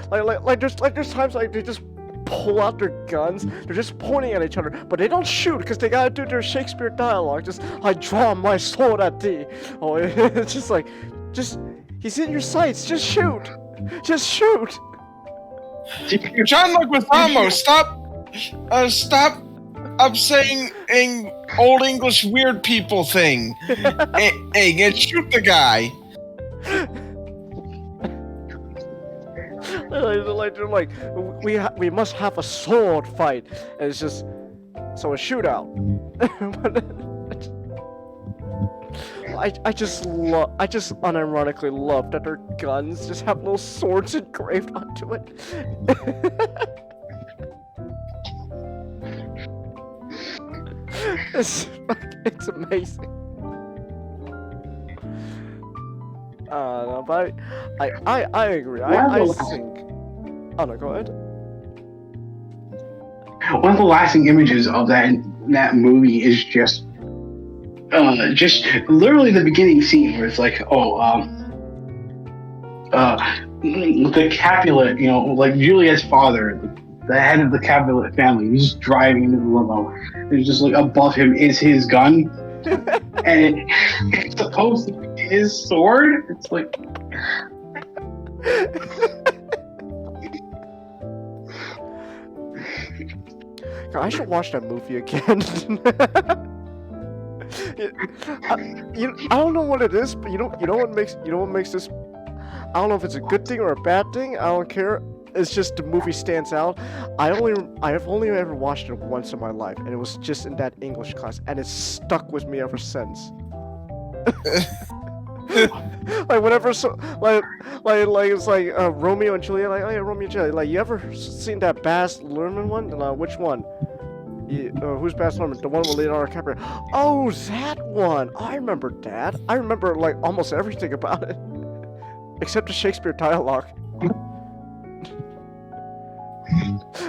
Like there's times like they just pull out their guns, they're just pointing at each other, but they don't shoot because they gotta do their Shakespeare dialogue. Just I draw my sword at thee. Oh, it's just like, he's in your sights. Just shoot. John Leguizamo, stop saying an old English weird people thing. Hey, shoot the guy. They're like, we must have a sword fight, and it's just so a shootout. I just unironically love that their guns just have little swords engraved onto it. It's amazing. No, but I agree. I think. Oh no, go ahead. One of the lasting images of that movie is just literally the beginning scene where it's like, the Capulet, like Juliet's father, the head of the Capulet family, he's just driving into the limo. And just like above him is his gun, and it's supposed to be his sword. It's like. God, I should watch that movie again. I don't know what it is, but you know what makes this. I don't know if it's a good thing or a bad thing. I don't care. It's just the movie stands out. I've only ever watched it once in my life, and it was just in that English class, and it's stuck with me ever since. Like whenever it's like Romeo and Juliet, like, oh yeah, Romeo and Juliet. Like, you ever seen that Baz Luhrmann one? Which one? Who's Baz Luhrmann? The one with Leonardo DiCaprio. Oh, that one. I remember that. I remember like almost everything about it, except the Shakespeare dialogue.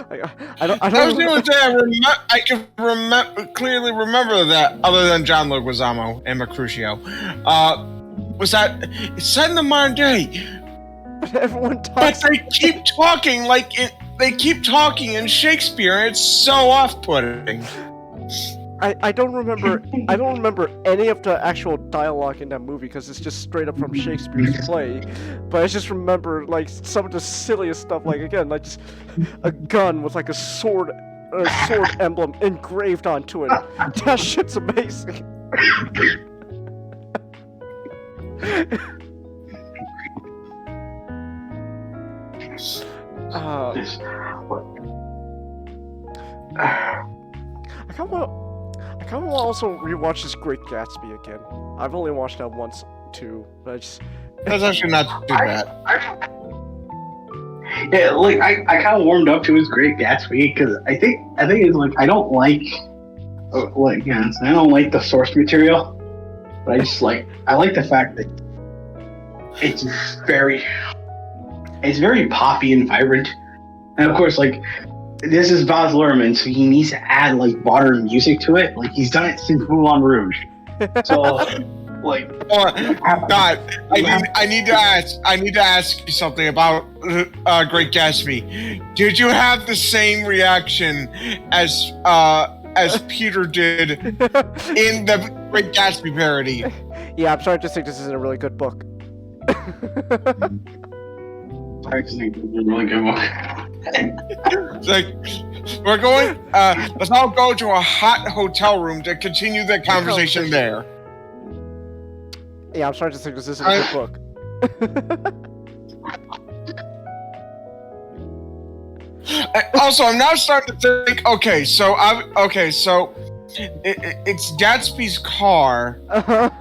I don't. That was the only thing I can clearly remember that, other than John Leguizamo and Mercutio. Was that it's set in the modern day? But everyone talks. But they keep talking they keep talking in Shakespeare, and it's so off-putting. I don't remember any of the actual dialogue in that movie because it's just straight up from Shakespeare's play. But I just remember like some of the silliest stuff, like again, like just a gun with like a sword emblem engraved onto it. That shit's amazing. I kind of want to also rewatch this Great Gatsby again. I've only watched that once too, but I just. That's actually not too bad. Yeah, like I kind of warmed up to his Great Gatsby because I think it's like I don't like the source material, but I like the fact that it's very poppy and vibrant, and of course like this is Baz Luhrmann, so he needs to add like modern music to it. Like he's done it since Moulin Rouge, so like. God, I need to ask you something about Great Gatsby. Did you have the same reaction as Peter did in the Great Gatsby parody? Yeah, I'm starting to think this isn't a really good book. I think it's a really good book. Like, we're going. Let's all go to a hot hotel room to continue the conversation there. Yeah, I'm starting to think this isn't a good book. Also, I'm now starting to think. It's Gatsby's car that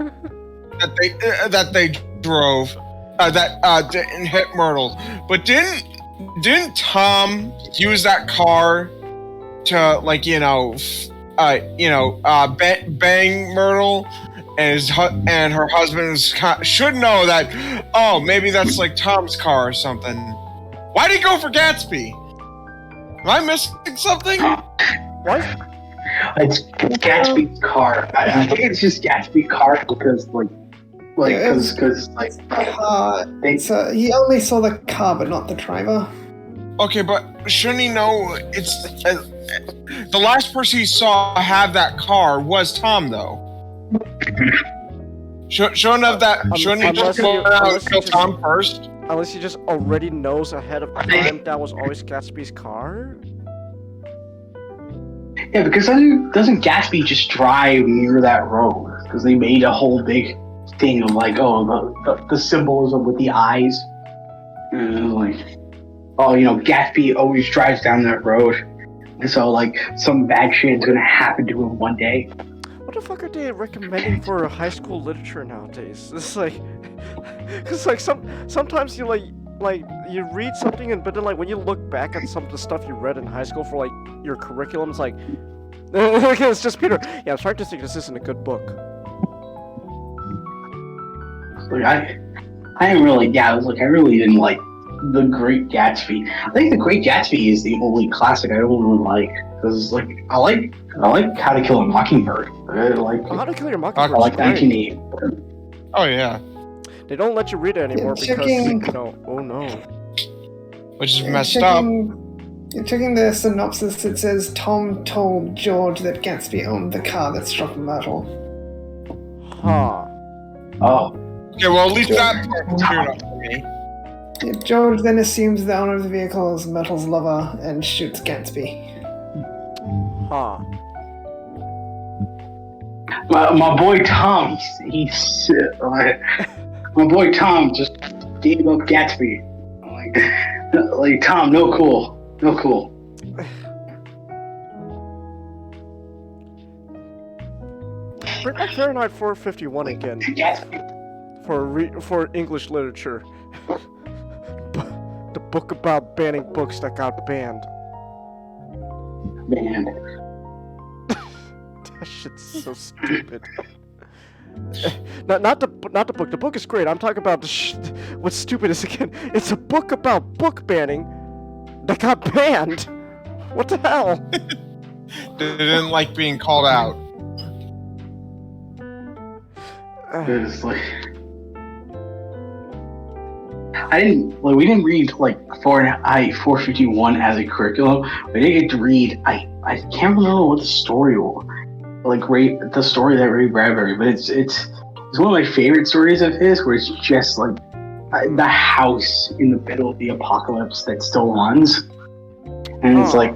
they drove that didn't hit Myrtle, but didn't Tom use that car to bang Myrtle? And her husband should know that. Oh, maybe that's like Tom's car or something. Why did he go for Gatsby? Am I missing something? What? It's Gatsby's car. I think it's just Gatsby's car because he only saw the car but not the driver. Okay, but shouldn't he know it's the last person he saw have that car was Tom though? Shouldn't he just kill Tom first? Unless he just already knows ahead of time that was always Gatsby's car? Yeah, because doesn't Gatsby just drive near that road? Because they made a whole big thing of like, the symbolism with the eyes. Gatsby always drives down that road. And so, like, some bad shit is gonna happen to him one day. What the fuck are they recommending for high school literature nowadays? It's like, cause like sometimes you you read something but then like when you look back at some of the stuff you read in high school for like your curriculum, it's like, it's just Peter. Yeah, I'm starting to think this isn't a good book. Like I really didn't like The Great Gatsby. I think The Great Gatsby is the only classic I don't really like because like I like How to Kill a Mockingbird. How to Kill Your Mockingbird. I like 1980. Oh yeah. They don't let you read it anymore because oh no. Which is messed up. Checking the synopsis, it says Tom told George that Gatsby owned the car that struck Myrtle. Huh. Oh. Okay, well, at least that part cleared up for me. George then assumes the owner of the vehicle is Metal's lover and shoots Gatsby. Huh. My boy Tom, he's my boy Tom just gave up Gatsby. Like Tom, no cool. Bring back Fahrenheit 451 again Gatsby. for English literature. The book about banning books that got banned. Man. That shit's so stupid. Not the book. The book is great. I'm talking about what's stupid is again. It's a book about book banning that got banned. What the hell? They didn't like being called out. It's like we didn't read like Fahrenheit 451 as a curriculum. We didn't get to read. I can't remember what the story was. The story that Ray Bradbury, but it's one of my favorite stories of his, where it's just like the house in the middle of the apocalypse that still runs, and it's like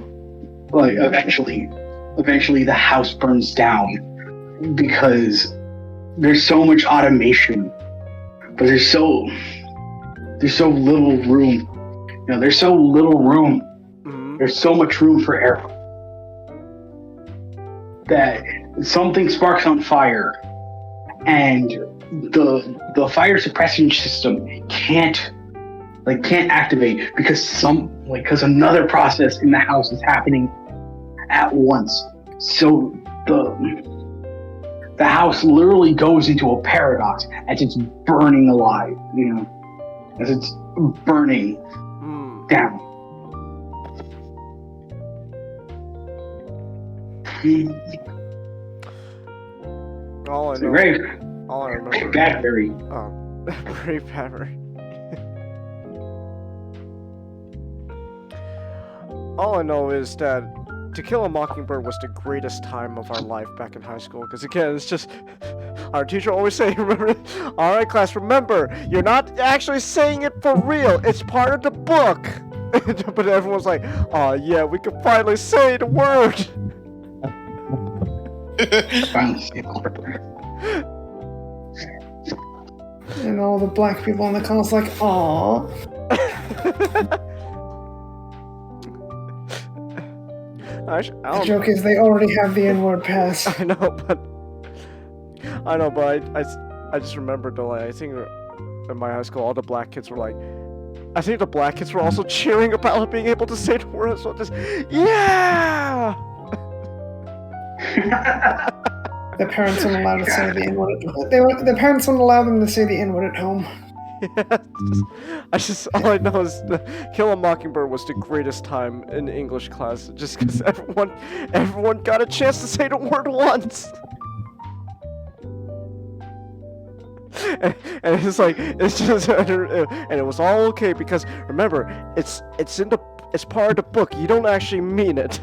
eventually the house burns down because there's so much automation, but there's so little room. There's so little room. Mm-hmm. There's so much room for error that something sparks on fire, and the fire suppression system can't activate because another process in the house is happening at once. So the house literally goes into a paradox as it's burning alive, as it's burning down. All I remember. Bradbury. Oh, Ray Bradbury. All I know is that To Kill a Mockingbird was the greatest time of our life back in high school. Because again, it's just our teacher always saying, "Remember, all right, class. Remember, you're not actually saying it for real. It's part of the book." But everyone's like, "Oh yeah, we can finally say the word." And all the black people in the class like, "Aww." The joke is they already have the N-word pass. I know, but I just remembered though. I think in my high school, all the black kids were like, I think the black kids were also cheering about being able to say the word. So just, yeah. The parents wouldn't allow to say the N-word. The parents wouldn't allow them to say the N-word at home. Yeah, all I know is Kill a Mockingbird was the greatest time in English class, just because everyone got a chance to say the word once. And it's like and it was all okay because remember it's part of the book. You don't actually mean it.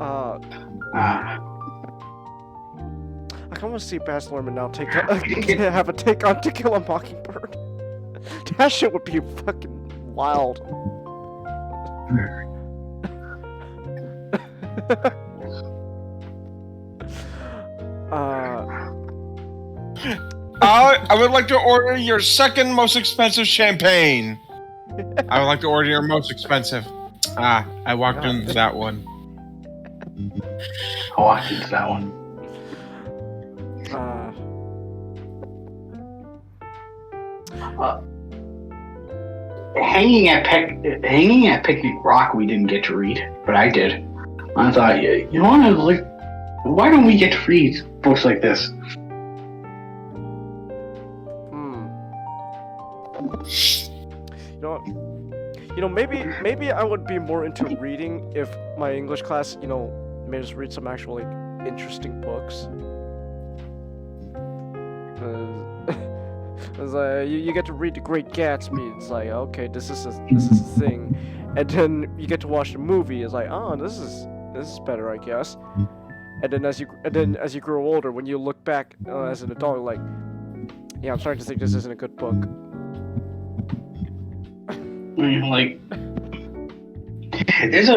I kind of want to see Baz Luhrmann now have a take on To Kill a Mockingbird. That shit would be fucking wild. I would like to order your second most expensive champagne. I would like to order your most expensive. I walked into that one. Hanging at Picnic Rock, we didn't get to read, but I did. I thought, why don't we get to read books like this? Maybe I would be more into reading if my English class, made us read some actual interesting books. It's like you get to read The Great Gatsby. It's like, okay, this is a thing, and then you get to watch the movie. It's like, oh, this is better, I guess. and then as you grow older, when you look back as an adult, you're like, yeah, I'm starting to think this isn't a good book. Like, there's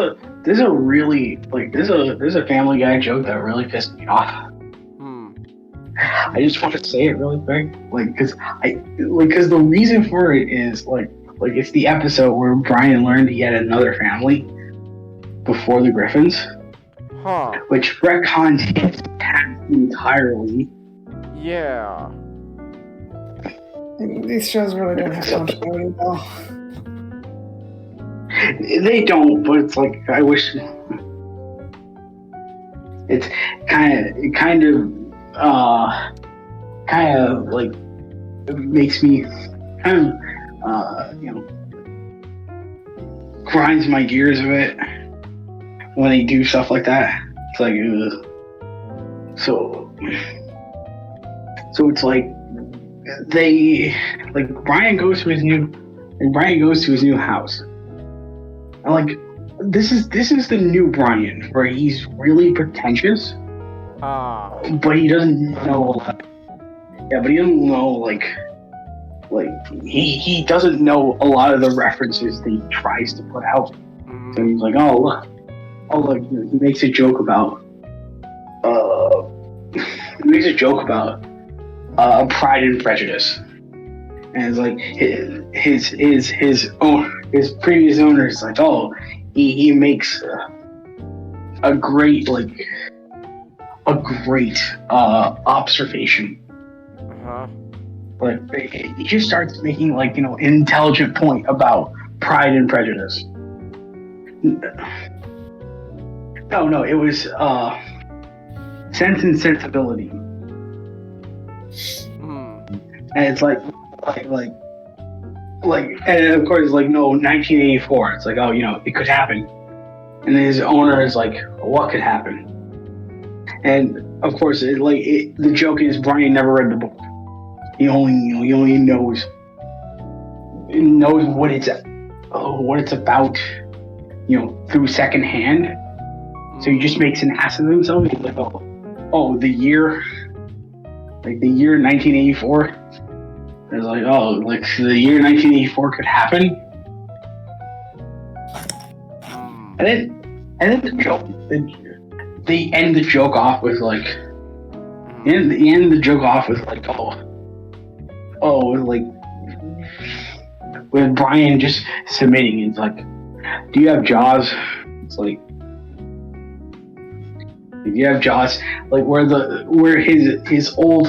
a really like there's a Family Guy joke that really pissed me off. I just want to say it really quick, like, because the reason for it is like it's the episode where Brian learned he had another family before the Griffins, which retcons his past entirely. Yeah. These shows really don't have continuity, though. They don't, but it's like I wish. It's kind of like it makes me kind of grinds my gears a bit when they do stuff like that. It's like so it's like Brian goes to his new house. And like this is the new Brian where he's really pretentious. But he doesn't know a lot. Yeah, but he doesn't know like he doesn't know a lot of the references that he tries to put out. So he's like, look, he makes a joke about Pride and Prejudice, and it's like his previous owner is like, he makes a great observation. But he just starts making an intelligent point about Pride and Prejudice. No, it was Sense and Sensibility. And it's like, and of course, no, 1984. It's like, it could happen. And then his owner is like, what could happen? And of course, the joke is Brian never read the book. He only knows what it's about, through secondhand. So he just makes an ass of himself. He's like, the year 1984. It's like, the year 1984 could happen. And then the joke, they end the joke off with with Brian just submitting. It's like, do you have Jaws? It's like, do you have Jaws? Like where his old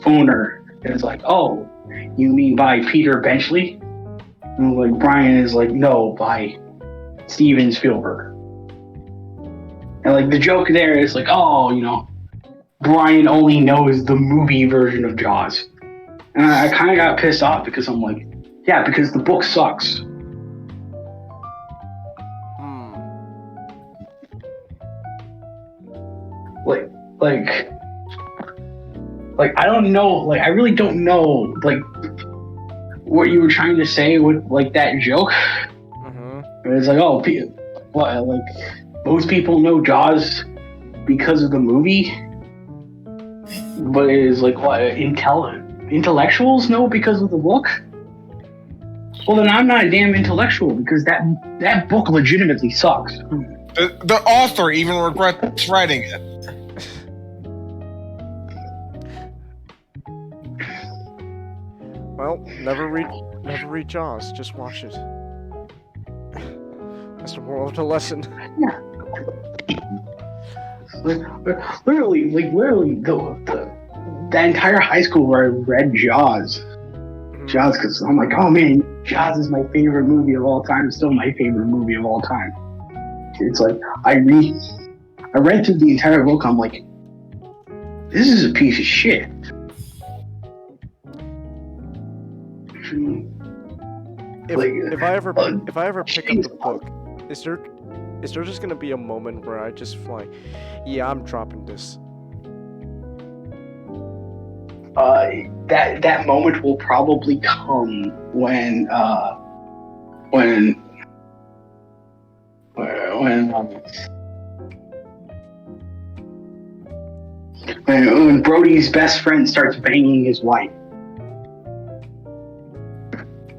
owner is like, you mean by Peter Benchley? And Brian is like, no, by Steven Spielberg. And the joke there is Brian only knows the movie version of Jaws. And I kind of got pissed off because I'm like, yeah, because the book sucks. I don't know, I really don't know, what you were trying to say with, that joke. It's most people know Jaws because of the movie, but it is intellectuals know because of the book? Well, then I'm not a damn intellectual because that book legitimately sucks. The author even regrets writing it. Well, never read Jaws. Just watch it. That's the moral of the lesson. Yeah. Literally, the entire high school where I read Jaws, because I'm like, oh man, Jaws is my favorite movie of all time. It's still my favorite movie of all time. It's like I read through the entire book. I'm like, this is a piece of shit. If I ever pick up the book, is there just gonna be a moment where I just fly? Yeah, I'm dropping this. That moment will probably come when when Brody's best friend starts banging his wife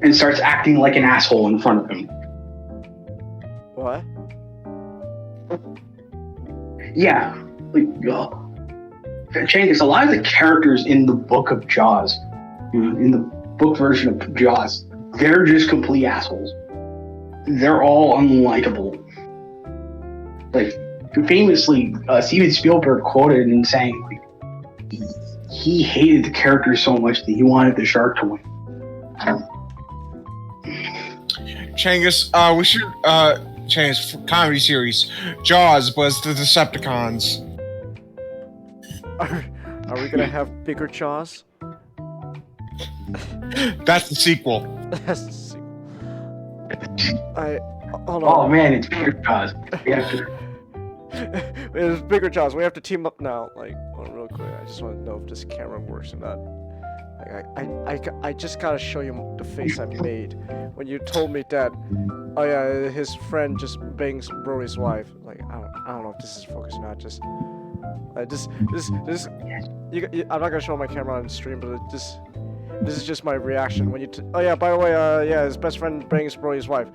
and starts acting like an asshole in front of him. What? Yeah, like Changus, a lot of the characters in the book of Jaws, in the book version of Jaws, they're just complete assholes. They're all unlikable. Like, famously, Steven Spielberg quoted in saying, like, he hated the characters so much that he wanted the shark to win. Changus, we should Changus comedy series. Jaws was the Decepticons. Are we gonna have bigger Jaws? That's the sequel. That's the sequel. Hold on. Oh man, it's bigger Jaws. It's bigger Jaws. We have to team up now. Like, real quick. I just want to know if this camera works or not. Like, I just gotta show you the face I made when you told me that. Oh yeah, his friend just bangs Brody's wife. Like, I don't know if this is focused or not. Just. I'm not gonna show my camera on stream, but this is just my reaction when you. Oh yeah, by the way, yeah, his best friend bangs Brody's wife.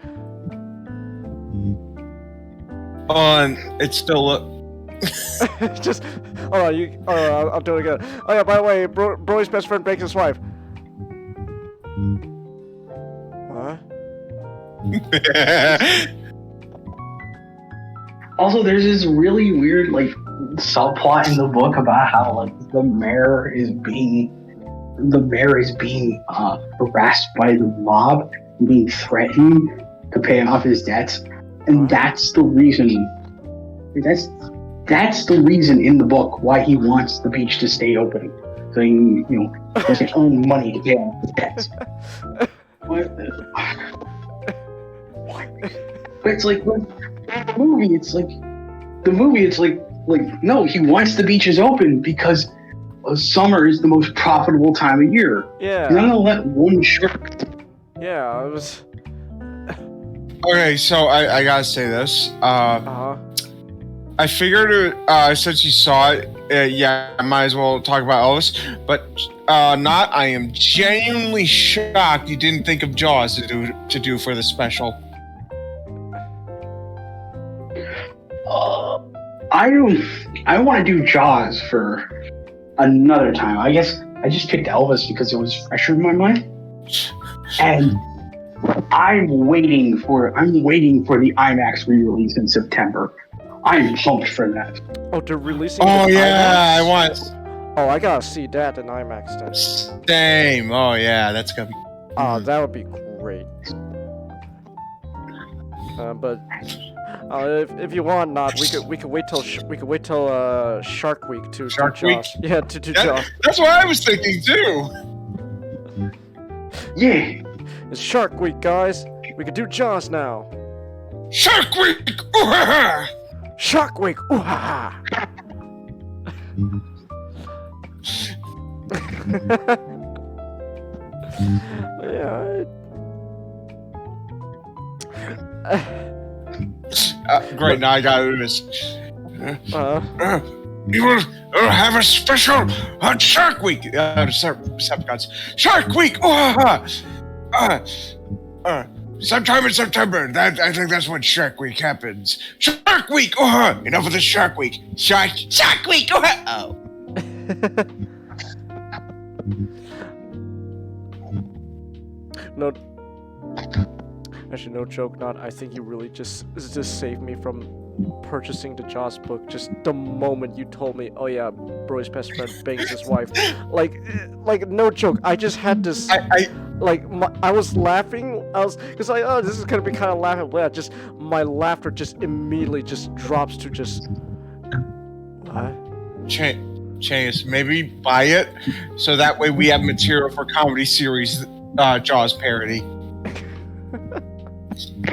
And it's still just. I'll do it again. Oh yeah, by the way, Brody's best friend bangs his wife. What? Also, there's this really weird like subplot in the book about how like the mayor is being harassed by the mob, being threatened to pay off his debts, and that's the reason. That's the reason in the book why he wants the beach to stay open, so he has his own money to pay off his debts. What? But it's like the movie. It's like no, he wants the beaches open because summer is the most profitable time of year. Yeah. He's not gonna let one shark. Yeah, it was. Okay, so I gotta say this. I figured since you saw it, yeah, I might as well talk about Elvis. But I am genuinely shocked you didn't think of Jaws to do for the special. I want to do Jaws for another time. I guess I just picked Elvis because it was fresher in my mind, and I'm waiting for the IMAX re-release in September. I'm pumped for that. Oh, they're releasing. Oh yeah, IMAX? I want. Oh, I gotta see that in IMAX then. Same. Oh yeah, that's gonna be. Oh, that would be great. But if you want, not we could wait till Shark Week to Shark do Jaws. Week? Yeah, to do Jaws. That's what I was thinking too. Yeah. It's Shark Week, guys. We could do Jaws now. Shark Week. Ooh-ha-ha! Shark Week. Ooh ha ha. Yeah. Great, now I gotta do this. You will have a special on Shark Week. Decepticons. Shark Week. Sometime in September. I think that's when Shark Week happens. Shark Week. Enough of the Shark Week. Shark Week. Oh. No. Actually, no joke. Not. I think you really just saved me from purchasing the Jaws book. Just the moment you told me, oh yeah, Brody's best friend bangs his wife. Like no joke. I just had this. I was laughing. Because oh, this is gonna be kind of laughable. Yeah, just my laughter just immediately just drops to just. What? Chance, maybe buy it so that way we have material for comedy series Jaws parody.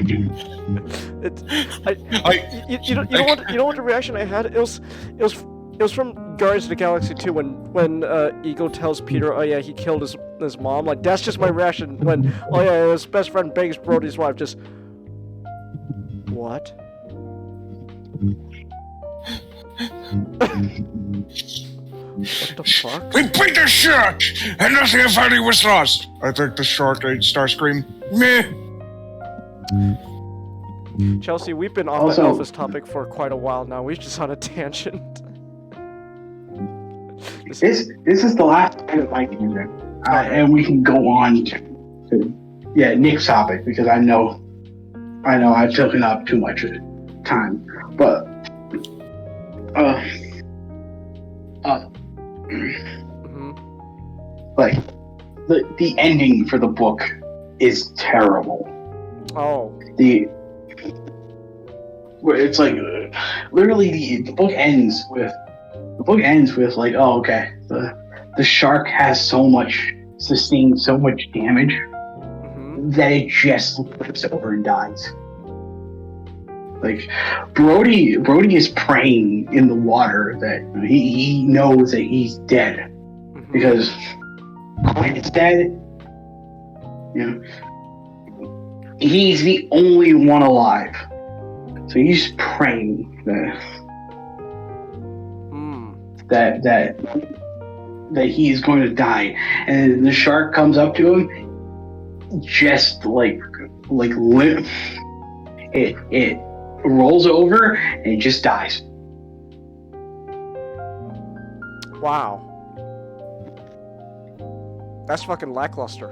You know what the reaction I had? It was from Guardians of the Galaxy 2 when Ego tells Peter, oh yeah, he killed his mom. Like that's just my reaction when oh yeah, his best friend bangs Brody's wife. Just what? What the fuck? We beat the shark, and nothing of value was lost. I think the shark ate Starscream. Meh. Chelsea, we've been on Also- the Elvis topic for quite a while now. We're just on a tangent. This is the last time of my tangent, and we can go on to Nick's topic because I know I've taken up too much time, but Mhm. like the ending for the book is terrible. Oh. Where it's like literally the book ends with like, oh, okay, the shark has sustained so much damage Mhm. that it just flips over and dies. Like Brody is praying in the water that he knows that he's dead Mhm. because Clint's dead. You know, he's the only one alive, so he's praying that that he's going to die, and the shark comes up to him, just it rolls over and it just dies. Wow. That's fucking lackluster.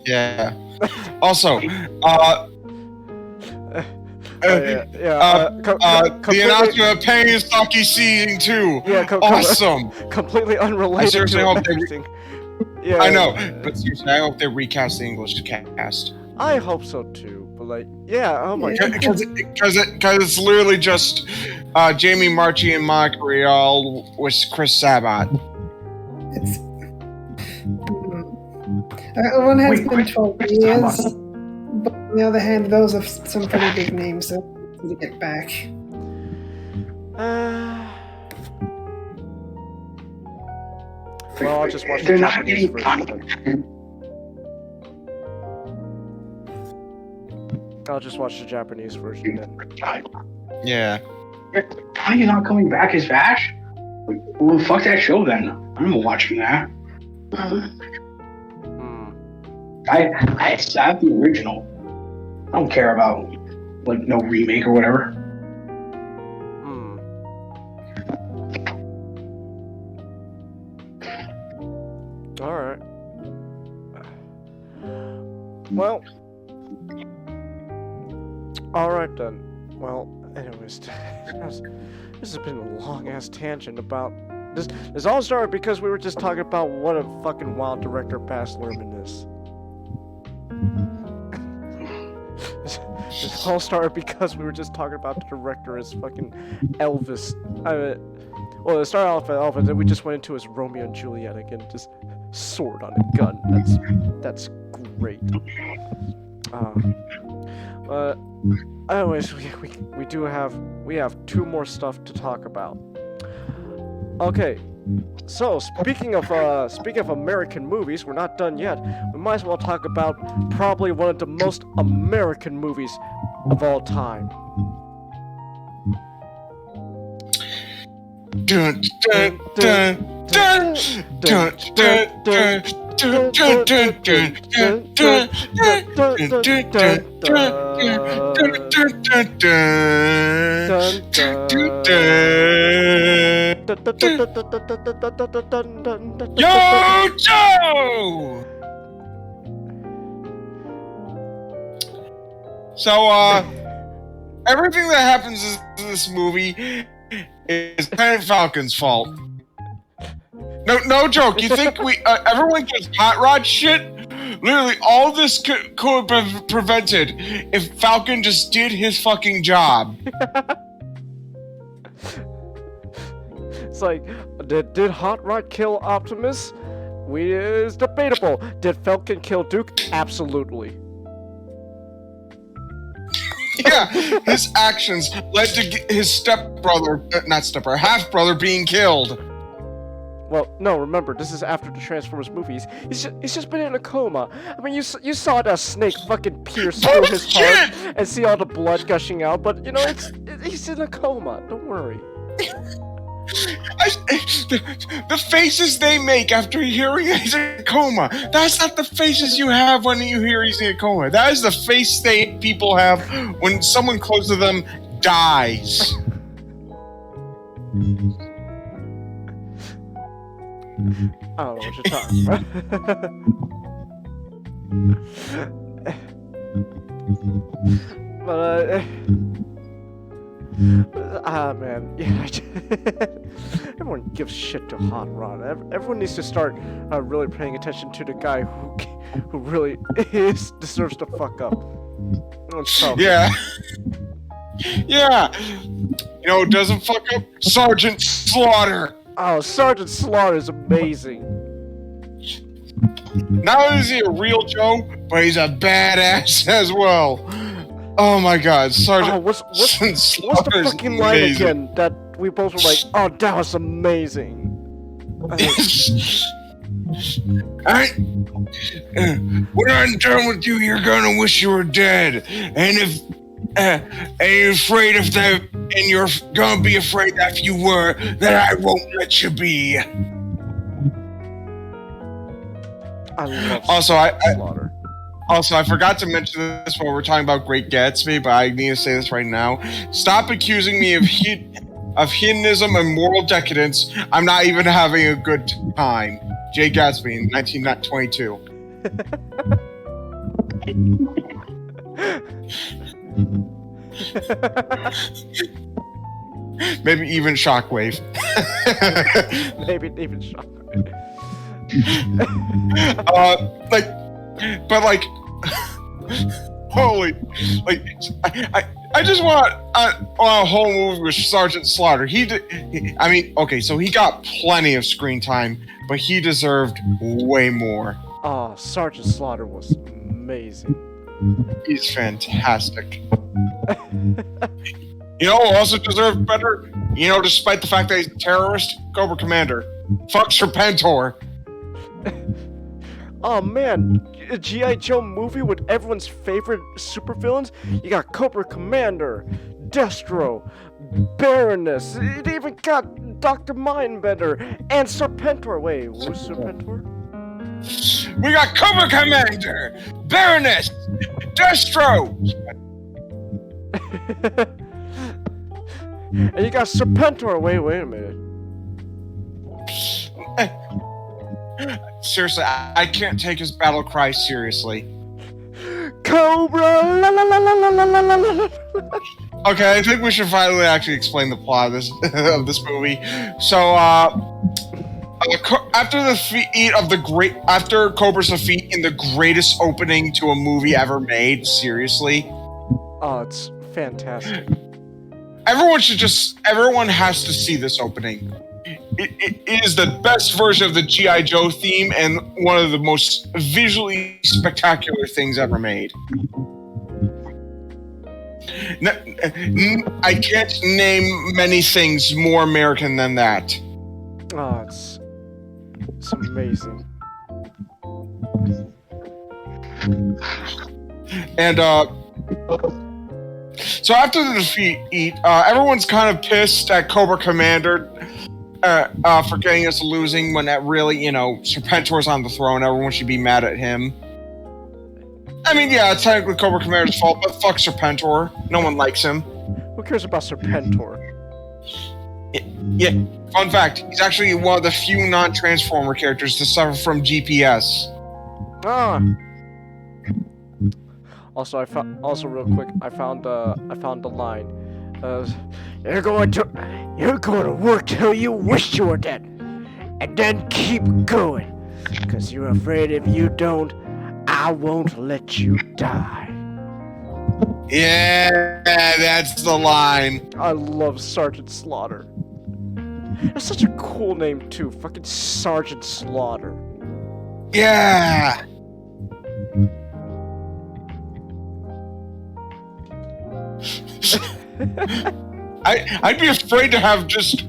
Yeah. Also, the announcement of Pain Saki Season 2. Yeah, awesome. Completely unrelated. I seriously to hope they everything. Yeah, I know, but seriously, I hope they recast the English cast. I hope so too. But like, yeah, oh my god. Because it's literally just Jamie Marchi and Monica Rial with Chris Sabat. It's one has been 12 years, but on the other hand, those are some pretty big names that to get back. Well, I'll just watch the They're not Japanese getting version. I'll just watch the Japanese version then. Yeah. Connie's not coming back as Vash? Like, well, fuck that show then. I'm watching that. I have the original. I don't care about like no remake or whatever. Alright. Well. Alright then. Well, anyways, this has been a long ass tangent about this all started because we were just talking about what a fucking wild director Baz Luhrmann is. This all started because we were just talking about the director as fucking Elvis. Well, it started off at Elvis, then we just went into his Romeo and Juliet again, just sword on a gun. That's great. Anyways, we have two more stuff to talk about. Okay. So, speaking of American movies, we're not done yet. We might as well talk about probably one of the most American movies of all time. Dun, dun, dun, dun, dun, dun, dun, dun, dun, dun, dun, Yo, Joe! So, everything that happens in this movie is Planet Falcon's fault. No joke. You think everyone gets hot rod shit? Literally, all this could have been prevented if Falcon just did his fucking job. It's like, did Hot Rod kill Optimus? It's debatable. Did Falcon kill Duke? Absolutely. Yeah, his actions led to his half-brother being killed. Well, no, remember, this is after the Transformers movies. He's just been in a coma. I mean, you saw that snake fucking pierce through his heart and see all the blood gushing out, but, you know, he's in a coma. Don't worry. The faces they make after hearing he's in a coma. That's not the faces you have when you hear he's in a coma. That is the face people have when someone close to them dies. I don't know what you're talking about. But man, yeah. Everyone gives shit to Hot Rod. Everyone needs to start really paying attention to the guy who really deserves to fuck up. Yeah. Yeah. You know who doesn't fuck up? Sergeant Slaughter. Oh, Sergeant Slaughter is amazing. Not only is he a real Joe, but he's a badass as well. Oh my god, Sergeant what's the fucking line again that we both were like, oh, that was amazing. When I'm done with you, you're gonna wish you were dead. And you're afraid of that, and you're gonna be afraid that if you were, that I won't let you be. I love Slaughter. Also, I forgot to mention this while we're talking about Great Gatsby, but I need to say this right now. Stop accusing me of hedonism and moral decadence. I'm not even having a good time. Jay Gatsby in 1922. Maybe even Shockwave. Maybe even Shockwave. Holy, I just want a whole movie with Sergeant Slaughter. So he got plenty of screen time, but he deserved way more. Oh, Sergeant Slaughter was amazing. He's fantastic. You know who also deserved better? You know, despite the fact that he's a terrorist? Cobra Commander. Fuck Serpentor. Oh man, a G.I. Joe movie with everyone's favorite supervillains? You got Cobra Commander, Destro, Baroness, it even got Dr. Mindbender, and Serpentor. Wait, who's Serpentor? We got Cobra Commander, Baroness, Destro! And you got Serpentor. Wait a minute. Seriously, I can't take his battle cry seriously. Cobra! La la la la la la la la. Okay, I think we should finally actually explain the plot of this movie. So, after Cobra's defeat in the greatest opening to a movie ever made, seriously. Oh, it's fantastic. Everyone has to see this opening. It is the best version of the G.I. Joe theme and one of the most visually spectacular things ever made. I can't name many things more American than that. Oh, it's amazing. And, so after the defeat, everyone's kind of pissed at Cobra Commander for getting us losing when that really, Serpentor's on the throne. Everyone should be mad at him. I mean, yeah, it's technically Cobra Commander's fault, but fuck Serpentor. No one likes him. Who cares about Serpentor? Yeah, fun fact, he's actually one of the few non-Transformer characters to suffer from GPS. Ah. Also, real quick, I found the line. You're going to work till you wish you were dead, and then keep going, 'cause you're afraid if you don't, I won't let you die. Yeah, that's the line. I love Sergeant Slaughter. That's such a cool name too, fucking Sergeant Slaughter. Yeah. I'd be afraid to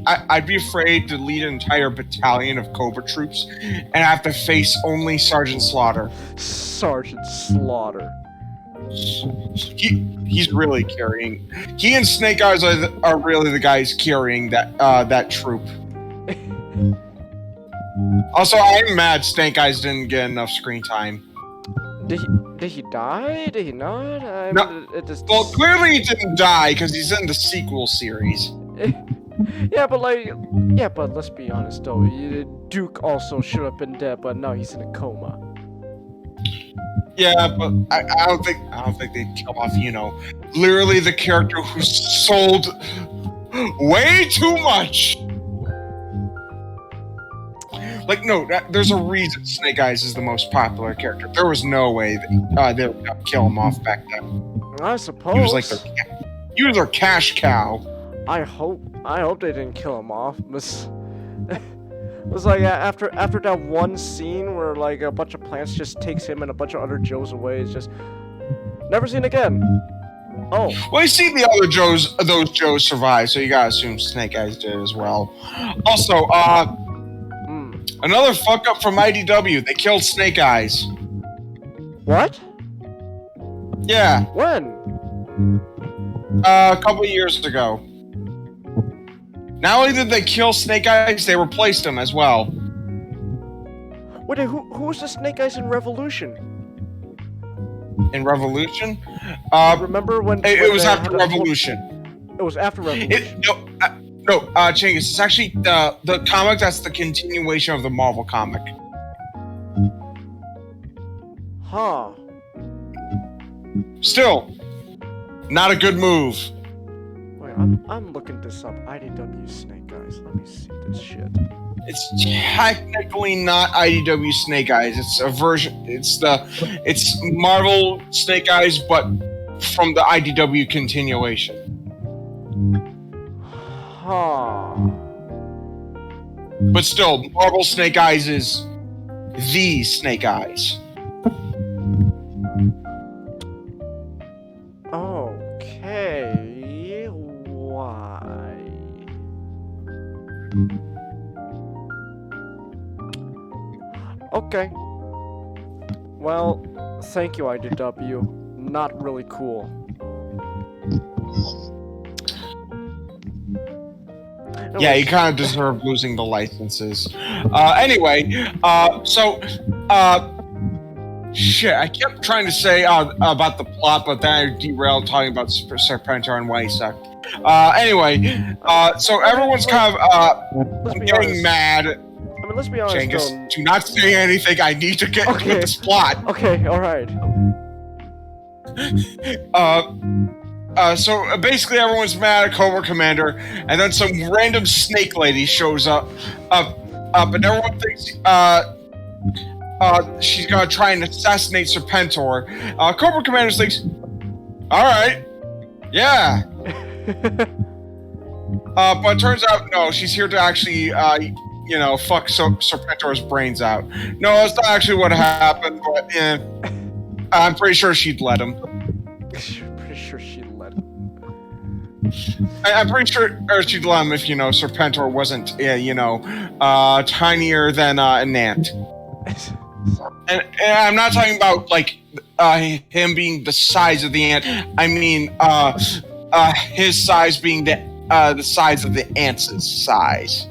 I'd be afraid to lead an entire battalion of Cobra troops and have to face only Sergeant Slaughter. Sergeant Slaughter. He's really carrying. He and Snake Eyes are really the guys carrying that troop. Also, I'm mad Snake Eyes didn't get enough screen time. Did he die? Did he not? No. Well, clearly he didn't die because he's in the sequel series. Yeah, but let's be honest though. Duke also should have been dead, but now he's in a coma. Yeah, but I don't think they'd kill off, literally the character who sold way too much. Like, no, there's a reason Snake Eyes is the most popular character. There was no way they would kill him off back then. I suppose. He was their cash cow. I hope they didn't kill him off. It was like after that one scene where like a bunch of plants just takes him and a bunch of other Joes away. It's just never seen again. Oh. Well, you see those Joes survive, so you gotta assume Snake Eyes did as well. Also, another fuck up from IDW. They killed Snake Eyes. What? Yeah. When? A couple of years ago. Not only did they kill Snake Eyes, they replaced him as well. Wait, who was the Snake Eyes in Revolution? In Revolution? Remember when... It was after Revolution. It was after Revolution. No, Chingus, it's actually the comic that's the continuation of the Marvel comic. Huh. Still, not a good move. Wait, I'm looking this up. IDW Snake Eyes. Let me see this shit. It's technically not IDW Snake Eyes. It's a version. It's Marvel Snake Eyes, but from the IDW continuation. Huh. But still, Marvel Snake Eyes is the Snake Eyes. Okay. Why? Okay. Well, thank you, IDW. Not really cool. Yeah, you kind of deserve losing the licenses. Anyway, shit, I kept trying to say about the plot, but then I derailed talking about Serpentor and why he sucked. Anyway, so everyone's kind of getting mad. I mean, let's be honest. Genghis, do not say anything. I need to get into this plot. Okay, alright. So basically everyone's mad at Cobra Commander, and then some random snake lady shows up, and everyone thinks she's gonna try and assassinate Serpentor. Cobra Commander thinks, alright, yeah. But it turns out, no, she's here to actually, fuck Serpentor's brains out. No, that's not actually what happened, but I'm pretty sure she'd let him. I'm pretty sure she'd let him if, Serpentor wasn't, tinier than an ant. And I'm not talking about, like, him being the size of the ant. I mean, his size being the size of the ant's size.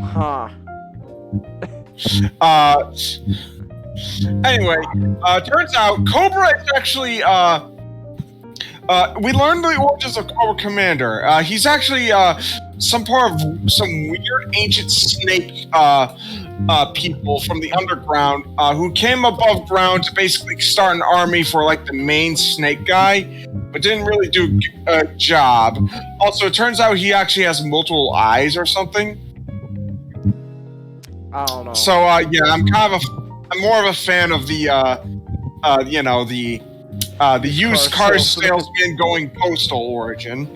Huh. Anyway, turns out Cobra is actually, we learned the origins of Cobra Commander. He's actually, some part of some weird ancient snake, people from the underground, who came above ground to basically start an army for, like, the main snake guy, but didn't really do a job. Also, it turns out he actually has multiple eyes or something. I don't know. So, yeah, I'm more of a fan of the used car salesman going postal origin.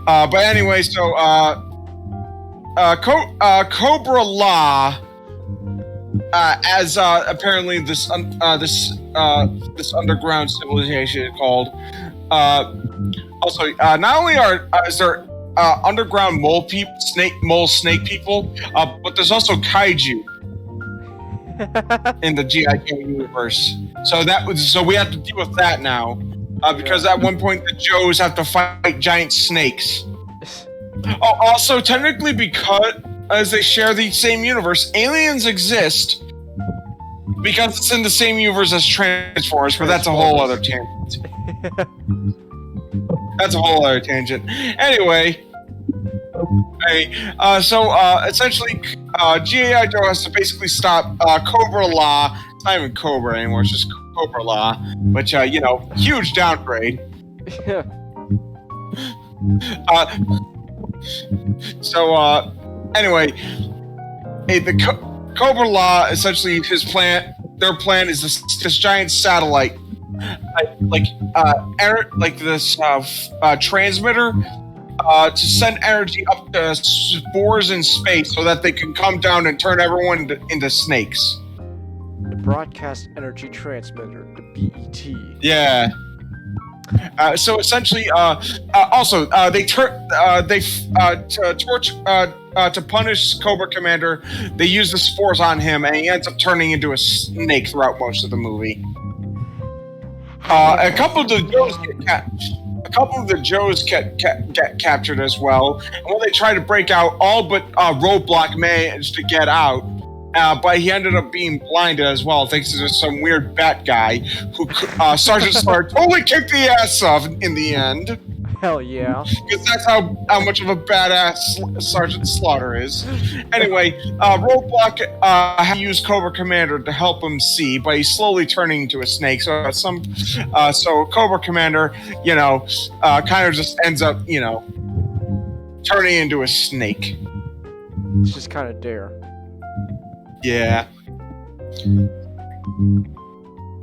But anyway, so, Cobra Law, as apparently this underground civilization called. Also, not only is there underground snake people, but there's also kaiju. in the G.I. Joe universe. So we have to deal with that now, because at one point the Joes have to fight giant snakes. Oh, also, technically, because as they share the same universe, aliens exist because it's in the same universe as Transformers, but that's a whole other tangent. That's a whole other tangent. Anyway, essentially, G.I. Joe has to basically stop Cobra-La. It's not even Cobra anymore, it's just Cobra-La, which, huge downgrade. Yeah. Anyway, the Cobra-La, essentially, their plan is this giant satellite, transmitter, to send energy up to spores in space so that they can come down and turn everyone into snakes. The Broadcast Energy Transmitter, the BET. Yeah. So essentially, to punish Cobra Commander, they use the spores on him, and he ends up turning into a snake throughout most of the movie. A couple of the Joes get captured as well, and when they try to break out, all but Roadblock managed to get out. But he ended up being blinded as well, thanks to some weird bat guy who Sergeant Slaughter totally kicked the ass of in the end. Hell yeah. Because that's how much of a badass Sergeant Slaughter is. Anyway, Roadblock had to use Cobra Commander to help him see, but he's slowly turning into a snake. So Cobra Commander, kind of just ends up, turning into a snake. It's just kind of dare. Yeah.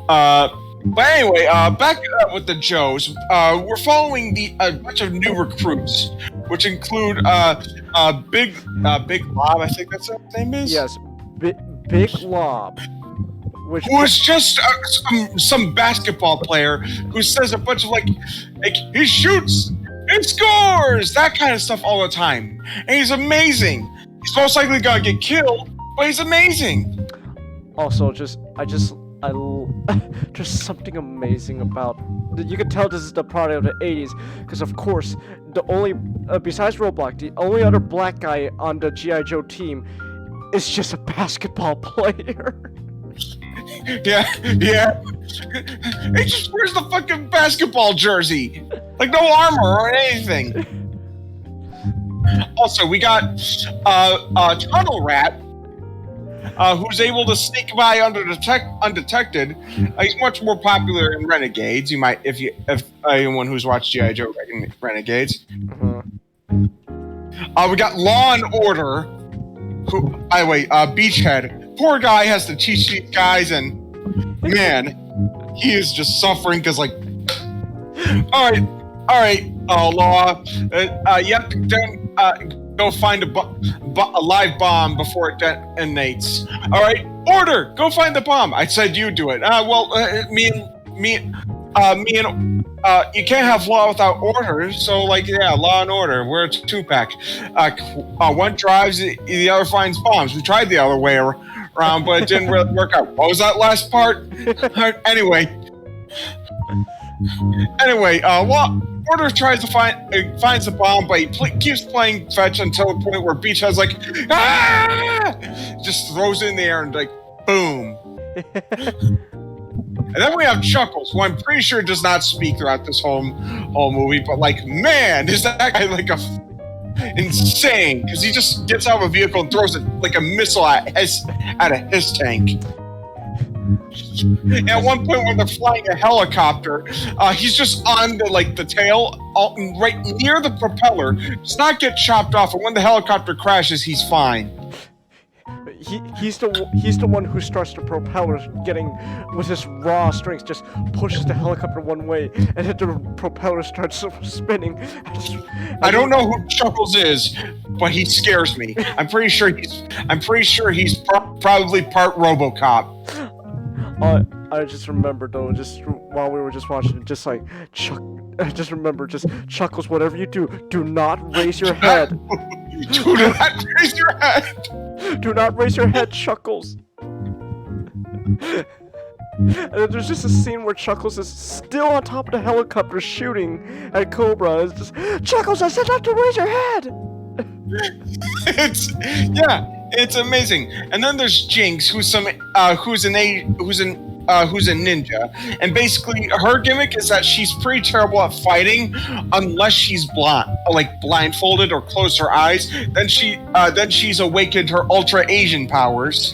But anyway, back with the Joes, we're following a bunch of new recruits, which include Big Lob, I think that's what his name is. Yes, Big Lob. Who is just some basketball player who says a bunch of like he shoots and scores, that kind of stuff all the time, and he's amazing. He's most likely gonna get killed, but he's amazing. Also, just something amazing about. You can tell this is the product of the 80s, because of course, the only besides Roadblock, the only other black guy on the G.I. Joe team is just a basketball player. Yeah. He just wears the fucking basketball jersey, like no armor or anything. Also, we got Tunnel Rat, who's able to sneak by undetected. He's much more popular in Renegades. You might, if anyone who's watched G.I. Joe Renegades. We got Law and Order, who, by the way, Beachhead. Poor guy has to teach these guys, and man, he is just suffering because, like, all right, Law, you have to go find a live bomb before it detonates. All right, Order, go find the bomb. I said you do it. Me and you can't have law without order. So, like, yeah, Law and Order. We're a two-pack. One drives, the other finds bombs. We tried the other way around, but it didn't really work out. What was that last part? Anyway, Order tries to finds the bomb, but he keeps playing fetch until the point where Beachhead's like, just throws it in the air and like, boom. And then we have Chuckles, who I'm pretty sure does not speak throughout this whole movie, but like, man, is that guy like insane? Because he just gets out of a vehicle and throws it like a missile at his tank. And at one point when they're flying a helicopter, he's just on the tail, right near the propeller, does not get chopped off, and when the helicopter crashes, he's fine. He's the one who starts the propeller, getting with his raw strength, just pushes the helicopter one way, and then the propeller starts spinning. I don't know who Chuckles is, but he scares me. I'm pretty sure he's probably part RoboCop. I just remember though, just while we were just watching it, just like just remember, just Chuckles, whatever you do, do not raise your head. Do not raise your head. Do not raise your head, Chuckles. And then there's just a scene where Chuckles is still on top of the helicopter shooting at Cobra. It's just, Chuckles, I said not to raise your head! It's amazing. And then there's Jinx, who's a ninja, and basically her gimmick is that she's pretty terrible at fighting unless she's blindfolded or closed her eyes. Then she's awakened her Ultra Asian powers.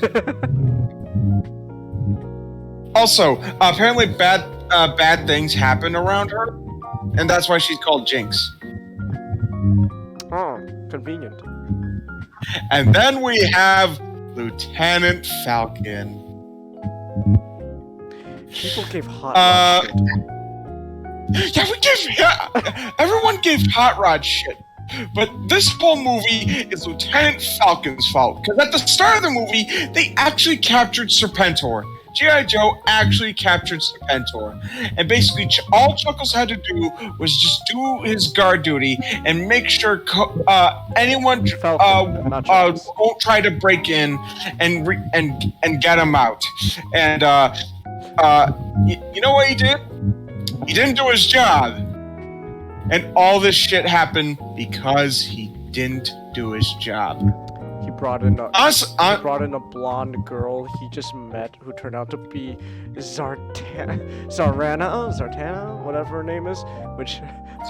Also, apparently bad things happen around her, and that's why she's called Jinx. Oh, convenient. And then we have Lieutenant Falcon. People gave Hot Rod shit. Everyone gave Hot Rod shit. But this whole movie is Lieutenant Falcon's fault. Because at the start of the movie, they actually captured Serpentor. G.I. Joe actually captured Serpentor. And basically, all Chuckles had to do was just do his guard duty and make sure anyone won't try to break in and get him out. And you know what he did? He didn't do his job. And all this shit happened because he didn't do his job. He brought in a blonde girl he just met who turned out to be Zarana, whatever her name is,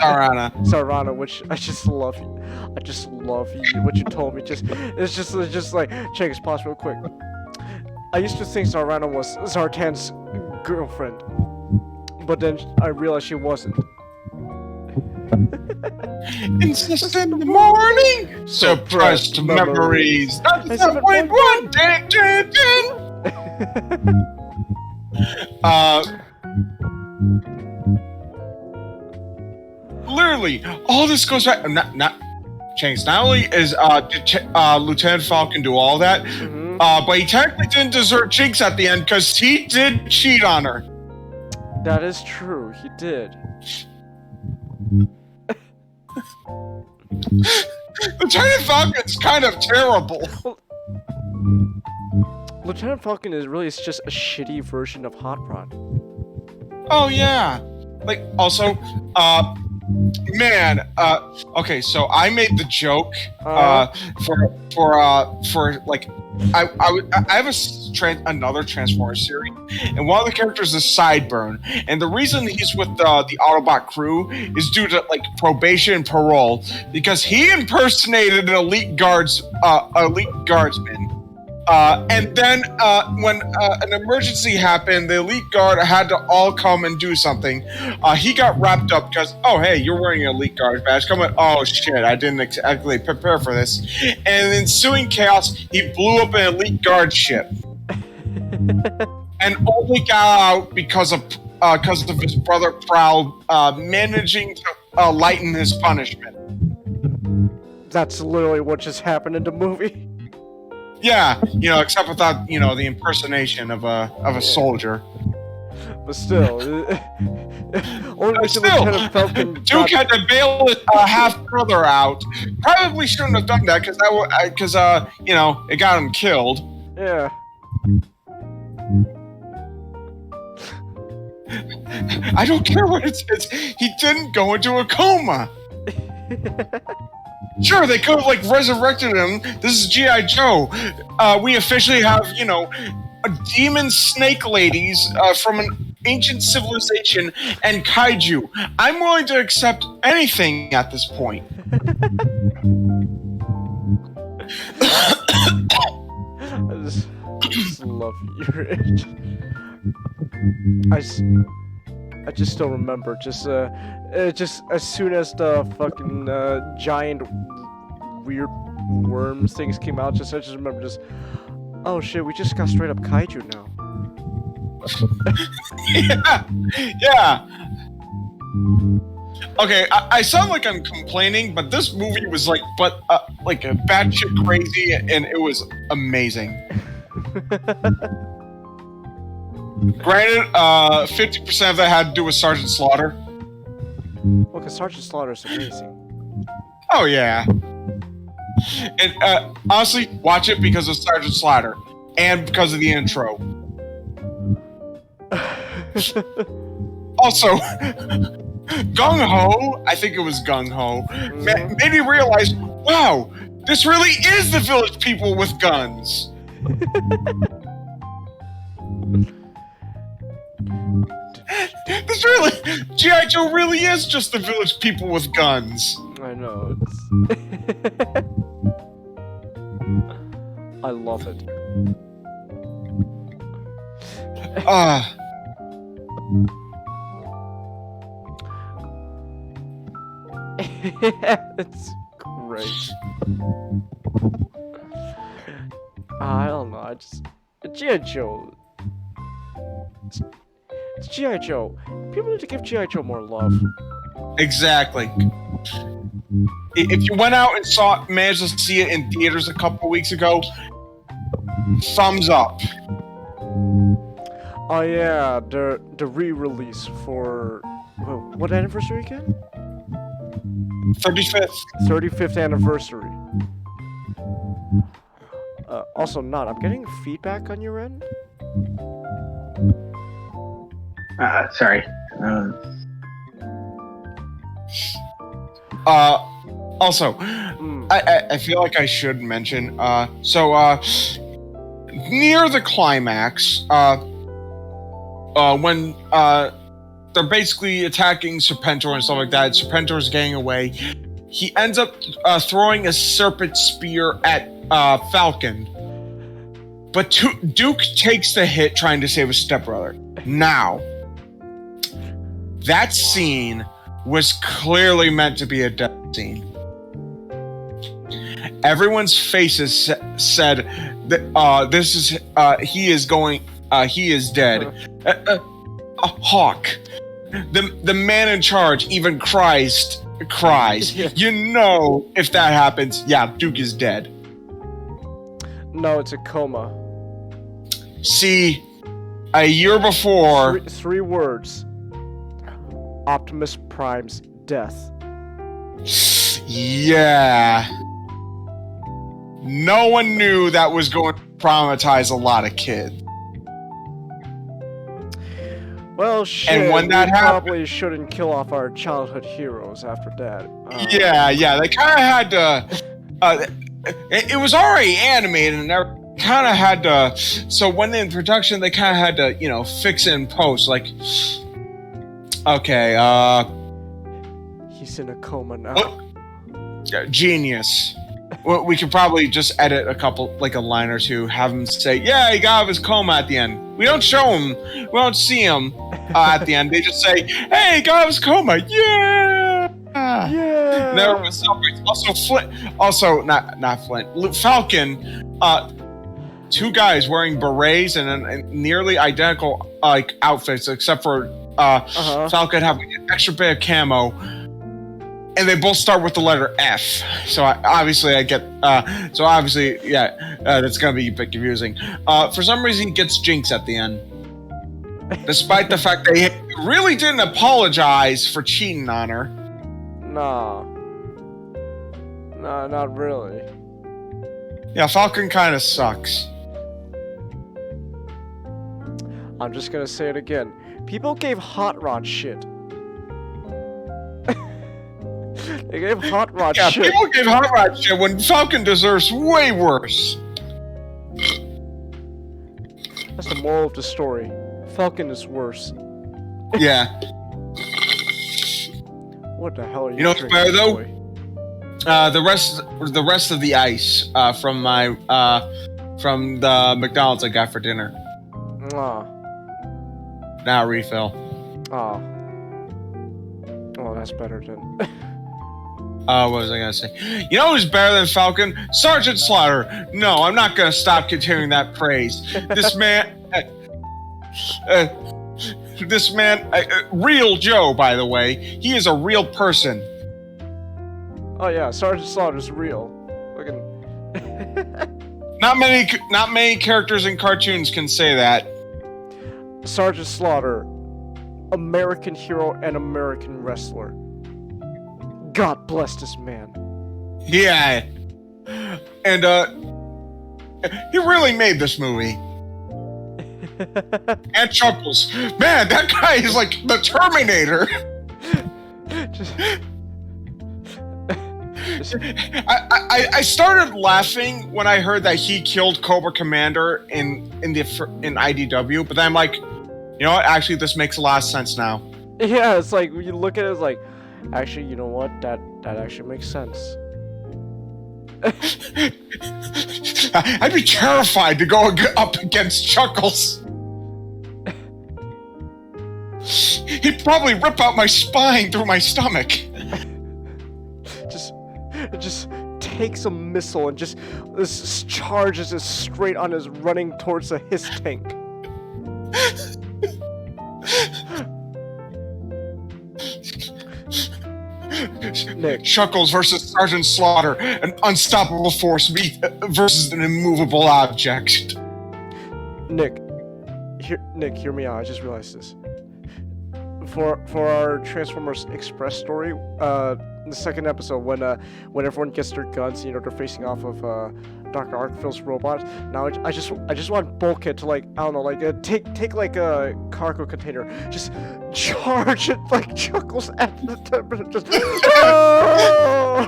Zarana, which I just love you. I just love you. What you told me, it's just like, check his pause real quick. I used to think Zarana was Zartan's girlfriend, but then I realized she wasn't. Insist in the morning, suppressed memories. 97.1. Literally, all this goes back. Not Chance. Not only is Lieutenant Falcon do all that, but he technically didn't desert Jinx at the end because he did cheat on her. That is true. He did. Lieutenant Falcon's kind of terrible. Lieutenant Falcon is just a shitty version of Hot Rod. Oh yeah. Like also, okay, so I made the joke for like I have another Transformers series, and one of the characters is Sideburn, and the reason he's with the Autobot crew is due to like probation and parole because he impersonated an elite guardsman. And then when an emergency happened, the elite guard had to all come and do something. He got wrapped up because, oh, hey, you're wearing an elite guard badge. Come on. Oh, shit, I didn't exactly prepare for this. And in ensuing chaos, he blew up an elite guard ship. And only got out because of his brother Prowl managing to lighten his punishment. That's literally what just happened in the movie. Yeah, except without, the impersonation of a soldier. But still, Lieutenant Falcon Duke had to bail his half-brother out. Probably shouldn't have done that, because it got him killed. Yeah. I don't care what it says. He didn't go into a coma. Sure, they could have, resurrected him. This is G.I. Joe. We officially have, demon snake ladies from an ancient civilization and kaiju. I'm willing to accept anything at this point. I just love you. I just don't remember. Just as soon as the fucking giant weird worms things came out, I just remember oh shit, we just got straight up kaiju now. Yeah. Okay, I sound like I'm complaining, but this movie was a batshit crazy, and it was amazing. Granted, 50% of that had to do with Sergeant Slaughter. Well, because Sergeant Slaughter is amazing. Oh, yeah. And honestly, watch it because of Sergeant Slaughter and because of the intro. Also, Gung Ho, I think it was Gung Ho, made me realize, wow, this really is the village people with guns. This really, G.I. Joe really is just the village people with guns. I know, it's... I love it. It's great. I don't know, I just... G.I. Joe... It's G.I. Joe. People need to give G.I. Joe more love. Exactly. If you went out and managed to see it in theaters a couple weeks ago, thumbs up. Oh yeah, the re-release for... what anniversary again? 35th. 35th anniversary. Also, I'm getting feedback on your end? Sorry. Also, I feel like I should mention, near the climax, when, they're basically attacking Serpentor and stuff like that, Serpentor's getting away, he ends up, throwing a serpent spear at, Falcon. But Duke takes the hit trying to save his stepbrother. Now, that scene was clearly meant to be a death scene. Everyone's faces said that he is dead. Hawk, the man in charge, even cries. Yeah. You know, if that happens, yeah, Duke is dead. No, it's a coma. See, a year before... Three words. Optimus Prime's death. Yeah. No one knew that was going to traumatize a lot of kids. Well, shit, and when that probably shouldn't kill off our childhood heroes after that. Yeah, they kind of had to... it was already animated and everything. Kind of had to, so when in production they kind of had to, fix it in post, like, okay, he's in a coma now. Genius. Well, we could probably just edit a line or two, have him say, yeah, he got out of his coma at the end. We don't show him, we don't see him at the end. They just say, hey, he got out of his coma, yeah! Yeah! There was celebrates. Also, not Flint, Falcon, two guys wearing berets and nearly identical outfits, except for Falcon having an extra bit of camo, and they both start with the letter F. So obviously, that's gonna be a bit confusing. For some reason, he gets Jinx at the end, despite the fact that he really didn't apologize for cheating on her. Nah, not really. Yeah, Falcon kind of sucks. I'm just gonna say it again. People gave Hot Rod shit. They gave Hot Rod shit. Yeah, people gave Hot Rod shit when Falcon deserves way worse. That's the moral of the story. Falcon is worse. Yeah. What the hell are you? You know what's better though? The rest of the ice from the McDonald's I got for dinner. Now refill. Oh, that's better than. What was I gonna say? You know who's better than Falcon? Sergeant Slaughter. No, I'm not gonna stop continuing that praise. This man. Real Joe, by the way. He is a real person. Oh yeah, Sergeant Slaughter's real. Fucking. Not many characters in cartoons can say that. Sergeant Slaughter, American hero and American wrestler. God bless this man. Yeah. And he really made this movie. And Chuckles. Man, that guy is like the Terminator. Just- I started laughing when I heard that he killed Cobra Commander in IDW, but then I'm like, you know what? Actually, this makes a lot of sense now. Yeah, it's like when you look at it, it's like, actually, you know what? That actually makes sense. I'd be terrified to go up against Chuckles. He'd probably rip out my spine through my stomach. Just takes a missile and just charges it straight on his running towards his tank. Nick. Chuckles versus Sergeant Slaughter, an unstoppable force versus an immovable object. Nick, hear me out. I just realized this. For our Transformers Express story, in the second episode, when everyone gets their guns, you know, they're facing off of Dr. Arkfield's robot. Now I just want Bulkhead to, like, I don't know, like take like a cargo container, just charge it like Chuckles at the temperature, just. Oh!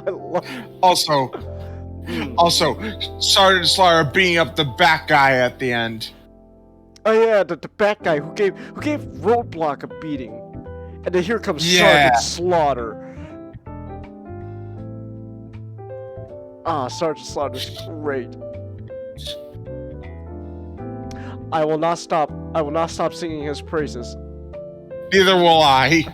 I love. Also, Sergeant Slaughter beating up the Bat guy at the end. Oh yeah, the Bat guy who gave Roadblock a beating, and then here comes Yeah. Sergeant Slaughter. Sergeant Slaughter's great. I will not stop singing his praises. Neither will I.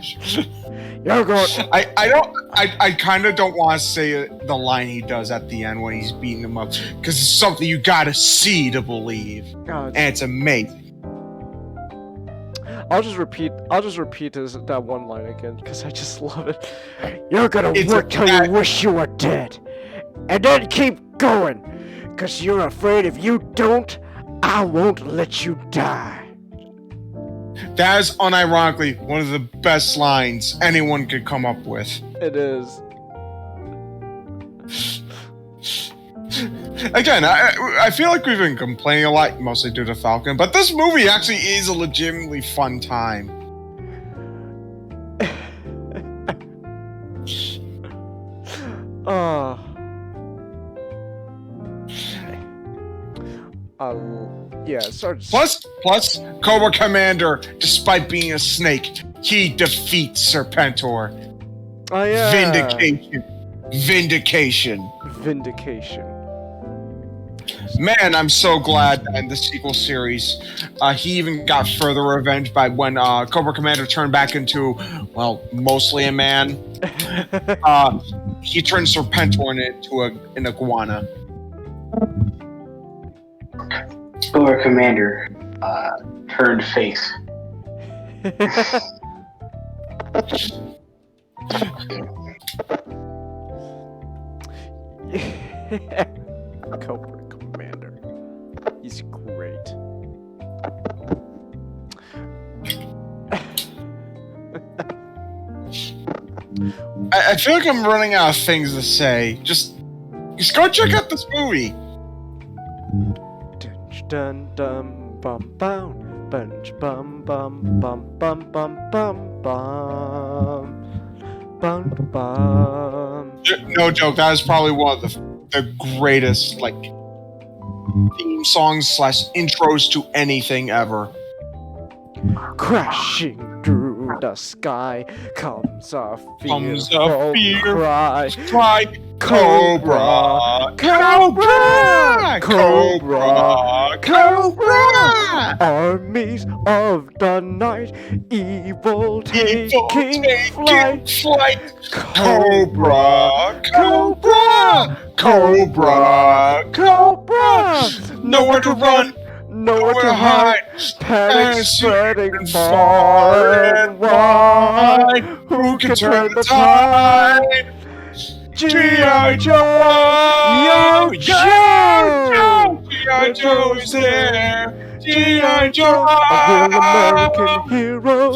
You're going. I kind of don't want to say the line he does at the end when he's beating him up, because it's something you gotta see to believe, and it's amazing. I'll just repeat that one line again because I just love it. You're gonna work till you wish you were dead, and then keep going, because you're afraid if you don't, I won't let you die. That is unironically one of the best lines anyone could come up with. It is. Again, I feel like we've been complaining a lot, mostly due to Falcon, but this movie actually is a legitimately fun time. Yeah, Plus, Cobra Commander, despite being a snake, he defeats Serpentor. Oh yeah. Vindication. Man, I'm so glad that in the sequel series, he even got further revenge by when Cobra Commander turned back into, well, mostly a man. He turned Serpentor into an iguana. Cobra Commander turned face. Cobra Commander. He's great. I feel like I'm running out of things to say. Just go check out this movie. Dun dum bum bum bunch bum bum bum bum bum bum bum bum bum. No joke, that is probably one of the greatest like theme songs / intros to anything ever. Crashing through the sky comes a fearful cry. Cobra! Cobra! Cobra! Cobra! Armies of the night, evil taking flight. Cobra! Cobra! Cobra! Cobra! Nowhere to run! Nowhere to hide, panic spreading far and wide. Who can turn the tide? G.I. Joe! Yo, G.I. Joe's there! G.I. Joe! A real American hero.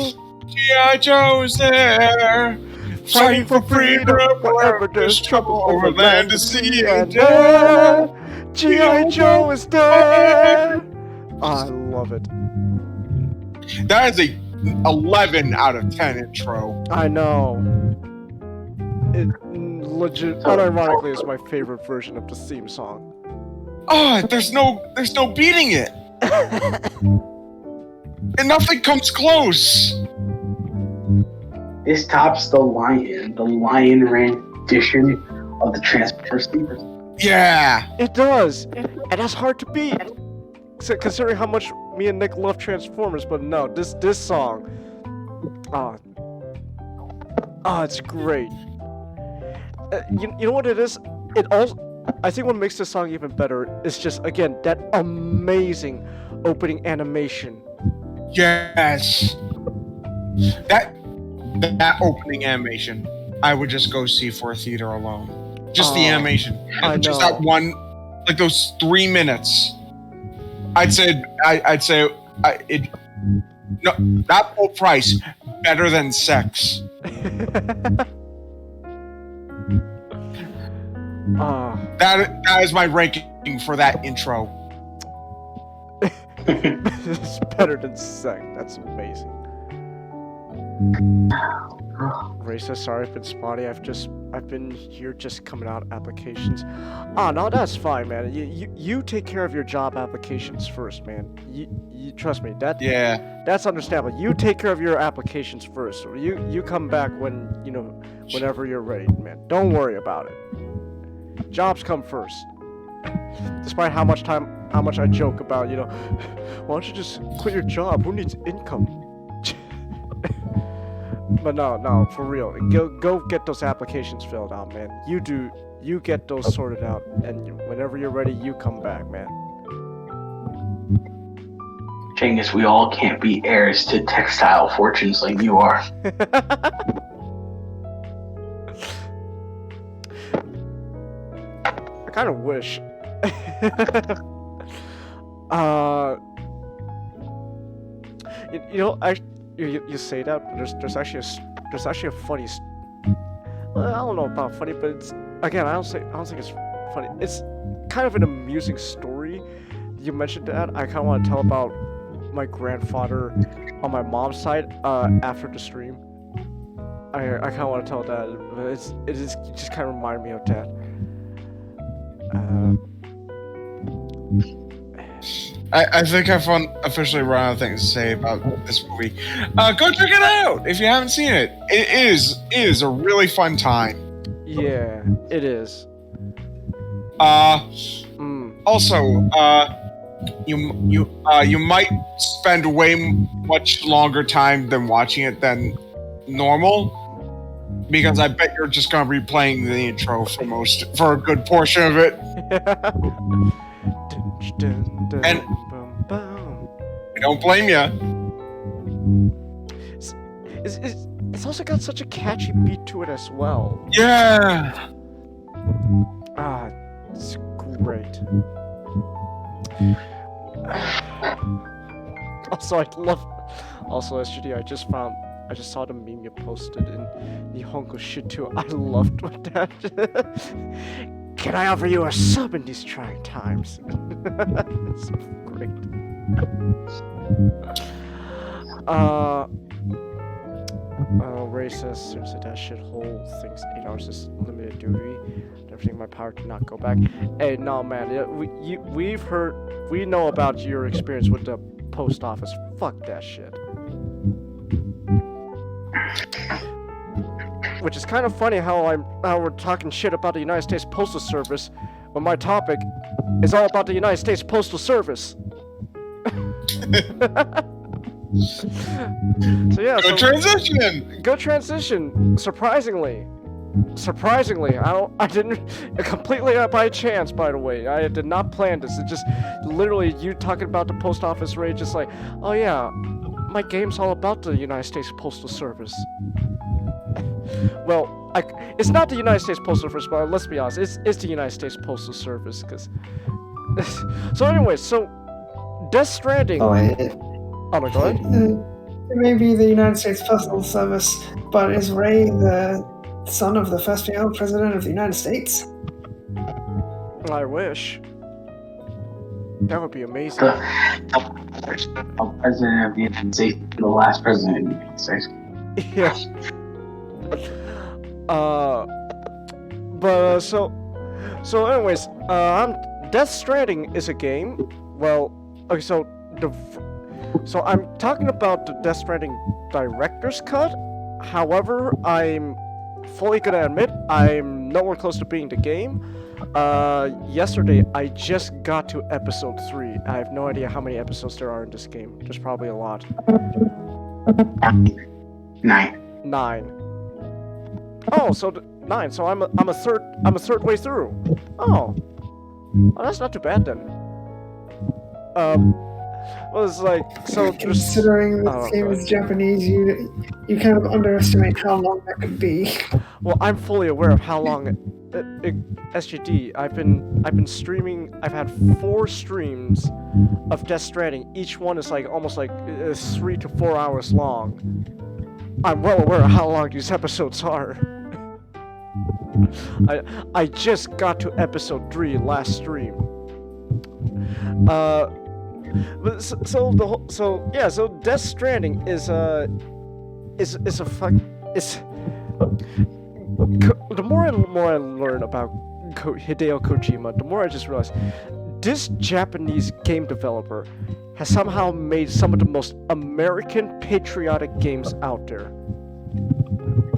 G.I. Joe's there! fighting for freedom wherever there's trouble over land and sea and air. G.I. Joe is dead. I love it. That is a 11 out of 10 intro. I know. It legit, unironically, is my favorite version of the theme song. Oh, there's no beating it. And nothing comes close. This tops the lion rendition of the Transporter Sleepers. Yeah. It does, and that's hard to beat. Considering how much me and Nick love Transformers, but no, this song, it's great. You know what it is? It also, I think what makes this song even better is just, again, that amazing opening animation. Yes. That opening animation, I would just go see for a theater alone. Just the animation. Just that one, like those 3 minutes. I'd say no, not full price, better than sex. That is my ranking for that intro. It's better than sex. That's amazing. Racist, sorry if it's spotty. I've been here just coming out applications. No, that's fine, man. You take care of your job applications first, man. You trust me. That's understandable. You take care of your applications first. So you come back whenever you're ready, man. Don't worry about it. Jobs come first. Despite how much I joke about, why don't you just quit your job? Who needs income? But no, for real. Go get those applications filled out, man. You get those sorted out, and whenever you're ready, you come back, man. Genghis, we all can't be heirs to textile fortunes like you are. I kind of wish. You say that, but there's actually a funny. Well, I don't know about funny, but it's, again, I don't think it's funny. It's kind of an amusing story. You mentioned that. I kind of want to tell about my grandfather on my mom's side after the stream. I kind of want to tell that, but it just kind of reminded me of that. I think I've officially run out of things to say about this movie. Go check it out if you haven't seen it. It is a really fun time. Yeah, it is. Also, you might spend way much longer time than watching it than normal, because I bet you're just gonna be playing the intro for a good portion of it. And I don't blame you. It's also got such a catchy beat to it as well. Yeah. It's great. Also, SGD, I just saw the meme you posted in Nihongo shit too. I loved what that. Can I offer you a sub in these trying times? It's so great. Racist. Seriously, that shithole thinks 8 hours is limited duty. Everything in my power to not go back. Hey, no, man. We know about your experience with the post office. Fuck that shit. Which is kind of funny how we're talking shit about the United States Postal Service when my topic is all about the United States Postal Service. So yeah. Good transition. Surprisingly, I didn't completely by chance. By the way, I did not plan this. It just literally you talking about the post office rate, just like, oh yeah, my game's all about the United States Postal Service. Well, it's not the United States Postal Service, but let's be honest, it's the United States Postal Service, because... So anyway, Death Stranding... Oh, no, go ahead. It may be the United States Postal Service, but is Ray the son of the first female president of the United States. I wish. That would be amazing. The president of the United States, the last president of the United States. Yeah. So anyways, Death Stranding is a game. Well, okay, so I'm talking about the Death Stranding director's cut. However, I'm fully gonna admit I'm nowhere close to beating the game. Yesterday I just got to episode 3. I have no idea how many episodes there are in this game. There's probably a lot. 9. 9. Oh, so 9. So I'm a third way through. Oh, that's not too bad then. Well, it's like so. Considering this game is Japanese, you kind of underestimate how long that could be. Well, I'm fully aware of how long. SGD. I've been streaming. I've had 4 streams of Death Stranding. Each one is like almost like 3 to 4 hours long. I'm well aware of how long these episodes are. I just got to episode 3 last stream. So Death Stranding is the more and more I learn about Hideo Kojima, the more I just realize this Japanese game developer has somehow made some of the most American patriotic games out there,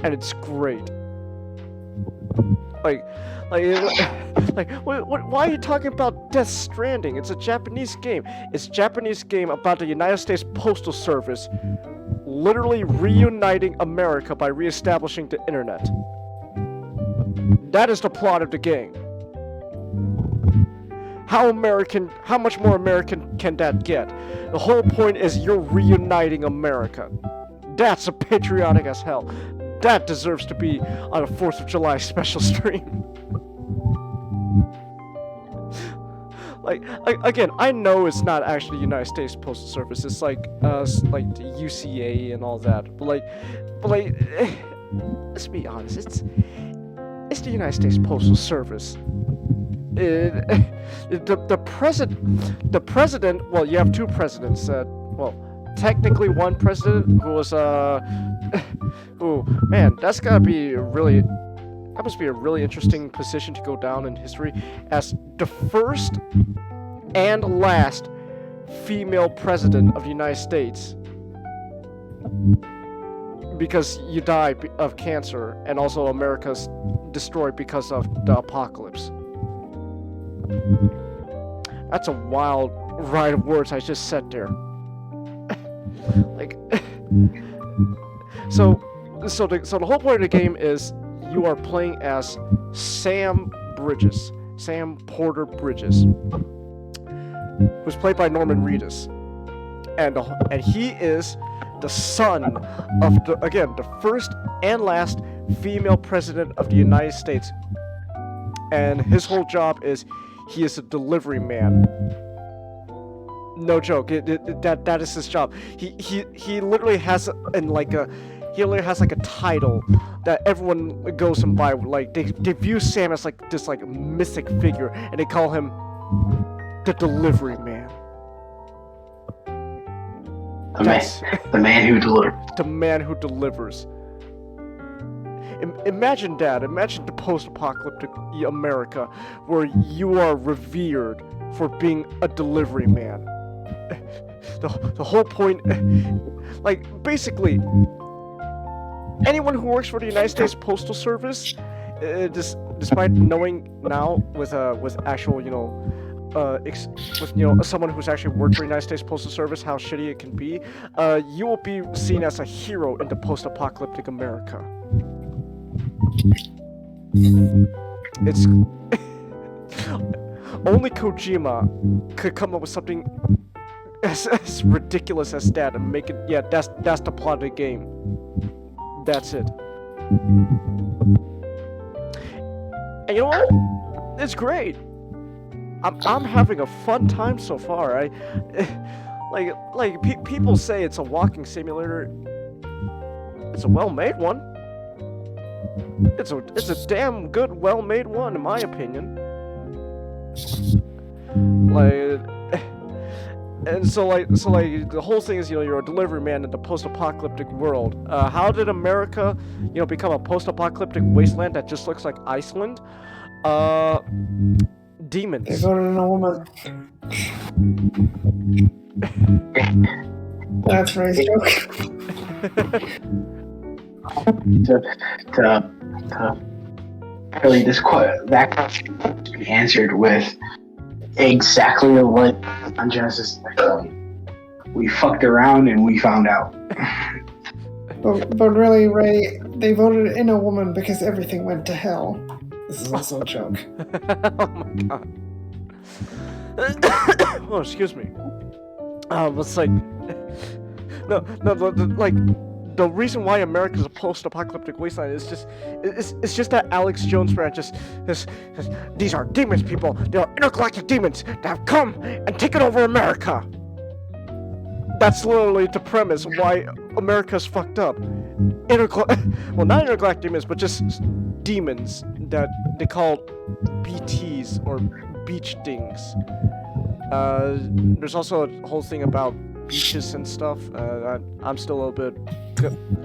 and it's great. Why are you talking about Death Stranding? It's a Japanese game. It's a Japanese game about the United States Postal Service literally reuniting America by reestablishing the internet. That is the plot of the game. How much more American can that get? The whole point is you're reuniting America. That's a patriotic as hell. That deserves to be on a 4th of July special stream. Again, I know it's not actually the United States Postal Service. It's like the UCA and all that. But let's be honest. It's the United States Postal Service. The president. Well, you have 2 presidents. Technically one president who was man, that must be a really interesting position to go down in history as the first and last female president of the United States, because you die of cancer and also America's destroyed because of the apocalypse. That's a wild ride of words I just said there. So the whole point of the game is you are playing as Sam Porter Bridges, who's played by Norman Reedus, and he is the son of the first and last female president of the United States, and his whole job is he is a delivery man. No joke. That is his job. He literally has a title that everyone goes and by. Like they view Sam as like this like mythic figure, and they call him the delivery man. The man who delivers. The man who delivers. Imagine that. Imagine the post-apocalyptic America where you are revered for being a delivery man. The whole point, like, basically, anyone who works for the United States Postal Service, despite knowing now with actual, someone who's actually worked for the United States Postal Service, how shitty it can be, you will be seen as a hero in the post-apocalyptic America. It's only Kojima could come up with something as ridiculous as that and make it. Yeah, that's the plot of the game. That's it. And you know what? It's great. I'm having a fun time so far. People say it's a walking simulator. It's a well-made one. It's a damn good, well-made one, in my opinion. Like, and so the whole thing is, you're a delivery man in the post-apocalyptic world. How did America, become a post-apocalyptic wasteland that just looks like Iceland? Demons. They voted in a woman. That's Ray's joke. Really, that question to be answered with exactly like on Genesis. We fucked around and we found out. But really, Ray, they voted in a woman because everything went to hell. This is also a joke. Oh my god. Oh, excuse me. It's like, the reason why America is a post-apocalyptic wasteland is it's just that Alex Jones brand these are demons, people. They are intergalactic demons that have come and taken over America. That's literally the premise why America's fucked up. Well, not intergalactic demons, but just demons that they call BTs or beach things. There's also a whole thing about beaches and stuff. I'm still a little bit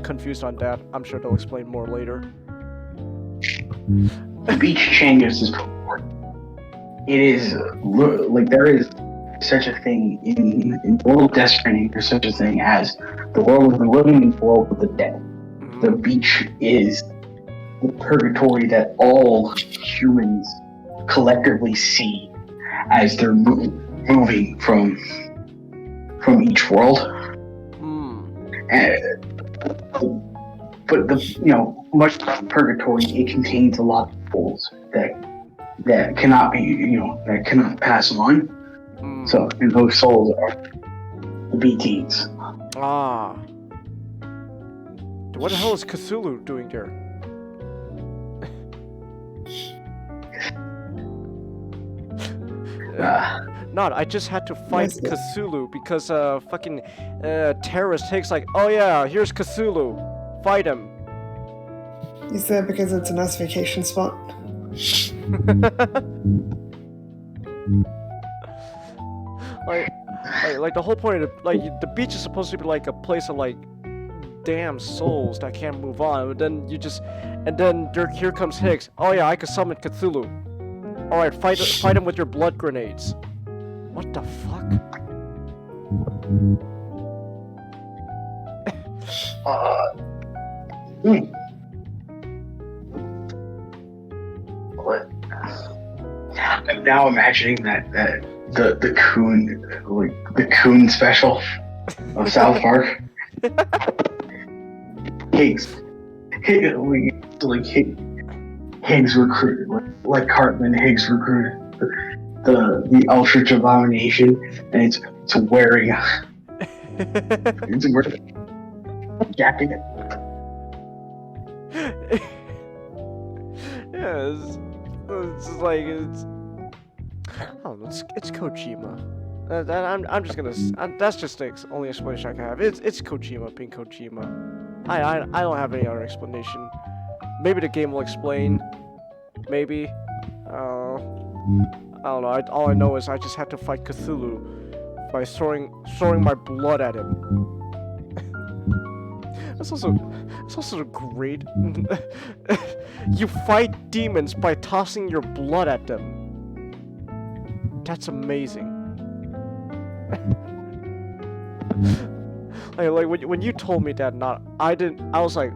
confused on that. I'm sure they'll explain more later. The beach changes is it is like there is such a thing in World of Death Stranding. There's such a thing as the world of the living and the world of the dead. The beach is the purgatory that all humans collectively see as they're moving from each world. But much like purgatory, it contains a lot of souls that cannot be, that cannot pass on. So, and those souls are the BTs. Ah. What the hell is Cthulhu doing there? Not, I just had to fight Cthulhu because fucking terrorist Higgs like, oh yeah, here's Cthulhu, fight him. You said because it's a nice vacation spot. like the whole point of the beach is supposed to be like a place of like damn souls that can't move on. But then here comes Higgs. Oh yeah, I can summon Cthulhu. All right, fight him with your blood grenades. What the fuck? What? I'm now imagining that the Coon special of South Park. Higgs recruited, like Cartman. Higgs recruited the Eldritch Abomination, and it's wearing a jacket. Yeah, it's like I don't know. It's Kojima. I'm just gonna. That's just the only explanation I can have. It's Kojima being Kojima. I don't have any other explanation. Maybe the game will explain. Maybe. I don't know. All I know is I just had to fight Cthulhu by throwing my blood at him. It's also great. You fight demons by tossing your blood at them. That's amazing. like when you told me that, I was like,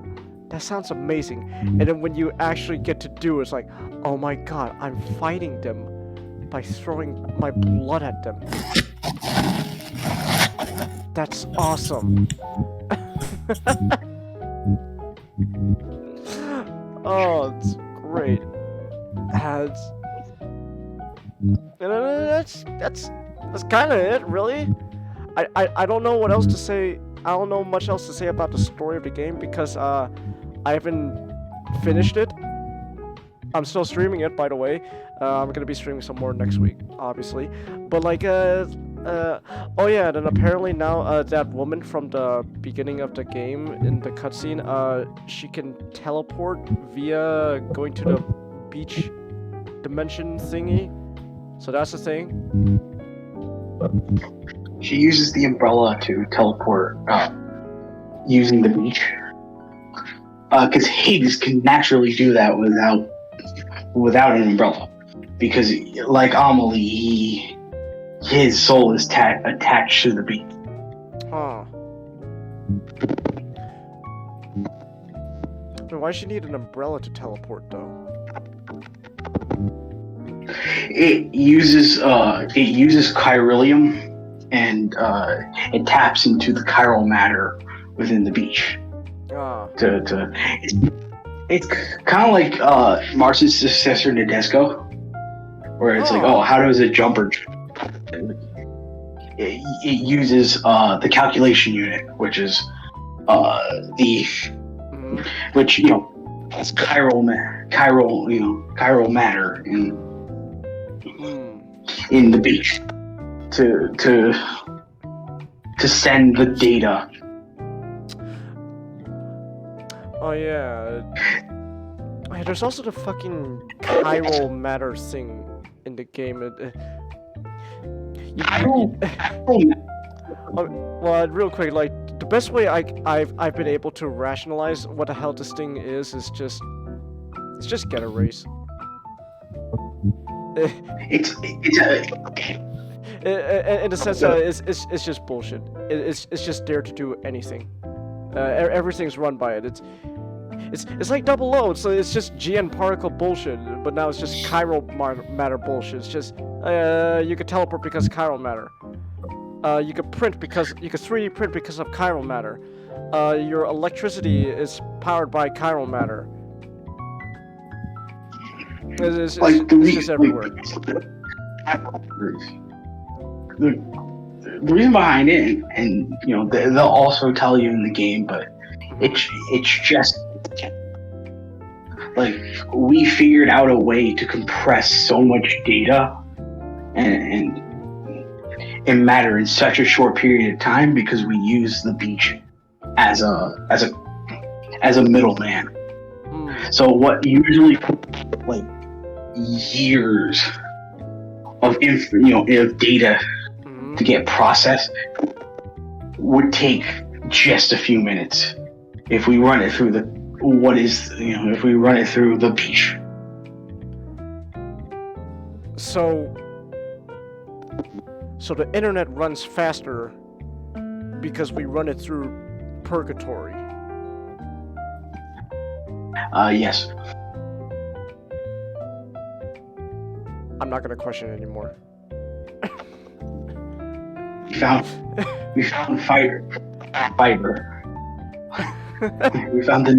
that sounds amazing. And then when you actually get to do it, it's like, oh my god, I'm fighting them by throwing my blood at them. That's awesome. Oh, it's great. That's kind of it, really. I don't know what else to say. I don't know much else to say about the story of the game because I haven't finished it. I'm still streaming it, by the way. I'm gonna be streaming some more next week, obviously. But like, Oh yeah, then apparently now that woman from the beginning of the game in the cutscene, she can teleport via going to the beach dimension thingy. So that's the thing. She uses the umbrella to teleport using the beach. Because Higgs can naturally do that without an umbrella. Because, like Amelie, his soul is attached to the beach. Huh. Why does she need an umbrella to teleport, though? It uses chiralium, and it taps into the chiral matter within the beach. It's kind of like Mars's successor Nadesco, where it's like, oh, how does a jumper jump? It uses the calculation unit, which is which it's chiral matter in the beach to send the data. Oh yeah. Hey, there's also the fucking chiral matter thing in the game. Well, real quick, like the best way I've been able to rationalize what the hell this thing is just get a race. It's in the sense that it's just bullshit. It's just there to do anything. Everything's run by it. It's like Double O. It's just GN particle bullshit, but now it's just chiral matter bullshit. It's just you could teleport because of chiral matter. You could print because you could 3D print because of chiral matter. Your electricity is powered by chiral matter. It's just everywhere. The reason behind it, and they'll also tell you in the game, but it's just like we figured out a way to compress so much data and matter in such a short period of time because we use the beach as a middleman. So what usually like years of data to get processed would take just a few minutes if we run it through the beach. So the internet runs faster because we run it through purgatory. Yes. I'm not gonna question it anymore. We found fiber. We found the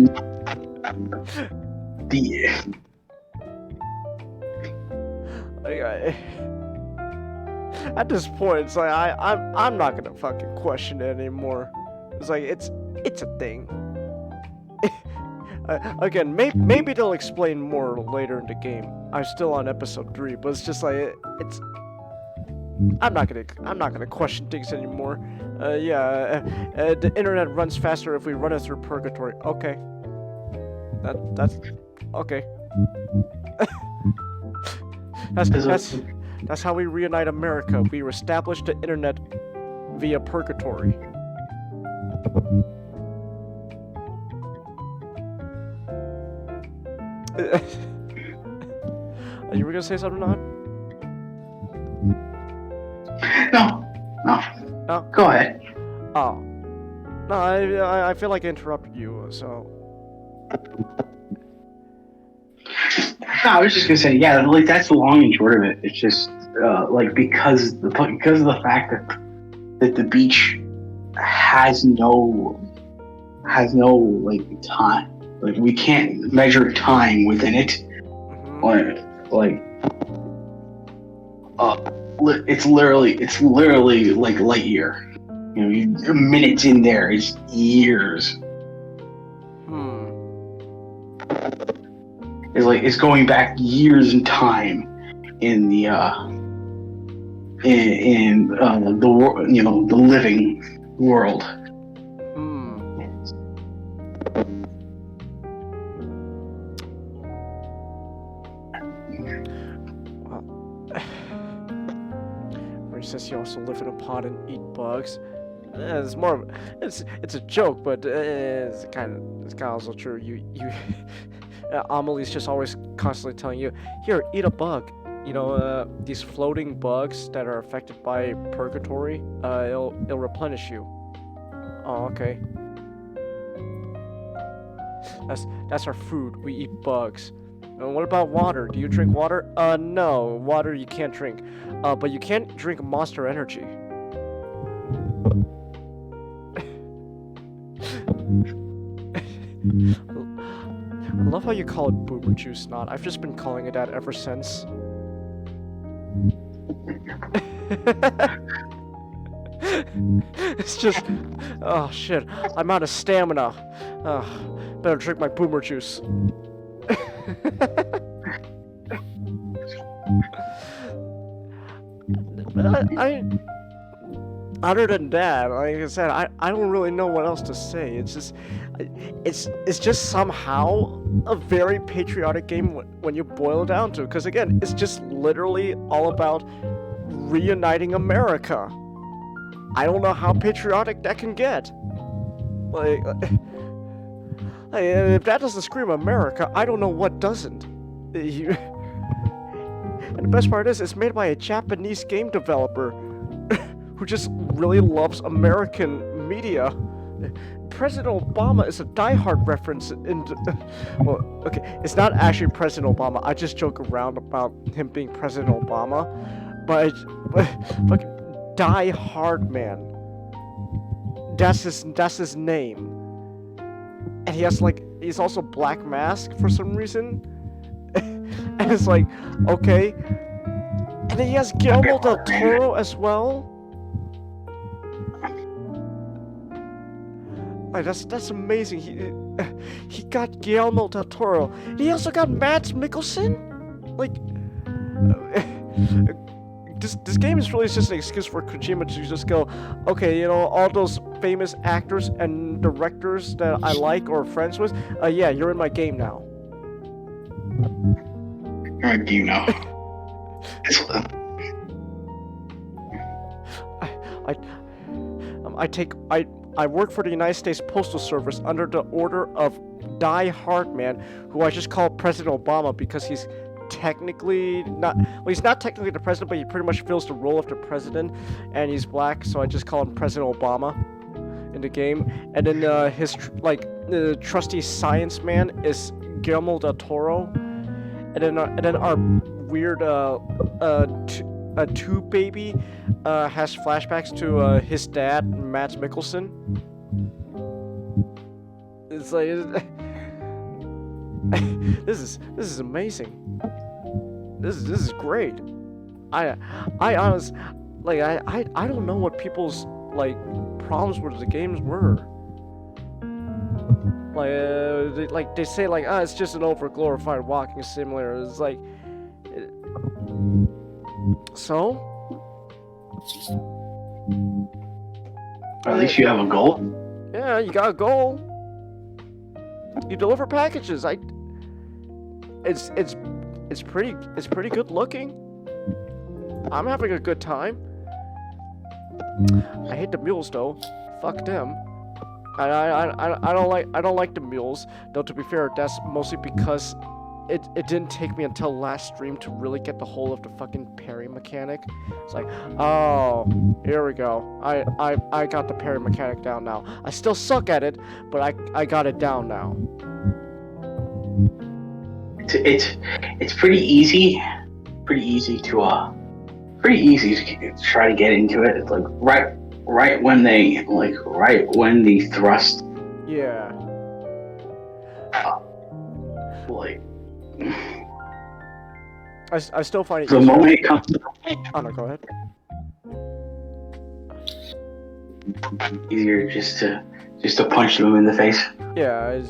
at this point, it's like I'm not gonna fucking question it anymore. It's like it's a thing. Again, maybe they'll explain more later in the game. I'm still on episode 3, but it's just like it's. I'm not gonna question things anymore. The internet runs faster if we run it through purgatory. Okay. That's okay. That's how we reunite America. We establish the internet via purgatory. You were gonna say something, Nod? No. Go ahead. Oh. No, I feel like I interrupted you, so. No, I was just gonna say, yeah, like that's the long and short of it. It's just like because of the fact that the beach has no like time. Like we can't measure time within it. It's literally like light year. Minutes in there is years. It's going back years in time in in the world, the living world. Where he says you also live in a pod and eat bugs. It's more of it's a joke, but it's kind of also true. You Amelie's just always constantly telling you, here, eat a bug. These floating bugs that are affected by purgatory, it'll replenish you. Oh, okay. That's our food. We eat bugs. And what about water? Do you drink water? No, water you can't drink. But you can drink Monster Energy. I love how you call it boomer juice, not. I've just been calling it that ever since. It's just, oh shit, I'm out of stamina. Better drink my boomer juice. Other than that, like I said, I don't really know what else to say. It's just somehow a very patriotic game when you boil it down to it. Because again, it's just literally all about reuniting America. I don't know how patriotic that can get. Like if that doesn't scream America, I don't know what doesn't. And the best part is, it's made by a Japanese game developer who just really loves American media. President Obama is a diehard reference well, okay, it's not actually President Obama. I just joke around about him being President Obama, but fucking diehard man. That's his name. And he's also Black Mask for some reason. And it's like, okay. And then he has Guillermo del Toro as well. Like, that's amazing. He got Guillermo del Toro. He also got Mads Mikkelsen. Like, this game is really just an excuse for Kojima to just go, okay, all those famous actors and directors that I like or friends with, yeah, you're in my game now. You're in my game now. I work for the United States Postal Service under the order of Die Hard Man, who I just call President Obama because he's technically not. Well, he's not technically the president, but he pretty much fills the role of the president, and he's black, so I just call him President Obama in the game. And then his the trusty science man is Guillermo del Toro, and then our weird tube baby has flashbacks to his dad, Mads Mikkelsen. It's like this is amazing. This is great. I honestly, like, I don't know what people's problems with the games were. They say it's just an overglorified walking simulator. It's like, so. At least you have a goal. Yeah, you got a goal. You deliver packages. It's pretty good looking. I'm having a good time. I hate the mules though. Fuck them. I don't like the mules. Though, to be fair, that's mostly because it didn't take me until last stream to really get the whole of the fucking parry mechanic. It's like, oh, here we go. I got the parry mechanic down now. I still suck at it, but I got it down now. It's pretty easy. Pretty easy to try to get into it. It's like right when the thrust. Yeah. I still find it the moment it comes. Oh no, go ahead. Easier just to punch them in the face. Yeah,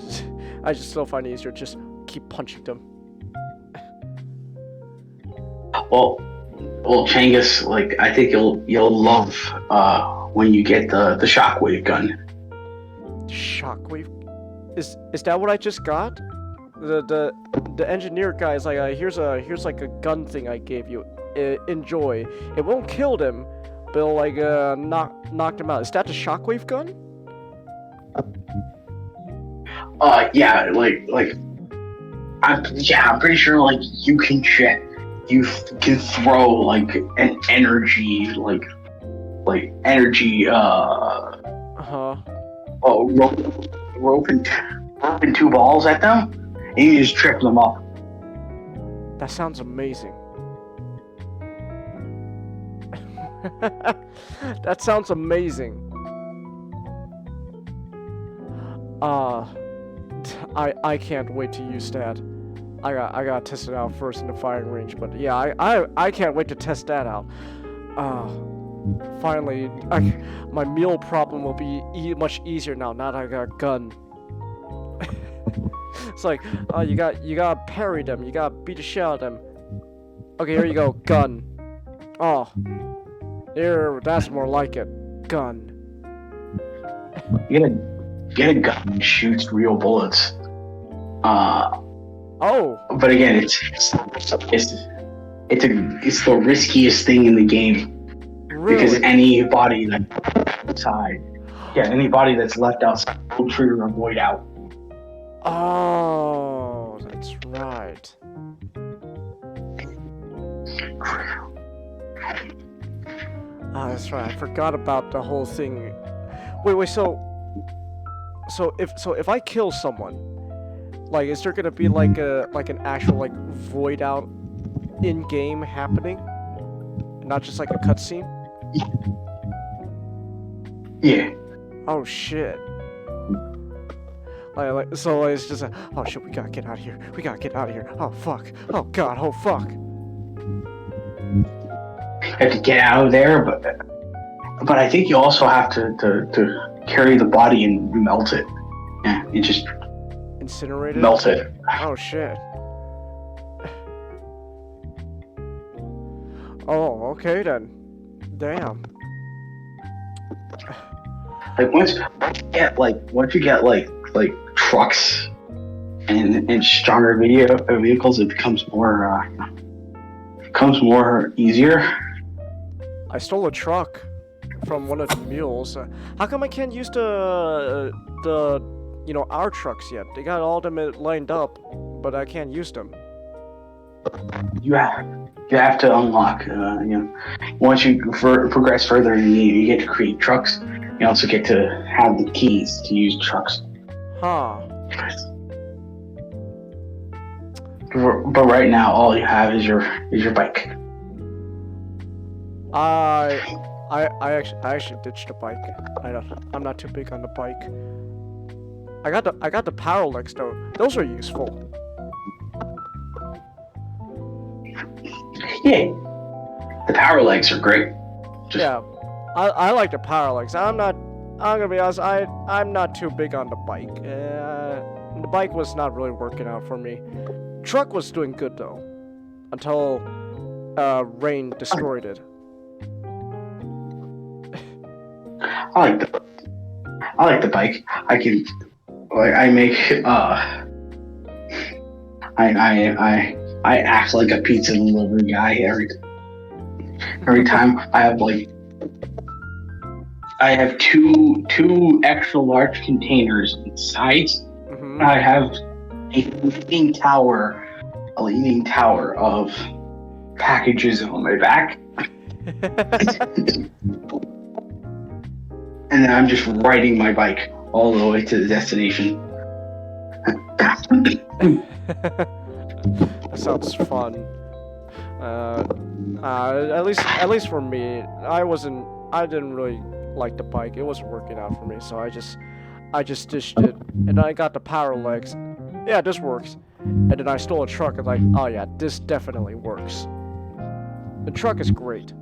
I just still find it easier to just keep punching them. Well, Well, Changus, like I think you'll love when you get the shockwave gun. Shockwave? Is that what I just got? The engineer guy is like, here's like a gun thing I gave you. Enjoy. It won't kill them, but it'll like knock them out. Is that the shockwave gun? Yeah, I'm pretty sure like you can throw like an energy rope and two balls at them, and you just trip them up. That sounds amazing. That sounds amazing. I can't wait to use that. I gotta test it out first in the firing range, but yeah, I can't wait to test that out. Finally, my meal problem will be much easier now that I got a gun. It's like, you gotta parry them, you gotta beat the shit out of them. Okay, here you go, gun. Oh, here, that's more like it, gun. You get a gun that shoots real bullets. Oh. But again, it's the riskiest thing in the game. Really? Because anybody that's outside, anybody that's left outside will trigger a void out. Oh, that's right. That's right. I forgot about the whole thing. Wait. So if I kill someone, like, is there gonna be like an actual like void out in game happening, not just like a cutscene? Yeah. Oh shit. So it's just oh shit, we gotta get out of here. We gotta get out of here. Oh fuck. Oh god. Oh fuck. You have to get out of there, but I think you also have to carry the body and melt it. Yeah, you just incinerate it. Melt it. Oh shit. Oh, okay then. Damn. Like once you get like trucks and stronger vehicles, it becomes more easier. I stole a truck from one of the mules. How come I can't use the our trucks yet? They got all them lined up, but I can't use them. You have to unlock. Once you progress further, you get to create trucks. You also get to have the keys to use trucks. Huh. But right now, all you have is your bike. I actually ditched the bike. I'm not too big on the bike. I got the power legs though. Those are useful. Yeah, the power legs are great. Yeah, I like the power legs. I'm gonna be honest. I'm not too big on the bike. The bike was not really working out for me. Truck was doing good though, until rain destroyed it. I like the bike. I act like a pizza delivery guy every time. I have two extra large containers inside. Mm-hmm. I have a leaning tower of packages on my back. And then I'm just riding my bike all the way to the destination. That sounds fun. At least for me, I didn't really like the bike. It wasn't working out for me, so I just ditched it. And I got the power legs. Yeah, this works. And then I stole a truck and oh yeah, this definitely works. The truck is great.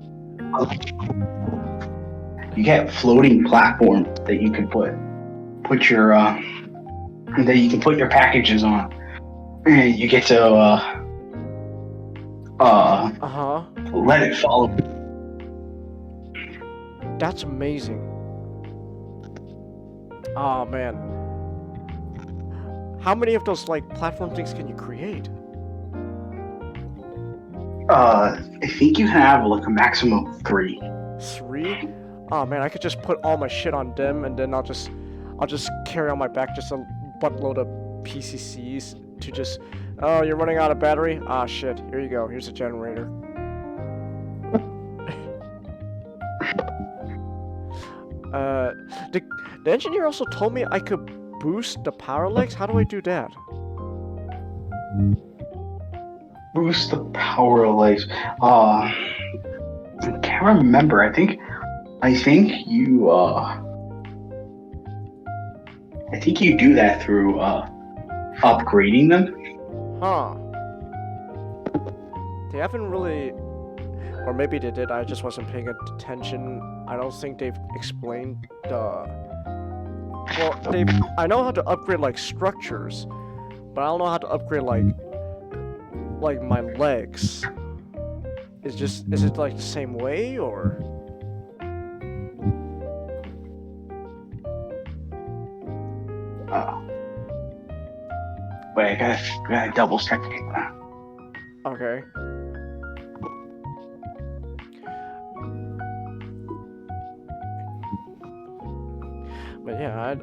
You get floating platforms that you can put your packages on, and you get to let it follow. That's amazing. Oh man. How many of those like platform things can you create? I think you can have like a maximum of 3. 3? Oh man, I could just put all my shit on them and then I'll just carry on my back just a buttload of PCCs to just, oh, you're running out of battery? Ah shit, here you go, here's a generator. The engineer also told me I could boost the power legs. How do I do that? Boost the power legs. I can't remember. I think you do that through upgrading them. Huh. They haven't really, or maybe they did, I just wasn't paying attention. I don't think they've explained well, I know how to upgrade like structures, but I don't know how to upgrade like my legs. Is it like the same way or? Wait, I gotta double check it. Okay. But yeah,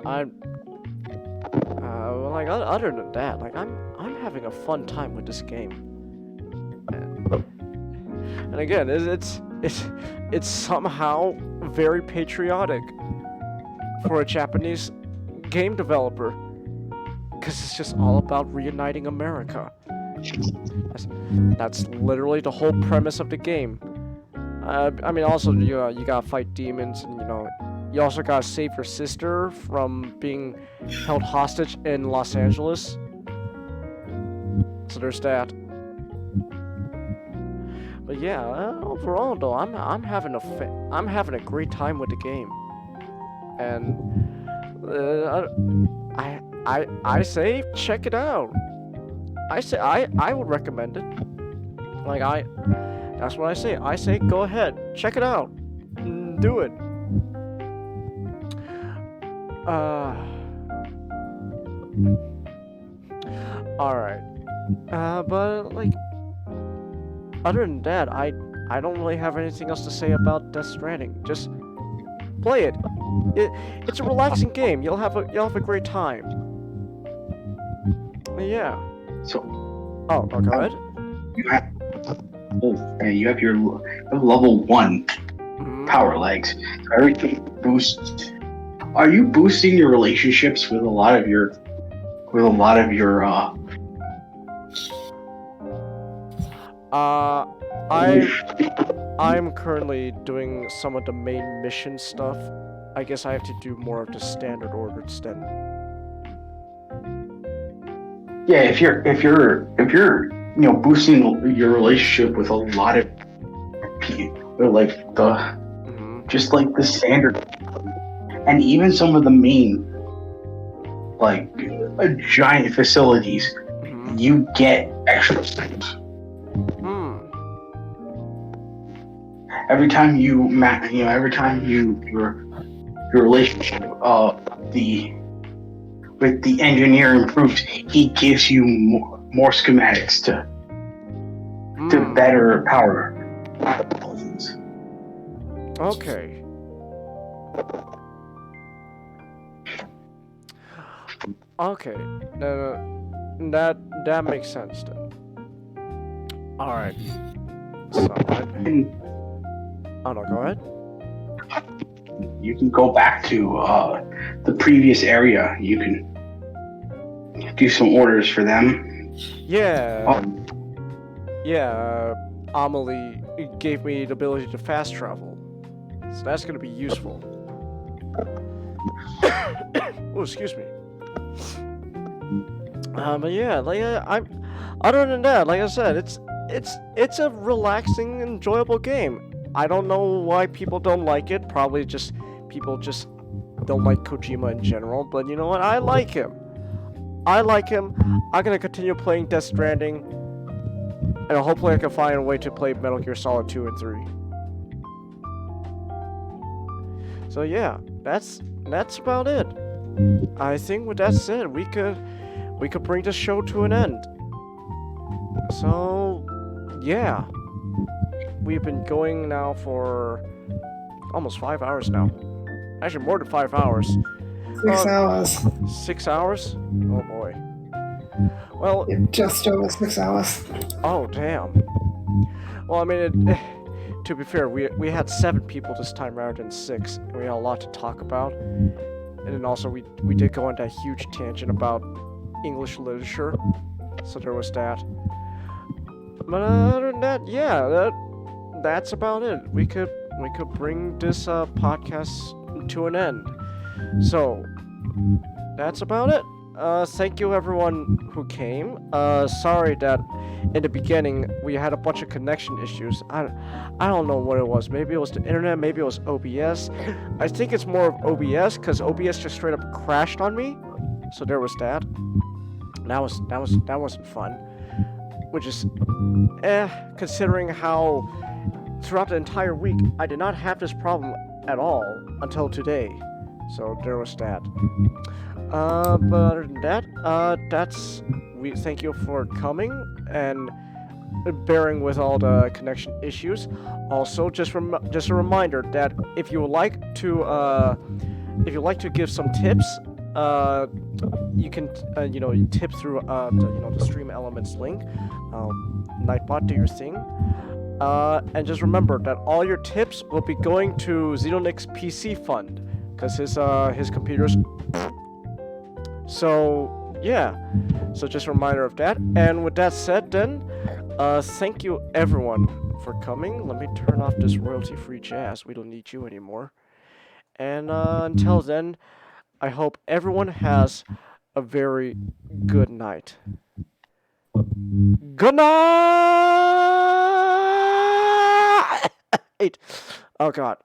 like other than that, like I'm having a fun time with this game. And again, it's somehow very patriotic for a Japanese game developer, because it's just all about reuniting America. That's literally the whole premise of the game. I mean, also you gotta fight demons, and you also gotta save your sister from being held hostage in Los Angeles. So there's that. But yeah, overall though, I'm having a great time with the game, and I say check it out. I would recommend it. That's what I say. I say go ahead, check it out, do it. Alright. But like, other than that, I don't really have anything else to say about Death Stranding. Just play it. It's a relaxing game. You'll have a great time. Yeah. So. Oh, go ahead. You have your level 1 power legs. So everything boosts. Are you boosting your relationships with a lot of your I'm currently doing some of the main mission stuff. I guess I have to do more of the standard orders then. Yeah, if you're boosting your relationship with a lot of people, like just like the standard, and even some of the main giant facilities, you get extra things. Every time your relationship with the engineer improves, he gives you more schematics to better power intelligence. Okay. Okay. That makes sense then. All right. So oh no, go ahead. You can go back to the previous area. You can do some orders for them. Yeah. Yeah. Amelie gave me the ability to fast travel, so that's gonna be useful. Oh, excuse me. But yeah, other than that, like I said, it's a relaxing, enjoyable game. I don't know why people don't like it. Probably people just don't like Kojima in general. But you know what? I like him. I'm gonna continue playing Death Stranding, And hopefully I can find a way to play Metal Gear Solid 2 and 3. So yeah, that's about it. I think with that said, we could bring this show to an end. So yeah, we've been going now for almost 5 hours now. Actually, more than 5 hours. 6 hours. 6 hours? Oh boy. Well, Just over 6 hours. oh damn. Well, I mean, to be fair, we had 7 people this time rather than 6, and we had a lot to talk about. And then also we did go on that huge tangent about English literature, so there was that. But other than that, yeah, that's about it. We could bring this podcast to an end. So that's about it. Thank you everyone who came. Sorry that in the beginning we had a bunch of connection issues. I don't know what it was. Maybe it was the internet, maybe it was OBS. I think it's more of OBS because OBS just straight up crashed on me. So there was that. That wasn't fun. Which is considering how throughout the entire week I did not have this problem at all until today. So there was that. But other than that, we thank you for coming and bearing with all the connection issues. Also, just a reminder that if you would like to give some tips, you can tip through the Stream Elements link. Nightbot, do your thing. And just remember that all your tips will be going to Xenonix PC Fund because his computer's. So yeah, so just a reminder of that. And with that said, then, thank you everyone for coming. Let me turn off this royalty-free jazz. We don't need you anymore. And until then, I hope everyone has a very good night. Good night. Oh God.